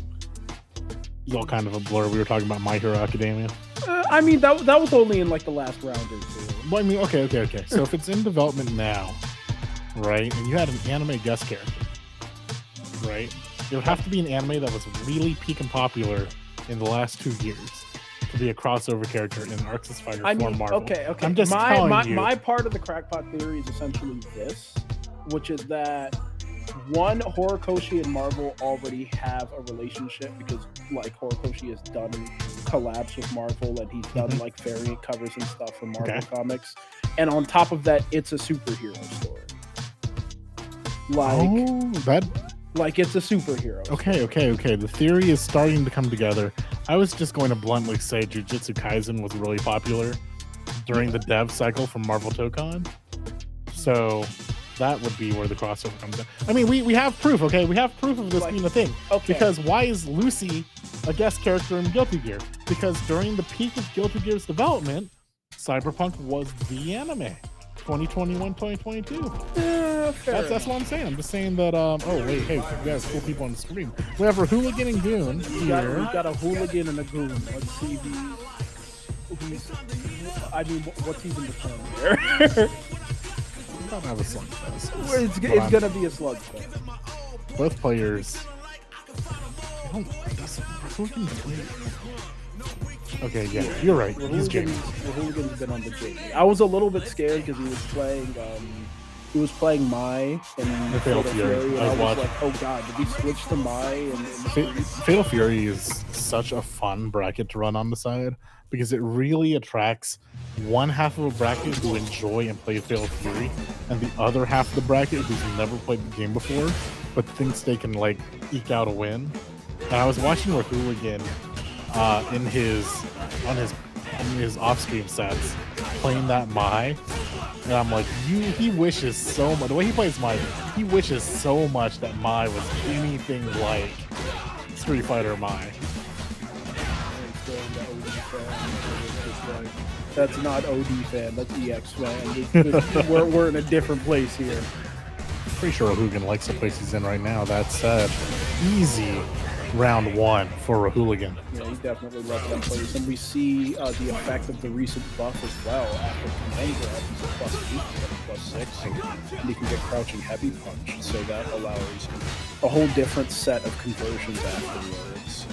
It's all kind of a blur. We were talking about My Hero Academia. I mean, that was only in like the last round or two. Well, I mean, okay. So if it's in development now, right, and you had an anime guest character, right, it would have to be an anime that was really peaking popular in the last 2 years to be a crossover character in Arxis Fighter for Marvel. Okay. I'm just telling you. My part of the crackpot theory is essentially this, which is that one, Horikoshi and Marvel already have a relationship because like Horikoshi has done collabs with Marvel and he's done like variant covers and stuff for Marvel comics. And on top of that, it's a superhero story. Like it's a superhero. Okay. The theory is starting to come together. I was just going to bluntly say Jujutsu Kaisen was really popular during the dev cycle from Marvel Tokon. So that would be where the crossover comes in. I mean, we have proof, okay? We have proof of this being a thing. Okay. Because why is Lucy a guest character in Guilty Gear? Because during the peak of Guilty Gear's development, Cyberpunk was the anime. 2021, 2022. That's what I'm saying. I'm just saying that, oh, wait, hey, we got cool people on the stream. We have a hooligan and goon here. We got a hooligan and a goon. Let's see what's even the term here? Gotta have a slugfest. It's gonna be a slugfest. Both players. Okay, yeah, you're right. He's Jamie. Hooligan's been on the Jamie. I was a little bit scared because he was playing Mai and Fatal Fury. I was like, oh god, did he switch to Mai? Fatal Fury is such a fun bracket to run on the side because it really attracts one half of a bracket who enjoy and play Fatal Fury, and the other half of the bracket who's never played the game before, but thinks they can like eke out a win. And I was watching with Hooligan in his off-stream sets playing that Mai, and I'm like, he wishes so much. The way he plays Mai, he wishes so much that Mai was anything like Street Fighter Mai. That's not OD fan, that's EX fan. We're in a different place here. Pretty sure Hooligan likes the place he's in right now. That said, easy round 1 for a Hooligan. Yeah, he definitely loves that place. And we see the effect of the recent buff as well. After Commander, he's a +8 instead of +6. And he can get crouching heavy punch. So that allows a whole different set of conversions afterwards.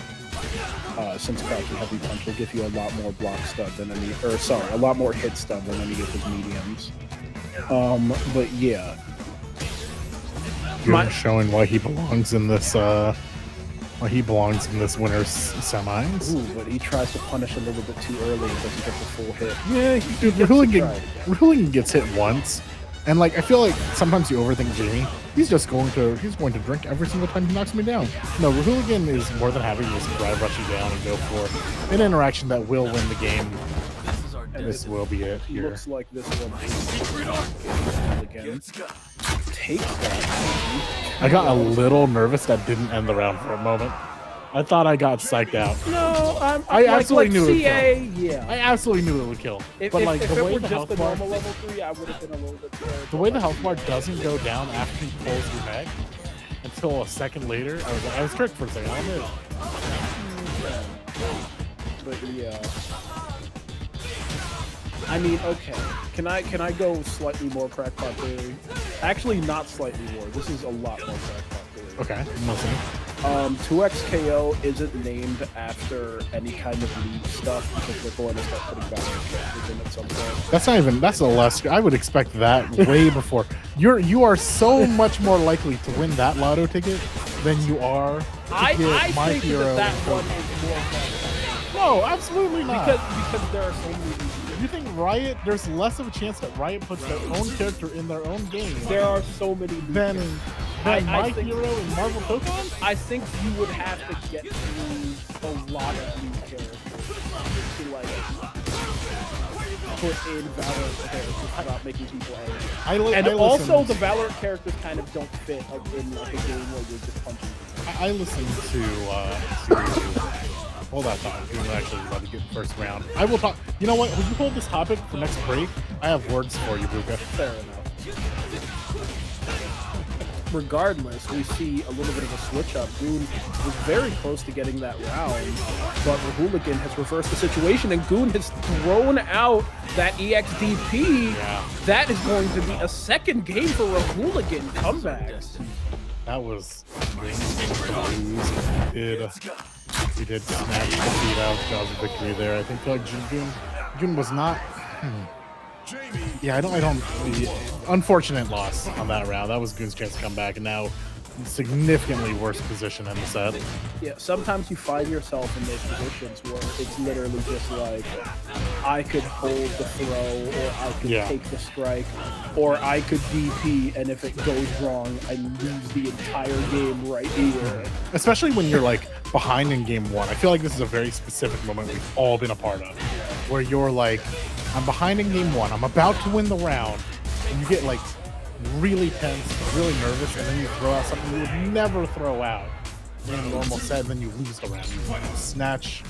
Since crouching heavy punch will give you a lot more block stun than a lot more hit stun than any of his mediums. But yeah. You're showing why he belongs in this winner's semis. Ooh, but he tries to punish a little bit too early and doesn't get the full hit. Yeah, dude, Hooligan gets hit once, and like I feel like sometimes you overthink Jamie. He's going to drink every single time he knocks me down. No, Hooligan is more than happy to just drive rush you down and go for an interaction that will win the game. And this will be it here. Looks like this one again. Takes that. I got a little nervous that didn't end the round for a moment. I thought I got psyched out. No, I absolutely knew it would kill. Yeah. I absolutely knew it would kill. If the way it the were just health the bar, normal level 3, I would have been a little bit scared. The way the health bar doesn't go down after he pulls your neck until a second later, I was tricked for a second. I don't know. But yeah. I mean, okay. Can I go slightly more crackpot theory? Actually, not slightly more. This is a lot more crackpot theory. Okay, I'm listening. 2XKO isn't named after any kind of league stuff because they're going to start putting Valorant characters in at some point. That's not even. That's a less. I would expect that way before. You are so much more likely to win that lotto ticket than you are to I get My think Hero. that one is more crackpot. No, absolutely not. Because there are so many. You think Riot? There's less of a chance that Riot puts their own character in their own game There are so many. than I My think- Hero and Marvel Pokemon. I think you would have to get through a lot of new characters to like put in Valorant characters without making people angry. And also, the Valorant characters kind of don't fit in like a game where you're just punching people. I listened to hold that thought. We're actually about to get the first round. I will talk. You know what? Would you hold this topic for next break? I have words for you, Buka. Fair enough. Regardless, we see a little bit of a switch up. Goon was very close to getting that round, but Rahooligan has reversed the situation, and Goon has thrown out that EXDP. Yeah. That is going to be a second game for Rahooligan comebacks. That was he did snatch the feet out. That was a victory there. I think like Goon was not. Yeah, I don't. The unfortunate loss on that round. That was Goon's chance to come back, and now significantly worse position in the set. Yeah, sometimes you find yourself in those positions where it's literally just like, I could hold the throw, or I could take the strike, or I could DP, and if it goes wrong, I lose the entire game right here. Especially when you're like behind in game one. I feel like this is a very specific moment we've all been a part of, where you're like, I'm behind in game one, I'm about to win the round, and you get like really tense, really nervous, and then you throw out something you would never throw out in a normal set, and then you lose the round. You snatch,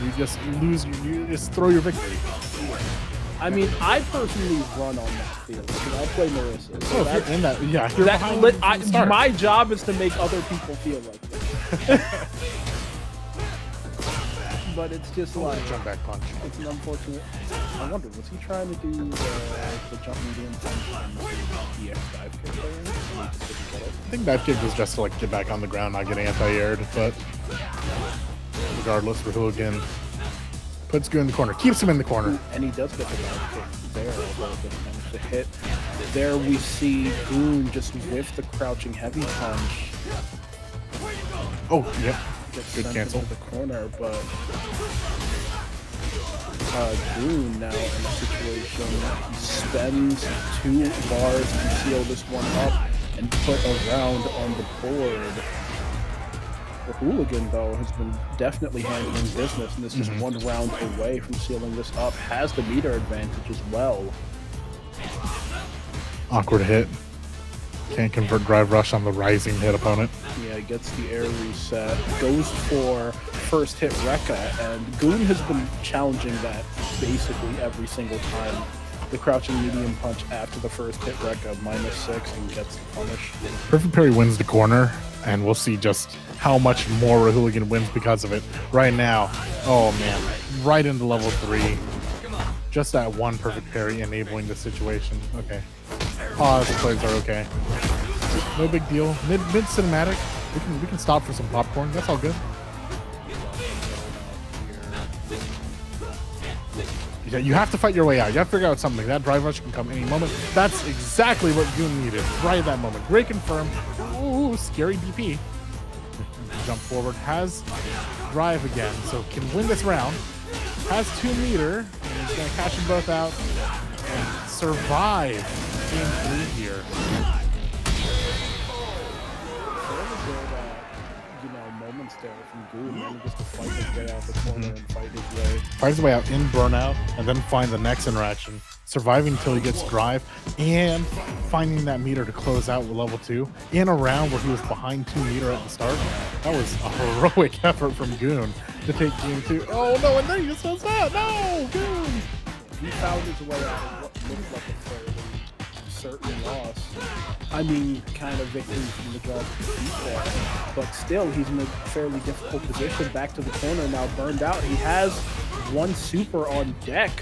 you just lose, you just throw your victory. I mean, I personally run on that field because I play Marissa. So If you're in that, yeah, you're behind. My job is to make other people feel like that. But it's just like jump back punch. It's an unfortunate. I wonder, was he trying to do the jump medium punch on the EX dive kick there? And he just didn't get it? I think that kick was just to like get back on the ground, not get anti-aired, but regardless, Rahooligan puts Goon in the corner, keeps him in the corner. And he does get the dive kick there, although it didn't manage to hit. There we see Goon just whiff the crouching heavy punch. Oh, yep. Gets Good sent cancel. into the corner, but Goon now in a situation he spends 2 bars to seal this one up and put a round on the board. The Hooligan, though, has been definitely handling business, and is just 1 round away from sealing this up. Has the meter advantage as well. Awkward hit. Can't convert drive rush on the rising hit opponent. Yeah, he gets the air reset, goes for first hit Rekka, and Goon has been challenging that basically every single time. The crouching medium punch after the first hit Rekka, -6, and gets the punish. Perfect Parry wins the corner, and we'll see just how much more Rahooligan wins because of it. Right now, oh man, right into level 3. Just that one perfect parry enabling the situation. Okay. Pause, plays are okay. No big deal. Mid cinematic. We can stop for some popcorn. That's all good. Yeah, you have to fight your way out. You have to figure out something. That drive rush can come any moment. That's exactly what Goon needed right at that moment. Great confirm. Ooh, scary DP. Jump forward. Has drive again, so can win this round. Has 2 meter. And he's going to catch them both out and survive game 3 here. Moments there from Goon, and just to fight his way out the corner and fight his way. Fights his way out in burnout, and then find the next interaction, surviving until he gets drive, and finding that meter to close out with level 2 in a round where he was behind 2 meter at the start. That was a heroic effort from Goon to take game 2. Oh no, and then he just does that. No, Goon! He found his way out of what looked like a fairly certain loss. I mean, kind of victory from the jaws of defeat there. But still, he's in a fairly difficult position. Back to the corner now, burned out. He has 1 super on deck.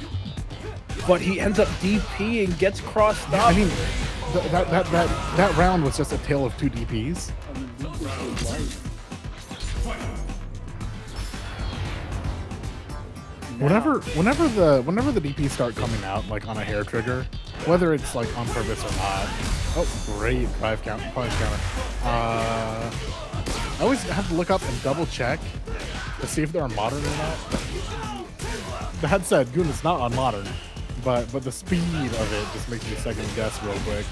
but he ends up DP and gets crossed up. I mean, that round was just a tale of 2 DPs. I mean, Lucas was right. Whenever the DPs start coming out like on a hair trigger, whether it's like on purpose or not. Oh, great punish counter. I always have to look up and double check to see if they're on modern or not. That said, Goon is not on modern, but the speed of it just makes me second guess real quick.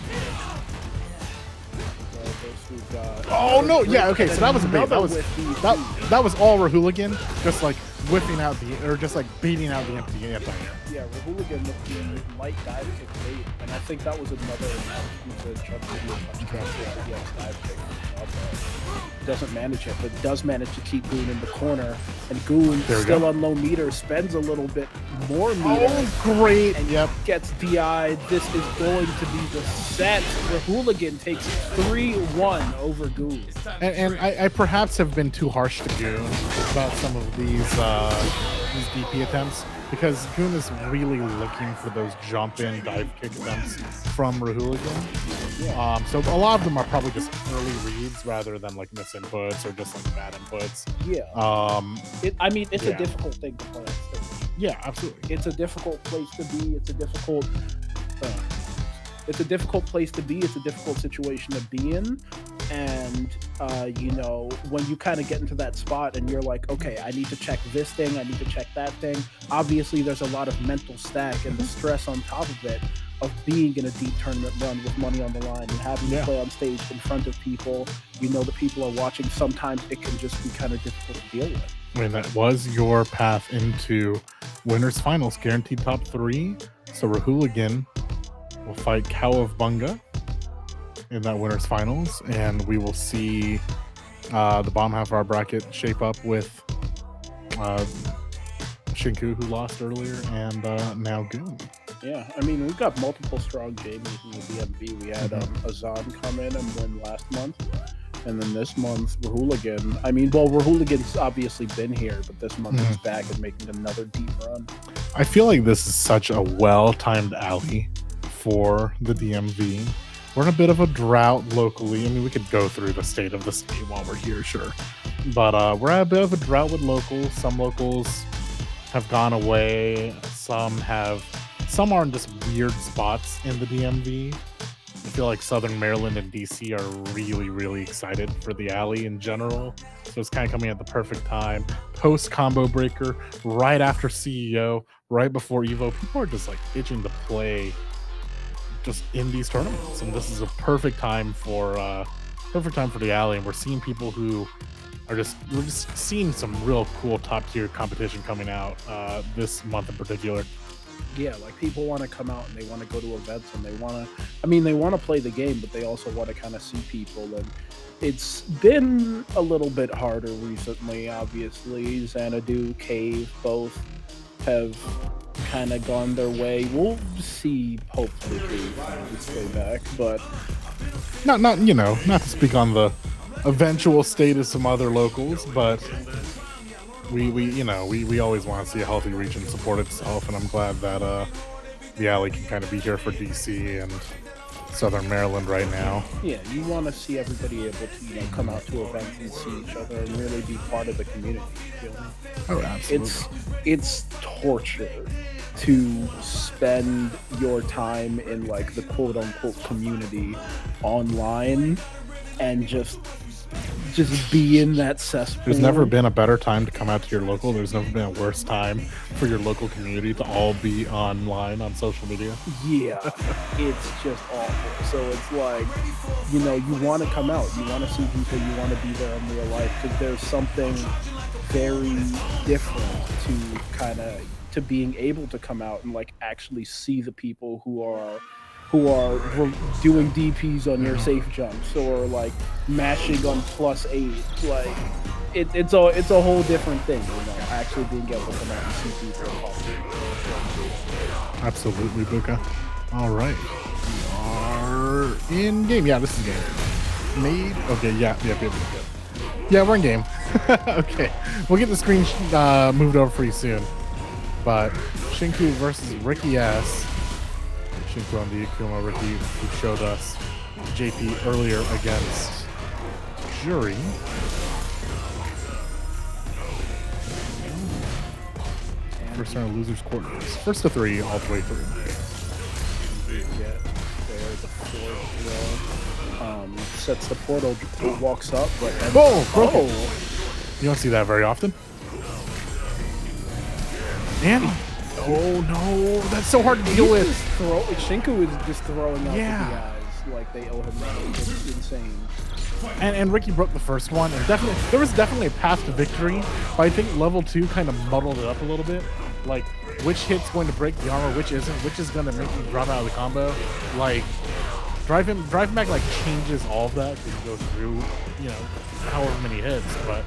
Oh no! Yeah, okay. So that was a bait. That was all Rahooligan, just like whipping out just like beating out the empty anti-air. Yeah, Rahooligan with the light dive kick bait, and I think that was another dive kick. Doesn't manage it, but does manage to keep Goon in the corner, and Goon still on low meter spends a little bit more meter. Oh, great! And gets DI'd. This is going to be the set. Rahooligan takes 3-1 over Goon. And I perhaps have been too harsh to Goon about some of these DP attempts, because Goon is really looking for those jump-in dive kick attempts from Rahooligan. Yeah. So a lot of them are probably just early reads rather than like misinputs or just like bad inputs. Yeah. I mean, it's a difficult thing to play on stage. Yeah, absolutely. It's a difficult place to be. It's a difficult place to be. It's a difficult situation to be in. And, you know, when you kind of get into that spot and you're like, okay, I need to check this thing, I need to check that thing. Obviously, there's a lot of mental stack and the stress on top of it of being in a deep tournament run with money on the line and having to play on stage in front of people. You know that people are watching. Sometimes it can just be kind of difficult to deal with. I mean, that was your path into winners finals, guaranteed top 3. So Rahooligan will fight Cow of Bunga in that winners finals, and we will see the bottom half of our bracket shape up with Shinku, who lost earlier, and now Goon. Yeah, I mean, we've got multiple strong Jamies in the DMV. We had Azan come in and win last month, and then this month Rahooligan. I mean, well, Rahooligan's obviously been here, but this month he's back and making another deep run. I feel like this is such a well-timed alley for the DMV. We're in a bit of a drought locally. I mean, we could go through the state of the state while we're here, sure. But we're at a bit of a drought with locals. Some locals have gone away. Some are in just weird spots in the DMV. I feel like Southern Maryland and DC are really, really excited for the alley in general. So it's kind of coming at the perfect time. Post combo breaker, right after CEO, right before Evo. People are just like itching to play just in these tournaments, and this is a perfect time for the alley. And we're seeing people who are we're just seeing some real cool top tier competition coming out this month in particular. Yeah, like people want to come out and they want to go to events and they want to play the game, but they also want to kind of see people. And it's been a little bit harder recently, obviously. Xanadu, Cave, both have kind of gone their way. We'll see, hopefully, Cave its way back, but not to speak on the eventual state of some other locals, but we always want to see a healthy region support itself, and I'm glad that the alley can kind of be here for DC and Southern Maryland right now. Yeah, you want to see everybody able to come out to events and see each other and really be part of the community. You know? Oh, absolutely. It's torture to spend your time in like the quote unquote community online and just be in that cesspool. There's never been a better time to come out to your local. There's never been a worse time for your local community to all be online on social media. Yeah, it's just awful. So it's like, you want to come out, you want to see people, you want to be there in real life, because there's something very different to being able to come out and like actually see the people who are doing DPs on your safe jumps or like mashing on +8. Like it's a whole different thing, actually being able to come out and see people. Absolutely, Buka. All right, we are in game. Yeah, this is game. Made. Okay. Yeah, we're in game. Okay, we'll get the screen moved over for you soon. but Shinku versus Ricky S. Shinku on the Akuma, Ricky who showed us JP earlier against Jury. First round losers quarters. First to 3 all the way through. Get there, the fourth row. Sets the portal, walks up, but Broken. You don't see that very often. And oh no, that's so hard to deal with. Shinku is just throwing out the Yeah. guys like they owe him money. It's insane. And Ricky broke the first one, and there was definitely a path to victory, but I think level 2 kind of muddled it up a little bit. Like, which hit's going to break the armor, which isn't, which is going to make you drop out of the combo. Like, drive him back like changes all of that because he goes through, you know, however many hits. But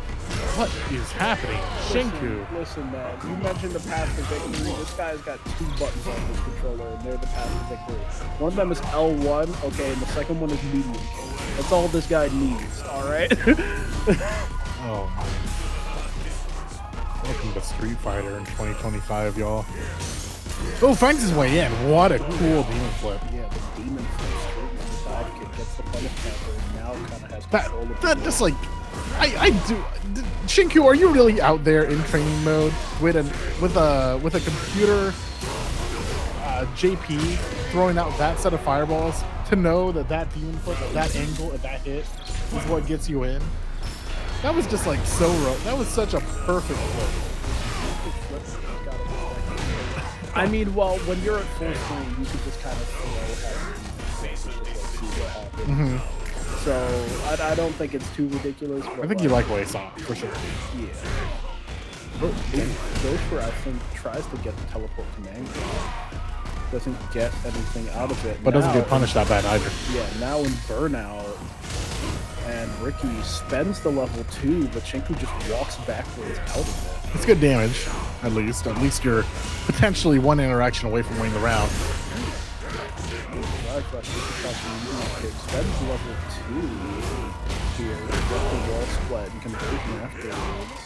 what is happening, Shinku? Listen, man. You mentioned the path to victory. This guy's got 2 buttons on his controller, and they're the path to victory. One of them is L1, okay, and the second one is medium kick. That's all this guy needs. All right. Oh man. Welcome to Street Fighter in 2025, y'all. Oh, finds his way in. What a cool demon flip. Yeah, the demon flip, the dive kick gets the punish counter, and now kind of has control of That just like, I do. Shinku, are you really out there in training mode with a computer JP throwing out that set of fireballs to know that that demon flip at that angle at that hit is what gets you in? That was just like that was such a perfect flip. I mean, well, when you're at full screen, you can just kind of throw at see what happens. So I don't think it's too ridiculous. But I think you like what I saw for sure. Yeah. Gosher, I think, tries to get the teleport to Mango. Doesn't get anything out of it. But doesn't get punished that bad either. Yeah, now in Burnout, and Ricky spends the level 2, but Shinku just walks backwards out of it. It's good damage, at least. At least you're potentially one interaction away from winning the round. Spends level 2 here. Get the wall split and conversion afterwards.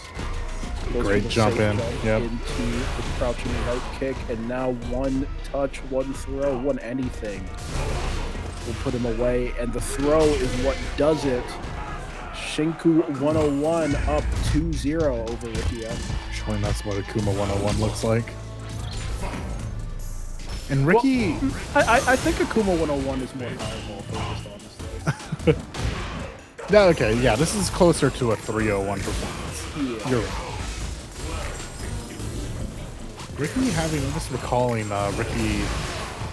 Great jump in. Yep. Into the crouching right kick, and now one touch, one throw, one anything will put him away, and the throw is what does it. Shinku 101 up 2-0 over Ricky S. Showing us what Akuma 101 looks like. And Ricky... Well, I think Akuma 101 is more powerful, focused, honestly. Yeah, okay, yeah, this is closer to a 301 performance. Yeah. You're right. Ricky having, I'm just recalling Ricky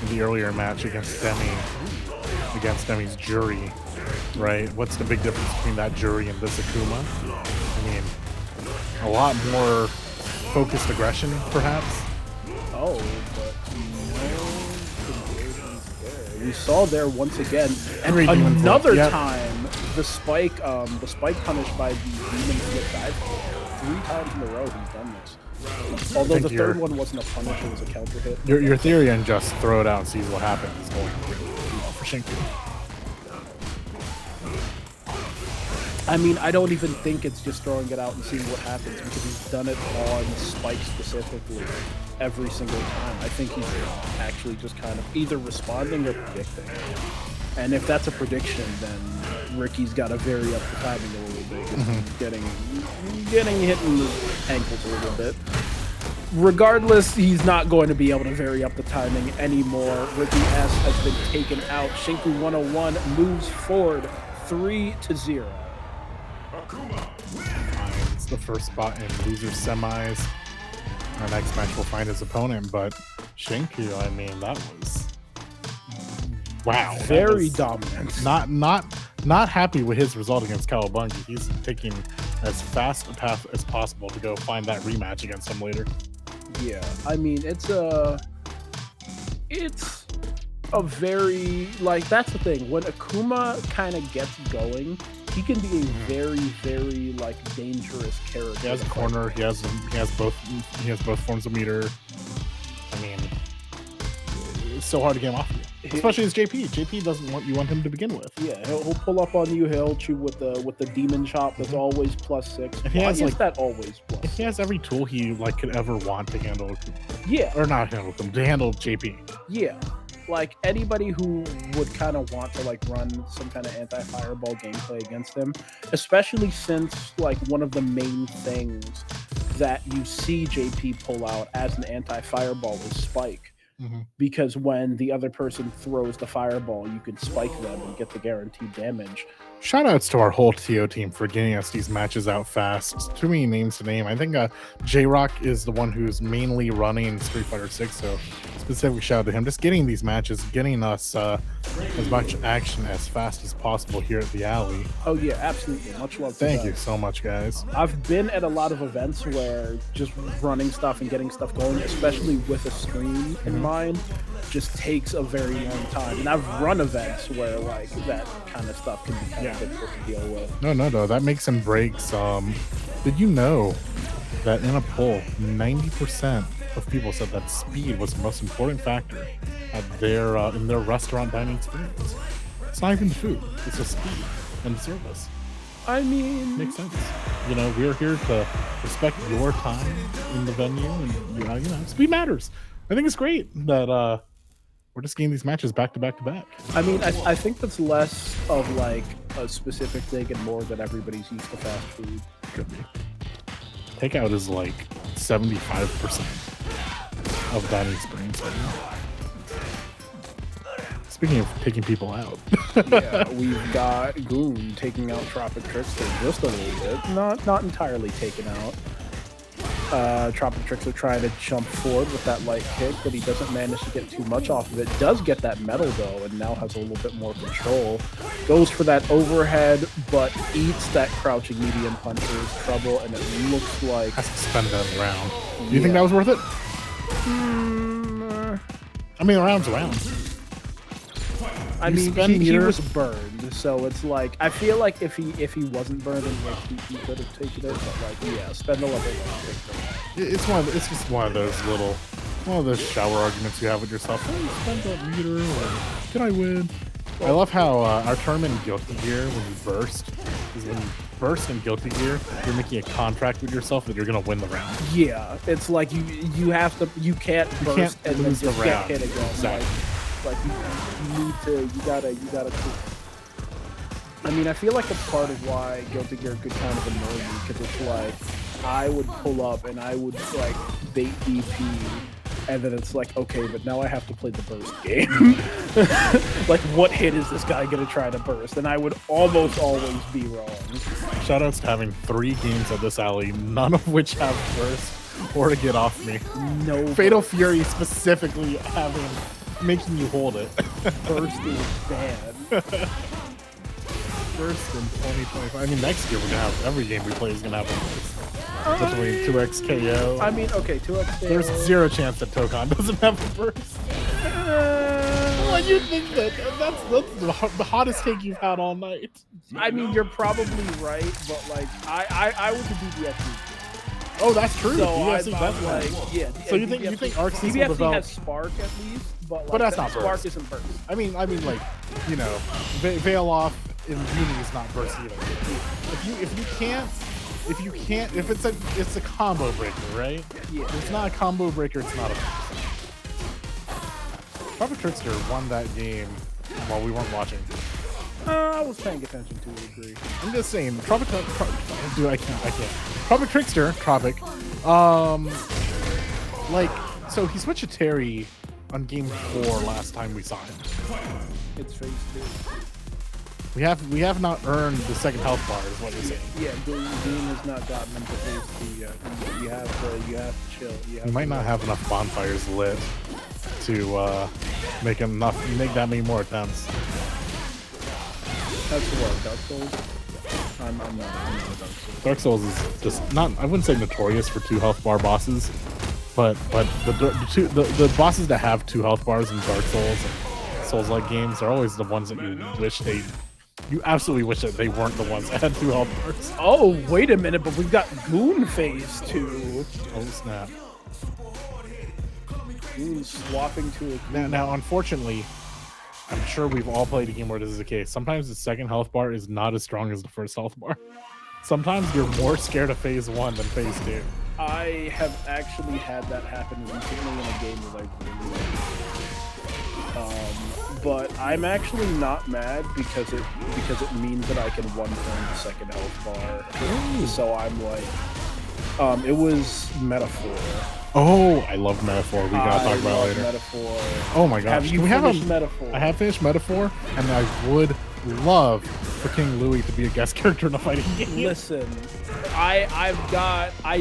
in the earlier match against Demi's Jury, right? What's the big difference between that Jury and this Akuma? I mean, a lot more focused aggression, perhaps. Oh, but no conversions there. We saw there once again, and another time, the spike punished by the demon flip dive. 3 times in a row he's done this. Although the third one wasn't a punish, it was a counter hit. Your theory and just throw it out and see what happens is going really well for Shinku. I mean, I don't even think it's just throwing it out and seeing what happens, because he's done it on Spike specifically every single time. I think he's actually just kind of either responding or predicting. And if that's a prediction, then Ricky's got to vary up the timing a little bit. He's getting hit in the ankles a little bit. Regardless, he's not going to be able to vary up the timing anymore. Ricky S has been taken out. Shinku 101 moves forward 3-0. It's the first spot in loser semis. Our next match will find his opponent, but Shinku, I mean, that was wow. Very dominant. Not happy with his result against Cowabunga. He's taking as fast a path as possible to go find that rematch against him later. Yeah, I mean, it's a very, like, that's the thing. When Akuma kind of gets going, he can be a very, very, like, dangerous character. He has a corner. He has both forms of meter. I mean, it's so hard to get him off of you. Especially as JP. JP doesn't want him to begin with. Yeah, he'll pull up on you. He'll shoot with the demon chop that's always +6. And he has, that always plus. He has every tool he could ever want to handle Yeah. Or not handle them, to handle JP. Yeah. Like anybody who would kind of want to like run some kind of anti-fireball gameplay against him, especially since like one of the main things that you see JP pull out as an anti-fireball is spike. Because when the other person throws the fireball, you can spike them and get the guaranteed damage. Shoutouts to our whole TO team for getting us these matches out fast. Too many names to name. I think J-Rock is the one who's mainly running Street Fighter 6, so specific shout out to him. Just getting these matches, getting us as much action as fast as possible here at the alley. Oh yeah, absolutely. Much love. Thank you so much, guys. I've been at a lot of events where just running stuff and getting stuff going, especially with a stream in mind, just takes a very long time. And I've run events where like that kind of stuff can be kind of difficult to deal with. No, that makes and breaks. Did you know that in a poll, 90% of people said that speed was the most important factor at their in their restaurant dining experience? It's not even the food; it's the speed and service. I mean, makes sense. You know, we're here to respect your time in the venue, and you know, speed matters. I think it's great that we're just getting these matches back to back to back. I mean, I think that's less of like a specific thing and more that everybody's used to fast food. Could be. Takeout is like 75% of dining experience right now. Speaking of taking people out. Yeah, we've got Goon taking out Tropic Trickster just a little bit. Not entirely taken out. Tropic Trickster trying to jump forward with that light kick, but he doesn't manage to get too much off of it. Does get that metal though, and now has a little bit more control. Goes for that overhead, but eats that crouching medium puncher's trouble, and it looks like... Has to spend that round. Do you think that was worth it? I mean, the round's a round. I mean, he was burned, so it's like I feel like if he wasn't burned, then like he could have taken it. But like, yeah, spend the level. It's just one of those shower arguments you have with yourself. Oh, spend that meter, or did I win? I love how our tournament in Guilty Gear, when you burst, is when you burst in Guilty Gear, you're making a contract with yourself that you're gonna win the round. Yeah, it's like you can't burst and then just get hit again. Exactly. Like you gotta. I mean, I feel like that's part of why Guilty Gear could kind of annoy me, because it's like I would pull up and I would like bait DP, and then it's like, okay, but now I have to play the burst game. Like, what hit is this guy gonna try to burst? And I would almost always be wrong. Shoutouts to having 3 games at this alley, none of which have burst or to get off me. No. Fatal Fury specifically making you hold it. Burst is bad. Burst in 2025. I mean, next year we're gonna have every game we play is gonna have a burst. Especially 2x KO. I mean, okay, 2x KO. There's 0 chance that Tokon doesn't have a burst. Well, you think that's the hottest take you've had all night. I mean, you're probably right, but like I would do DBFC. Oh, that's true. So DBFC, that's like, yeah. So you think Arc System will DBFC develop... has Spark at least, but that's not Spark burst. isn't burst. I mean, like, you know, Veil Off in Uni is not burst either. If it's a combo breaker, right? Yeah. If it's not a combo breaker, it's not a burst. Tropic Trickster won that game while we weren't watching. I was paying attention to a degree. I'm just saying, Tropic Trickster, like, so he switched to Terry on game 4 last time we saw him. It's phase 2. We have not earned the second health bar, is what you're saying. Yeah, Doom has not gotten into phase 2 yet. You have to chill. You might not have enough bonfires lit to make that many more attempts. That's what, Dark Souls? I'm not a Dark Souls. Dark Souls is just not, I wouldn't say notorious for 2 health bar bosses, but the bosses that have 2 health bars in Dark Souls and Souls-like games are always the ones that you absolutely wish that they weren't the ones that had 2 health bars. Oh, wait a minute, but we've got Goon phase 2. Oh snap. Goon swapping to a Now unfortunately, I'm sure we've all played a game where this is the case. Sometimes the second health bar is not as strong as the first health bar. Sometimes you're more scared of phase 1 than phase 2. I have actually had that happen recently in a game that I really like. But I'm actually not mad because it means that I can one turn the second health bar. Ooh. So I'm like, it was Metaphor. Oh, I love Metaphor. We gotta talk about it later. Metaphor. Oh my gosh. Have you finished Metaphor? I have finished Metaphor, and I would love for King Louis to be a guest character in a fighting game. Listen, I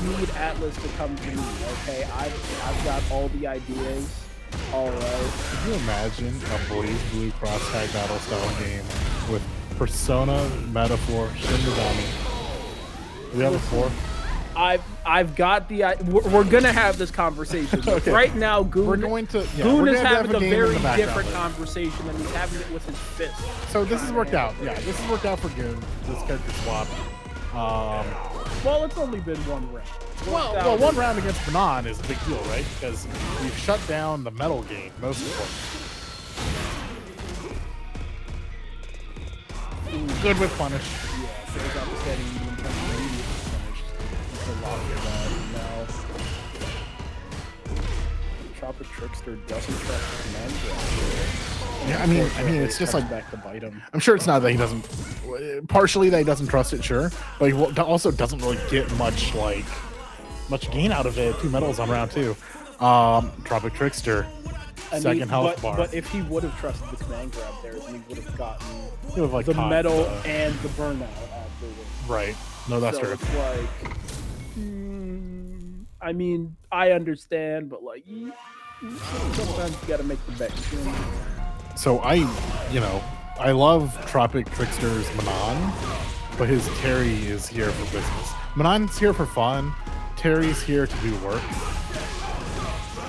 need Atlas to come to me, okay? I've got all the ideas. Alright. Can you imagine a Blaze Blue cross tag battle style game with Persona, Metaphor, Shin Megami? Do we have a 4? I've got the. We're gonna have this conversation. Okay. Right now, Goon Goon is having a very different conversation, and he's having it with his fist. So this has worked out. Yeah, this has worked out for Goon. This character swap. Well, it's only been one round. Well, one round against Banan is a big deal, right? Because you've shut down the metal game, most important. Good with punish. Yeah, so it's outstanding medium punch immediately punished. It's a lot of that now. Tropic Trickster doesn't trust command grab. Yeah, I mean, it's just like back to bite him. I'm sure it's not that he doesn't. Partially that he doesn't trust it, sure, but he also doesn't really get much gain out of it. 2 medals on round 2. Tropic Trickster, second health bar. But if he would have trusted the command grab there, then he would have gotten like the medal and the burnout afterwards. Right. No, that's true. It's like, I mean, I understand, but like, sometimes you gotta make the bet. So I love Tropic Trickster's Manon, but his Terry is here for business. Manon's here for fun. Terry's here to do work.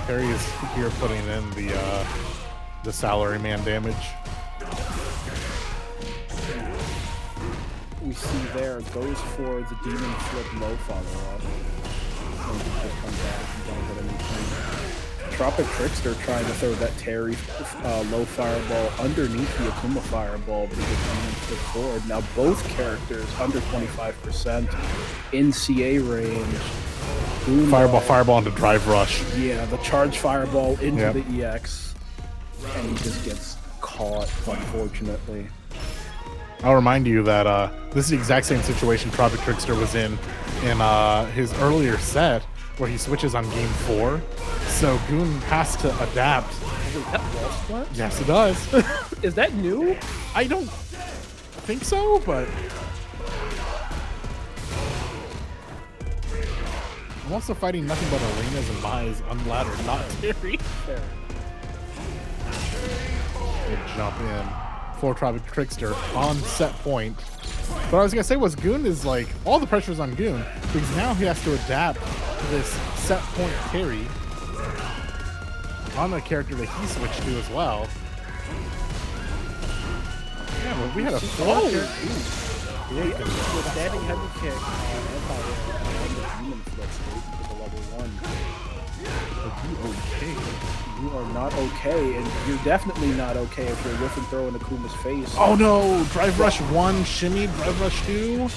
Terry is here putting in the salaryman damage. We see there goes for the demon flip low follow-up. Tropic Trickster trying to throw that Terry low fireball underneath the Akuma fireball because demon flip forward. Now both characters under 25% in CA range. Fireball into drive rush. Yeah, the charge fireball into the EX, and he just gets caught, unfortunately. I'll remind you that this is the exact same situation Tropic Trickster was in his earlier set, where he switches on game 4. So Goon has to adapt. Wait, that wall split? Yes, it does. Is that new? I don't think so, but I'm also fighting nothing but arenas and Mai's unladdered, not Terry. Fair. Good jump in for Tropic Trickster on set point. What I was gonna say was Goon is like, all the pressure's on Goon because now he has to adapt to this set point Terry on the character that he switched to as well. Yeah, but we had a 4 With standing heavy kick on the demon flip straight into the level 1. Are you okay? You are not okay, and you're definitely not okay if you're whiff and throw in Akuma's face. Oh no! Drive Rush 1, shimmy, Drive Rush 2.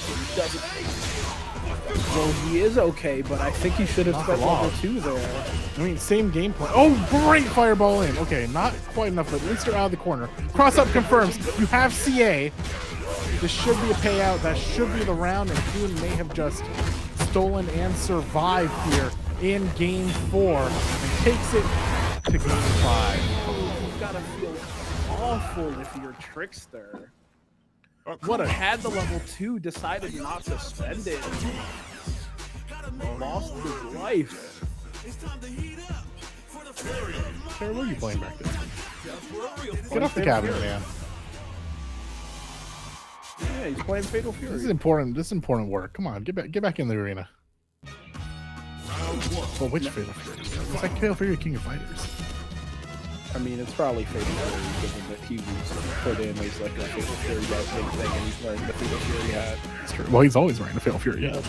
Well, he is okay, but I think he should have spent level 2 there. I mean, same game plan. Oh, great fireball in. Okay, not quite enough, but at least they're out of the corner. Cross up confirms. You have CA. This should be a payout. That should be the round, and Goon may have just stolen and survived here in game 4 and takes it to game 5. You've got to feel awful if you're Trickster. What a had the level 2, decided not to spend it. Lost his life. Sarah, what are you playing back there? Get off the cabinet, man. Yeah, he's playing Fatal Fury. This is important. This is important work. Come on, get back in the arena. Well, which Fatal Fury? It's like Fatal Fury King of Fighters. I mean, it's probably Fatal Fury given that he was put in as like a Fatal Fury big thing, and he's wearing the Fatal Fury hat. That's true. Well, he's always wearing a Fatal Fury hat.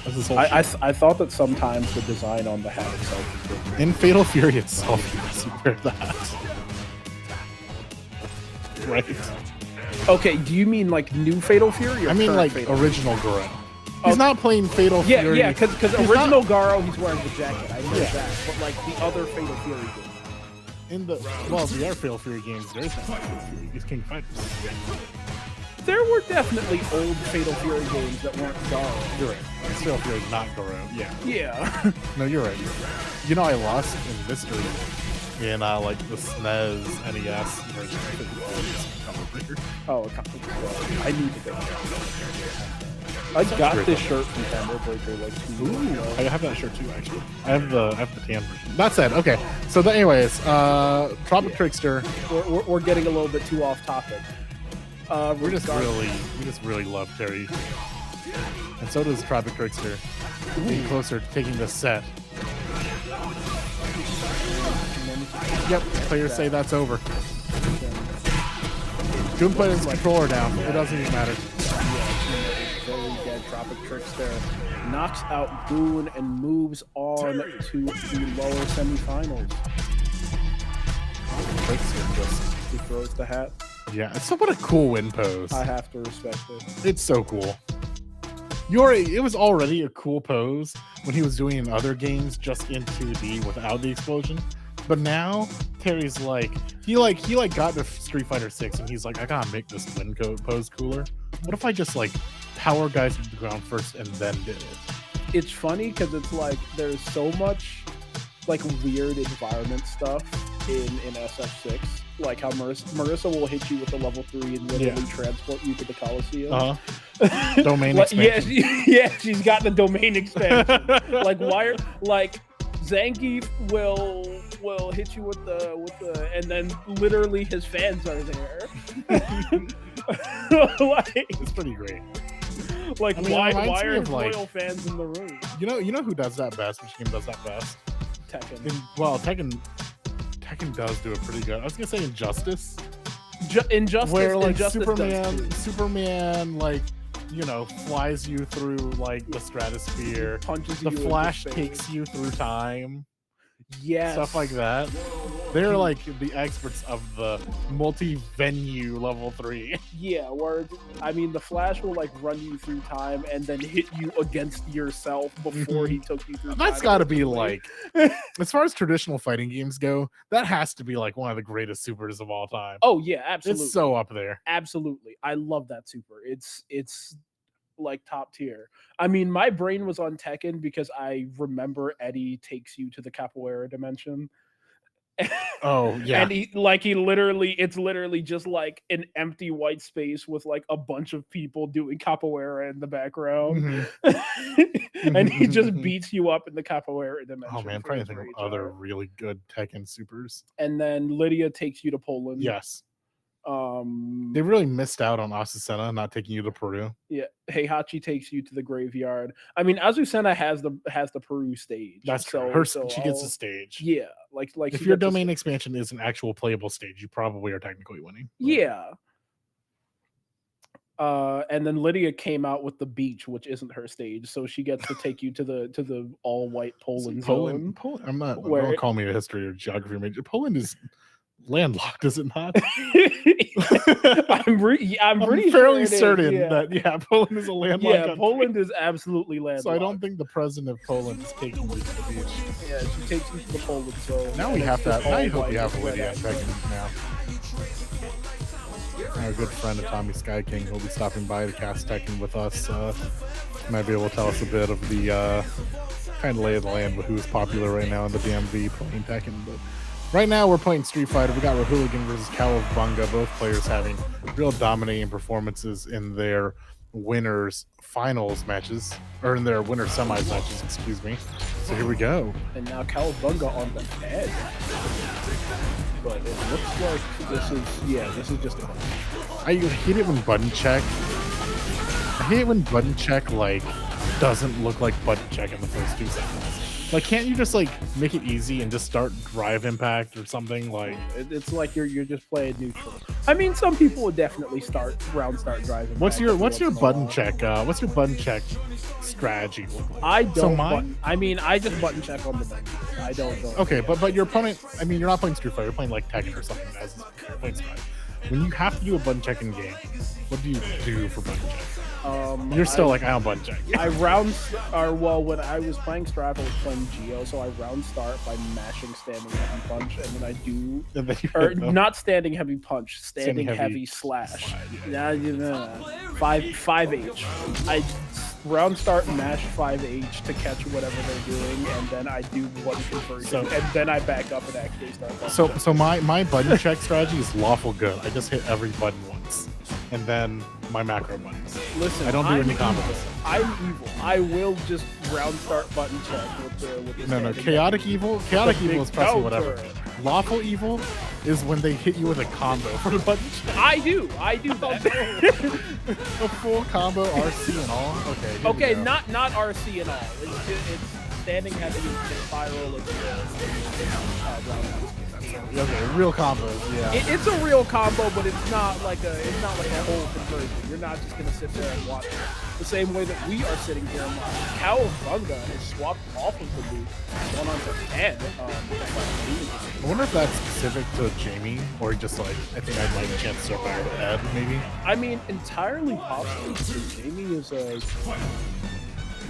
That's his whole I thought that sometimes the design on the hat itself was different. In Fatal Fury itself, he doesn't wear that. Right. Okay, do you mean like new Fatal Fury? Or I mean like Fatal original Goro. He's not playing Fatal Fury. Yeah, because original Garo, he's wearing the jacket. I know that, but like the other Fatal Fury game. In the other Fatal Fury games, there's no Fatal Fury. He's King Fighters. There were definitely old Fatal Fury games that weren't Garo. You're right. Fatal Fury, not Garo. Yeah. Yeah. No, you're right. You know, I lost in Mystery in like the SNES NES version of Combo Breaker. Oh, I need to go. I got this shirt from Combo Breaker like 2 years ago. I have that shirt too, actually. I have the tan version. That said, okay. So, anyways, Tropic Trickster. We're getting a little bit too off topic. We just really love Terry, and so does Tropic Trickster. Getting closer to taking the set. Yep, players say that's over. Couldn't put his controller down. It doesn't even matter. Very dead. Tropic Trickster knocks out Boone and moves on to the lower semifinals. Trickster just He throws the hat. Yeah, so what a cool win pose. I have to respect it. It's so cool. It was already a cool pose when he was doing in other games just in 2D without the explosion. But now Terry's he got to Street Fighter 6 and he's like, I gotta make this win pose cooler. What if I just power guys to the ground first and then did it? It's funny because it's like there's so much weird environment stuff in SF6. Like how Marissa will hit you with a level 3 and literally transport you to the Coliseum. Domain expansion. She's got the domain expansion. Zangief will hit you with the and then literally his fans are there. It's pretty great. Why are loyal fans in the room? You know who does that best? Which game does that best? Tekken. Tekken does do it pretty good. I was gonna say Injustice. Injustice, where Injustice Superman flies you through the stratosphere. Punches the you. Flash takes you through time. Yes. Stuff like that. They're the experts of the multi-venue level 3. Yeah, the Flash will run you through time and then hit you against yourself before he took you through That's time. gotta be as far as traditional fighting games go, that has to be one of the greatest supers of all time. Oh yeah, absolutely. It's so up there. Absolutely. I love that super. It's top tier. My brain was on Tekken because I remember Eddie takes you to the capoeira dimension. Oh yeah. And it's literally just an empty white space with a bunch of people doing capoeira in the background. And he just beats you up in the capoeira dimension. Oh man, I'm trying to think of other really good Tekken supers. And then Lydia takes you to Poland. Yes. They really missed out on Azucena not taking you to Peru. Yeah, Heihachi takes you to the graveyard. Azucena has the Peru stage. That's true. She gets a stage. Yeah, if your domain expansion is an actual playable stage, you probably are technically winning. Yeah. And then Lydia came out with the beach, which isn't her stage, so she gets to take you to the all white Poland zone. Poland. Don't call me a history or geography major. Poland is landlocked, is it not? I'm fairly certain that Poland is a landlocked country. Poland is absolutely landlocked. So I don't think the president of Poland is taking you to the beach. Yeah, she takes you to the Poland zone. Now we have that. I hope we have Lydia and Tekken now. Our good friend of Tommy Sky King will be stopping by to cast Tekken with us. Might be able to tell us a bit of the kind of lay of the land with who's popular right now in the DMV playing Tekken. But right now we're playing Street Fighter. We got Rahooligan versus Cowabunga. Both players having real dominating performances in their winners finals matches, or in their winner semis matches, excuse me. So here we go. And now Cowabunga on the edge. But it looks like this is just a bunch. I hate it when button check. I hate it when button check doesn't look like button check in the first 2 seconds. Can't you just make it easy and just start drive impact or something? It's like you're just playing neutral. Some people would definitely start driving. What's your button check? What's your button check strategy look like? I don't. I just button check on the button. I don't. Okay, but your opponent. You're not playing Street Fighter. You're playing Tekken or something. You're playing Sky. when you have to do a button check in game, what do you do for button check? You're still like, I don't button check. I when I was playing Strive, I was playing Geo, so I round start by mashing standing heavy punch, and then I do, or not standing heavy punch, standing heavy slash. Yeah, 5H. I round start and mash 5H to catch whatever they're doing, and then I do one conversion, and then I back up and actually start. So my button check strategy is lawful good. I just hit every button once, and then my macro buttons. Listen, I don't do any combos. I'm evil. I will just round start button check with the No, chaotic evil. Chaotic evil is pressing whatever. Lawful evil is when they hit you with a combo for the button check. I do that. A full combo RC and all. Okay. Okay, not RC and all. It's standing heavy spiral and roundhouse. Okay, real combos. Yeah. It's a real combo, but it's not like a whole conversion. You're not just gonna sit there and watch it. The same way that we are sitting here and watching. Cowabunga is swapped off of the loop, going on to Ed. I wonder if that's specific to Jamie, or just like I think I'd like a chance to start back with Ed, maybe. I mean, entirely possible.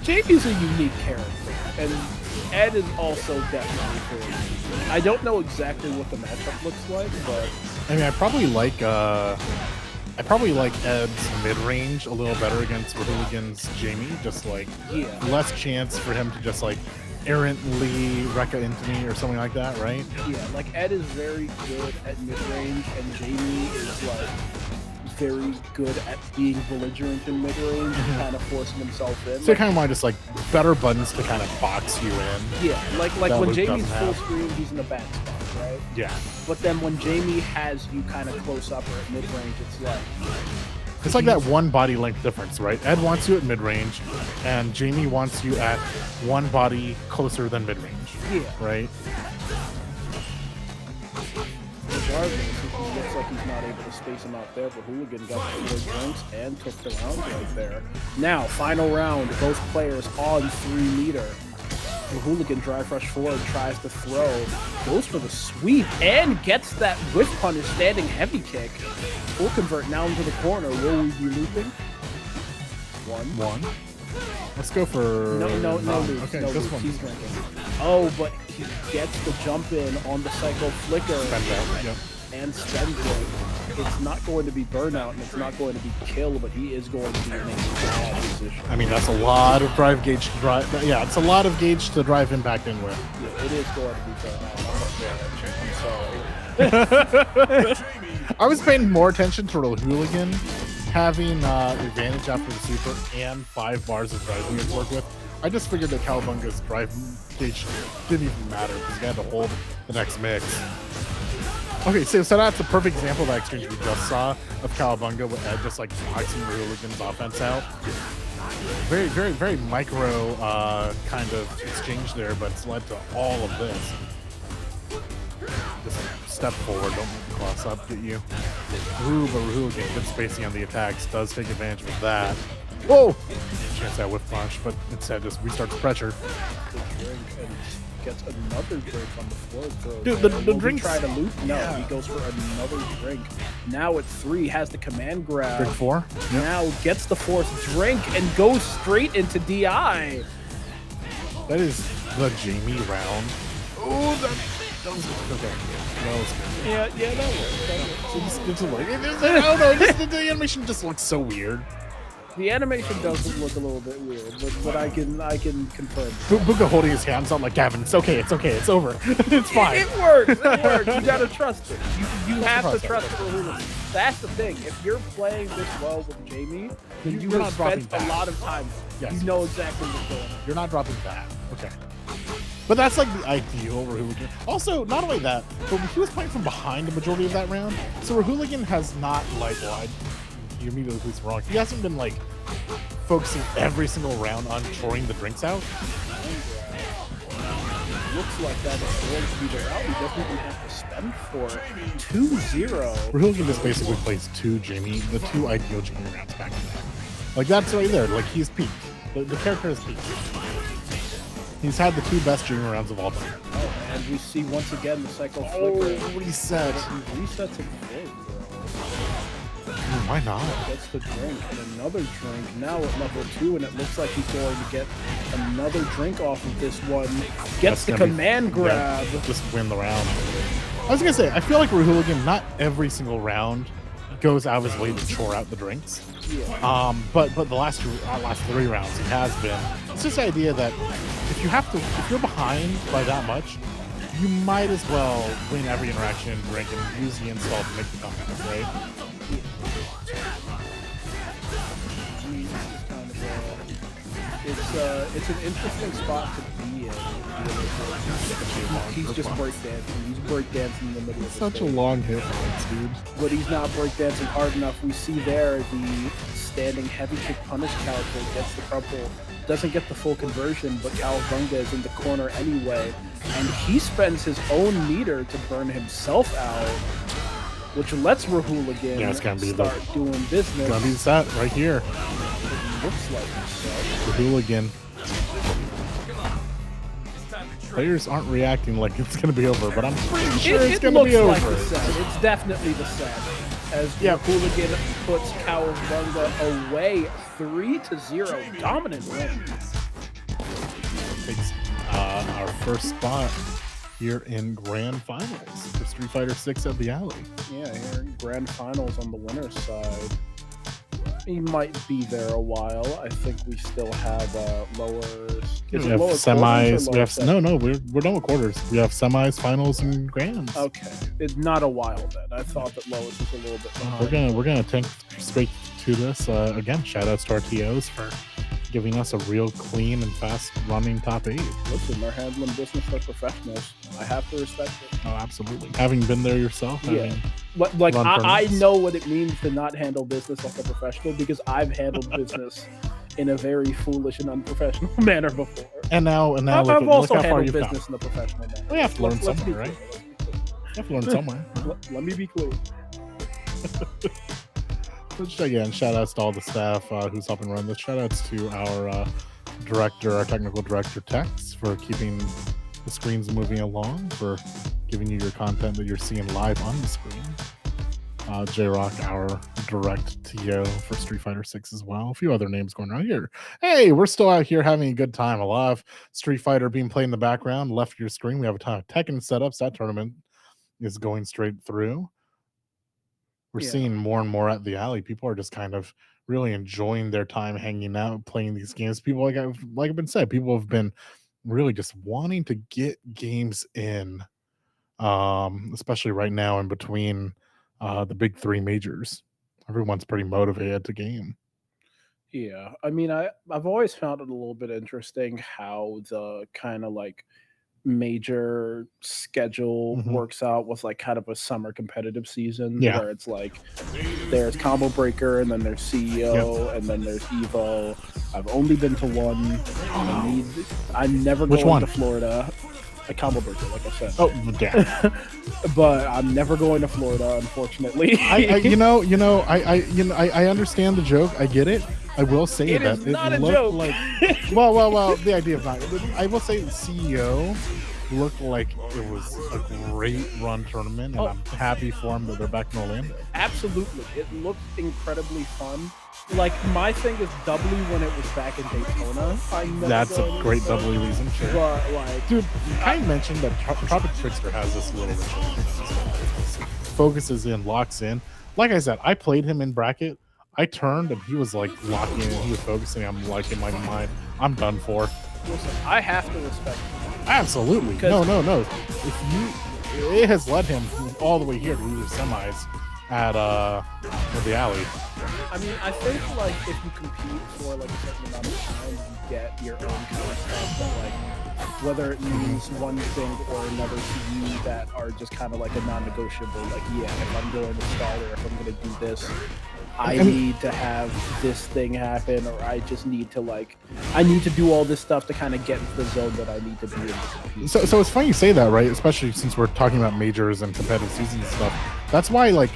Jamie is a unique character, and Ed is also definitely very unique. I don't know exactly what the matchup looks like, but I mean, I probably like Ed's mid-range a little better against Hooligan's Jamie, just like less chance for him to just like errantly Rekka into me or something like that, right? Yeah, like Ed is very good at mid-range, and Jamie is like very good at being belligerent in mid-range and kind of forcing himself in. So kind of want just like better buttons to kind of box you in. Yeah, like when Jamie's full screen, he's in a bad spot, right? Yeah. But then when Jamie has you kind of close up or at mid-range, it's like that one body length difference, right? Ed wants you at mid-range, and Jamie wants you at one body closer than mid-range. Yeah. Right? Regardless, it looks like he's not able to space him out there, but Hooligan got the 4 drinks and took the round right there. Now, final round, both players on 3 meter. The Hooligan drive rush forward, tries to throw, goes for the sweep, and gets that whiff punish standing heavy kick. Full convert now into the corner. Will we be looping? One. Let's go for... No loops. Okay, no this loops. one. He's drinking. Oh, but he gets the jump in on the Psycho Flicker. Yep. And spends it. It's not going to be burnout, and it's not going to be kill, but he is going to be in a bad position. I mean, that's a lot of drive gauge to drive. Yeah, it's a lot of gauge to drive impact in with. Yeah, it is going to be burnout. I was paying more attention to the Hooligan having advantage after the super and 5 bars of driving to work with. I just figured that Cowabunga's drive gauge didn't even matter because he had to hold the next mix. Okay, so that's a perfect example of that exchange we just saw of Cowabunga with Ed just like boxing Hooligan's offense out. Very, very, very micro kind of exchange there, but it's led to all of this. Just step forward, don't move the cross up, get you. Ooh, but Hooligan, good spacing on the attacks, does take advantage of that. Whoa! Chance that whiff punch, but instead just restarts pressure. Gets another drink on the floor throw. Dude, the drink try to loop? No, he goes for another drink. Now at 3, has the command grab. Drink 4. Yep. Now gets the 4th drink and goes straight into DI. That is the Jamie round. Oh, that was good. Okay. That was good. Yeah, that works. So just like, I don't know, the animation just looks so weird. The animation does look a little bit weird, but I can confirm. Buka holding his hands out like, Gavin, it's okay, it's over. It's fine. It works. You gotta trust it. You have to trust it. That's the thing. If you're playing this well with Jamie, then you have spent a lot of time. Yes. You know exactly what's going on. You're not dropping that. Okay. But that's like the ideal Hooligan. Also, not only that, but he was playing from behind the majority of that round, so Hooligan has not like you immediately lose wrong. He hasn't been like focusing every single round on choring the drinks out. Looks like that is going to be the route. He doesn't even have to spend for it. 2-0. Hooligan just basically plays the 2 ideal Jamie rounds back to back. Like that's right there. Like he's peaked. The character has peaked. He's had the 2 best Jamie rounds of all time. Oh, and we see once again the Psycho Flicker. Reset. He resets again, bro. Why not? Gets the drink and another drink. Now at level 2, and it looks like he's going to get another drink off of this one. Gets the command grab. Yeah, just win the round. I was gonna say, I feel like Rahooligan, not every single round goes out of his way to chore out the drinks. Yeah. But the last 3 rounds he has been. It's just the idea that if you're behind by that much, you might as well win every interaction and drink and use the install to make the comeback, right? I mean, it's an interesting spot to be in. He's just breakdancing. He's breakdancing in the middle of the Such a stage. long hitbox, dude. But he's not breakdancing hard enough. We see there the standing heavy kick punish character gets the couple. Doesn't get the full conversion, but Calvunga is in the corner anyway. And he spends his own meter to burn himself out, which lets Rahooligan start doing business. It's gonna be set right here. It looks like so. Rahooligan. Players aren't reacting like it's gonna be over, but I'm pretty sure it's gonna be over. Like the set. It's definitely the set. As Rahooligan puts Calvunga away 3-0. Dominant win. Takes our first spot here in Grand Finals for Street Fighter 6 at the Alley. Yeah, here in Grand Finals on the winner's side. He might be there a while. I think we still have lower. We have semis. We have we're done with quarters. We have semis, finals, and grands. Okay, it's not a while then. I thought that lowest was a little bit behind. We're gonna tank straight to this. Again, shout outs to our TOs for giving us a real clean and fast running top 8. Listen, they're handling business like professionals. I have to respect it. Oh, absolutely. Having been there yourself. Yeah. Like I know what it means to not handle business like a professional because I've handled business in a very foolish and unprofessional manner before. And now I've also handled business in a professional manner. We have to learn somewhere, right? You have to learn somewhere. Let me be clear. Again, shout outs to all the staff who's helping run this. Shout outs to our technical director Tex, for keeping the screens moving along, for giving you your content that you're seeing live on the screen. J-Rock, our direct TO for Street Fighter 6 as well. A few other names going around here. Hey, we're still out here having a good time. A lot of Street Fighter being played in the background. Left of your screen, we have a ton of Tekken setups. That tournament is going straight through. We're seeing more and more at the Alley. People are just kind of really enjoying their time hanging out, playing these games. People, like I've been said, people have been really just wanting to get games in, especially right now in between the big 3 majors. Everyone's pretty motivated to game. Yeah, I mean, I've always found it a little bit interesting how the kind of like major schedule works out with like kind of a summer competitive season where it's like there's Combo Breaker and then there's CEO and then there's Evo. I've only been to one. I'm never going to Florida. A Combo Breaker, like I said. Oh, damn. But I'm never going to Florida, unfortunately. I understand the joke. I get it. I will say that it not looked a joke. Like, well, the idea of not. I will say the CEO looked like it was a great run tournament, and I'm happy for them that they're back in Orlando. Absolutely, it looked incredibly fun. Like, my thing is doubly when it was back in Daytona. That's a great doubly reason, sure. But like, dude, you kind of mentioned that Tropic Trickster has this little focuses in, locks in. Like I said, I played him in bracket. I turned and he was like locking in. He was focusing. I'm like in my mind, I'm done for. Listen, I have to respect him. Absolutely. No. It has led him all the way here to lose semis at the Alley. I mean, I think like if you compete for like a certain amount of time, you get your own kind of stuff that like whether it means one thing or another to you that are just kind of like a non-negotiable. Like, yeah, if I'm going to start or if I'm going to do this, I need to have this thing happen, or I just need to I need to do all this stuff to kind of get into the zone that I need to be in to compete. So it's funny you say that, right? Especially since we're talking about majors and competitive seasons and stuff. That's why like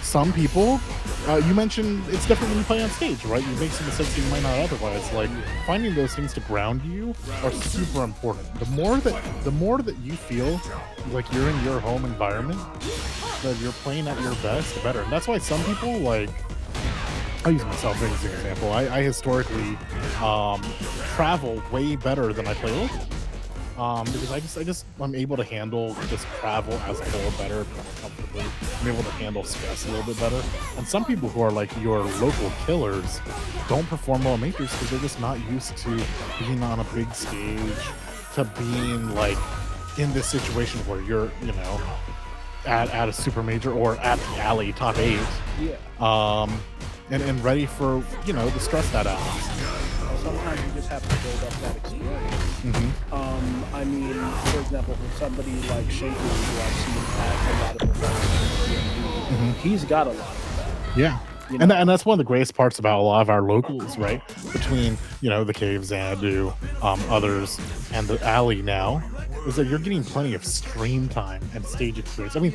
some people, you mentioned it's different when you play on stage, right? You make some mistakes you might not otherwise. Like finding those things to ground you are super important. The more that you feel like you're in your home environment, that you're playing at your best, the better. And that's why some people like I'll use myself as an example. I historically travel way better than I play local. Because I'm able to handle just travel as a whole better, more comfortably. I'm able to handle stress a little bit better. And some people who are like your local killers don't perform well in majors because they're just not used to being on a big stage, to being like in this situation where you're, you know, at a super major or at the alley top 8. Yeah. And ready for, you know, the stress that happens. Sometimes you just have to build up that experience. I mean, for example, with somebody like Shinku, who I've seen have a lot of performance, he's got a lot of that. Yeah. You know? And that's one of the greatest parts about a lot of our locals, right? Between, you know, the Cave, Xanadu, others, and the alley now, is that you're getting plenty of stream time and stage experience. I mean,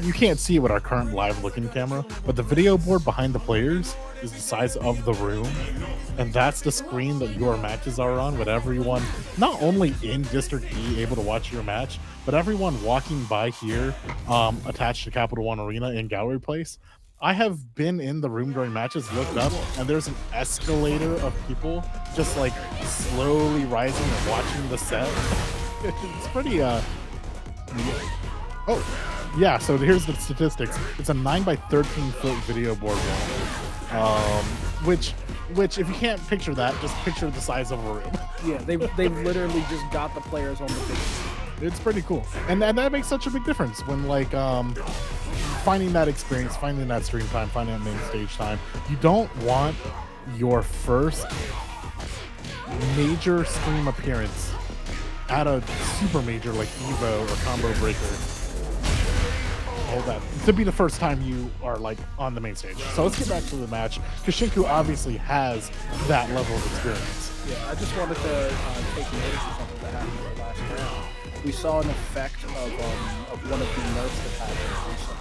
you can't see it with our current live looking camera, but the video board behind the players is the size of the room, and that's the screen that your matches are on, with everyone not only in District E able to watch your match, but everyone walking by here, attached to Capital One Arena in Gallery Place. I have been in the room during matches, looked up, and there's an escalator of people just like slowly rising and watching the set. It's pretty oh yeah, so here's the statistics. It's a 9 by 13 foot video board wall, which if you can't picture that, just picture the size of a room. Yeah, they've literally just got the players on the big screen. It's pretty cool, and that makes such a big difference when like finding that experience, finding that stream time, finding that main stage time. You don't want your first major stream appearance at a super major like Evo or Combo Breaker, all that, to be the first time you are like on the main stage. So let's get back to the match, because Shinku obviously has that level of experience. Yeah, I just wanted to take notice of something that happened in the last round. We saw an effect of one of the nerfs that happened recently.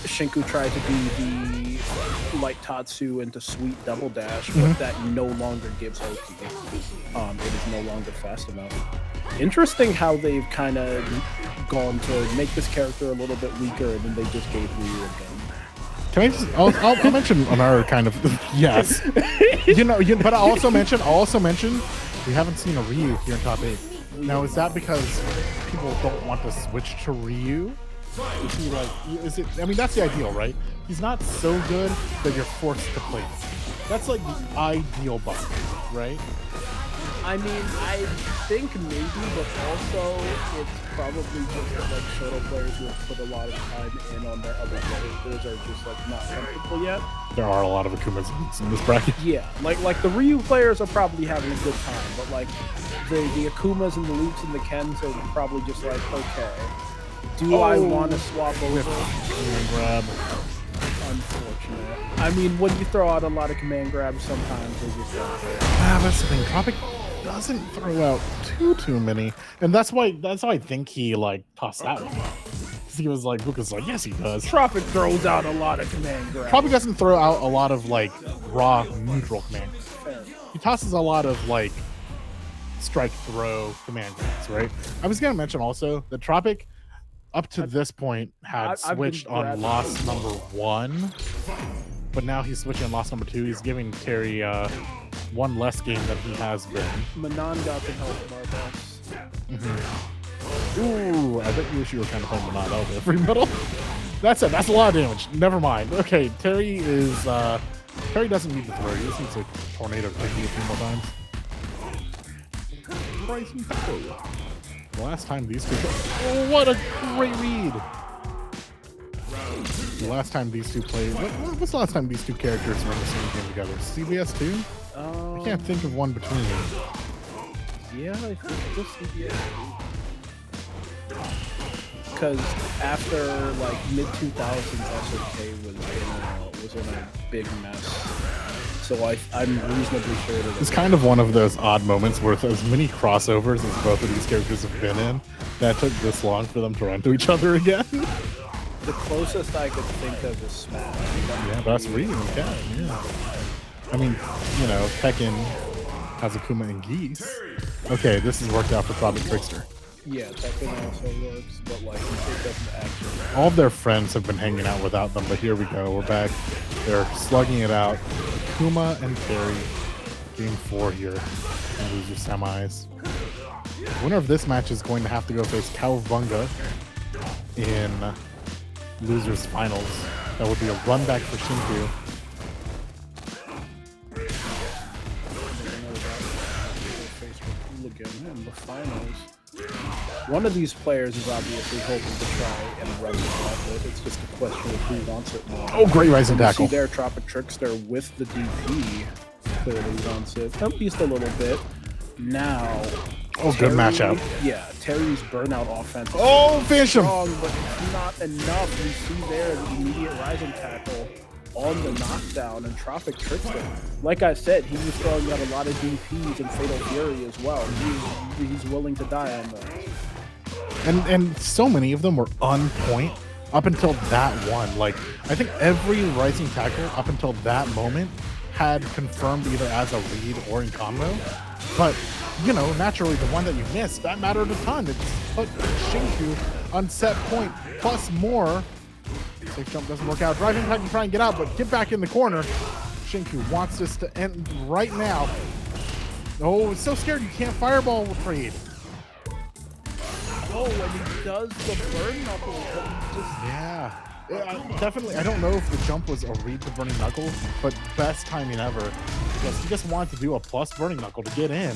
Shinku tried to do the light Tatsu into sweet double dash, but that no longer gives OP. It is no longer fast enough. Interesting how they've kind of gone to make this character a little bit weaker, and then they just gave Ryu a gun. Can I just? I'll mention another kind of yes. But I'll also mention we haven't seen a Ryu here in top 8. Now, is that because people don't want to switch to Ryu? Is he like? Is it? I mean, that's the ideal, right? He's not so good that you're forced to play. That's like the ideal buff, right? I mean, I think maybe, but also it's probably just that, like, shuttle players who have put a lot of time in on their other characters are just like not comfortable yet. There are a lot of Akumas in this bracket. Yeah, like the Ryu players are probably having a good time, but like the Akumas and the Lukes and the Kens are probably just like, okay, do I want to swap over? Command grab. Unfortunate. I mean, when you throw out a lot of command grabs, sometimes they just don't hit. That's the thing. Tropic doesn't throw out too many, and that's why I think he like tossed out. He was like, Luca's like, yes, he does. Tropic throws out a lot of command grabs. Tropic doesn't throw out a lot of like raw neutral command. He tosses a lot of like strike throw command grabs, right? I was gonna mention also that Tropic, up to this point, had switched on loss number 1, but now he's switching on loss number 2. He's giving Terry one less game than he has been. Manon got the help of our boss. Ooh, I bet you wish you were kind of playing Manon. That was a free middle. That's it. That's a lot of damage. Never mind. Okay, Terry is Terry doesn't need to throw. He just needs a tornado to hit you a few more times. The last time these two... Oh, what a great read! The last time these two played... What's the last time these two characters were in the same game together? CBS 2? I can't think of one between them. Yeah, I think this CBS 2. Because after, like, mid-2000s, SOK was in a big mess. So I'm reasonably sure that it's kind of one of those odd moments where as many crossovers as both of these characters have been in, that took this long for them to run to each other again. The closest I could think of is Smash. Yeah, that's reading Tekken, yeah. I mean, you know, Tekken has Akuma and Geese. Okay, this has worked out for Tropic Trickster. Yeah, Tekken also works, but like it doesn't actually. All of their friends have been hanging out without them, but here we go. We're back. They're slugging it out. Kuma and Terry, game 4 here in loser semis. The winner of this match is going to have to go face Cowabunga in losers finals. That would be a run back for Shinku. In the finals. One of these players is obviously hoping to try and run the gauntlet. It's just a question of who wants it more. Oh, great rising You tackle. see there, Tropic Trickster with the DP clearly wants it, at least a little bit. Now, Oh, good matchup. Yeah, Terry's burnout offense. Oh, finish him. Strong, but it's not enough. You see there the immediate rising tackle on the knockdown, and Tropic Trickster. Like I said, he was throwing out a lot of DPs and Fatal Fury as well. He's willing to die on those. And so many of them were on point up until that one. Like, I think every rising tackle up until that moment had confirmed either as a read or in combo. But, you know, naturally, the one that you missed, that mattered a ton. It put Shinku on set point plus more. Safe jump doesn't work out. Driving attack and try and get out, but get back in the corner. Shinku wants this to end right now. Oh, it's so scared you can't fireball trade. Oh, and he does the burn knuckle, but he just... Yeah, definitely. I don't know if the jump was a read to burning knuckle, but best timing ever. Yes, he just wanted to do a plus burning knuckle to get in,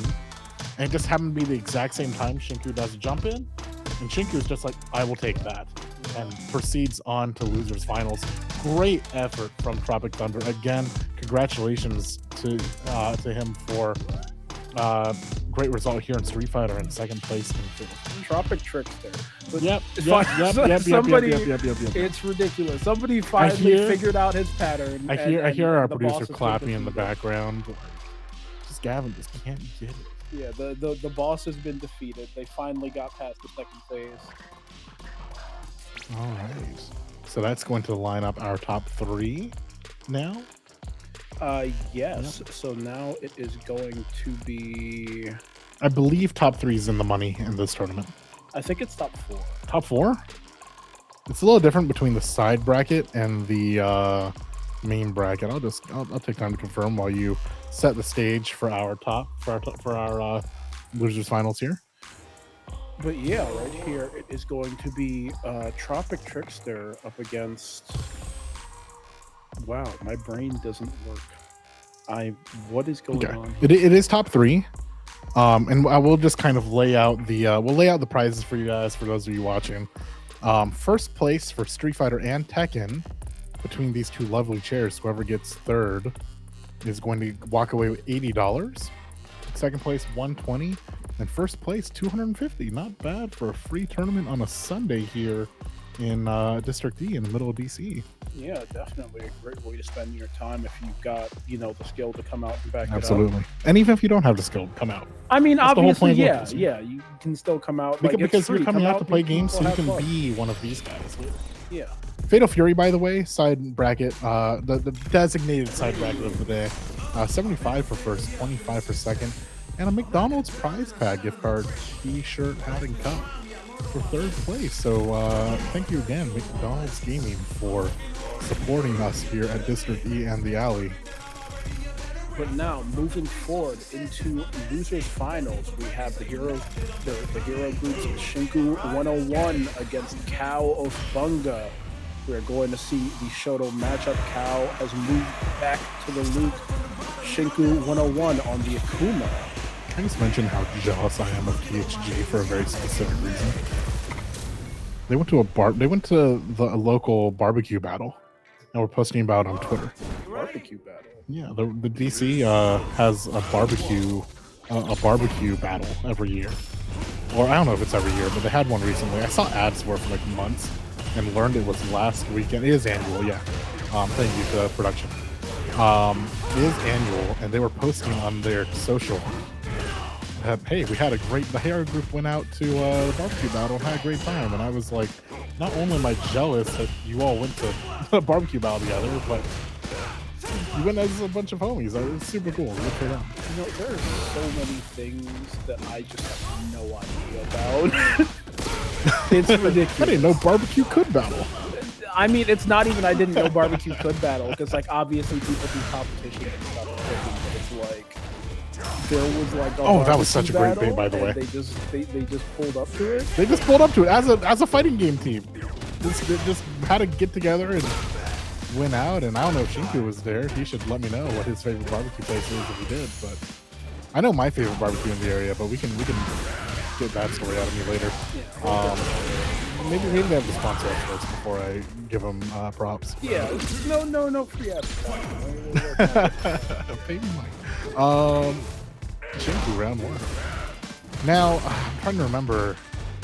and it just happened to be the exact same time Shinku does a jump in, and Shinku's just like, I will take that, and proceeds on to losers finals. Great effort from Tropic Thunder. Again, congratulations to him for great result here in Street Fighter in second place in field. Tropic Trickster. Yep. Somebody, it's ridiculous. Somebody finally figured out his pattern. I hear our producer clapping in the background. Just Gavin just can't get it. Yeah, the boss has been defeated. They finally got past the second phase. All right. So that's going to line up our top 3 now. Yes. Yep. So now it is going to be... I believe top 3 is in the money in this tournament. I think it's top 4. Top 4? It's a little different between the side bracket and the main bracket. I'll take time to confirm while you set the stage for our losers finals here. But yeah, right here it is going to be Tropic Trickster up against... Wow, my brain doesn't work. What is going on? It is top 3. And I will just kind of lay out the prizes for you guys, for those of you watching. First place for Street Fighter and Tekken, between these two lovely chairs, whoever gets third is going to walk away with $80. Second place, $120, and first place, $250. Not bad for a free tournament on a Sunday here in District D in the middle of DC. Yeah, definitely a great way to spend your time if you've got, the skill to come out and back Absolutely. it up. And even if you don't have the skill to come out. I mean, That's obviously, yeah, you can still come out. Because you're coming out to play games, so you can be one of these guys. Yeah. Fatal Fury, by the way, side bracket, the designated side bracket of the day. 75 for first, 25 for second, and a McDonald's prize pack gift card, t-shirt, hat, and cup for third place. So thank you again, McDonald's Gaming, for supporting us here at District E and the Alley. But now, moving forward into losers finals, we have the hero groups Shinku 101 against Cow of Bunga. We're going to see the Shoto matchup. Cow has moved back to the Luke. Shinku 101 on the Akuma. Can I just mention how jealous I am of THG for a very specific reason? They went to the local barbecue battle, and we're posting about it on Twitter. Barbecue battle. Yeah, the DC has a barbecue battle every year, or I don't know if it's every year, but they had one recently. I saw ads for it for like months, and learned it was last weekend. It is annual, yeah. Thank you to production. It is annual, and they were posting on their social. Hey, we had the hair group went out to the barbecue battle and had a great time, and I was like, not only am I jealous that you all went to the barbecue battle together, but You went as a bunch of homies. It's super cool. Good for them. You know, there are so many things that I just have no idea about. It's ridiculous. I didn't know barbecue could battle. I mean, it's not even I didn't know barbecue could battle, because like obviously people do competition and stuff and cooking, but it's like there was like a that was such a great battle, bait, by the way. They just pulled up to it. They just pulled up to it as a fighting game team. They just had to get together and win out. And I don't know if Shinku was there. He should let me know what his favorite barbecue place is if he did. But I know my favorite barbecue in the area. But we can get that story out of me later. Yeah, maybe they have to sponsor us first before I give them props. yeah, no free advertising. Pay me money. Shinku round 1. Now I'm trying to remember.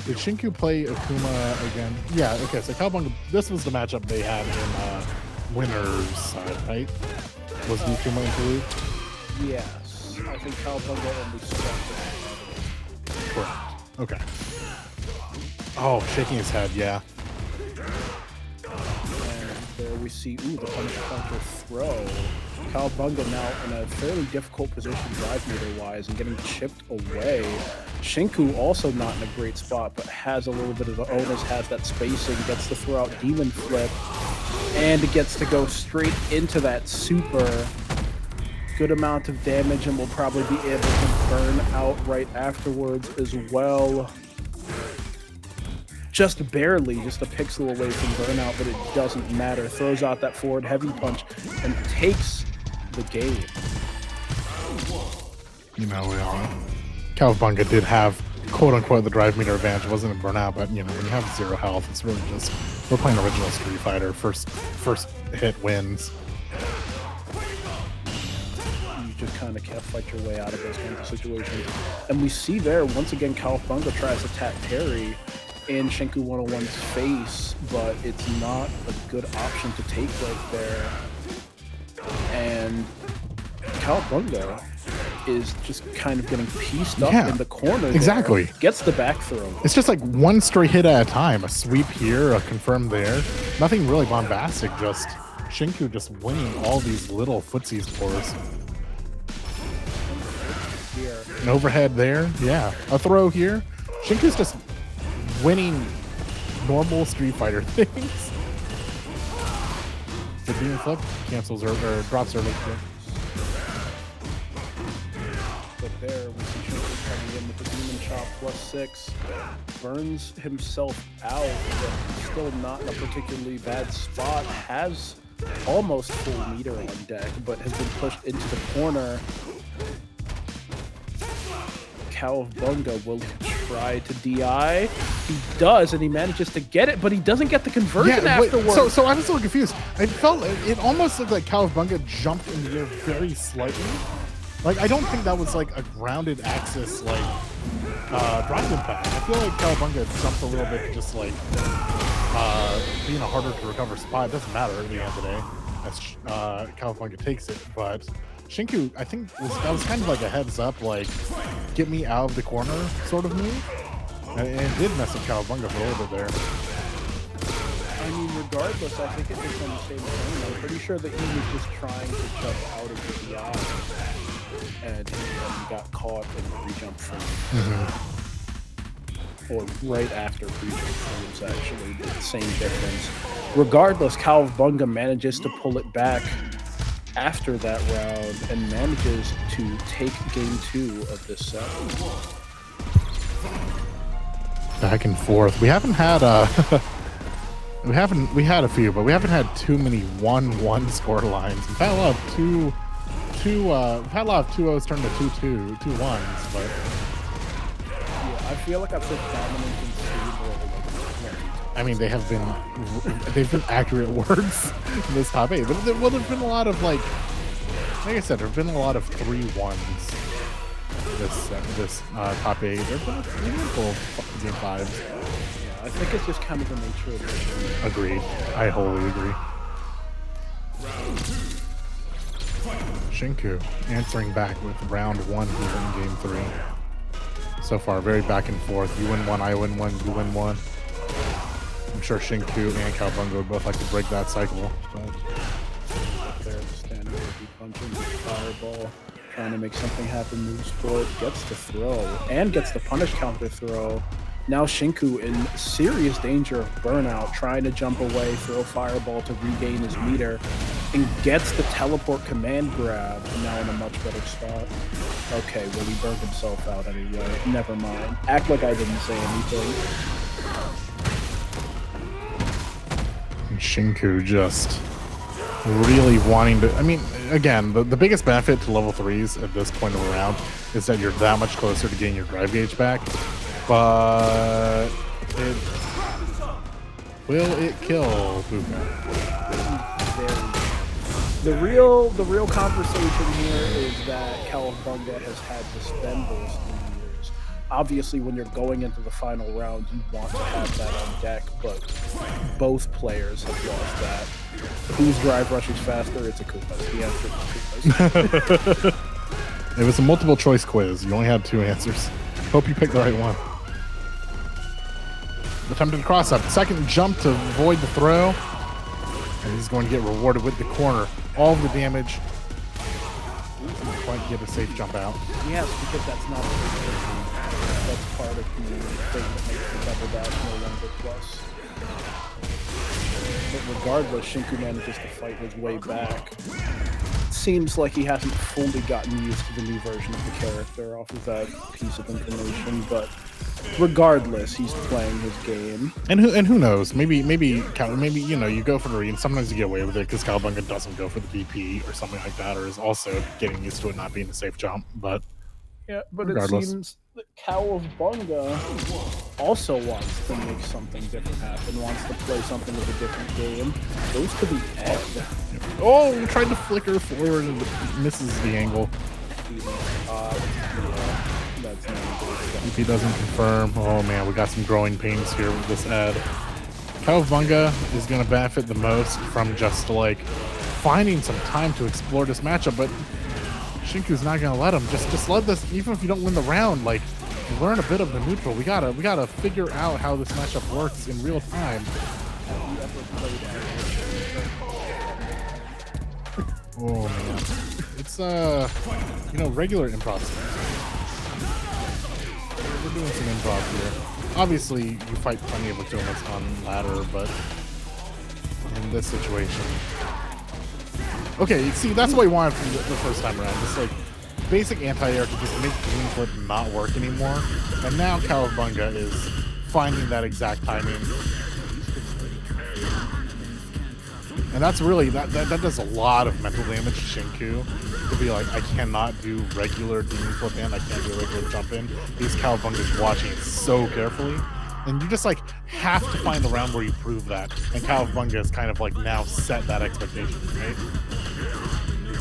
Did Shinku play Akuma again? Yeah. Okay. So Cowabunga. This was the matchup they had in winners side, right? Was the Akuma interlude? Yes, I think Cowabunga only started. Correct. Okay. Oh, shaking his head, yeah. And there we see, the punish counter throw. Cowabunga now in a fairly difficult position drive meter-wise and getting chipped away. Shinku also not in a great spot, but has a little bit of the onus, has that spacing, gets to throw out Demon Flip, and gets to go straight into that super. Good amount of damage, and will probably be able to burn out right afterwards as well. Just barely, just a pixel away from burnout, but it doesn't matter. Throws out that forward heavy punch and takes the game. You know, Cowabunga did have quote-unquote the drive meter advantage. It wasn't a burnout, but you know, when you have 0 health, it's really just, we're playing original Street Fighter. First hit wins. Just kind of can't fight your way out of those kinds of situations. And we see there, once again, Cowabunga tries to tap parry in Shinku 101's face, but it's not a good option to take right there. And Cowabunga is just kind of getting pieced up in the corner. Exactly. There. Gets the back throw. It's just like one straight hit at a time. A sweep here, a confirm there. Nothing really bombastic, just Shinku just winning all these little footsies for us. An overhead there, yeah. A throw here. Shinku's just winning normal Street Fighter things. The Demon Flip cancels or drops early. But there, we see Shinku coming in with the Demon Chop +6. Burns himself out, but still not in a particularly bad spot. Has almost full meter on deck, but has been pushed into the corner. Cowabunga will try to DI. He does, and he manages to get it, but he doesn't get the conversion afterwards. So I was a little confused. I felt it almost looked like Cowabunga jumped in the air very slightly. Like, I don't think that was like a grounded axis like drop impact. I feel like Cowabunga jumped a little bit, just like being a harder to recover spot. It doesn't matter at the end of the day as Cowabunga takes it, but Shinku, I think that was kind of like a heads up, like get me out of the corner sort of move, and it did mess up Cowabunga for a little bit there. I mean, regardless, I think it was on the same thing. I'm pretty sure that he was just trying to jump out of the DI, and he got caught in the re-jump frame. Or right after pre-jump frames, actually, the same difference. Regardless, Cowabunga manages to pull it back after that round and manages to take game 2 of this set. Back and forth. We haven't had we had a few, but we haven't had too many 1-1 score lines. We've had a lot of we've had a lot of 2-0s turn to 2-2, 2-1s, but yeah, I feel like I've said dominant and stable. I mean, they've been accurate words in this top 8. But there's been a lot of like I said, there've been a lot of 3-1s this top 8. There've been a handful of game 5s. Yeah, I think it's just kind of the nature of it. Agreed. I wholly agree. Shinku answering back with round 1 here in game 3. So far, very back and forth. You win 1, I win 1, you win 1. I'm sure Shinku and Cowabunga would both like to break that cycle. But There, the standard would be fireball, trying to make something happen. Moves forward, gets the throw, and gets the punish counter throw. Now Shinku in serious danger of burnout, trying to jump away, throw fireball to regain his meter, and gets the teleport command grab, now in a much better spot. Okay, well, he burned himself out anyway. Never mind. Act like I didn't say anything. Shinku just really wanting to... I mean, again, the biggest benefit to level 3s at this point of the round is that you're that much closer to getting your drive gauge back. But will it kill Buka? The real conversation here is that Cowabunga has had to spend those 3 years. Obviously, when you're going into the final round, you want to have that on deck, but both players have lost that. Whose drive rush is faster? It's a Koopas. The answer is Koopas. It was a multiple choice quiz. You only had 2 answers. Hope you picked the right one. Attempted cross up. Second jump to avoid the throw. And he's going to get rewarded with the corner. All of the damage. Doesn't quite get a safe jump out. Yes, because that's not a thing. That's part of the thing that makes the double dash no longer plus. But regardless, Shinku manages to fight his way back. Seems like he hasn't fully gotten used to the new version of the character off of that piece of information, but regardless, he's playing his game. And who knows? Maybe you know, you go for the read, and sometimes you get away with it because Cowabunga doesn't go for the DP or something like that, or is also getting used to it not being a safe jump. But yeah, but regardless, it seems that Cowabunga also wants to make something different happen, wants to play something with a different game. Goes to the end. Oh, he tried to flicker forward and misses the angle. That's not good. If he doesn't confirm, oh man, we got some growing pains here with this ad. Cowabunga is going to benefit the most from just like finding some time to explore this matchup, but Shinku's not going to let him. Just let this, even if you don't win the round, like learn a bit of the neutral. We gotta figure out how this matchup works in real time. Oh man, it's you know, regular improv. We're doing some improv here. Obviously, you fight plenty of Atomas on ladder, but in this situation, okay. See, that's what we wanted from the first time around. Just like basic anti-air to just make Green Flip not work anymore, and now Cowabunga is finding that exact timing. And that's really, that does a lot of mental damage to Shinku. To be like, I cannot do regular demon flip in, I can't do regular jump in. Because Cowabunga's watching it so carefully. And you just like have to find the round where you prove that. And Cowabunga has kind of like now set that expectation, right?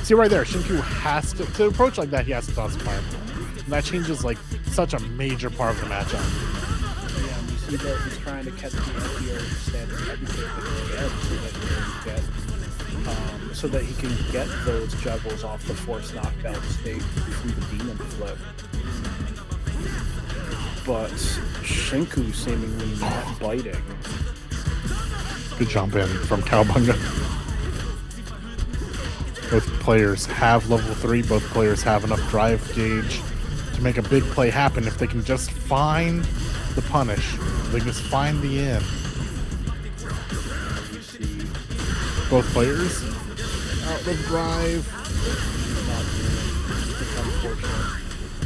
See right there, Shinku has to approach like that, he has to toss a fireball. And that changes like such a major part of the matchup. Yeah, and you see that he's trying to catch the anti-air instead of everything so that he can get those juggles off the force knockdown state through the demon flip. But Shinku seemingly not biting. Good jump in from Cowabunga. Both players have level 3, both players have enough drive gauge to make a big play happen if they can just find the punish. They can just find the in. Both players out the drive. It's unfortunate.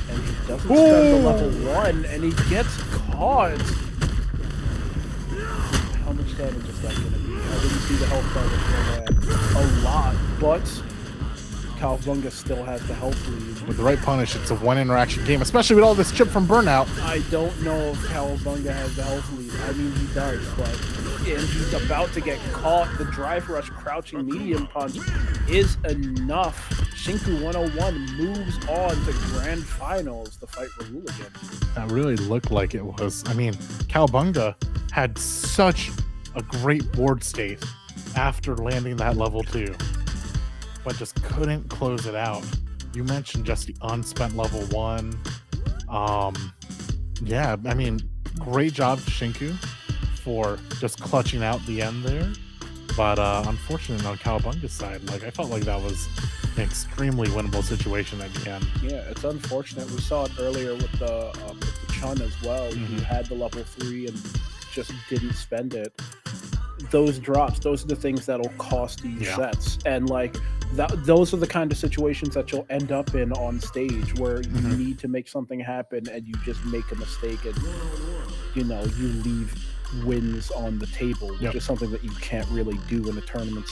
And he doesn't spend the level 1, and he gets caught. How much damage is that going to be? I didn't see the health bar before that. A lot, but Cowabunga still has the health lead. With the right punish, it's a one interaction game, especially with all this chip from Burnout. I don't know if Cowabunga has the health lead. I mean, he does, but and he's about to get caught. The drive rush crouching medium punch is enough. Shinku 101 moves on to grand finals to fight Rahul again. That really looked like it was. I mean, Cowabunga had such a great board state after landing that level 2, but just couldn't close it out. You mentioned just the unspent level 1. Yeah, I mean, great job to Shinku for just clutching out the end there. But unfortunately, on Cowabunga's side, like I felt like that was an extremely winnable situation at the end. Yeah, it's unfortunate. We saw it earlier with the Chun as well. Who had the level 3 and just didn't spend it. Those drops, those are the things that'll cost you sets, and like those are the kind of situations that you'll end up in on stage where you need to make something happen and you just make a mistake and you leave wins on the table, which is something that you can't really do in a tournament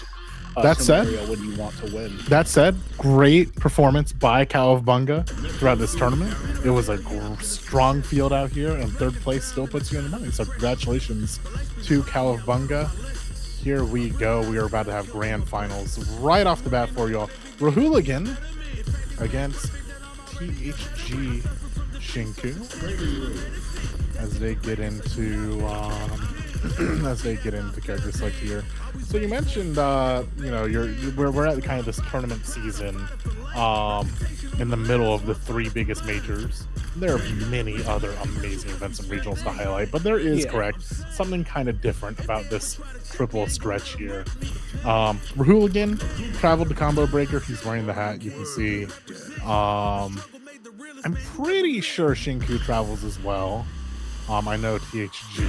scenario when you want to win. That said, great performance by Cowabunga throughout this tournament. It was a strong field out here, and third place still puts you in the money. So congratulations to Cowabunga. Here we go. We are about to have grand finals right off the bat for y'all. Rahooligan against THG Shinku as they get into character select here. So you mentioned we're at kind of this tournament season in the middle of the 3 biggest majors. There are many other amazing events and regionals to highlight, but there is something kind of different about this triple stretch here. Rahooligan traveled to Combo Breaker. He's wearing the hat, you can see. I'm pretty sure Shinku travels as well. I know THG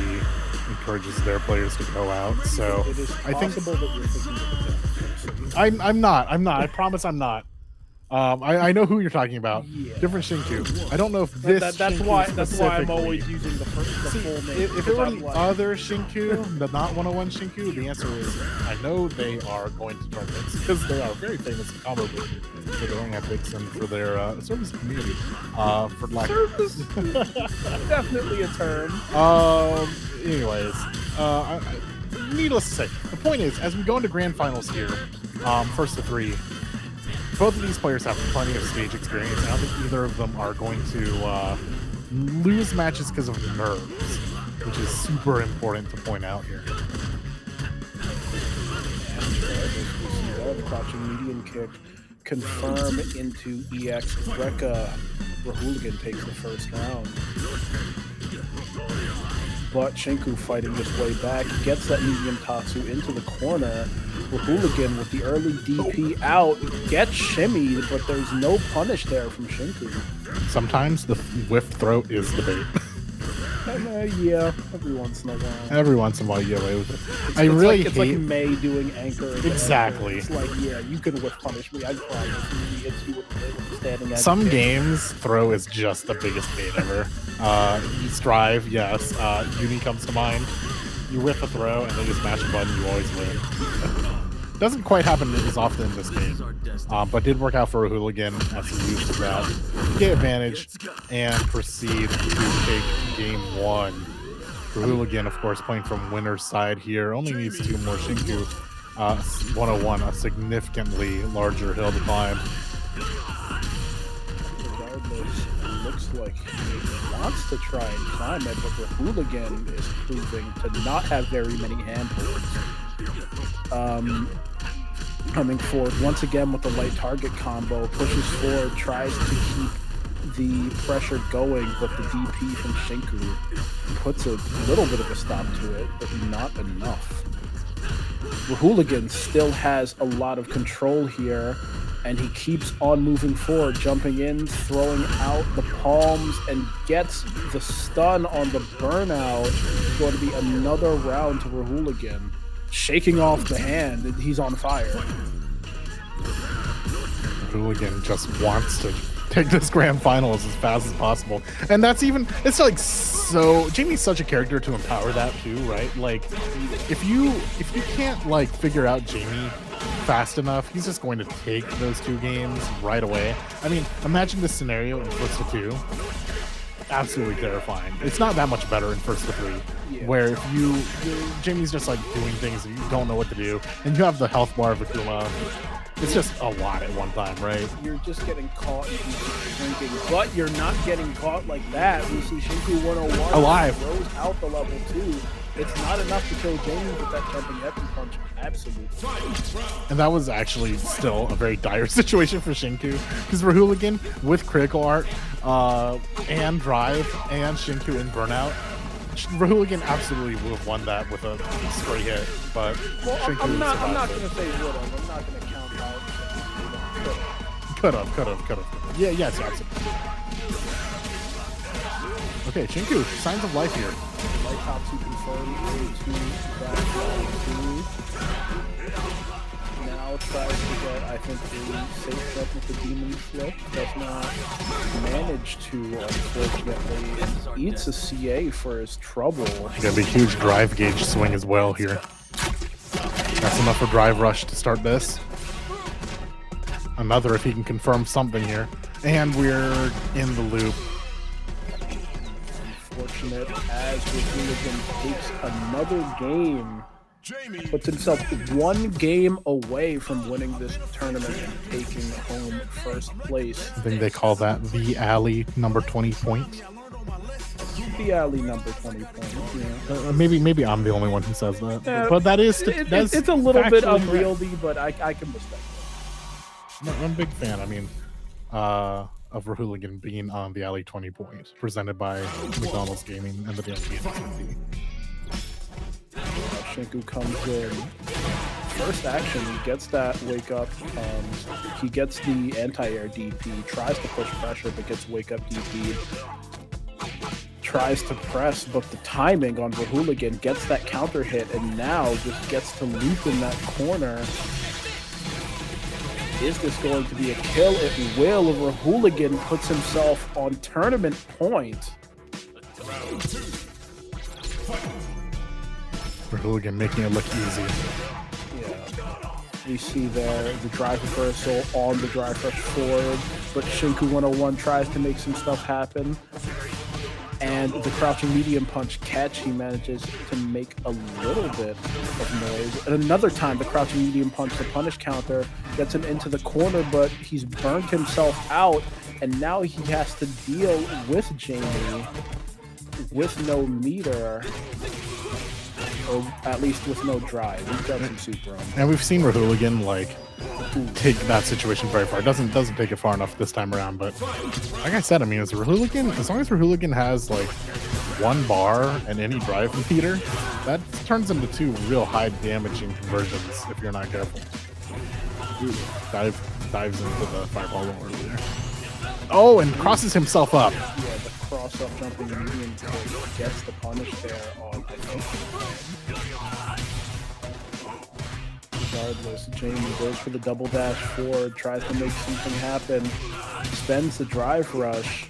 encourages their players to go out, so It is I think possible that you're thinking of a I'm not. I promise I'm not. I know who you're talking about. Yeah. Different Shinku. I don't know if this. that's Shinku why I'm specifically- always using the full name. If it were the other Shinku, the not 101 Shinku, the answer is I know they are going to tournaments because they are very famous in Combo Breaker for their own epics and for their service community. For lack Service, definitely a term. Anyways, needless to say, the point is, as we go into grand finals here, first to 3, both of these players have plenty of stage experience. I don't think either of them are going to lose matches because of nerves, which is super important to point out here. Crouching medium kick, confirm into EX. Rekka Rahooligan takes the first round. But Shinku fighting his way back, gets that medium Tatsu into the corner. Rahooligan with the early DP out, gets shimmied, but there's no punish there from Shinku. Sometimes the whiff throat is the bait. Yeah, every once in a while. Every once in a while, you get away with it. It's like May doing anchor. Exactly. It's like, yeah, you can whiff punish me. I promise. You would standing. Some games, throw is just the biggest bait ever. Strive, yes. Uni comes to mind. You whiff a throw and then just mash a button, you always win. Doesn't quite happen as often in this game, but did work out for Rahooligan as he used that to get advantage and proceed to take game 1. Rahooligan, of course, playing from winner's side here, only needs 2 more. Shinku 101, a significantly larger hill to climb. Regardless, it looks like he wants to try and climb it, but Rahooligan is proving to not have very many handholds. Coming forward once again with the light target combo, pushes forward, tries to keep the pressure going, but the DP from Shinku puts a little bit of a stop to it, but not enough. Rahooligan still has a lot of control here, and he keeps on moving forward, jumping in, throwing out the palms, and gets the stun on the burnout. It's going to be another round to Rahooligan. Shaking off the hand, and he's on fire. Rahooligan just wants to take this grand finals as fast as possible, and that's even, it's like, so Jamie's such a character to empower that too, right? Like, if you can't like figure out Jamie fast enough, he's just going to take those 2 games right away. I mean, imagine this scenario in first to 2. Absolutely terrifying. It's not that much better in first to 3, where if Jamie's just like doing things and you don't know what to do, and you have the health bar of Akuma. It's just a lot at one time, right? You're just getting caught and drinking, but you're not getting caught like that. We see Shinku 101 alive, throws out the level 2. It's not enough to kill Jamie with that jumping heavy punch. Absolutely. And that was actually still a very dire situation for Shinku, because Rahooligan with critical art and drive and Shinku in burnout, Rahuligan absolutely would have won that with a straight hit, but Well, Shinku I'm not survived going it. to say would have. I'm not going to count out. Could have. Yeah, yes, absolutely. Okay, Shinku, signs of life here. Like how to confirm A2 now tries to get, I think, a safe jump with the demon flip. Does not manage to, unfortunately. Eats a CA for his trouble. Gonna be a huge drive gauge swing as well here. That's enough for drive rush to start this. Another if he can confirm something here. And we're in the loop. Unfortunate as Rahuligan takes another game. Puts himself one game away from winning this tournament and taking home first place. I think they call that the alley number 20 point. The alley number 20 points. Yeah. Maybe I'm the only one who says that. Yeah, but that is it's a little bit factually unwieldy, but I can respect it. I'm a big fan. I mean, of Rahuligan being on the alley 20 point, presented by McDonald's Gaming and the DMV. Shinku comes in. First action, he gets that wake up. He gets the anti-air DP, tries to push pressure, but gets wake up DP. Tries to press, but the timing on Rahuligan gets that counter hit, and now just gets to loop in that corner. Is this going to be a kill? It will. Rahuligan puts himself on tournament point. Rahuligan making it look easy. Yeah. We see there the drive reversal on the drive rush forward, but Shinku 101 tries to make some stuff happen. And the crouching medium punch catch, he manages to make a little bit of noise. And another time, the crouching medium punch, the punish counter, gets him into the corner, but he's burnt himself out. And now he has to deal with Jamie with no meter. Or at least with no drive. He's got some super on. And we've seen Rahuligan take that situation very far. Doesn't take it far enough this time around, but like I said, I mean, as long as Rahuligan has like one bar and any drive meter, that turns into two real high damaging conversions if you're not careful. Ooh, dives into the fireball earlier. Oh, and crosses himself up. Yeah, the cross-up jumping medium gets the punish there on Regardless, Jamie goes for the double dash forward, tries to make something happen, spends the drive rush,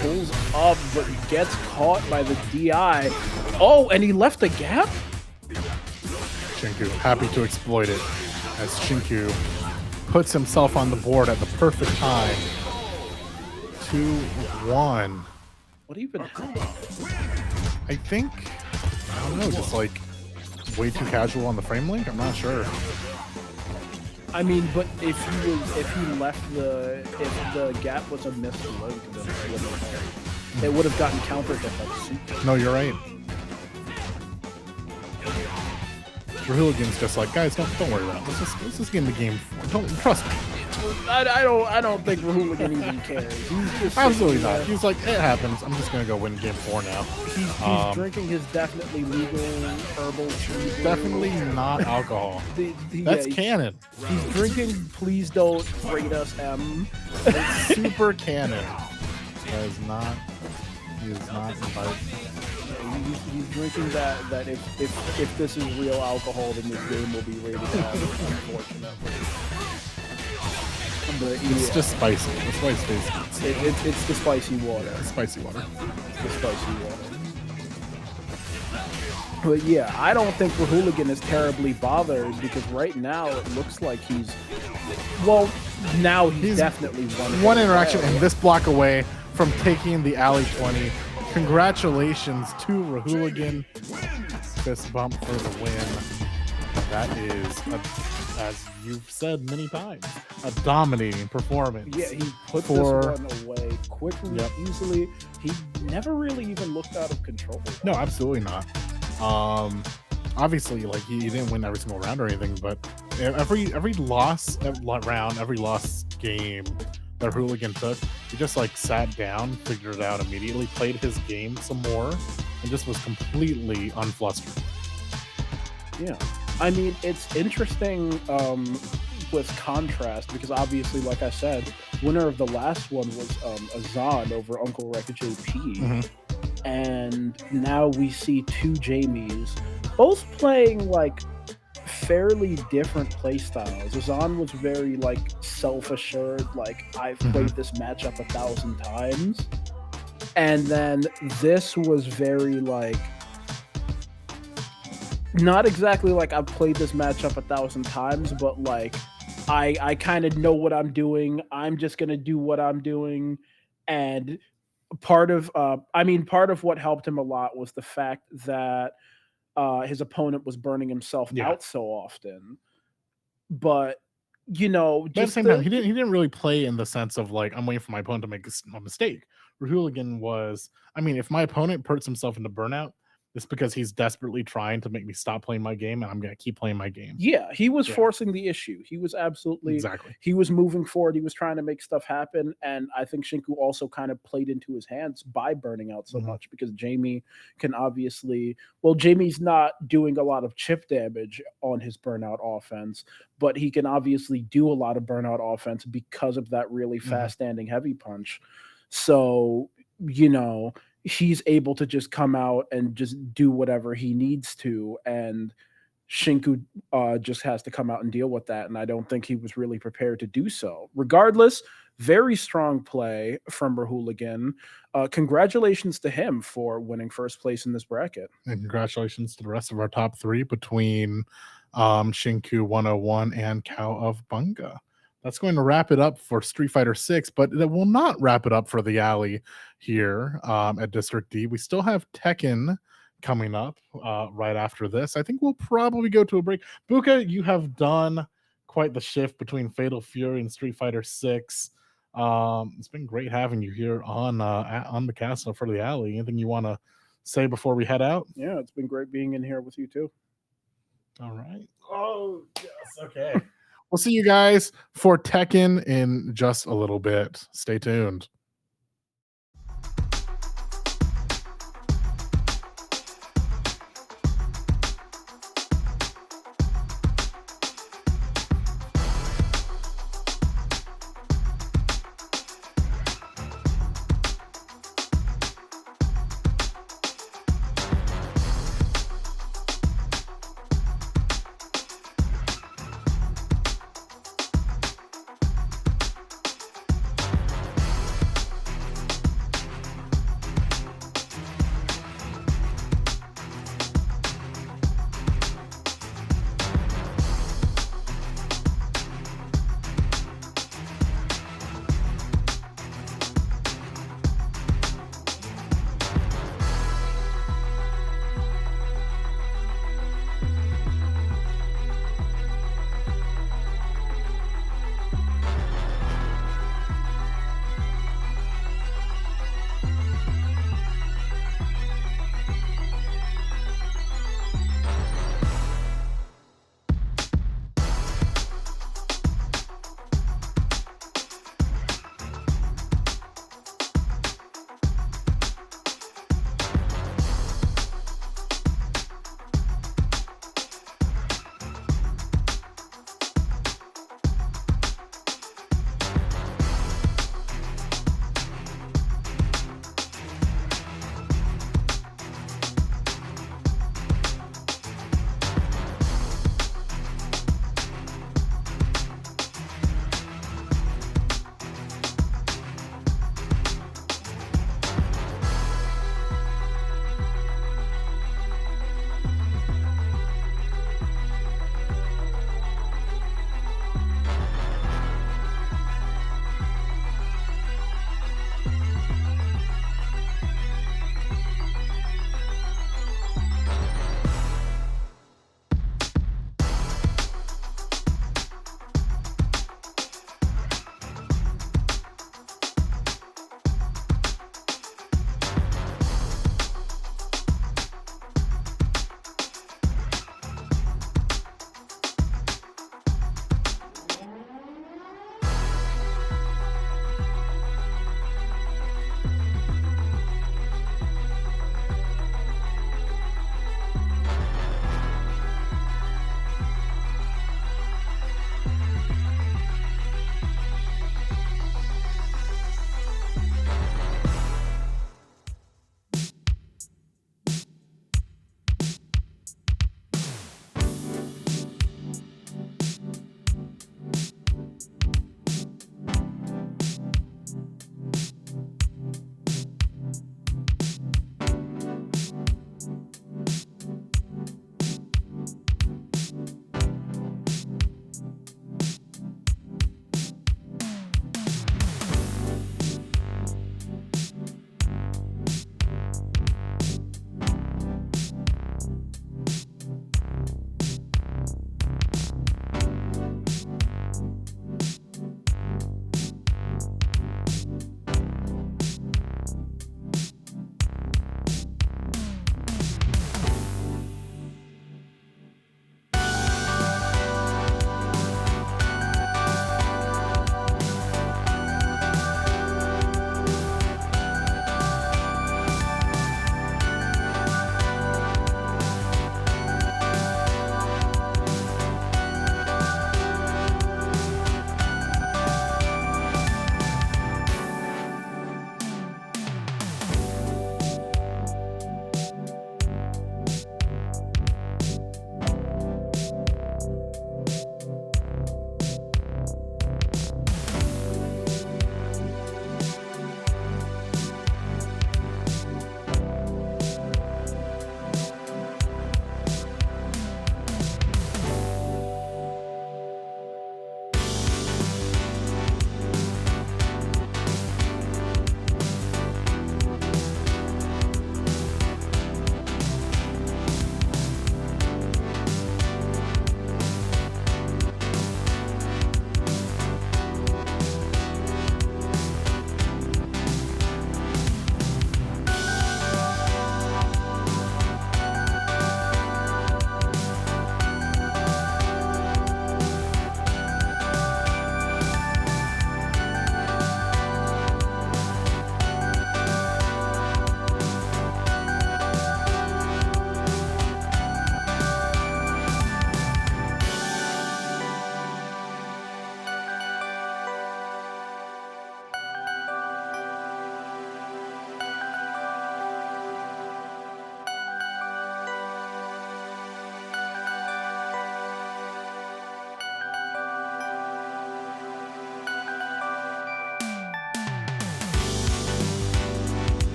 pulls up, but gets caught by the DI. Oh, and he left a gap? Shinku happy to exploit it as Shinku puts himself on the board at the perfect time. 2-1. What even happened? I think, I don't know, just like way too casual on the frame link. I'm not sure. I mean, but if the gap was a missed link, then it would have gotten counter hit by the super. No, you're right. Rahuligan's just like, guys, don't worry about it. Let's just get in the game. Don't trust me. I don't think Rahuligan even cares. He's just Absolutely not. He's like, it happens. I'm just gonna go win game 4 now. He's drinking his definitely legal herbal tea. Definitely not alcohol. That's canon. He's drinking Please Don't Rate Us M. It's super canon. That is not. He is not invited. He's drinking that if this is real alcohol, then this game will be rated M, unfortunately. But it's just spicy. That's why it's tasty. It's the spicy water. It's spicy water. The spicy water. But yeah, I don't think Rahuligan is terribly bothered because right now it looks like he's definitely one interaction and this block away from taking the alley 20. Congratulations to Rahuligan. Fist bump for the win. That is, as you've said many times, a dominating performance. Yeah, he put this one away quickly, easily. He never really even looked out of control. No, absolutely not. Obviously, like he didn't win every single round or anything, but every loss round, every lost game that Rahuligan took, he just like sat down, figured it out immediately, played his game some more, and just was completely unflustered. Yeah. I mean, it's interesting with contrast because obviously, like I said, winner of the last one was Azan over Uncle Rec JP. And now we see two Jamies, both playing like fairly different play styles. Azan was very like self-assured, like I've played this matchup 1,000 times. And then this was very like not exactly like I've played this matchup 1,000 times, but like I kind of know what I'm doing. I'm just gonna do what I'm doing. And part of what helped him a lot was the fact that his opponent was burning himself out so often. But But at the same time, he didn't really play in the sense of like I'm waiting for my opponent to make a mistake. Hooligan was, I mean, if my opponent puts himself into burnout, it's because he's desperately trying to make me stop playing my game, and I'm going to keep playing my game. Yeah, he was forcing the issue. He was absolutely he was moving forward. He was trying to make stuff happen, and I think Shinku also kind of played into his hands by burning out so much because Jamie can obviously. Well, Jamie's not doing a lot of chip damage on his burnout offense, but he can obviously do a lot of burnout offense because of that really fast standing heavy punch. So he's able to just come out and just do whatever he needs to, and Shinku just has to come out and deal with that, and I don't think he was really prepared to do so. Regardless, very strong play from Rahooligan. Congratulations to him for winning first place in this bracket. And congratulations to the rest of our top three between Shinku 101 and Cow of Bunga. That's going to wrap it up for Street Fighter 6, but that will not wrap it up for the alley here at District D. We still have Tekken coming up right after this. I think we'll probably go to a break. Buka, you have done quite the shift between Fatal Fury and Street Fighter 6. It's been great having you here on the castle for the alley. Anything you want to say before we head out? Yeah, it's been great being in here with you too. All right. Oh, yes. Okay. We'll see you guys for Tekken in just a little bit. Stay tuned.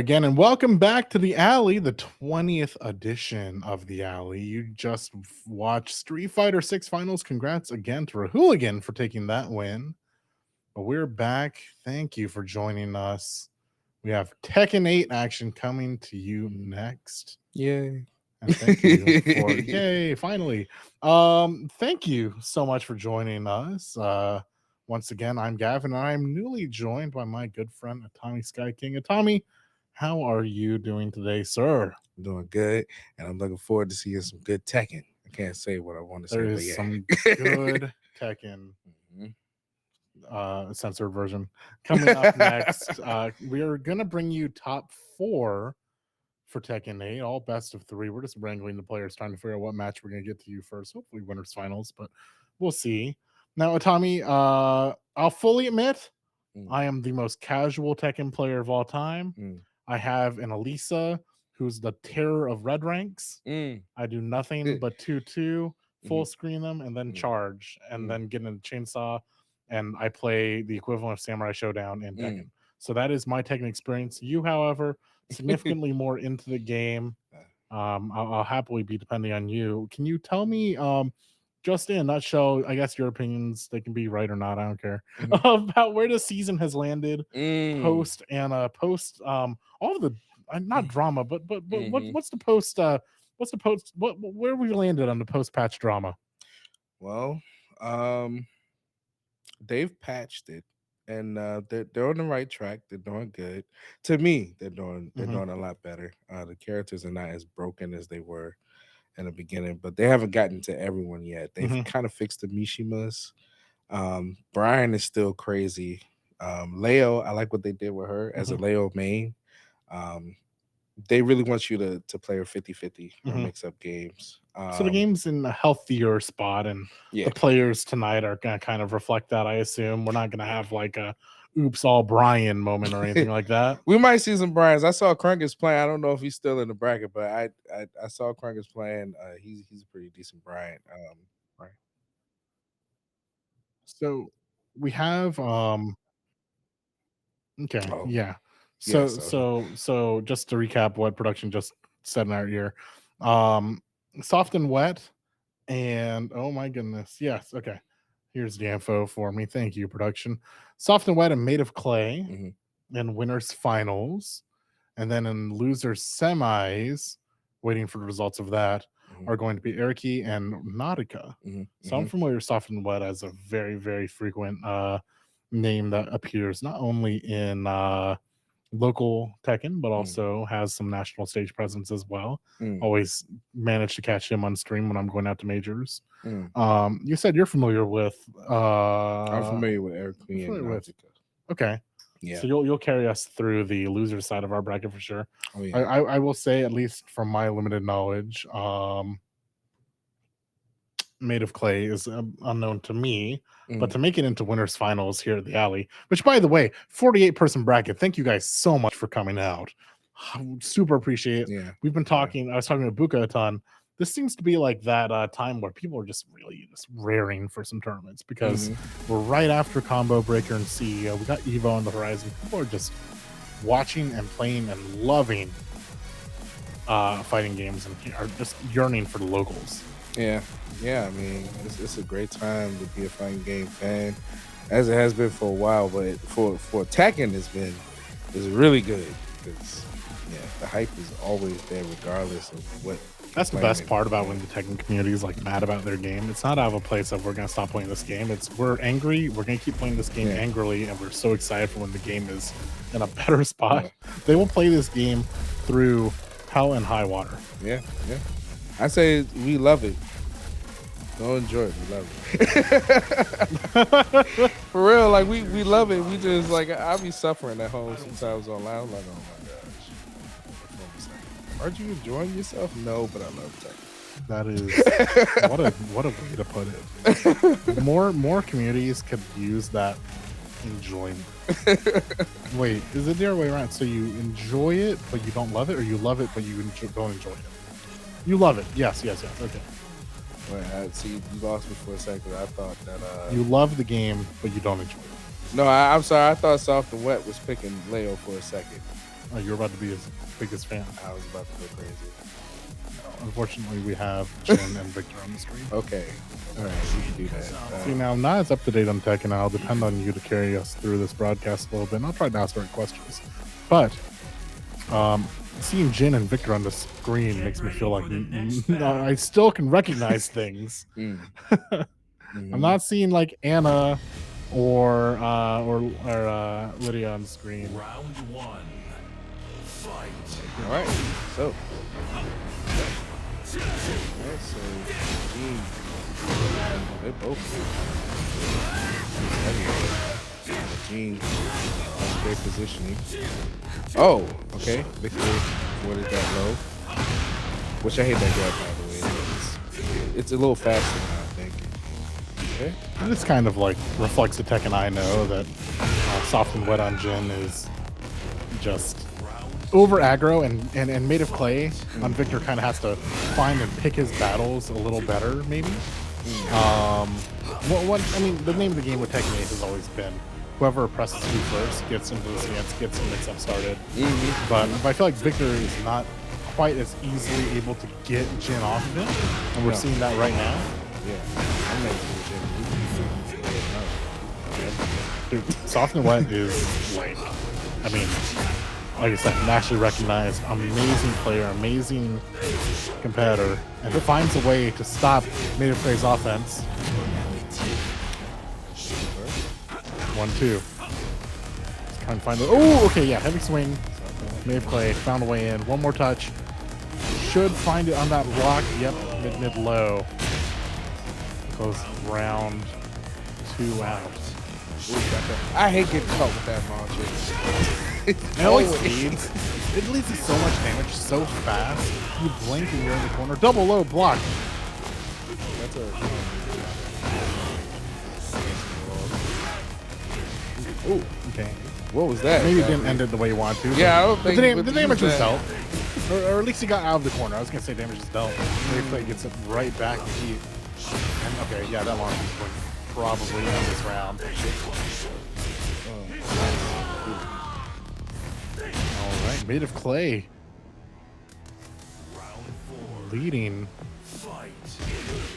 again, and welcome back to the Alley, the 20th edition of the Alley. You just watched Street Fighter 6 Finals. Congrats again to Rahooligan for taking that win. But we're back. Thank you for joining us. We have Tekken 8 action coming to you next. Yay. And thank you for yay, finally. Thank you so much for joining us. Once again, I'm Gavin, and I'm newly joined by my good friend Tommy Sky King. Tommy, how are you doing today, sir? I'm doing good, and I'm looking forward to seeing some good Tekken. I can't say what I want to say, There but is yeah. some good Tekken censored version coming up next. We are gonna bring you top 4 for Tekken 8, all best of 3. We're just wrangling the players, trying to figure out what match we're gonna get to you first. Hopefully, winners finals, but we'll see. Now, Tommy, I'll fully admit I am the most casual Tekken player of all time. I have an Elisa who's the terror of red ranks. I do nothing but 2-2, full screen them, and then charge, and then get in a chainsaw, and I play the equivalent of Samurai Showdown in Tekken. So that is my Tekken experience. You, however, significantly more into the game. I'll happily be depending on you. Can you tell me, just in a nutshell, I guess your opinions, they can be right or not, I don't care, about where the season has landed post all of the not drama, but what's the post where we landed on the post patch drama? Well, they've patched it, and they're on the right track. They're doing good. To me, they're doing a lot better. The characters are not as broken as they were in the beginning, but they haven't gotten to everyone yet. They've kind of fixed the Mishimas. Brian is still crazy. Leo, I like what they did with her as a Leo main. They really want you to play her 50-50 or mix up games. So the game's in a healthier spot, and the players tonight are going to kind of reflect that, I assume. We're not going to have like a oops all Brian moment or anything like that. We might see some Brians. I saw Krunkus playing. I don't know if he's still in the bracket, but I saw Krunkus playing. He's a pretty decent Brian. Right. So we have okay, Oh. yeah. Yeah, So just to recap what production just said in our ear, soft and wet, and oh my goodness, yes, okay. Here's the info for me. Thank you, production. Soft and wet and made of clay in winners finals, and then in losers semis, waiting for the results of that, are going to be Eriki and Nautica. So I'm familiar with soft and wet as a very, very frequent name that appears not only in local Tekken, but also has some national stage presence as well. Always manage to catch him on stream when I'm going out to majors. You said you're familiar with I'm familiar with Eric Queen and Nautica. Okay. Yeah. So you'll carry us through the loser side of our bracket for sure. Oh, yeah. I will say, at least from my limited knowledge, Made of Clay is unknown to me, but to make it into winners finals here at the Alley, which, by the way, 48-person bracket. Thank you guys so much for coming out. Super appreciate it. Yeah. We've been talking. I was talking to Buka a ton. This seems to be like that time where people are just really just raring for some tournaments, because we're right after Combo Breaker and CEO. We got Evo on the horizon. People are just watching and playing and loving fighting games and are just yearning for the locals. Yeah. I mean, it's a great time to be a fighting game fan, as it has been for a while. But for Tekken, it's really good, because the hype is always there, regardless of what. That's the best part about when the Tekken community is like mad about their game. It's not out of a place of we're gonna stop playing this game. It's we're angry. We're gonna keep playing this game angrily, and we're so excited for when the game is in a better spot. They will play this game through hell and high water. Yeah. I say we love it. Don't enjoy it. We love it. For real, like we love it. We just like I'll be suffering at home sometimes online. I'm like, oh my gosh. Aren't you enjoying yourself? No, but I love Tekken. That is what a way to put it. More communities could use that enjoyment. Wait, is it the other way around? So you enjoy it, but you don't love it, or you love it, but you don't enjoy it? You love it. Yes. Okay. Wait, see, you lost me for a second. I thought that you love the game, but you don't enjoy it. No, I'm sorry. I thought Soft and Wet was picking Leo for a second. Oh, you're about to be his biggest fan. I was about to go crazy. Unfortunately, we have Jin and Victor on the screen. Okay. All right, we can do that. See, now I'm not as up to date on tech, and I'll depend on you to carry us through this broadcast a little bit. And I'll try to ask the right questions. But seeing Jin and Victor on the screen makes me feel like I still can recognize things. I'm not seeing like Anna or Lydia on the screen. Round 1. Fight. All right. So. Alright, so they're both Gene has great positioning. Oh, okay. Victor avoided that low. Which I hate that grab, by the way. It's a little faster now, I think. Okay. And it's kind of like reflects the tech, and I know that soft and wet on Jin is just over aggro, and Made of Clay on Victor kind of has to find and pick his battles a little better, maybe. I mean, the name of the game with Tekken 8 has always been whoever presses you first gets into the stance, gets the mix-up started. But I feel like Victor is not quite as easily able to get Jin off of him, and we're seeing that right now. Yeah, I'm not Dude, soft and wet is like, I mean, like I said, nationally recognized, amazing player, amazing competitor, and finds a way to stop Made of Clay's offense. 1-2. Just trying to find it. Oh, okay, yeah, heavy swing. Made of Clay found a way in. One more touch. Should find it on that block. Yep, mid low. Goes round 2 out. I hate getting caught with that launcher. It always speeds. It leads to so much damage so fast. You blink and you're in the corner. Double low block. That's a. Oh, okay. What was that? Maybe it didn't end it the way you wanted to. Yeah, I don't think the damage was dealt. Or at least he got out of the corner. I was going to say damage is dealt. Maybe gets it right back to heat. And okay, yeah, that launch is going to probably end this round. Alright, Made of Clay. Leading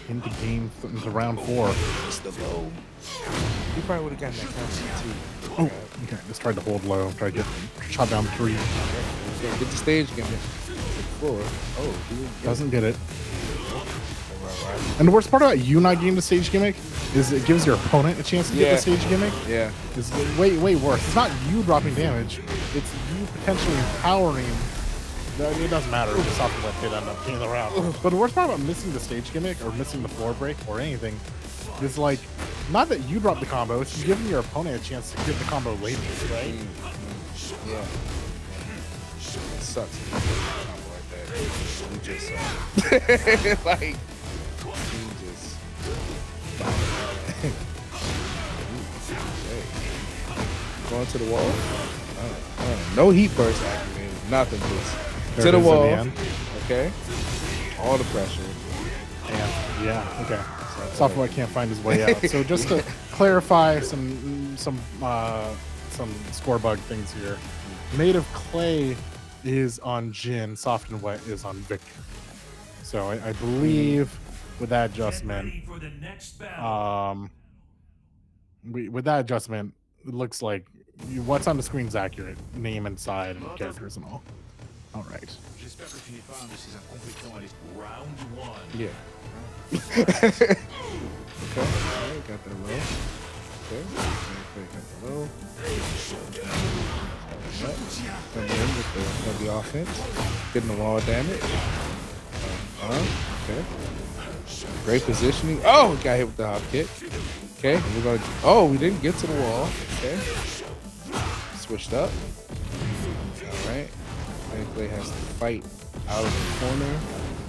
into round 4. It's the low. He probably would have gotten that counter too. Oh, okay. Just tried to hold low. Try to get shot down 3. Get the stage again. 4. Oh, doesn't get it. And the worst part about you not getting the stage gimmick is it gives your opponent a chance to get the stage gimmick. Yeah. It's way worse. It's not you dropping damage. It's you potentially empowering. It doesn't matter if the soft and wet did end up getting the round. But the worst part about missing the stage gimmick or missing the floor break or anything is like, not that you drop the combo, it's giving your opponent a chance to get the combo later, right? Yeah. It sucks. Like that. You just like you just going to the wall. No heat burst activated. Nothing. Just to the wall. Okay. All the pressure. And yeah. Okay. Software can't find his way out. So just to clarify some score bug things here. Made of Clay is on Jin, soft and wet is on Victor. So I believe with that adjustment, with that adjustment, it looks like what's on the screen is accurate. Name and side and characters and all. All right. Round 1. Yeah. Okay. Alright, got that low. Okay. Got the low. Coming in with the offense. Getting the wall damage. Okay. Great positioning. Oh, got hit with the hop kick. Okay. We're gonna. Oh, we didn't get to the wall. Okay. Switched up. Alright. Clay has to fight out of the corner.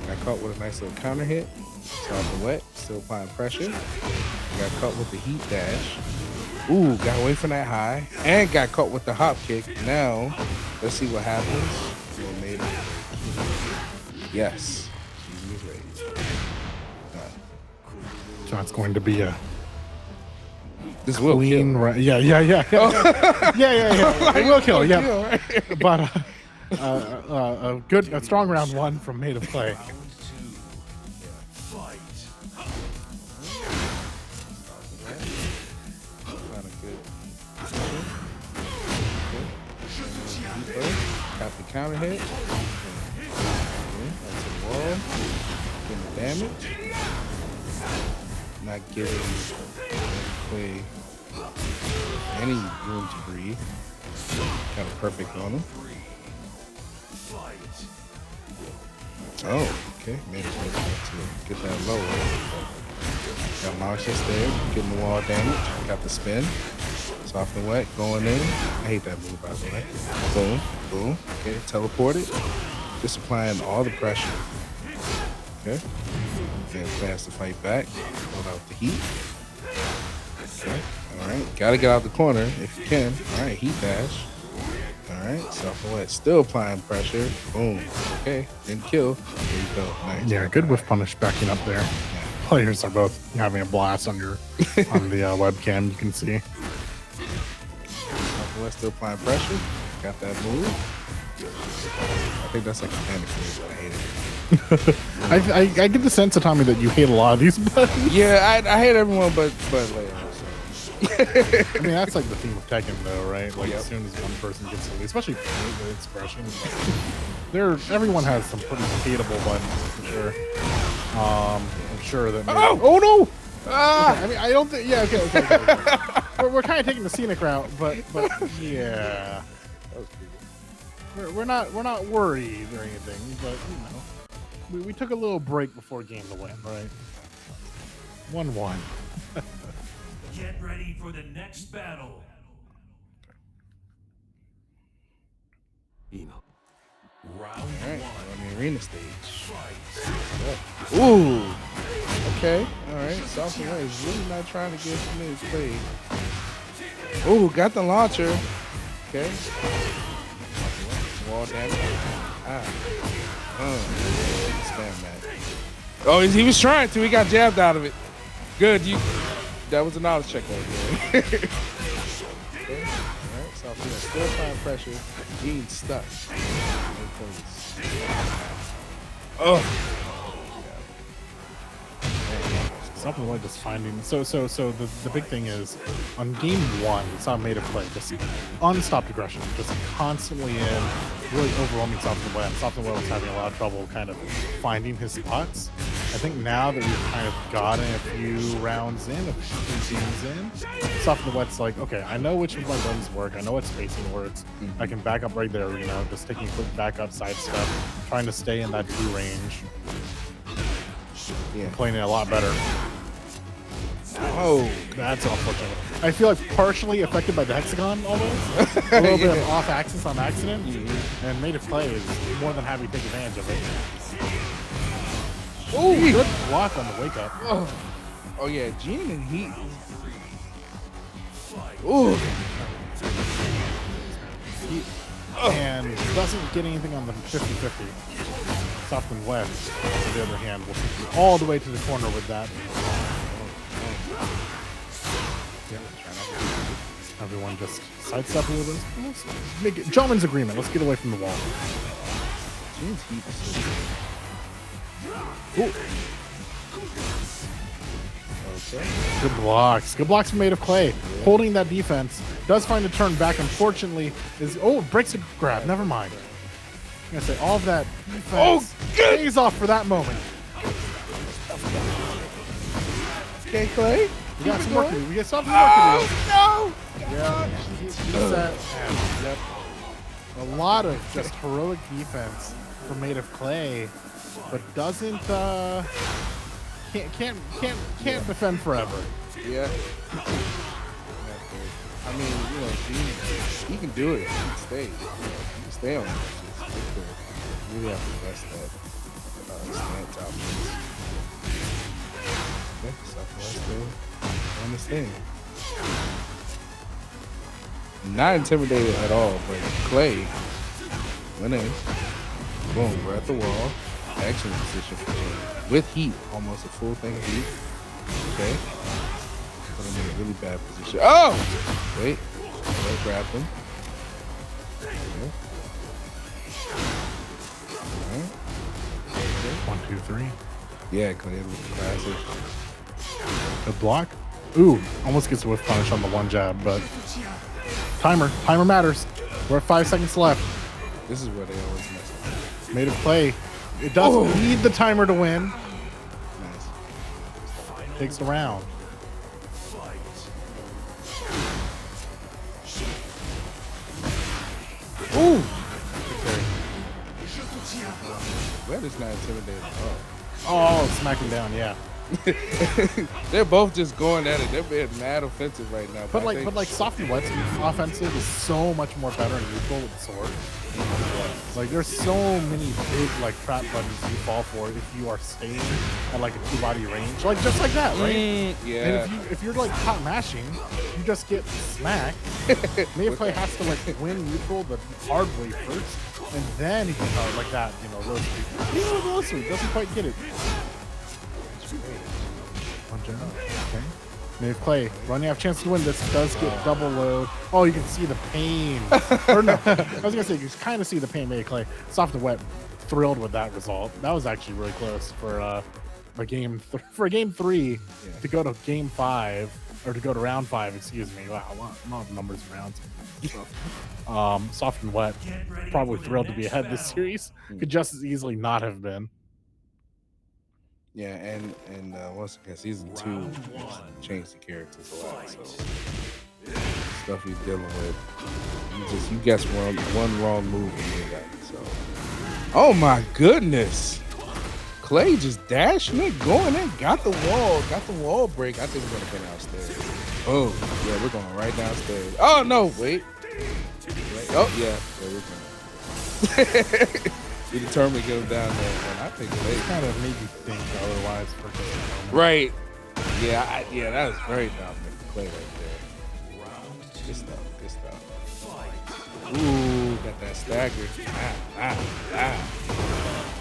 Got caught with a nice little counter hit. Soft and wet, still applying pressure. Got caught with the heat dash. Ooh, got away from that high. And got caught with the hop kick. Now, let's see what happens. Yes. So it's going to be a This will clean. kill. Yeah. It will kill. Yeah. But a strong round one from Made of Clay. Round 2. Fight. Kind of good. Got the counter hit. That's a wall. Getting the damage. Not giving Clay any room to breathe. Got a perfect on him. Oh, okay. Maybe to get that lower. Got Marcius there, getting the wall damage. Got the spin. Soft and wet, going in. I hate that move, by the way. Boom, boom. Okay, teleported. Just applying all the pressure. Okay. Then plans to fight back. Hold out the heat. Okay. All right. Gotta get out the corner if you can. All right. Heat dash. All right. Soft and wet. Still applying pressure. Boom. Okay. Didn't kill. There you go. Nice. Yeah, good whiff punish backing up there. Players are both having a blast on the webcam. You can see. Soft and wet still applying pressure. Got that move. I think that's like a panic move, but I hate it. I get the sense of Tommy that you hate a lot of these buttons. Yeah, I hate everyone but Leia. I mean, that's like the theme of Tekken, though, right? Like, as soon as one person gets the lead, especially the expressions, everyone has some pretty hateable buttons, for sure. I'm sure that. Maybe, oh no! Okay, I mean, I don't think. Yeah, okay. We're kind of taking the scenic route, but yeah. We're not worried or anything, but you know, we took a little break before game to win, right? 1-1. Get ready for the next battle. Round All right, 1. on the arena stage. Fight. Ooh. Okay. All right. Soft and Wet is really not trying to get Smith played. Ooh, got the launcher. Okay. Wall damage. Spam that. Oh, he was trying to. He got jabbed out of it. Good. That was a knowledge check right there. Okay. All right. Soft and Wet still applying pressure. Being stuck. Oh. Something like just finding so the big thing is on game 1 it's not Made of Clay, just unstopped aggression, just constantly in, really overwhelming Soft and Wet. Soft and Wet was having a lot of trouble kind of finding his spots. I think now that we've kind of gotten a few rounds in, a few games in, Soft and Wet's like, okay, I know which of my buttons work, I know what spacing works, I can back up right there, you know, just taking a quick back up side step, trying to stay in that 2 range. Yeah. Playing it a lot better. Oh, that's unfortunate. I feel like partially affected by the hexagon almost. A little bit of off axis on accident. And Made of Clay is more than happy to take advantage of it. Oh, good block on the wake up. Oh yeah, Gene and Heat. Ooh. And doesn't get anything on the 50-50. Soft and Wet, on the other hand, will take you all the way to the corner with that. Everyone just sidestep a little bit. Let's make it gentleman's agreement. Let's get away from the wall. Gene's Heat. Ooh. Okay. Good blocks. Good blocks from Made of Clay. Yeah. Holding that defense. Does find a turn back, unfortunately. Breaks a grab. Never mind. I'm going to say all of that defense pays off for that moment. Okay, Clay. We got some work to do. We got something work to do. No! Yeah. Yep. A lot of just heroic defense for Made of Clay, but doesn't can't defend forever. Yeah. I mean, you know, he can do it. He can stay. He can stay on it. You really have to rest that stance out. Okay, Southwest still on this thing. Not intimidated at all, but Clay went in. Boom, we're at the wall. Excellent position for Jay. With heat, almost a full thing of heat. Okay. put him in a really bad position. Oh! Wait. Grab him. Okay. All right. 1, 2, 3. Yeah, Clay with the classic. Good block. Ooh, almost gets a whiff punish on the one jab, but timer matters. We're at 5 seconds left. This is where they always mess up. Made a play. It doesn't need the timer to win. Nice. Takes the round. Ooh. Red is not intimidated at all. Oh, smacking down, yeah. They're both just going at it. They're being mad offensive right now. But like Softy Wet's offensive is so much more better and neutral with the sword. Like there's so many big like trap buttons you fall for if you are staying at like a 2-body range, like just like that, right? Yeah. And if you're like hot mashing, you just get smacked. Mayplay has to like win neutral the hard way first, and then he can start like that, you know, low sweep. Even with low sweep, doesn't quite get it. Okay. Maybe Clay, Ron, you have a chance to win. This does get double load. Oh, you can see the pain. Or no, I was gonna say you can kind of see the pain. Maybe Clay, Soft and Wet, thrilled with that result. That was actually really close for a game 3 to go to game 5 or to go to round 5. Excuse me. Wow, a lot of numbers and rounds. Soft and Wet, probably thrilled to be ahead this series. Could just as easily not have been. Yeah, and once again, season 2 changed the characters a lot. So stuff he's dealing with, you guess one wrong move and you got it. So, oh my goodness, Clay just dashing it, going in, got the wall break. I think we're gonna go downstairs. Oh yeah, we're going right downstairs. Oh no, wait. Oh yeah, there we go. We determined to get him down there, and I think they kind of made you think otherwise for just a moment. Right. Yeah, that was very dominant play right there. Good stuff. Ooh, got that stagger.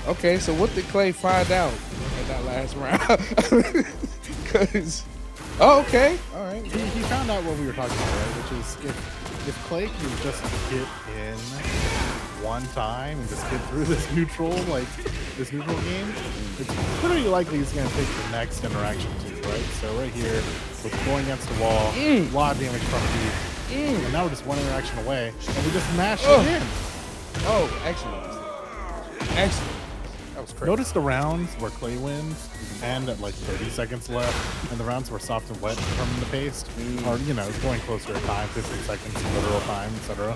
Okay, so what did Clay find out in that last round? Because, okay, all right. He found out what we were talking about, right? Which is if Clay can just get in one time and just get through this neutral game, it's pretty likely he's going to take the next interaction too, right? So right here, with going against the wall, a lot of damage from deep, and now we're just one interaction away, and we just mash it in. Oh, excellent. That was crazy. Notice the rounds where Clay wins end at like 30 seconds left, and the rounds where Soft and Wet from the pace are, you know, going closer at time, 15 seconds, literal time, etc.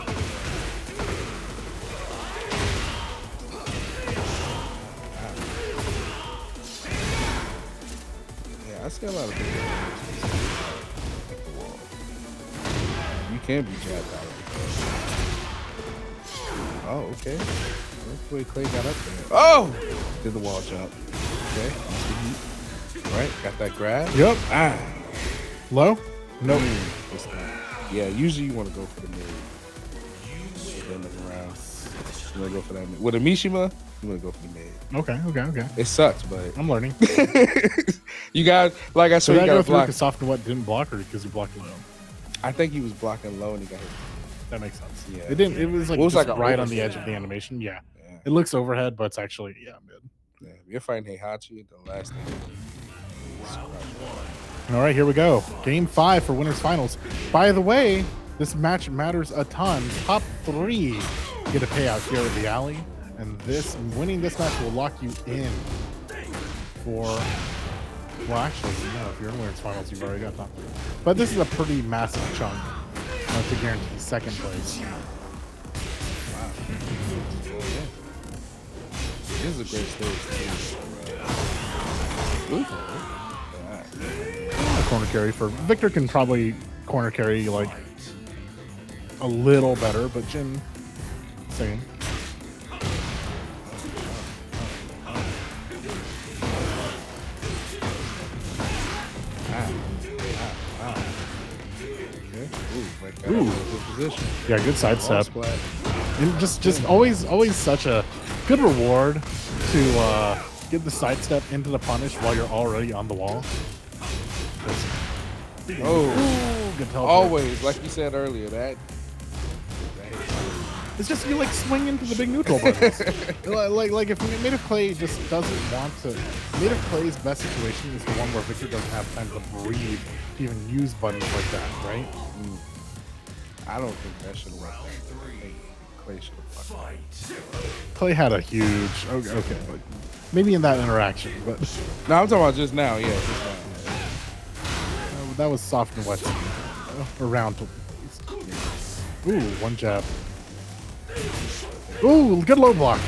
I see a lot of big wall. You can be jabbed out. Oh, okay. That's the way Clay got up there. Oh! Did the wall jump. Okay. All right, got that grab. Yep. Low? Nope. Yeah, usually you want to go for the mid. Then look around. You want to go for that mid. With a Mishima, you want to go for the mid. Okay. It sucks, but I'm learning. You got, like I said, you got to block. Because Soft and Wet didn't block her because he blocked low. I think he was blocking low and he got hit. That makes sense. Yeah. It didn't. It was like, right on the edge of the animation. Yeah. It looks overhead, but it's actually mid. Yeah. You're fighting Heihachi, the last thing. All right, here we go. Game 5 for winners finals. By the way, this match matters a ton. Top 3 get a payout here at the alley, and winning this match will lock you in for. Well, actually, no. If you're in winners finals, you've already got top 3. But this is a pretty massive chunk to guarantee second place. Wow. This is a great stage. Corner carry for Victor can probably corner carry like a little better, but Jin, same. Ooh, position. Yeah, good sidestep. And just always such a good reward to get the sidestep into the punish while you're already on the wall. Oh, Good teleport. always, like you said earlier, that It's just you like swing into the big neutral buttons. like if Made of Clay just doesn't want to. Made of Clay's best situation is the one where Victor doesn't have time to breathe to even use buttons like that, right? I don't think that should have worked. I think Clay should have fucked. Clay had a huge. Okay, but maybe in that interaction, but No, I'm talking about just now. Yeah, just now. that was soft and wet. Around. Ooh, one jab. Ooh, good low block.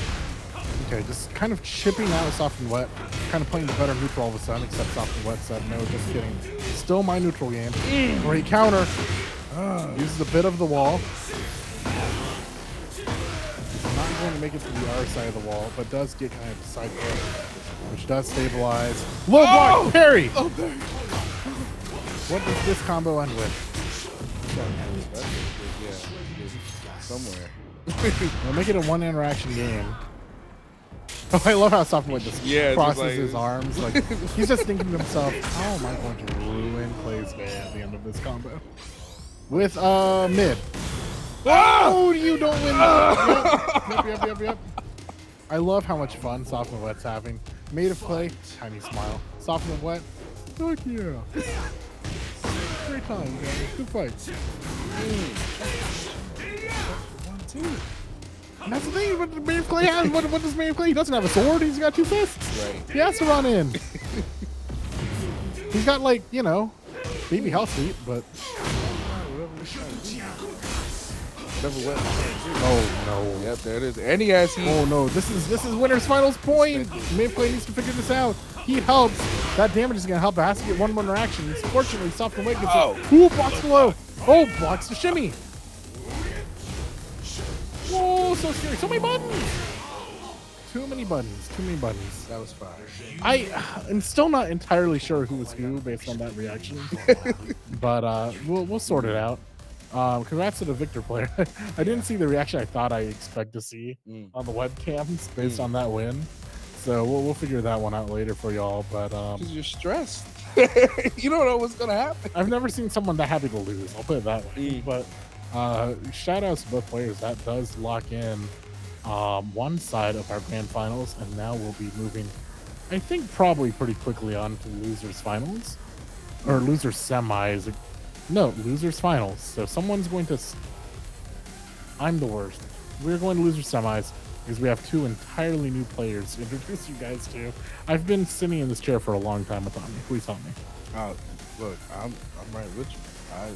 Okay, just kind of chipping out of soft and wet. Kind of playing the better neutral all of a sudden, except soft and wet said, no, just kidding. Still my neutral game. Great counter. Uses a bit of the wall. Not going to make it to the R side of the wall, but does get kind of side kick, which does stabilize. Low block, parry! Oh, there. What does this combo end with? Yeah, somewhere. We'll make it a one interaction game. Oh, I love how soft and wet just Yeah, just crosses like- his arms. Like he's just thinking to himself, how am I going to ruin Clay's day at the end of this combo? With mid. Oh, you don't win. Yep. I love how much fun soft and wet's having. Made of Clay, tiny smile. Soft and wet, fuck yeah. Great time, guys. Good fight. 1-2. And that's the thing. What Made of Clay has? What does Made of Clay? He doesn't have a sword. He's got two fists. Right. He has to run in. He's got like baby health feet, but oh no. Yep, there it is. And he has Oh no, this is winner's finals point. Made of Clay needs to figure this out. He helps. That damage is gonna help. It has to get one more interaction. Fortunately, soft and wet gets it. Ooh, blocks below. Oh, blocks the shimmy. Whoa, so scary. So many buttons. Too many buttons. That was fire. I'm still not entirely sure who was who based on that reaction, but we'll sort it out. Congrats to the Victor player. I didn't see the reaction I thought I expect to see on the webcams based on that win, so we'll figure that one out later for y'all. But Because you're stressed. You don't know what's gonna happen. I've never seen someone that happy to lose. I'll put it that way. But shout outs to both players. That does lock in one side of our grand finals, and now we'll be moving, I think, probably pretty quickly on to losers finals or losers semis. No, losers finals. So someone's going to. I'm the worst. We're going to losers semis because we have two entirely new players to introduce you guys to. I've been sitting in this chair for a long time with me. Please help me. Look, I'm right with you.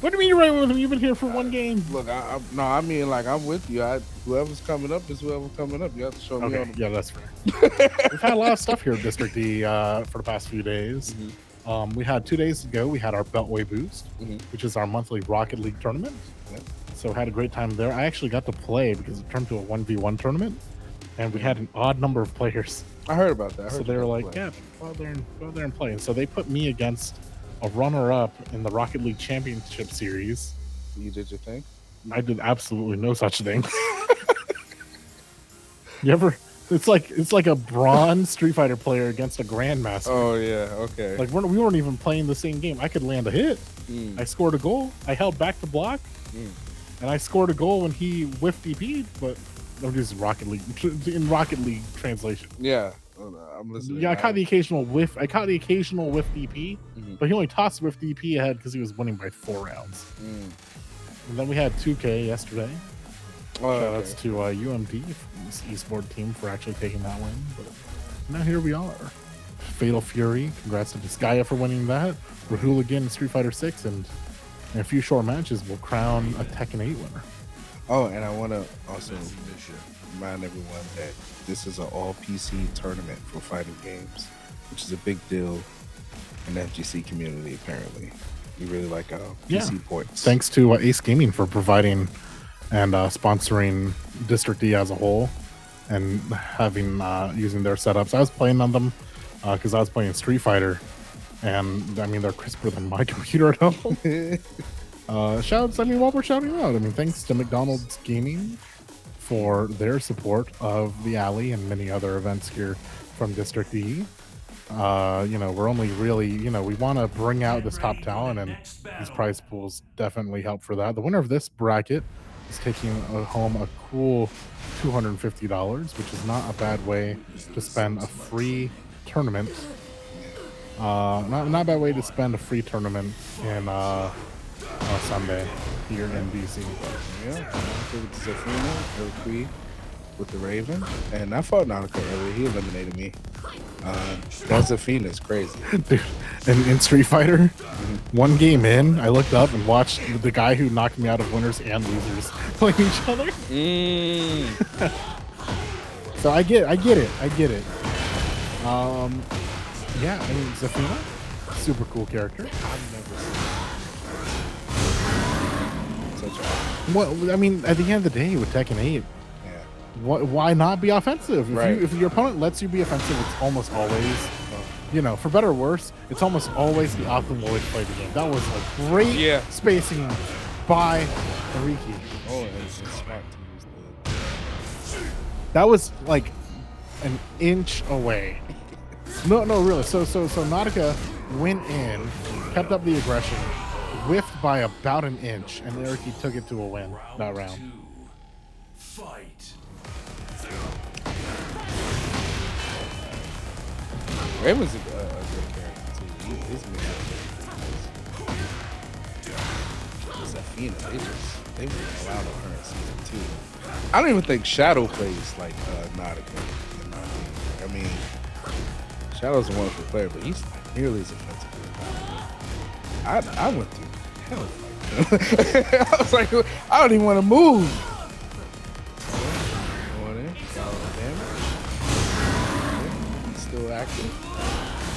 What do you mean you're right with me? You've been here for one game. Look, I mean, like, I'm with you. Whoever's coming up is whoever's coming up. You have to show me Okay, on. yeah, that's fair. We've had a lot of stuff here at District D for the past few days. We had 2 days ago. We had our Beltway Boost, which is our monthly Rocket League tournament. So had a great time there. I actually got to play because it turned to a 1v1 tournament, and we had an odd number of players. I heard about that. So they were like, "Yeah, go out there and play." And so they put me against a runner-up in the Rocket League Championship Series. You did your thing. I did absolutely no such thing. You ever? It's like a bronze Street Fighter player against a Grandmaster. Oh yeah, okay. Like we weren't even playing the same game. I could land a hit. I scored a goal. I held back the block, and I scored a goal when he whiffed DP'd. But I'm just Rocket League in Rocket League translation. Yeah, I'm listening. Yeah, I caught the occasional whiff. I caught the occasional whiff DP, but he only tossed whiff DP ahead because he was winning by 4 rounds. And then we had 2K yesterday. Shout outs to UMD, this esport team, for actually taking that win. But now here we are. Fatal Fury, congrats to Disgaea for winning that. Rahul again in Street Fighter 6, and in a few short matches, we'll crown a Tekken 8 winner. Oh, and I want to also remind everyone that this is an all PC tournament for fighting games, which is a big deal in the FGC community, apparently. We really like PC ports. Thanks to Ace Gaming for providing and sponsoring District D as a whole, and having using their setups. I was playing on them because I was playing Street Fighter, and I mean they're crisper than my computer at home. Shouts! I mean, while we're shouting out, I mean, thanks to McDonald's Gaming for their support of the Alley and many other events here from District D. You know, we're only really, you know, we want to bring out this top talent, and these prize pools definitely help for that. The winner of this bracket is taking home a cool $250, which is not a bad way to spend a free tournament. Not a bad way to spend a free tournament in on a Sunday here in DC. Yeah, with Zafina, Elcree with the Raven, and I fought Nautica earlier. He eliminated me. That Zafina is crazy. Dude, in Street Fighter, one game in, I looked up and watched the guy who knocked me out of winners and losers playing each other. So I get it. Yeah, I mean, Zafina, super cool character. I've never seen such a Well, I mean, at the end of the day, with Tekken 8, yeah. why not be offensive? Right. If your opponent lets you be offensive, it's almost always, you know, for better or worse, it's almost always the optimal way to play the game. That was a great spacing by Ariki. Oh, it's smart to use the. That was like an inch away. No, really. So Nautica went in, kept up the aggression, whiffed by about an inch, and Ariki took it to a win that round. Fight. Raven's a good character too. His music. Zafina, they went all out on her in season 2. I don't even think Shadow plays like Nautica. In my opinion. I mean, Shadow's a wonderful player, but he's not nearly as offensive as Nautica. I went through hell. I was like, I don't even want to move. Going in, got all the damage. He's still active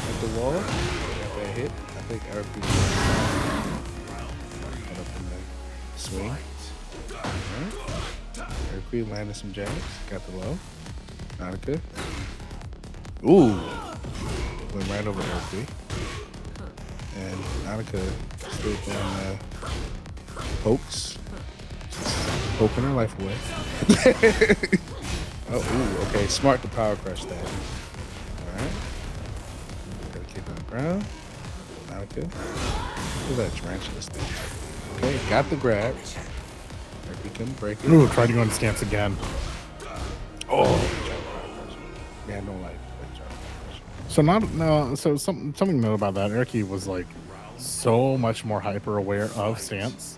at the wall. Got that hit. I think RP got up in the swing. Alright. RP landed some jabs. Got the low. Nautica. Ooh. Went right over RP. And Nautica still doing pokes. Just poking her life away. Oh, ooh, okay. Smart to power crush that. Alright. Got a kick on the ground. Nautica. Look at that tarantulas thing. Okay, got the grab. RP can break it. Ooh, tried to go into stance again. Oh! Yeah, I don't like that. So something to note about that. Ariki was like so much more hyper aware of stance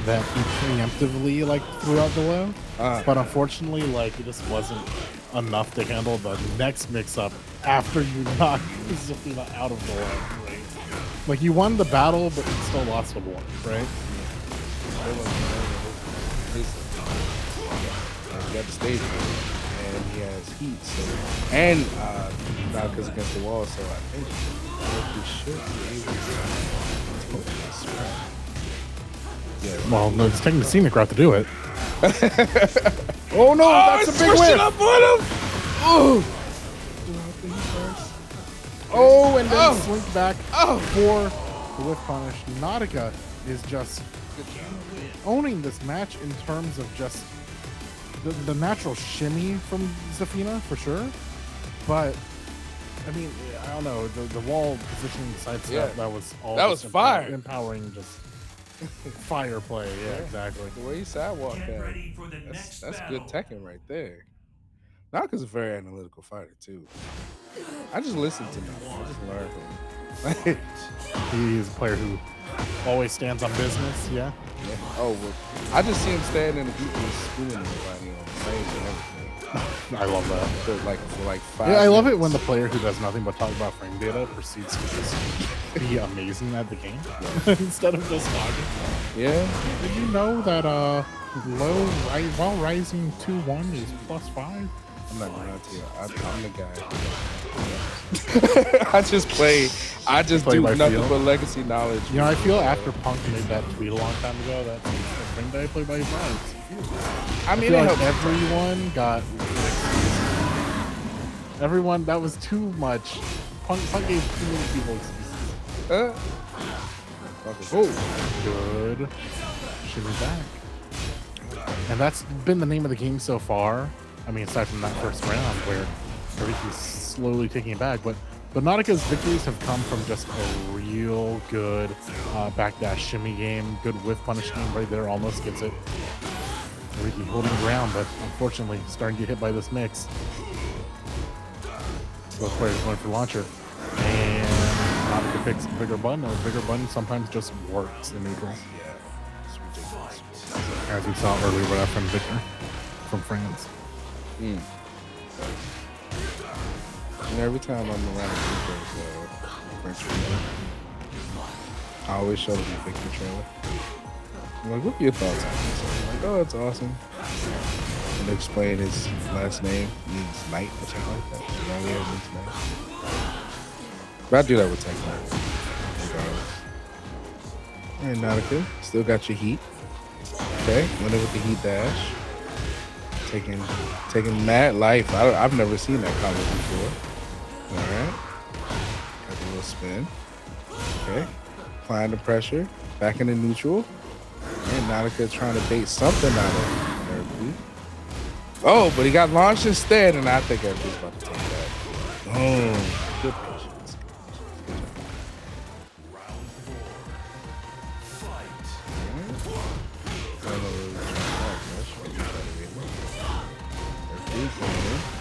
that he preemptively like threw out the low. But unfortunately, like it just wasn't enough to handle the next mix-up after you knocked Zafina out of the low. Right? Like you won the battle, but you still lost the war, right? He got the stage and he has heat, so and Nautica's against the wall, so I think he should be able to. Well, no, it's taking the scenic route to do it. Oh no, that's a big win! Up on him. Oh, and then slink back for the whiff punish. Nautica is just owning this match in terms of just the natural shimmy from Zafina for sure, but I mean, I don't know, the wall positioning side step, that was fire. Empowering just fire play. Yeah, exactly. The way he sidewalked that, that's good Tekken right there. Nautica's a very analytical fighter too. I just listen to him. I just learn from him. He's a player who always stands on business. Yeah. Oh, well, I just see him standing in the group and schooling everybody on frames and everything. I love that. For like 5 Yeah, I love it minutes. when the player who does nothing but talk about frame data proceeds to just be amazing at the game instead of just talking. Yeah. Did you know that while rising 2-1 is +5? I'm not gonna lie to you. I'm the guy. I just play. I just Play do by nothing feel. but legacy knowledge. You know, I feel after Punk made that tweet a long time ago that frame data play by vibes. I mean, I it feel like helps. everyone got everyone. That was too much. Punk gave too many people excuses. Oh, good. Shimmy back. And that's been the name of the game so far. I mean, aside from that first round where Ariki's slowly taking it back, but But Nautica's victories have come from just a real good backdash shimmy game, good whiff punish game right there, almost gets it. Ricky holding ground, but unfortunately starting to get hit by this mix. Both players going for launcher. And Nautica picks a bigger button, and a bigger button sometimes just works in neutral. Yeah, it's ridiculous. As we saw earlier with our friend Victor from France. And every time I'm around French trailer, I always show them the Victor trailer. I'm like, what are your thoughts on this? I'm like, oh, it's awesome. And they explain his last name means knight or something like that. Long hair means knight. But I do that with Tekken. Regardless. All right, Nautica, still got your heat. Okay, winning with the heat dash. Taking mad life. I've never seen that combo before. All right, got a little spin. Okay, applying the pressure. Back into neutral. And Nautica trying to bait something out of Eric. Oh, but he got launched instead, and I think Eric's about to take that. Oh, good patience. Round 4. Fight.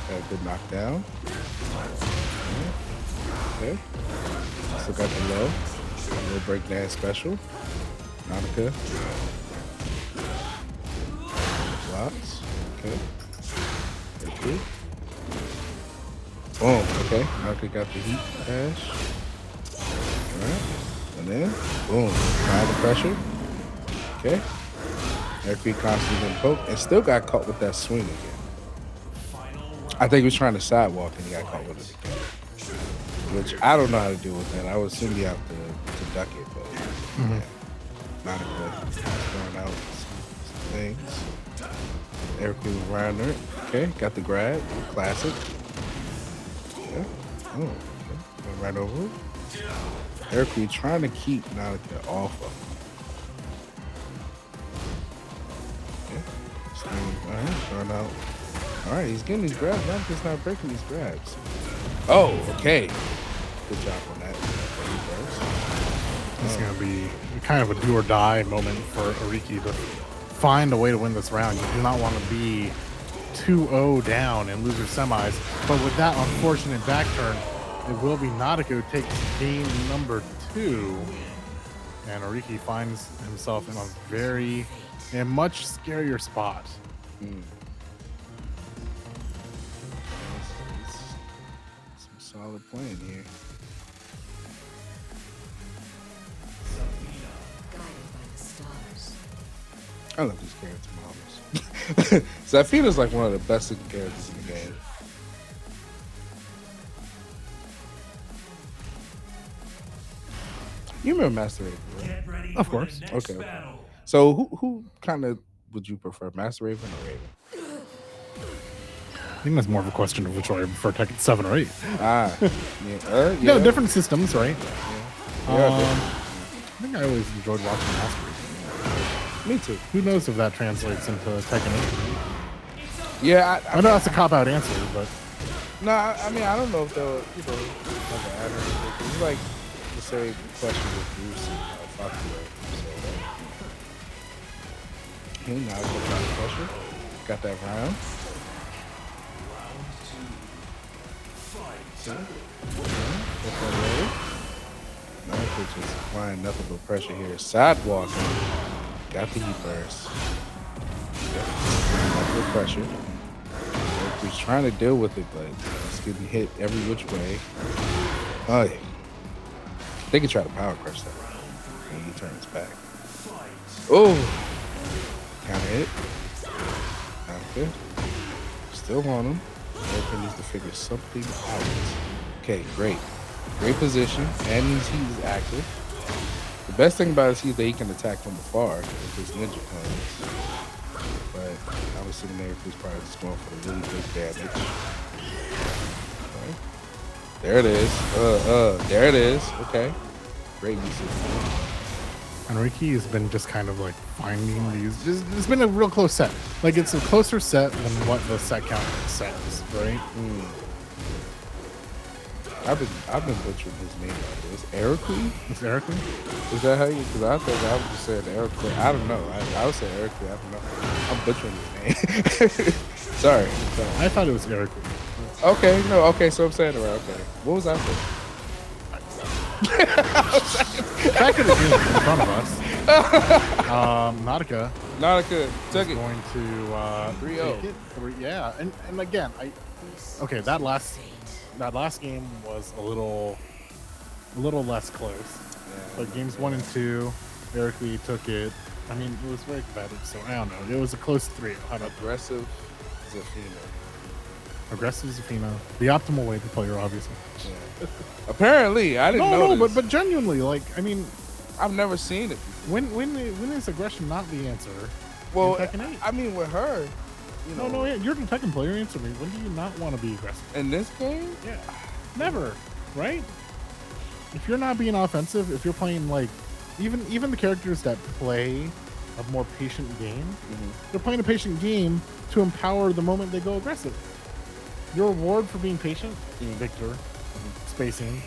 Got a good knockdown. Okay. Still got the low. A little breakdown special. Nautica. Blocks. Okay. Good. Boom. Okay. Nautica got the heat dash. Alright. And then, boom. Apply the pressure. Okay. Mercury constantly been poked and still got caught with that swing again. I think he was trying to sidewalk and he got caught with it again. Which I don't know how to deal with that. I would assume you have to duck it, but yeah. Nautica throwing out some things. Eric was around her. Okay, got the grab. Classic. Yeah. Oh, okay. Went right over it. Eric trying to keep Nautica off of him. Okay. All right, throwing out. All right, he's getting these grabs. Nautica's not breaking these grabs. Oh, okay. Good job on that. It's going to be kind of a do or die moment for Ariki to find a way to win this round. You do not want to be 2-0 down and lose your semis. But with that unfortunate back turn, it will be Nautica who takes game number 2. And Ariki finds himself in a much scarier spot. Some solid playing here. I love these character models. Zafina's like one of the best looking characters in the game. You remember Master Raven, right? Get ready Of for course. the next Okay. battle. So who kind of would you prefer, Master Raven or Raven? I think that's more of a question of which one I prefer, Tekken 7 or 8. Yeah. No, different systems, right? Yeah. I think I always enjoyed watching Master Raven. Me too. Who knows if that translates into Tekken 8? Yeah, I know that's a cop-out answer, but no, I mean, I don't know if they'll, have an add or anything. It's like the same question with Bruce and Fakura. So, okay, now we're trying to pressure. Got that round. Get that low. Now we're just applying nothing but pressure here. Sidewalking. Got the heat burst. Yep. Nothing but pressure. He's trying to deal with it, but it's getting hit every which way. Oh, yeah. They can try to power crush that when he turns back. Oh! Kind of hit. Not good. Still on him. Erica needs to figure something out. Okay, great. Great position. And he's active. The best thing about it is that he can attack from afar with his ninja cones. But I'm assuming Erica's probably just going for the really big damage. Okay. There it is. There it is. Okay. Great use of it. and Ricky has been just kind of like finding these. It's been a real close set. Like it's a closer set than what the set count says, right? I've been butchering his name like this. Erically? It's Erically? Is that how you? Because I think I was just saying Erically. I don't know. I would say Erically. I don't know. I'm butchering his name. Sorry. I thought it was Erically. Okay, no. Okay, so I'm saying it right. Okay. What was I saying? Back in the game in front of us. Nautica took is it. going to 3-0. Yeah, and again, that last game was a little less close. Yeah, But games 1 and 2, Erically took it. I mean, it was very competitive, so I don't know. It was a close 3. How about Aggressive Zafina. aggressive Zafina? The optimal way to play her, obviously. Yeah. Apparently, I didn't know. No, but genuinely, like, I mean, I've never seen it before. when is aggression not the answer? Well, in Tekken 8? I mean, with her, you know. No, you're the Tekken player. Answer me. When do you not want to be aggressive? In this game? Yeah, never, right? If you're not being offensive, if you're playing like, even the characters that play a more patient game, they're playing a patient game to empower the moment they go aggressive. Your reward for being patient, Victor, spacing,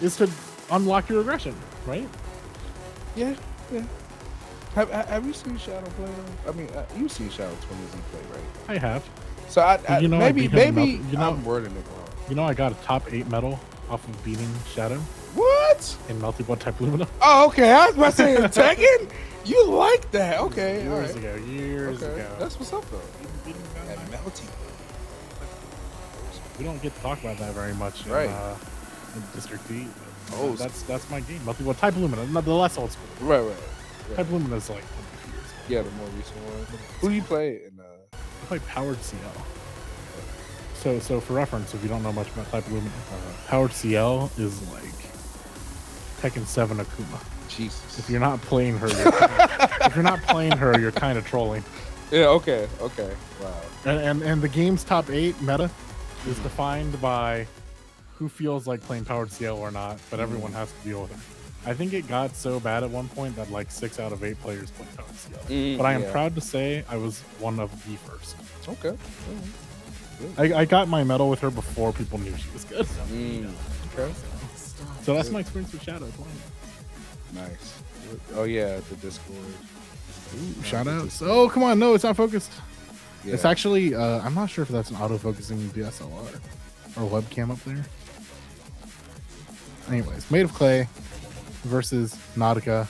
is to unlock your aggression, right? Yeah. Have you seen Shadow play? I mean, you've seen Shadow 20Z play, right? I have. So You know, maybe I'm wording it wrong. You know, I got a top 8 medal off of beating Shadow What? in multi-blood type Lumina. Oh, okay. I was about to say in Tekken. You like that? Okay. all right. Years Okay. ago. That's what's up though. That melty. We don't get to talk about that very much Right. in District D. Oh, That's my game. Multi-blood type Lumina, not the less old school. Right. Type Lumina is like 20 years. Yeah, the more recent one. Who do you play in? I play Powered CL. So for reference, if you don't know much about Type Lumina, Powered CL is like Tekken 7 Akuma. Jesus. If you're not playing her, you're kind of trolling. Yeah. Okay. Wow. And the game's top 8 meta is defined by who feels like playing Powered CL or not, but everyone has to deal with it. I think it got so bad at one point that like 6 out of 8 players played Powered CL. But I am proud to say I was one of the first. Okay. I got my medal with her before people knew she was good. Okay. So that's my experience with Shadow playing. Nice. Oh yeah, the Discord. Ooh, shout outs. Oh, come on. No, it's not focused. Yeah. It's actually, I'm not sure if that's an auto-focusing DSLR or webcam up there. Anyways, Made of Clay versus Nautica.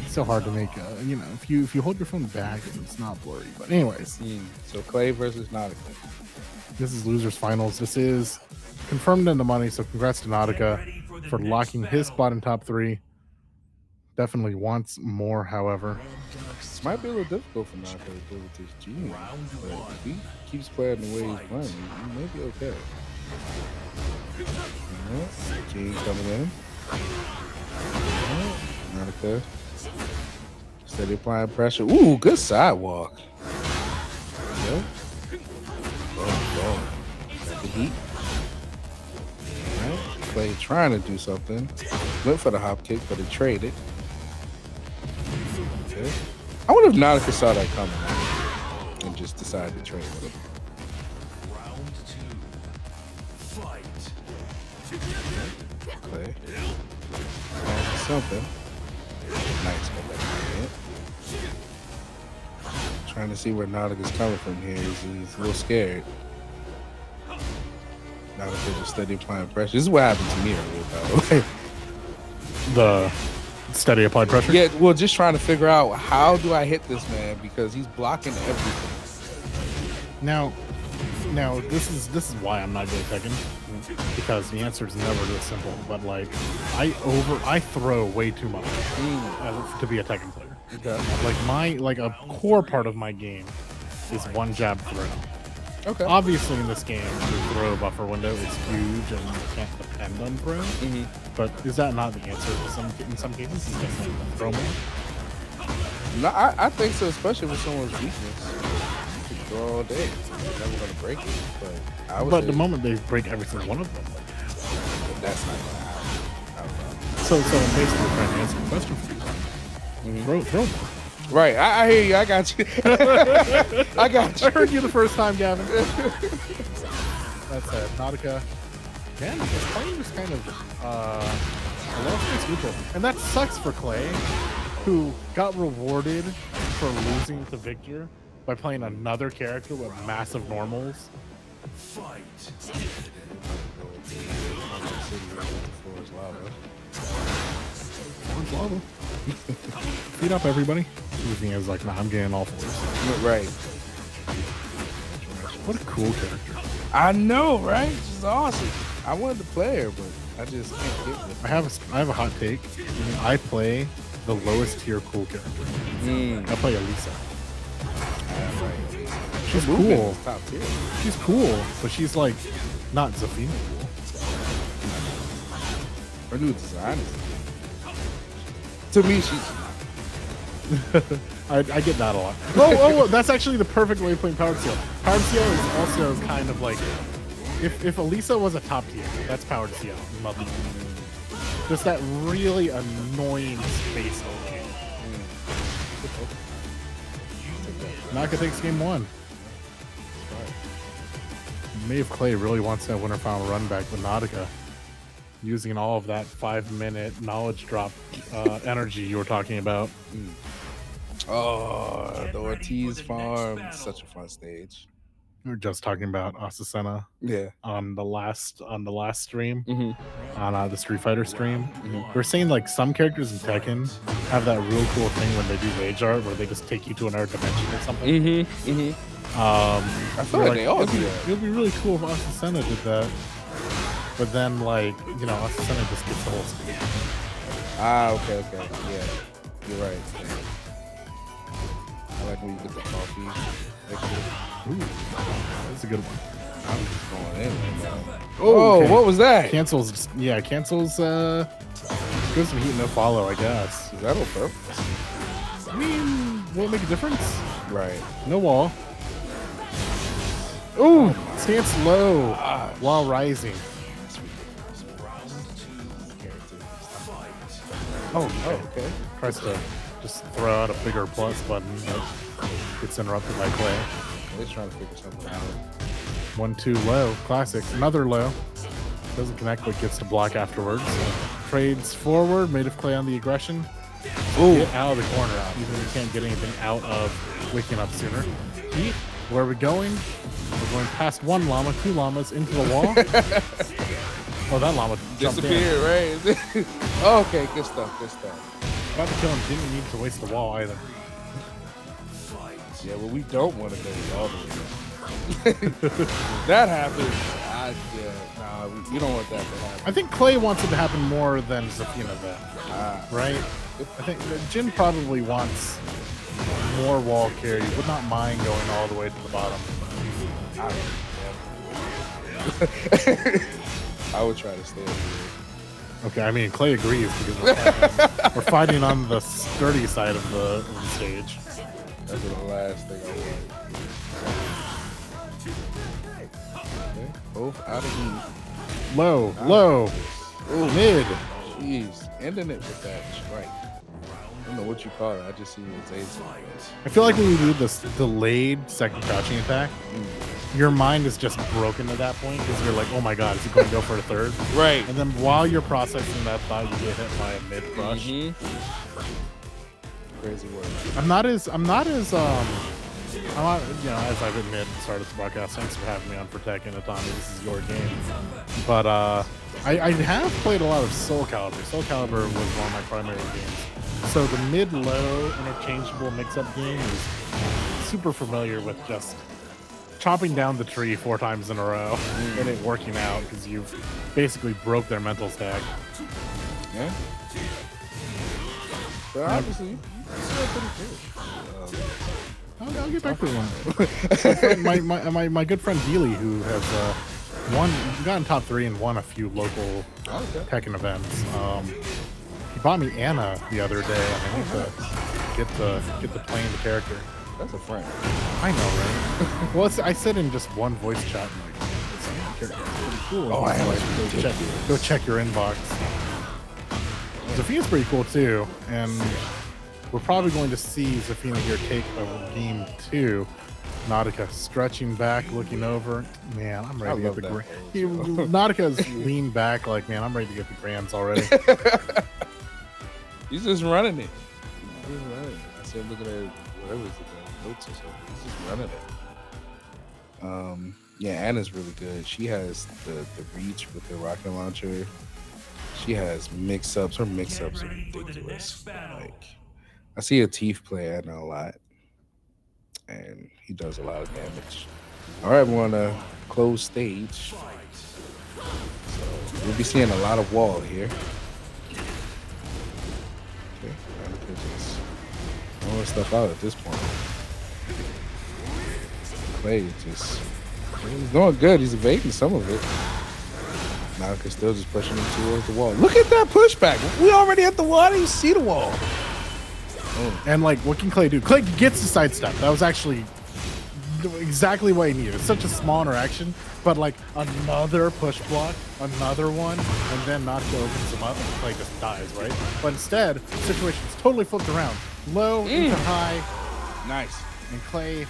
It's so hard to make, if you hold your phone back, it's not blurry. But anyways. So Clay versus Nautica. This is losers finals. This is confirmed in the money, so congrats to Nautica for locking his spot in top 3. Definitely wants more, however. Might be a little difficult for Nautica to deal with this Gene. But if he keeps playing the way he's playing, he may be okay. Gene coming in. Nautica. Steady applying pressure. Ooh, good sidewalk. Yep. Got the heat. Alright. Clay trying to do something. Went for the hop kick, but it traded. Okay. I wonder if Nautica saw that coming and just decided to trade with him. Round 2. Fight. Clay. Something. Nice. Trying to see where Nautica's coming from here. He's a little scared. Nautica just steady applying pressure. This is what happened to me earlier, by the way. The steady applied pressure? Yeah, well, just trying to figure out how do I hit this man because he's blocking everything. Now this is why I'm not good at Tekken, because the answer is never this simple. But like, I throw way too much to be a Tekken player. Okay. Like a core part of my game is one jab throw. Okay. Obviously, in this game, the throw buffer window is huge and you can't depend on throw. But is that not the answer in some cases? You just like throw more? No, I think so, especially with someone's weakness. You can throw all day. You're never going to break it. But the moment they break every single one of them. That's not going to happen. So I'm basically trying to answer the question for you. Throw more. Right, I hear you. I got you. I got you. I heard you the first time, Gavin. That's it. Nautica Again, this Clay was kind of a low stakes neutral. And that sucks for Clay, who got rewarded for losing to Victor by playing another character with massive normals. Fight. Lava. Feed up, everybody. The thing is like, nah, I'm getting all fours. Right. What a cool character. I know, right? She's awesome. I wanted to play her, but I just can't get with I have a hot take. I play the lowest tier cool character. I play Elisa. She's cool. Top tier. She's cool, but she's like not Zafina cool. Her new design is. To me, she's. I get that a lot. Oh, that's actually the perfect way of playing Powered Seal. Powered Seal is also kind of like if Elisa was a top tier, that's Powered Seal. Just that really annoying space game. Naka takes game 1. Maeve Clay really wants that winter final run back with Nautica, using all of that 5-minute knowledge drop energy you were talking about. Oh, the Ortiz farm. Such a fun stage. We were just talking about Asusena Yeah. on the last stream, on the Street Fighter stream. We were saying like some characters in Tekken have that real cool thing when they do rage art where they just take you to another dimension or something. I feel like they all do that. It would be really cool if Asusena did that. But then, like, you know, Asusena just gets the whole stage. Ah, okay. Yeah. You're right. I like when you get the coffee. Ooh, that's a good one. I'm just going in right now. Oh, okay. What was that? Cancels, goes to heat no follow, I guess. Is that on purpose? I mean, will it make a difference? Right. No wall. Ooh, stance low while rising. Oh, okay. Tries to just throw out a bigger plus button, but gets interrupted by Clay. They're trying to figure something out. 1-2 low, classic. Another low. Doesn't connect, but gets to block afterwards. Trades forward, made of Clay on the aggression. Ooh. Get out of the corner, even if you can't get anything out of waking up sooner. Heat, where are we going? We're going past 1 llama, 2 llamas into the wall. Oh, that llama disappeared, right? Oh, okay, good stuff. About to kill him, didn't need to waste the wall either. Yeah, well, we don't want to go all the way. That happens. We don't want that to happen. I think Clay wants it to happen more than Zafina then, right? I think Jin probably wants more wall carry, would not mind going all the way to the bottom. I would try to stay up here. Okay, I mean, Clay agrees because we're fighting on the sturdy side of the stage. That's the last thing I want. Okay, both out of heat. Low. Ooh, mid. Jeez, ending it with that strike. I don't know what you call it. I just see it as Ace. I feel like when you do this delayed second crouching attack, your mind is just broken at that point because you're like, oh my god, is he going to go for a third? Right. And then while you're processing that thought, you get hit by a mid crush. Crazy word. I'm not as you know, as I've admitted at the start of the broadcast, thanks for having me on for Tekken, Atami, this is your game. But I have played a lot of Soul Calibur. Soul Calibur was one of my primary games. So the mid-low interchangeable mix-up game is super familiar with just chopping down the tree 4 times in a row and it working out because you've basically broke their mental stack. Yeah. But obviously, you're still pretty good. I'll get back to one. my good friend Dealey, who has gotten top 3 and won a few local Tekken events. He bought me Anna the other day, and I need to get to playing the character. That's a friend. I know, right? Well, I said in just one voice chat, like, this Anna character is pretty cool. Oh, I have go check your inbox. Zafina's pretty cool too, and we're probably going to see Zafina here take a game 2. Nautica stretching back, looking over. Man, I'm ready to love get the that grand. Nautica's leaned back like, man, I'm ready to get the grands already. He's just running it. He's just running it. I said, looking at whatever is the notes or something. He's just running it. Yeah, Anna's really good. She has the reach with the rocket launcher. She has mix-ups. Her mix-ups are ridiculous. Like, I see a Teeth play Anna a lot, and he does a lot of damage. All right, we're on a closed stage, so we'll be seeing a lot of wall here. Okay, Annika just throwing stuff out at this point. Clay just, he's doing good. He's evading some of it. Nautica still just pushing him towards the wall. Look at that pushback. We already at the wall. I didn't even see the wall. Oh. And like, what can Clay do? Clay gets the sidestep. That was actually exactly what he needed. It's such a small interaction, but like another push block, another one, and then Nautica opens him up and Clay just dies, right? But instead, the situation's totally flipped around. Low into high. Nice. And Clay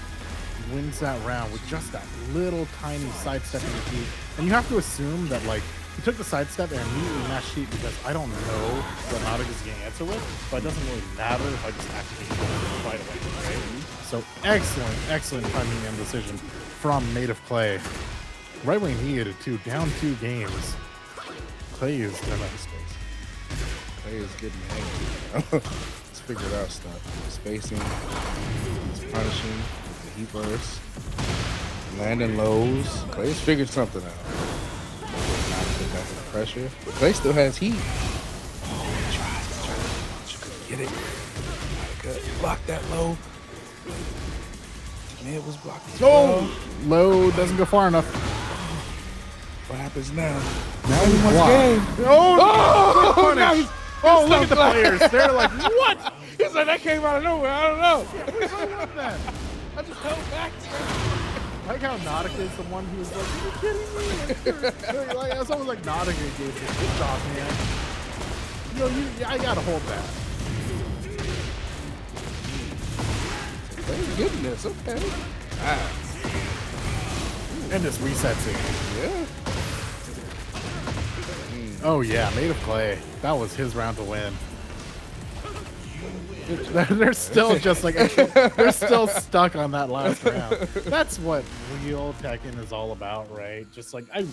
wins that round with just that little tiny sidestep in the heat. And you have to assume that like he took the sidestep and immediately mashed heat because I don't know what Nautica's getting answer with, but it doesn't really matter if I just activate it right away. Right? So excellent timing and decision from Native Clay. Right when he needed it too, down 2 games. Clay is gonna space. Clay is getting angry. He's figured out stuff. Spacing. He's punishing. The heat burst. Landing lows. Clay's figured something out. Nautica got the pressure. But Clay still has heat. Oh, he tried. You couldn't get it. Nautica block that low. Man, it was blocking. Oh! Low doesn't go far enough. What happens now? Now he wants block. game. Oh! Now he's Oh, look at the players. They're like, what? He's like, that came out of nowhere. I don't know. I just held back. I like how Nautica is the one who was like, are you kidding me? Like, it's almost like Nautica gave it. Good job, man. I gotta hold that. They're getting this, okay. Ah. And this resets it. Yeah. Oh yeah, Native Clay. That was his round to win. They're still just like, they're still stuck on that last round. That's what real Tekken is all about, right? Just like, I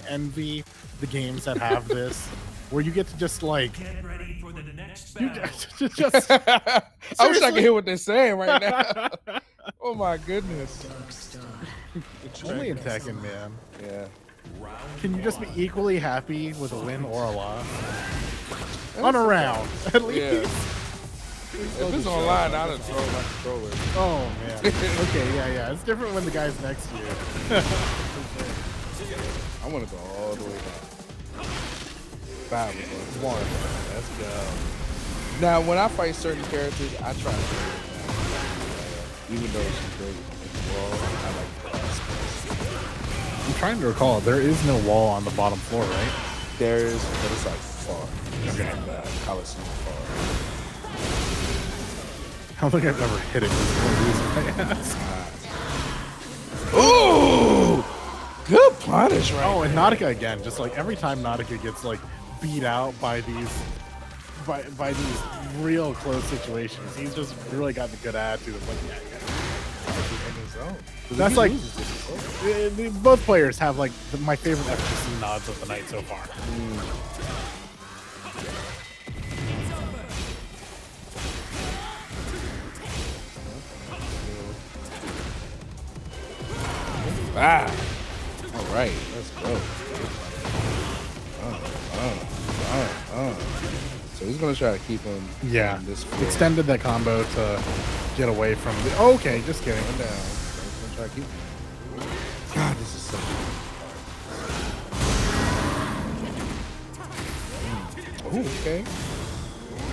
envy the games that have this, where you get to just like, Get ready for the next you battle. just I wish I could hear what they're saying right now. Oh my goodness. only in Tekken, man. Yeah. Can you just be equally happy with a win or a loss? On a round, at least. Yeah. If it's online, I'd have thrown my controller. Oh man. Okay, yeah. It's different when the guy's next to you. I want to go all the way down. 5 is 1. Let's go. Now, when I fight certain characters, I try to do it. Even though she's great at the wall, I like the space. I'm trying to recall, there is no wall on the bottom floor, right? There is, but it's like far. It's like Coliseum far. I don't think I've ever hit it. Ooh! Good punish right Oh, and there. Nautica again. Just like every time Nautica gets like beat out by these by these real close situations, he's just really got the good attitude of like, that's like both players have like my favorite FGC nods of the night so far. Ah! All right, let's go. So he's gonna try to keep him. Yeah, on this floor. extended that combo to get away from the. Oh, okay, just kidding. Down. So he's gonna try to keep him. God, this is so. Oh, okay.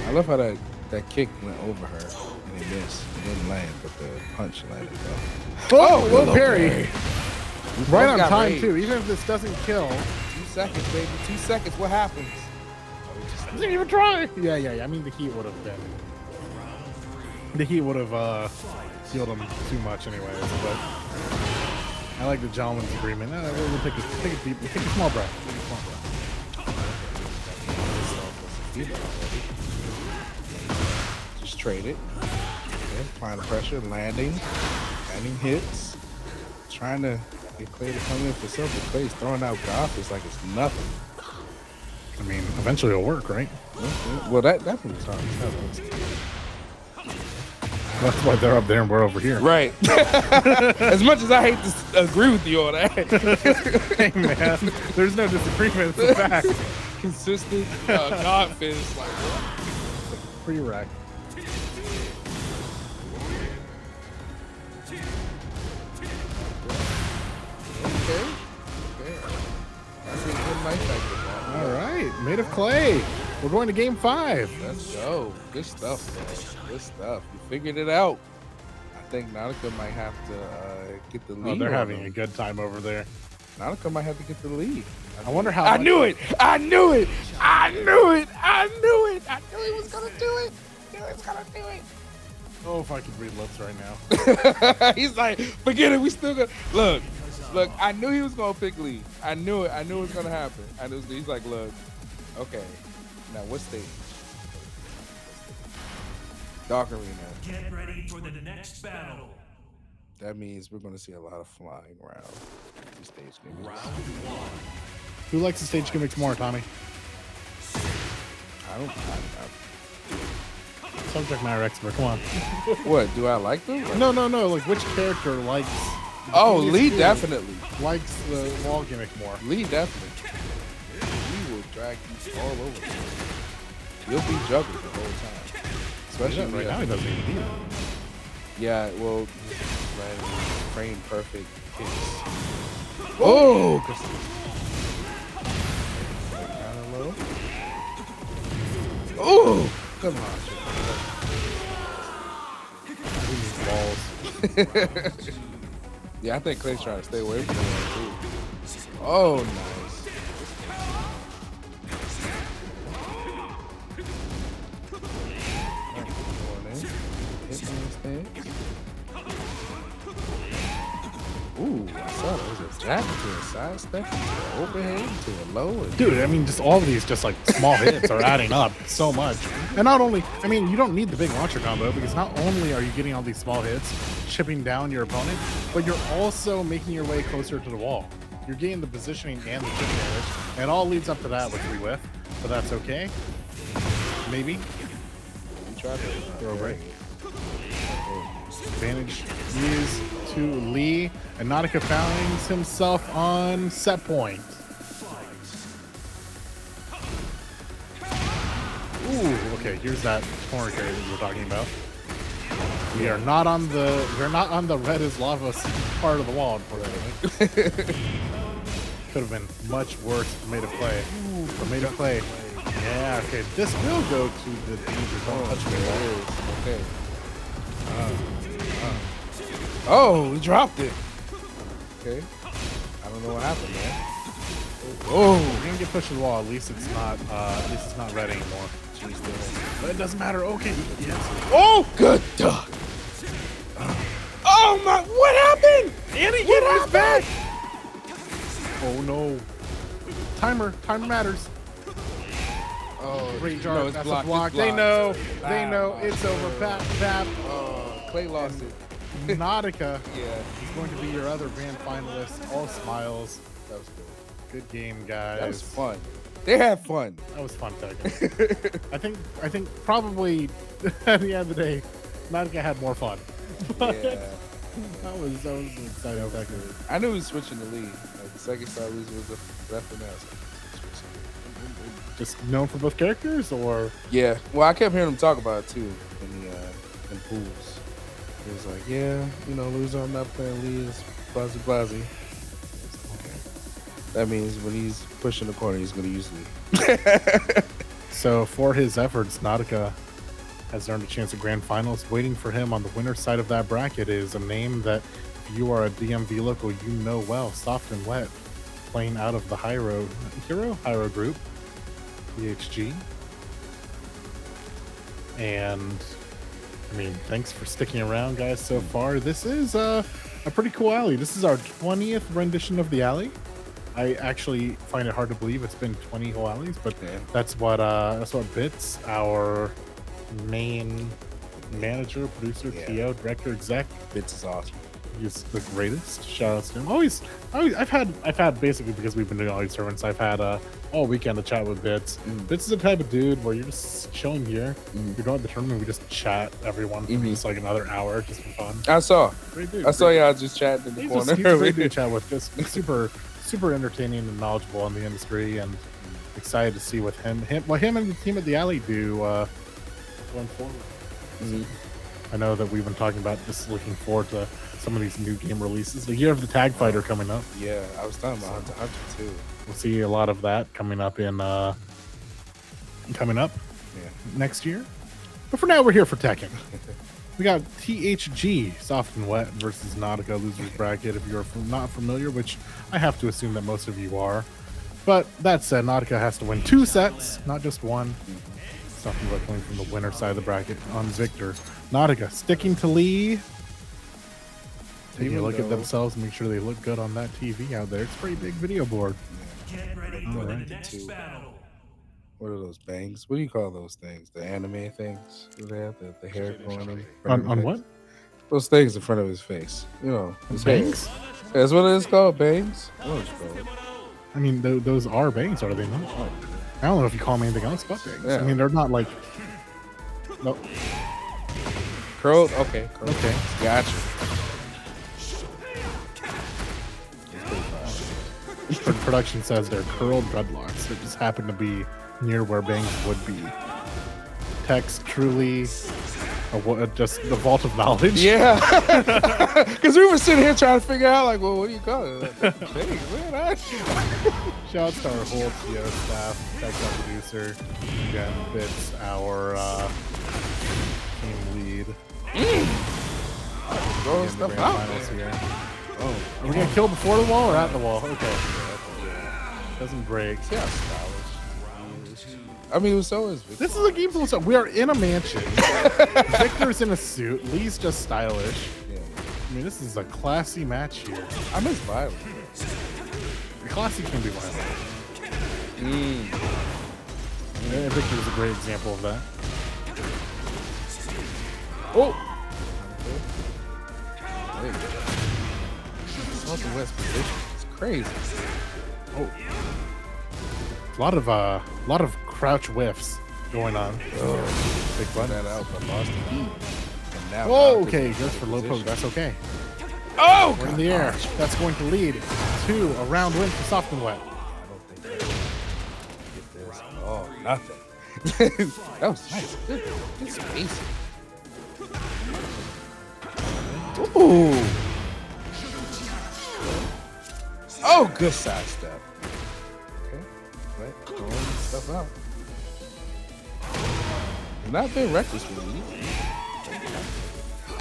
I love how that kick went over her and it missed. It didn't land, but the punch landed though. Oh, low parry. Right on got time rage. too. Even if this doesn't kill, 2 seconds, baby. 2 seconds. What happens? didn't even try. Yeah. I mean, the heat would have been. The heat would have healed him too much anyways, but I like the gentleman's agreement. We'll take a small breath. Just trade it. Okay, applying the pressure, landing hits. Trying to get Clay to come in for something. Clay's throwing out Goff is like it's nothing. I mean, eventually it'll work, right? Well, that moves on. That's why they're up there and we're over here. Right. As much as I hate to agree with you on that. Hey, man, there's no disagreement. It's a fact. Consistent God finish like Pre-rec. Okay. That's a good night back. All right, made of clay. We're going to game 5. Let's go. Good stuff, man. Good stuff. You figured it out. I think Nautica might have to get the lead. Oh, they're having a good time over there. Nautica might have to get the lead. I wonder how. I knew it. I knew it. I knew it. I knew it. I knew he was gonna do it. I knew he was gonna do it. Oh, if I could read lips right now. He's like, forget it. We still gonna look. I knew he was gonna pick Lee. I knew it. I knew it was gonna happen. He's like, look, okay. Now what stage? Dark Arena. Get ready for the next battle. That means we're gonna see a lot of flying around these stage games. Round 1. Who likes the stage gimmicks more, Tommy? I don't. Subject matter expert. Come on. What do I like them? No. Like, which character likes? Oh, Lee definitely. Likes the wall gimmick more. Lee definitely. Lee will drag you all over. You'll be juggled the whole time. Especially Right now, he doesn't even need it. Yeah, well, frame perfect hits. Oh! Oh! Come on. Walls. Yeah, I think Clay's trying to stay away from that too. Oh, nice. Ooh, I saw it. Was a jab to a side step, to an overhead, to a low. Dude, I mean, just all of these just like small hits are adding up so much. And not only, I mean, you don't need the big launcher combo because not only are you getting all these small hits, chipping down your opponent, but you're also making your way closer to the wall. You're getting the positioning and the chip damage. And it all leads up to that, which we whiff, but that's okay. Maybe. You tried to Throw a break. Advantage is to Lee, and Nautica finds himself on set point. Ooh, okay, here's that corner carry that you were talking about. We're not on the red as lava part of the wall, unfortunately. Could have been much worse for Made of Clay. For Made of Clay. Yeah, okay. This will go to the danger. Don't touch me. Okay. Oh, he dropped it. Okay. I don't know what happened, man. Oh, you're gonna get pushed to the wall. At least it's not red anymore. But it doesn't matter. Okay. Yes. Oh, good duck. Oh my! What happened? Annie, get his back. Oh no. Timer matters. Oh, Great jar. no, it's That's blocked. a block. It's They know. blocked. They know. It's over. Bap. Oh, Clay lost it. Nautica Yeah, is going to be your other grand finalist. All smiles. that was good. Good game, guys. That was fun. They had fun. That was fun, Tekken. I think probably at the end of the day, Nautica had more fun. But Yeah. that was an exciting Tekken. I knew he was switching the lead. Like the second star loser was the left and out. Just known for both characters, or Yeah. Well, I kept hearing him talk about it too in pools. He was like, yeah, loser, I'm not playing Lee is Blasi. Okay. That means when he's pushing the corner, he's going to use Lee. so for his efforts, Nautica has earned a chance at grand finals. Waiting for him on the winner's side of that bracket is a name that if you are a DMV local, you know well. Soft and Wet, playing out of the Hero group, PHG, and I mean, thanks for sticking around, guys, so far. This is a pretty cool alley. This is our 20th rendition of the alley. I actually find it hard to believe it's been 20 whole alleys, but that's what Bits, our main manager, producer, TO, director, exec. Bits is awesome. He's the greatest. Shout out to him. I've had basically, because we've been doing all these tournaments, I've had all weekend to chat with Bits. Bits is the type of dude where you're just chilling here. You're going to the tournament, we just chat everyone for just like another hour just for fun. I saw. Great dude. I saw y'all just chatting in the corner. He's a great dude to chat with. Just super entertaining and knowledgeable in the industry, and excited to see what him and the team at the alley do going forward. I know that we've been talking about just looking forward to some of these new game releases. The year of the Tag Fighter coming up. Yeah, I was talking about Hunter x Hunter too. We'll see a lot of that coming up next year. But for now, we're here for Tekken. We got THG, Soft and Wet, versus Nautica Losers Bracket, if you're not familiar, which I have to assume that most of you are. But that said, Nautica has to win 2 sets, not just one. Soft and Wet coming from the winner side of the bracket on Victor. Nautica sticking to lead. Taking a look at themselves and make sure they look good on that TV out there. It's a pretty big video board. Get ready for the next battle. What are those bangs? What do you call those things? The anime things? Do they have the hair going in? On what? Those things in front of his face. You know, his Bangs? hair. That's what it's called, bangs? Oh, I mean, those are bangs, are they not? I don't know if you call them anything else but bangs. Yeah. I mean, they're not like... No. Curled? Okay. Curled. Okay. Gotcha. Production says they're curled dreadlocks. It just happened to be near where bangs would be. Text truly just the vault of knowledge. Yeah. Because we were sitting here trying to figure out, like, well, what do you call it? Bangs, man. Shouts to our whole TO staff, tech producer, again, Bits, our team lead. Throwing stuff out. Here. Oh, are we gonna kill before the wall or at the wall? Okay. Doesn't break. See how stylish. I mean, so is Victor. This is a game full of stuff. We are in a mansion. Victor's in a suit. Lee's just stylish. Yeah. I mean, this is a classy match here. I miss violence. Classy can be violent. And Victor is a great example of that. Oh! South and West position. It's crazy. Oh. A lot of crouch whiffs going on. Oh, Big button. that out, but lost the heat. And now Whoa, okay, goes for low poke. That's okay. Oh, We're in the air. That's going to lead to a round win for Soft and Wet. I don't think get this. Oh, nothing. That was nice. Good space. Ooh. Oh, good side step. Okay. Right. Throwing stuff out. Not been reckless with me.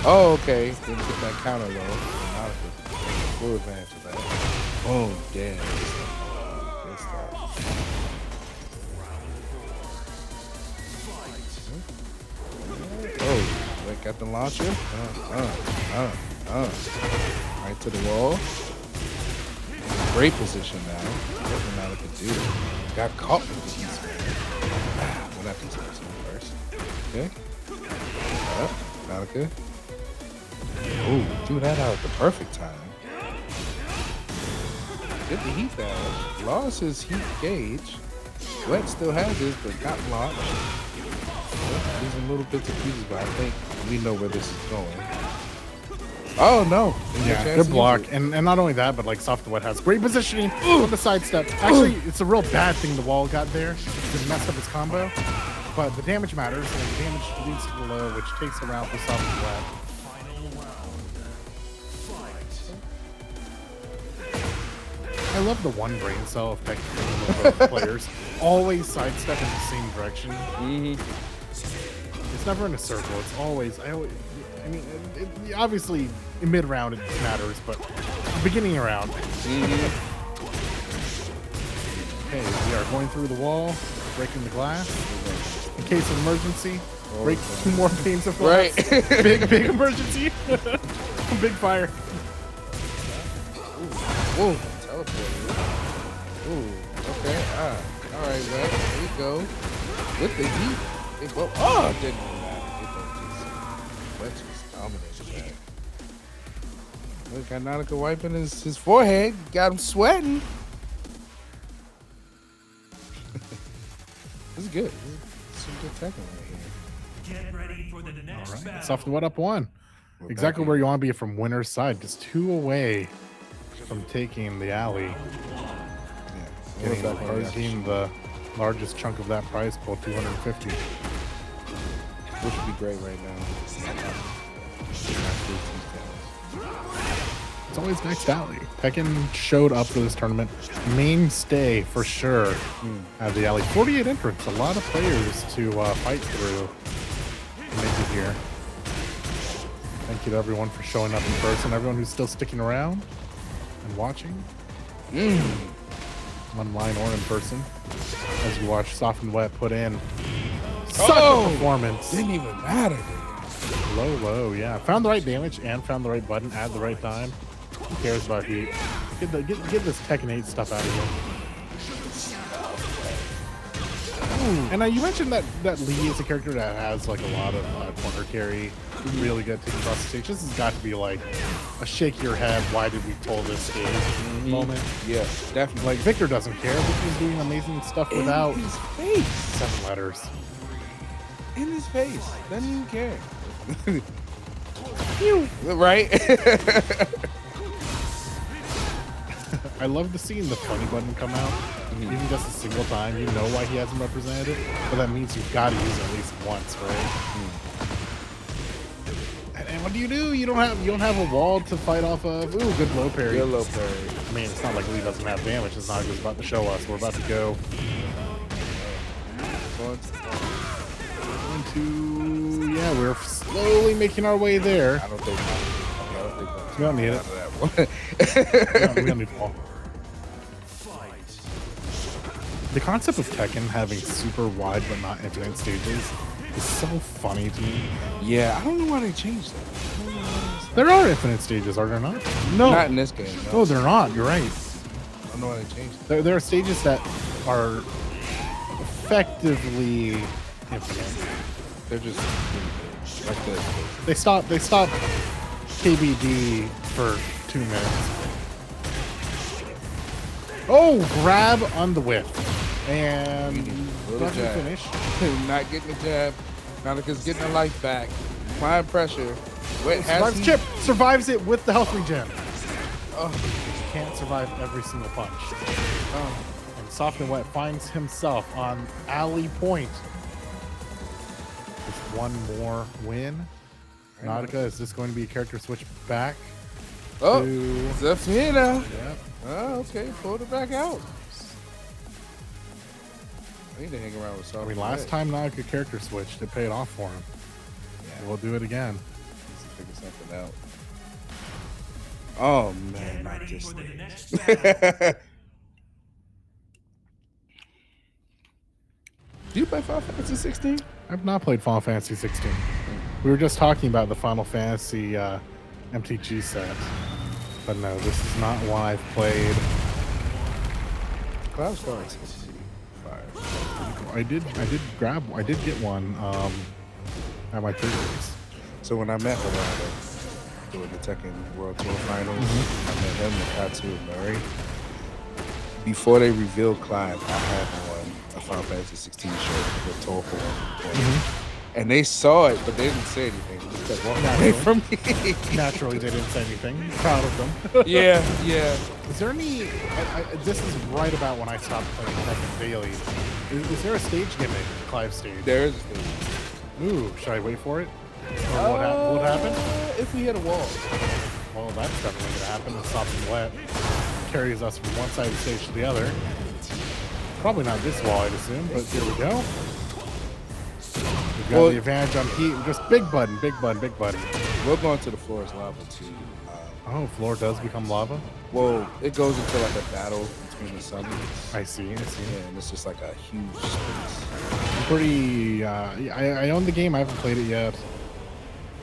Oh, okay. Didn't get that counter though. Not a full advantage of that. Oh, damn. Good stuff. Oh, wait, got the launcher. Right to the wall. Great position now. Nothing now could do. Got caught with the piece. We're not continuing first. Okay. Not good. Oh, threw that out at the perfect time. Get the heat down. Lost his heat gauge. Wet still has his, but got launched. Losing little bits and pieces, but I think we know where this is going. Oh no! Yeah, good block, and not only that, but like Soft and Wet has great positioning with the sidestep. Actually, it's a real bad thing the wall got there. It messed up his combo, but the damage matters, and the damage leads to the low, which takes a round for Soft and Wet. I love the one brain cell effect of both players. Always sidestep in the same direction. It's never in a circle. It's always. I mean, obviously in mid round it matters, but beginning around. Okay, we are going through the wall, breaking the glass in case of emergency. Break 2 more panes of Right. glass. big emergency. Big fire. Ooh, teleported. Ooh, okay. All right, Wet. There you go. With the heat. It go. Oh, it didn't even matter. Wet just dominated that. Look, got Nautica wiping his forehead. Got him sweating. This is good. This is some good Tekken right here. Get ready for the next All right. battle. Soft Wet up 1. We're Exactly back where you want to be from winner's side. Just 2 away from taking the alley. Yeah. Getting We're the back on hard the team the largest chunk of that prize pool, 250. Which would be great right now. It's always nice to alley. Tekken showed up for this tournament. Mainstay for sure at the alley. 48 entrants, a lot of players to fight through to make it here. Thank you to everyone for showing up in person, everyone who's still sticking around and watching. Online or in person. As you watch Soft and Wet put in such a performance. Didn't even matter. Low, yeah. Found the right damage and found the right button at the right time. Who cares about heat? Get this Tekken 8 stuff out of here. And you mentioned that Lee is a character that has like a lot of corner carry, really good taking across the stage. This has got to be like a shake your head, why did we pull this stage moment. Yeah, definitely. Like Victor doesn't care. Victor's doing amazing stuff without In his face. 7 letters. In his face. Doesn't even care. Right? I love the seeing the funny button come out. Even just a single time, you know why he hasn't represented it, but that means you've got to use it at least once, right? And what do? You don't have a wall to fight off of. Ooh, good low parry. Good low parry. I mean, it's not like Lee doesn't have damage. It's not just about to show us. We're about to go into. Yeah, we're slowly making our way there. I don't think. We don't need it. We don't need wall. The concept of Tekken having super wide but not infinite stages is so funny to me. Yeah, I don't know why they changed that. There are infinite stages, are there not? No. Not in this game. No, they're not. You're right. I don't know why they changed it. There are stages that are effectively infinite. They're just like this. They stop KBD for 2 minutes. Oh, grab on the whip. And Little doesn't jab. finish. Not getting the jab. Nautica's getting her life back. Applying pressure. Wet Survives has Chip. Survives it with the health regen. Oh. Can't survive every single punch. And Soft and Wet finds himself on alley point. Just one more win. Nautica, is this going to be a character switch back? Oh, to... Zafina. Yep. Oh, okay. Pulled it back out. I need to hang around with Soft. I mean, last time Nautica character switched, it paid off for him. Yeah. We'll do it again. Needs to figure something out. Oh, man. Get Not ready this for the thing. next battle. Do you play Final Fantasy 16? I've not played Final Fantasy 16. We were just talking about the Final Fantasy MTG set. But no, this is not one I've played. Cloud Stars. I did get one at my previous. So when I met Orlando doing the Tekken World Tour Finals, I met him, Nakatsu, and Murray. Before they revealed Clive, I had on a Final Fantasy 16 shirt with Torko. And they saw it, but they didn't say anything. They just kept walking away from me. Naturally, they didn't say anything. Proud of them. Yeah. Is there any? This is right about when I stopped playing Tekken daily. Is there a stage gimmick, Clive stage? There is a thing. Ooh, should I wait for it? Or what happened? If we hit a wall. Well, that's definitely gonna happen. It's Soft and Wet carries us from one side of the stage to the other. Probably not this wall, I'd assume, but here we go. We've got the advantage on heat. Just big button. We're going to the floor as lava too. Oh, floor does become lava? Well, it goes into like a battle between the summons. I see. Yeah, and it's just like a huge space. Pretty. I own the game. I haven't played it yet.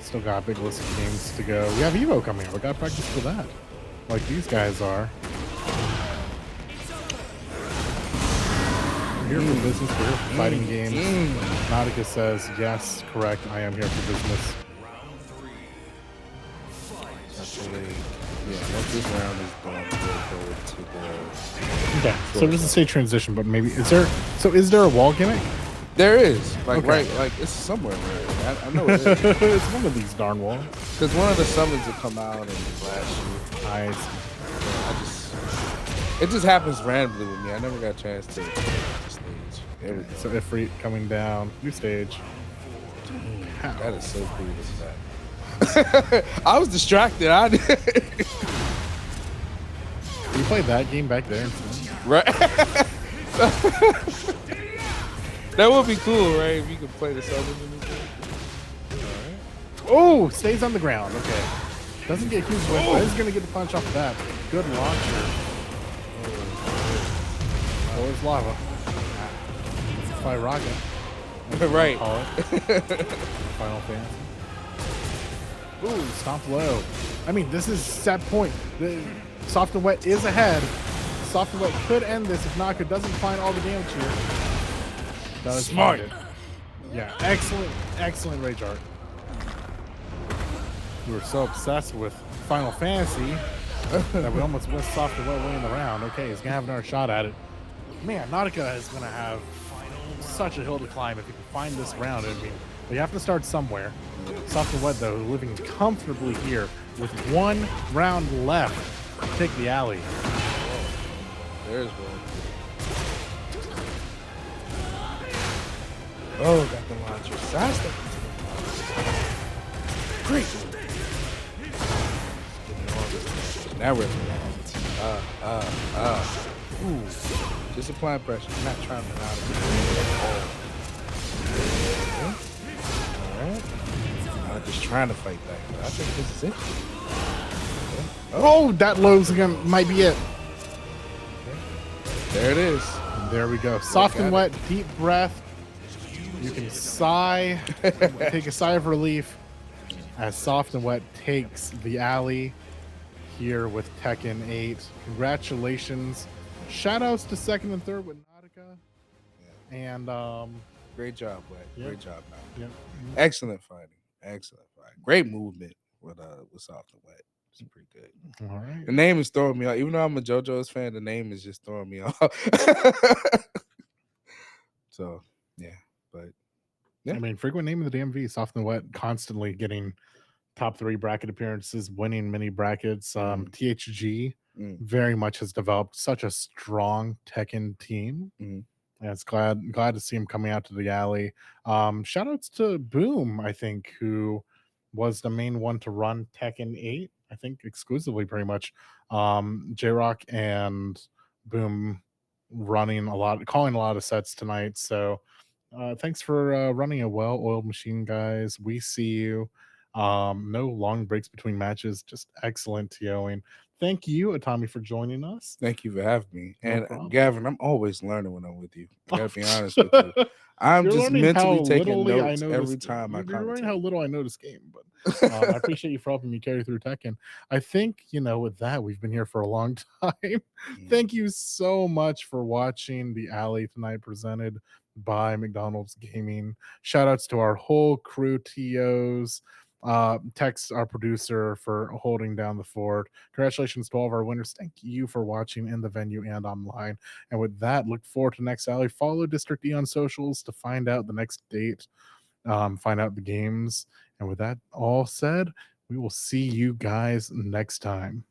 Still got a big list of games to go. We have Evo coming up. We got to practice for that, like these guys are. We're here for business. We're here for fighting games. Nautica says, yes, correct. I am here for business. Actually, yeah, once this round is done, we'll go to the... Okay, so it doesn't say transition, but maybe, is there a wall gimmick? There is, like, Okay. right, like, it's somewhere there. I know it is. It's one of these darn walls. Because one of the summons will come out and blast you. Nice. It just happens randomly with me. I never got a chance to stage. There we go. So Ifrit coming down. New stage. That is so cool to that. I was distracted. You played that game back there. Right. That would be cool, right? If you could play the summons in this game. Oh, stays on the ground. Okay. Doesn't get huge whip, but is going to get the punch off of that. Good launcher. Oh, there's lava. By Raga. Right. Call it. Final Fantasy. Ooh, stomp low. I mean, this is set point. The Soft and Wet is ahead. Soft and Wet could end this if Naka doesn't find all the damage here. Does Smart. find it. Yeah, excellent rage art. We were so obsessed with Final Fantasy that we almost missed Soft and Wet winning the round. Okay, he's gonna have another shot at it. Man, Nautica is gonna have such a hill to climb if he can find this round. I mean, you have to start somewhere. Soft and Wet, though, living comfortably here with one round left to take the alley. There's one. Oh, got the launcher. Sidestep. Great. Now we're Ooh. Just applying pressure. I'm not trying to out of it. All right. I'm just trying to fight back. But I think this is it. Oh, that low's again might be it. There it is. And there we go. Soft and Wet, deep breath. You can sigh, take a sigh of relief as Soft and Wet takes the alley here with Tekken 8. Congratulations. Shoutouts to second and third with Nautica. Yeah. And Great job, Wet. Yep. Great job, man. Yep. Excellent fighting. Excellent fighting. Great movement with Soft and Wet. It's pretty good. All right. The name is throwing me off. Even though I'm a JoJo's fan, the name is just throwing me off. So, yeah. But, yeah. I mean, frequent name of the DMV, Soft and Wet, constantly getting top 3 bracket appearances, winning many brackets. THG very much has developed such a strong Tekken team. And it's glad to see him coming out to the alley. Shout outs to Boom, I think, who was the main one to run Tekken 8, I think exclusively pretty much. J-Rock and Boom running calling a lot of sets tonight. So thanks for running a well-oiled machine, guys. We see you. No long breaks between matches, just excellent TOing. Thank you, Atami, for joining us. Thank you for having me. No And problem. Gavin, I'm always learning when I'm with you. I gotta be honest with you. I'm You're just learning mentally how taking little notes every time I You're learning how commentate. little I know this game, but I appreciate you for helping me carry through Tekken. I think, with that, we've been here for a long time. Thank you so much for watching the alley tonight, presented by McDonald's Gaming. Shout outs to our whole crew, TOs. Tex, our producer, for holding down the fort. Congratulations to all of our winners. Thank you for watching in the venue and online. And with that, look forward to next alley. Follow District E on socials to find out the next date, find out the games. And with that all said, we will see you guys next time.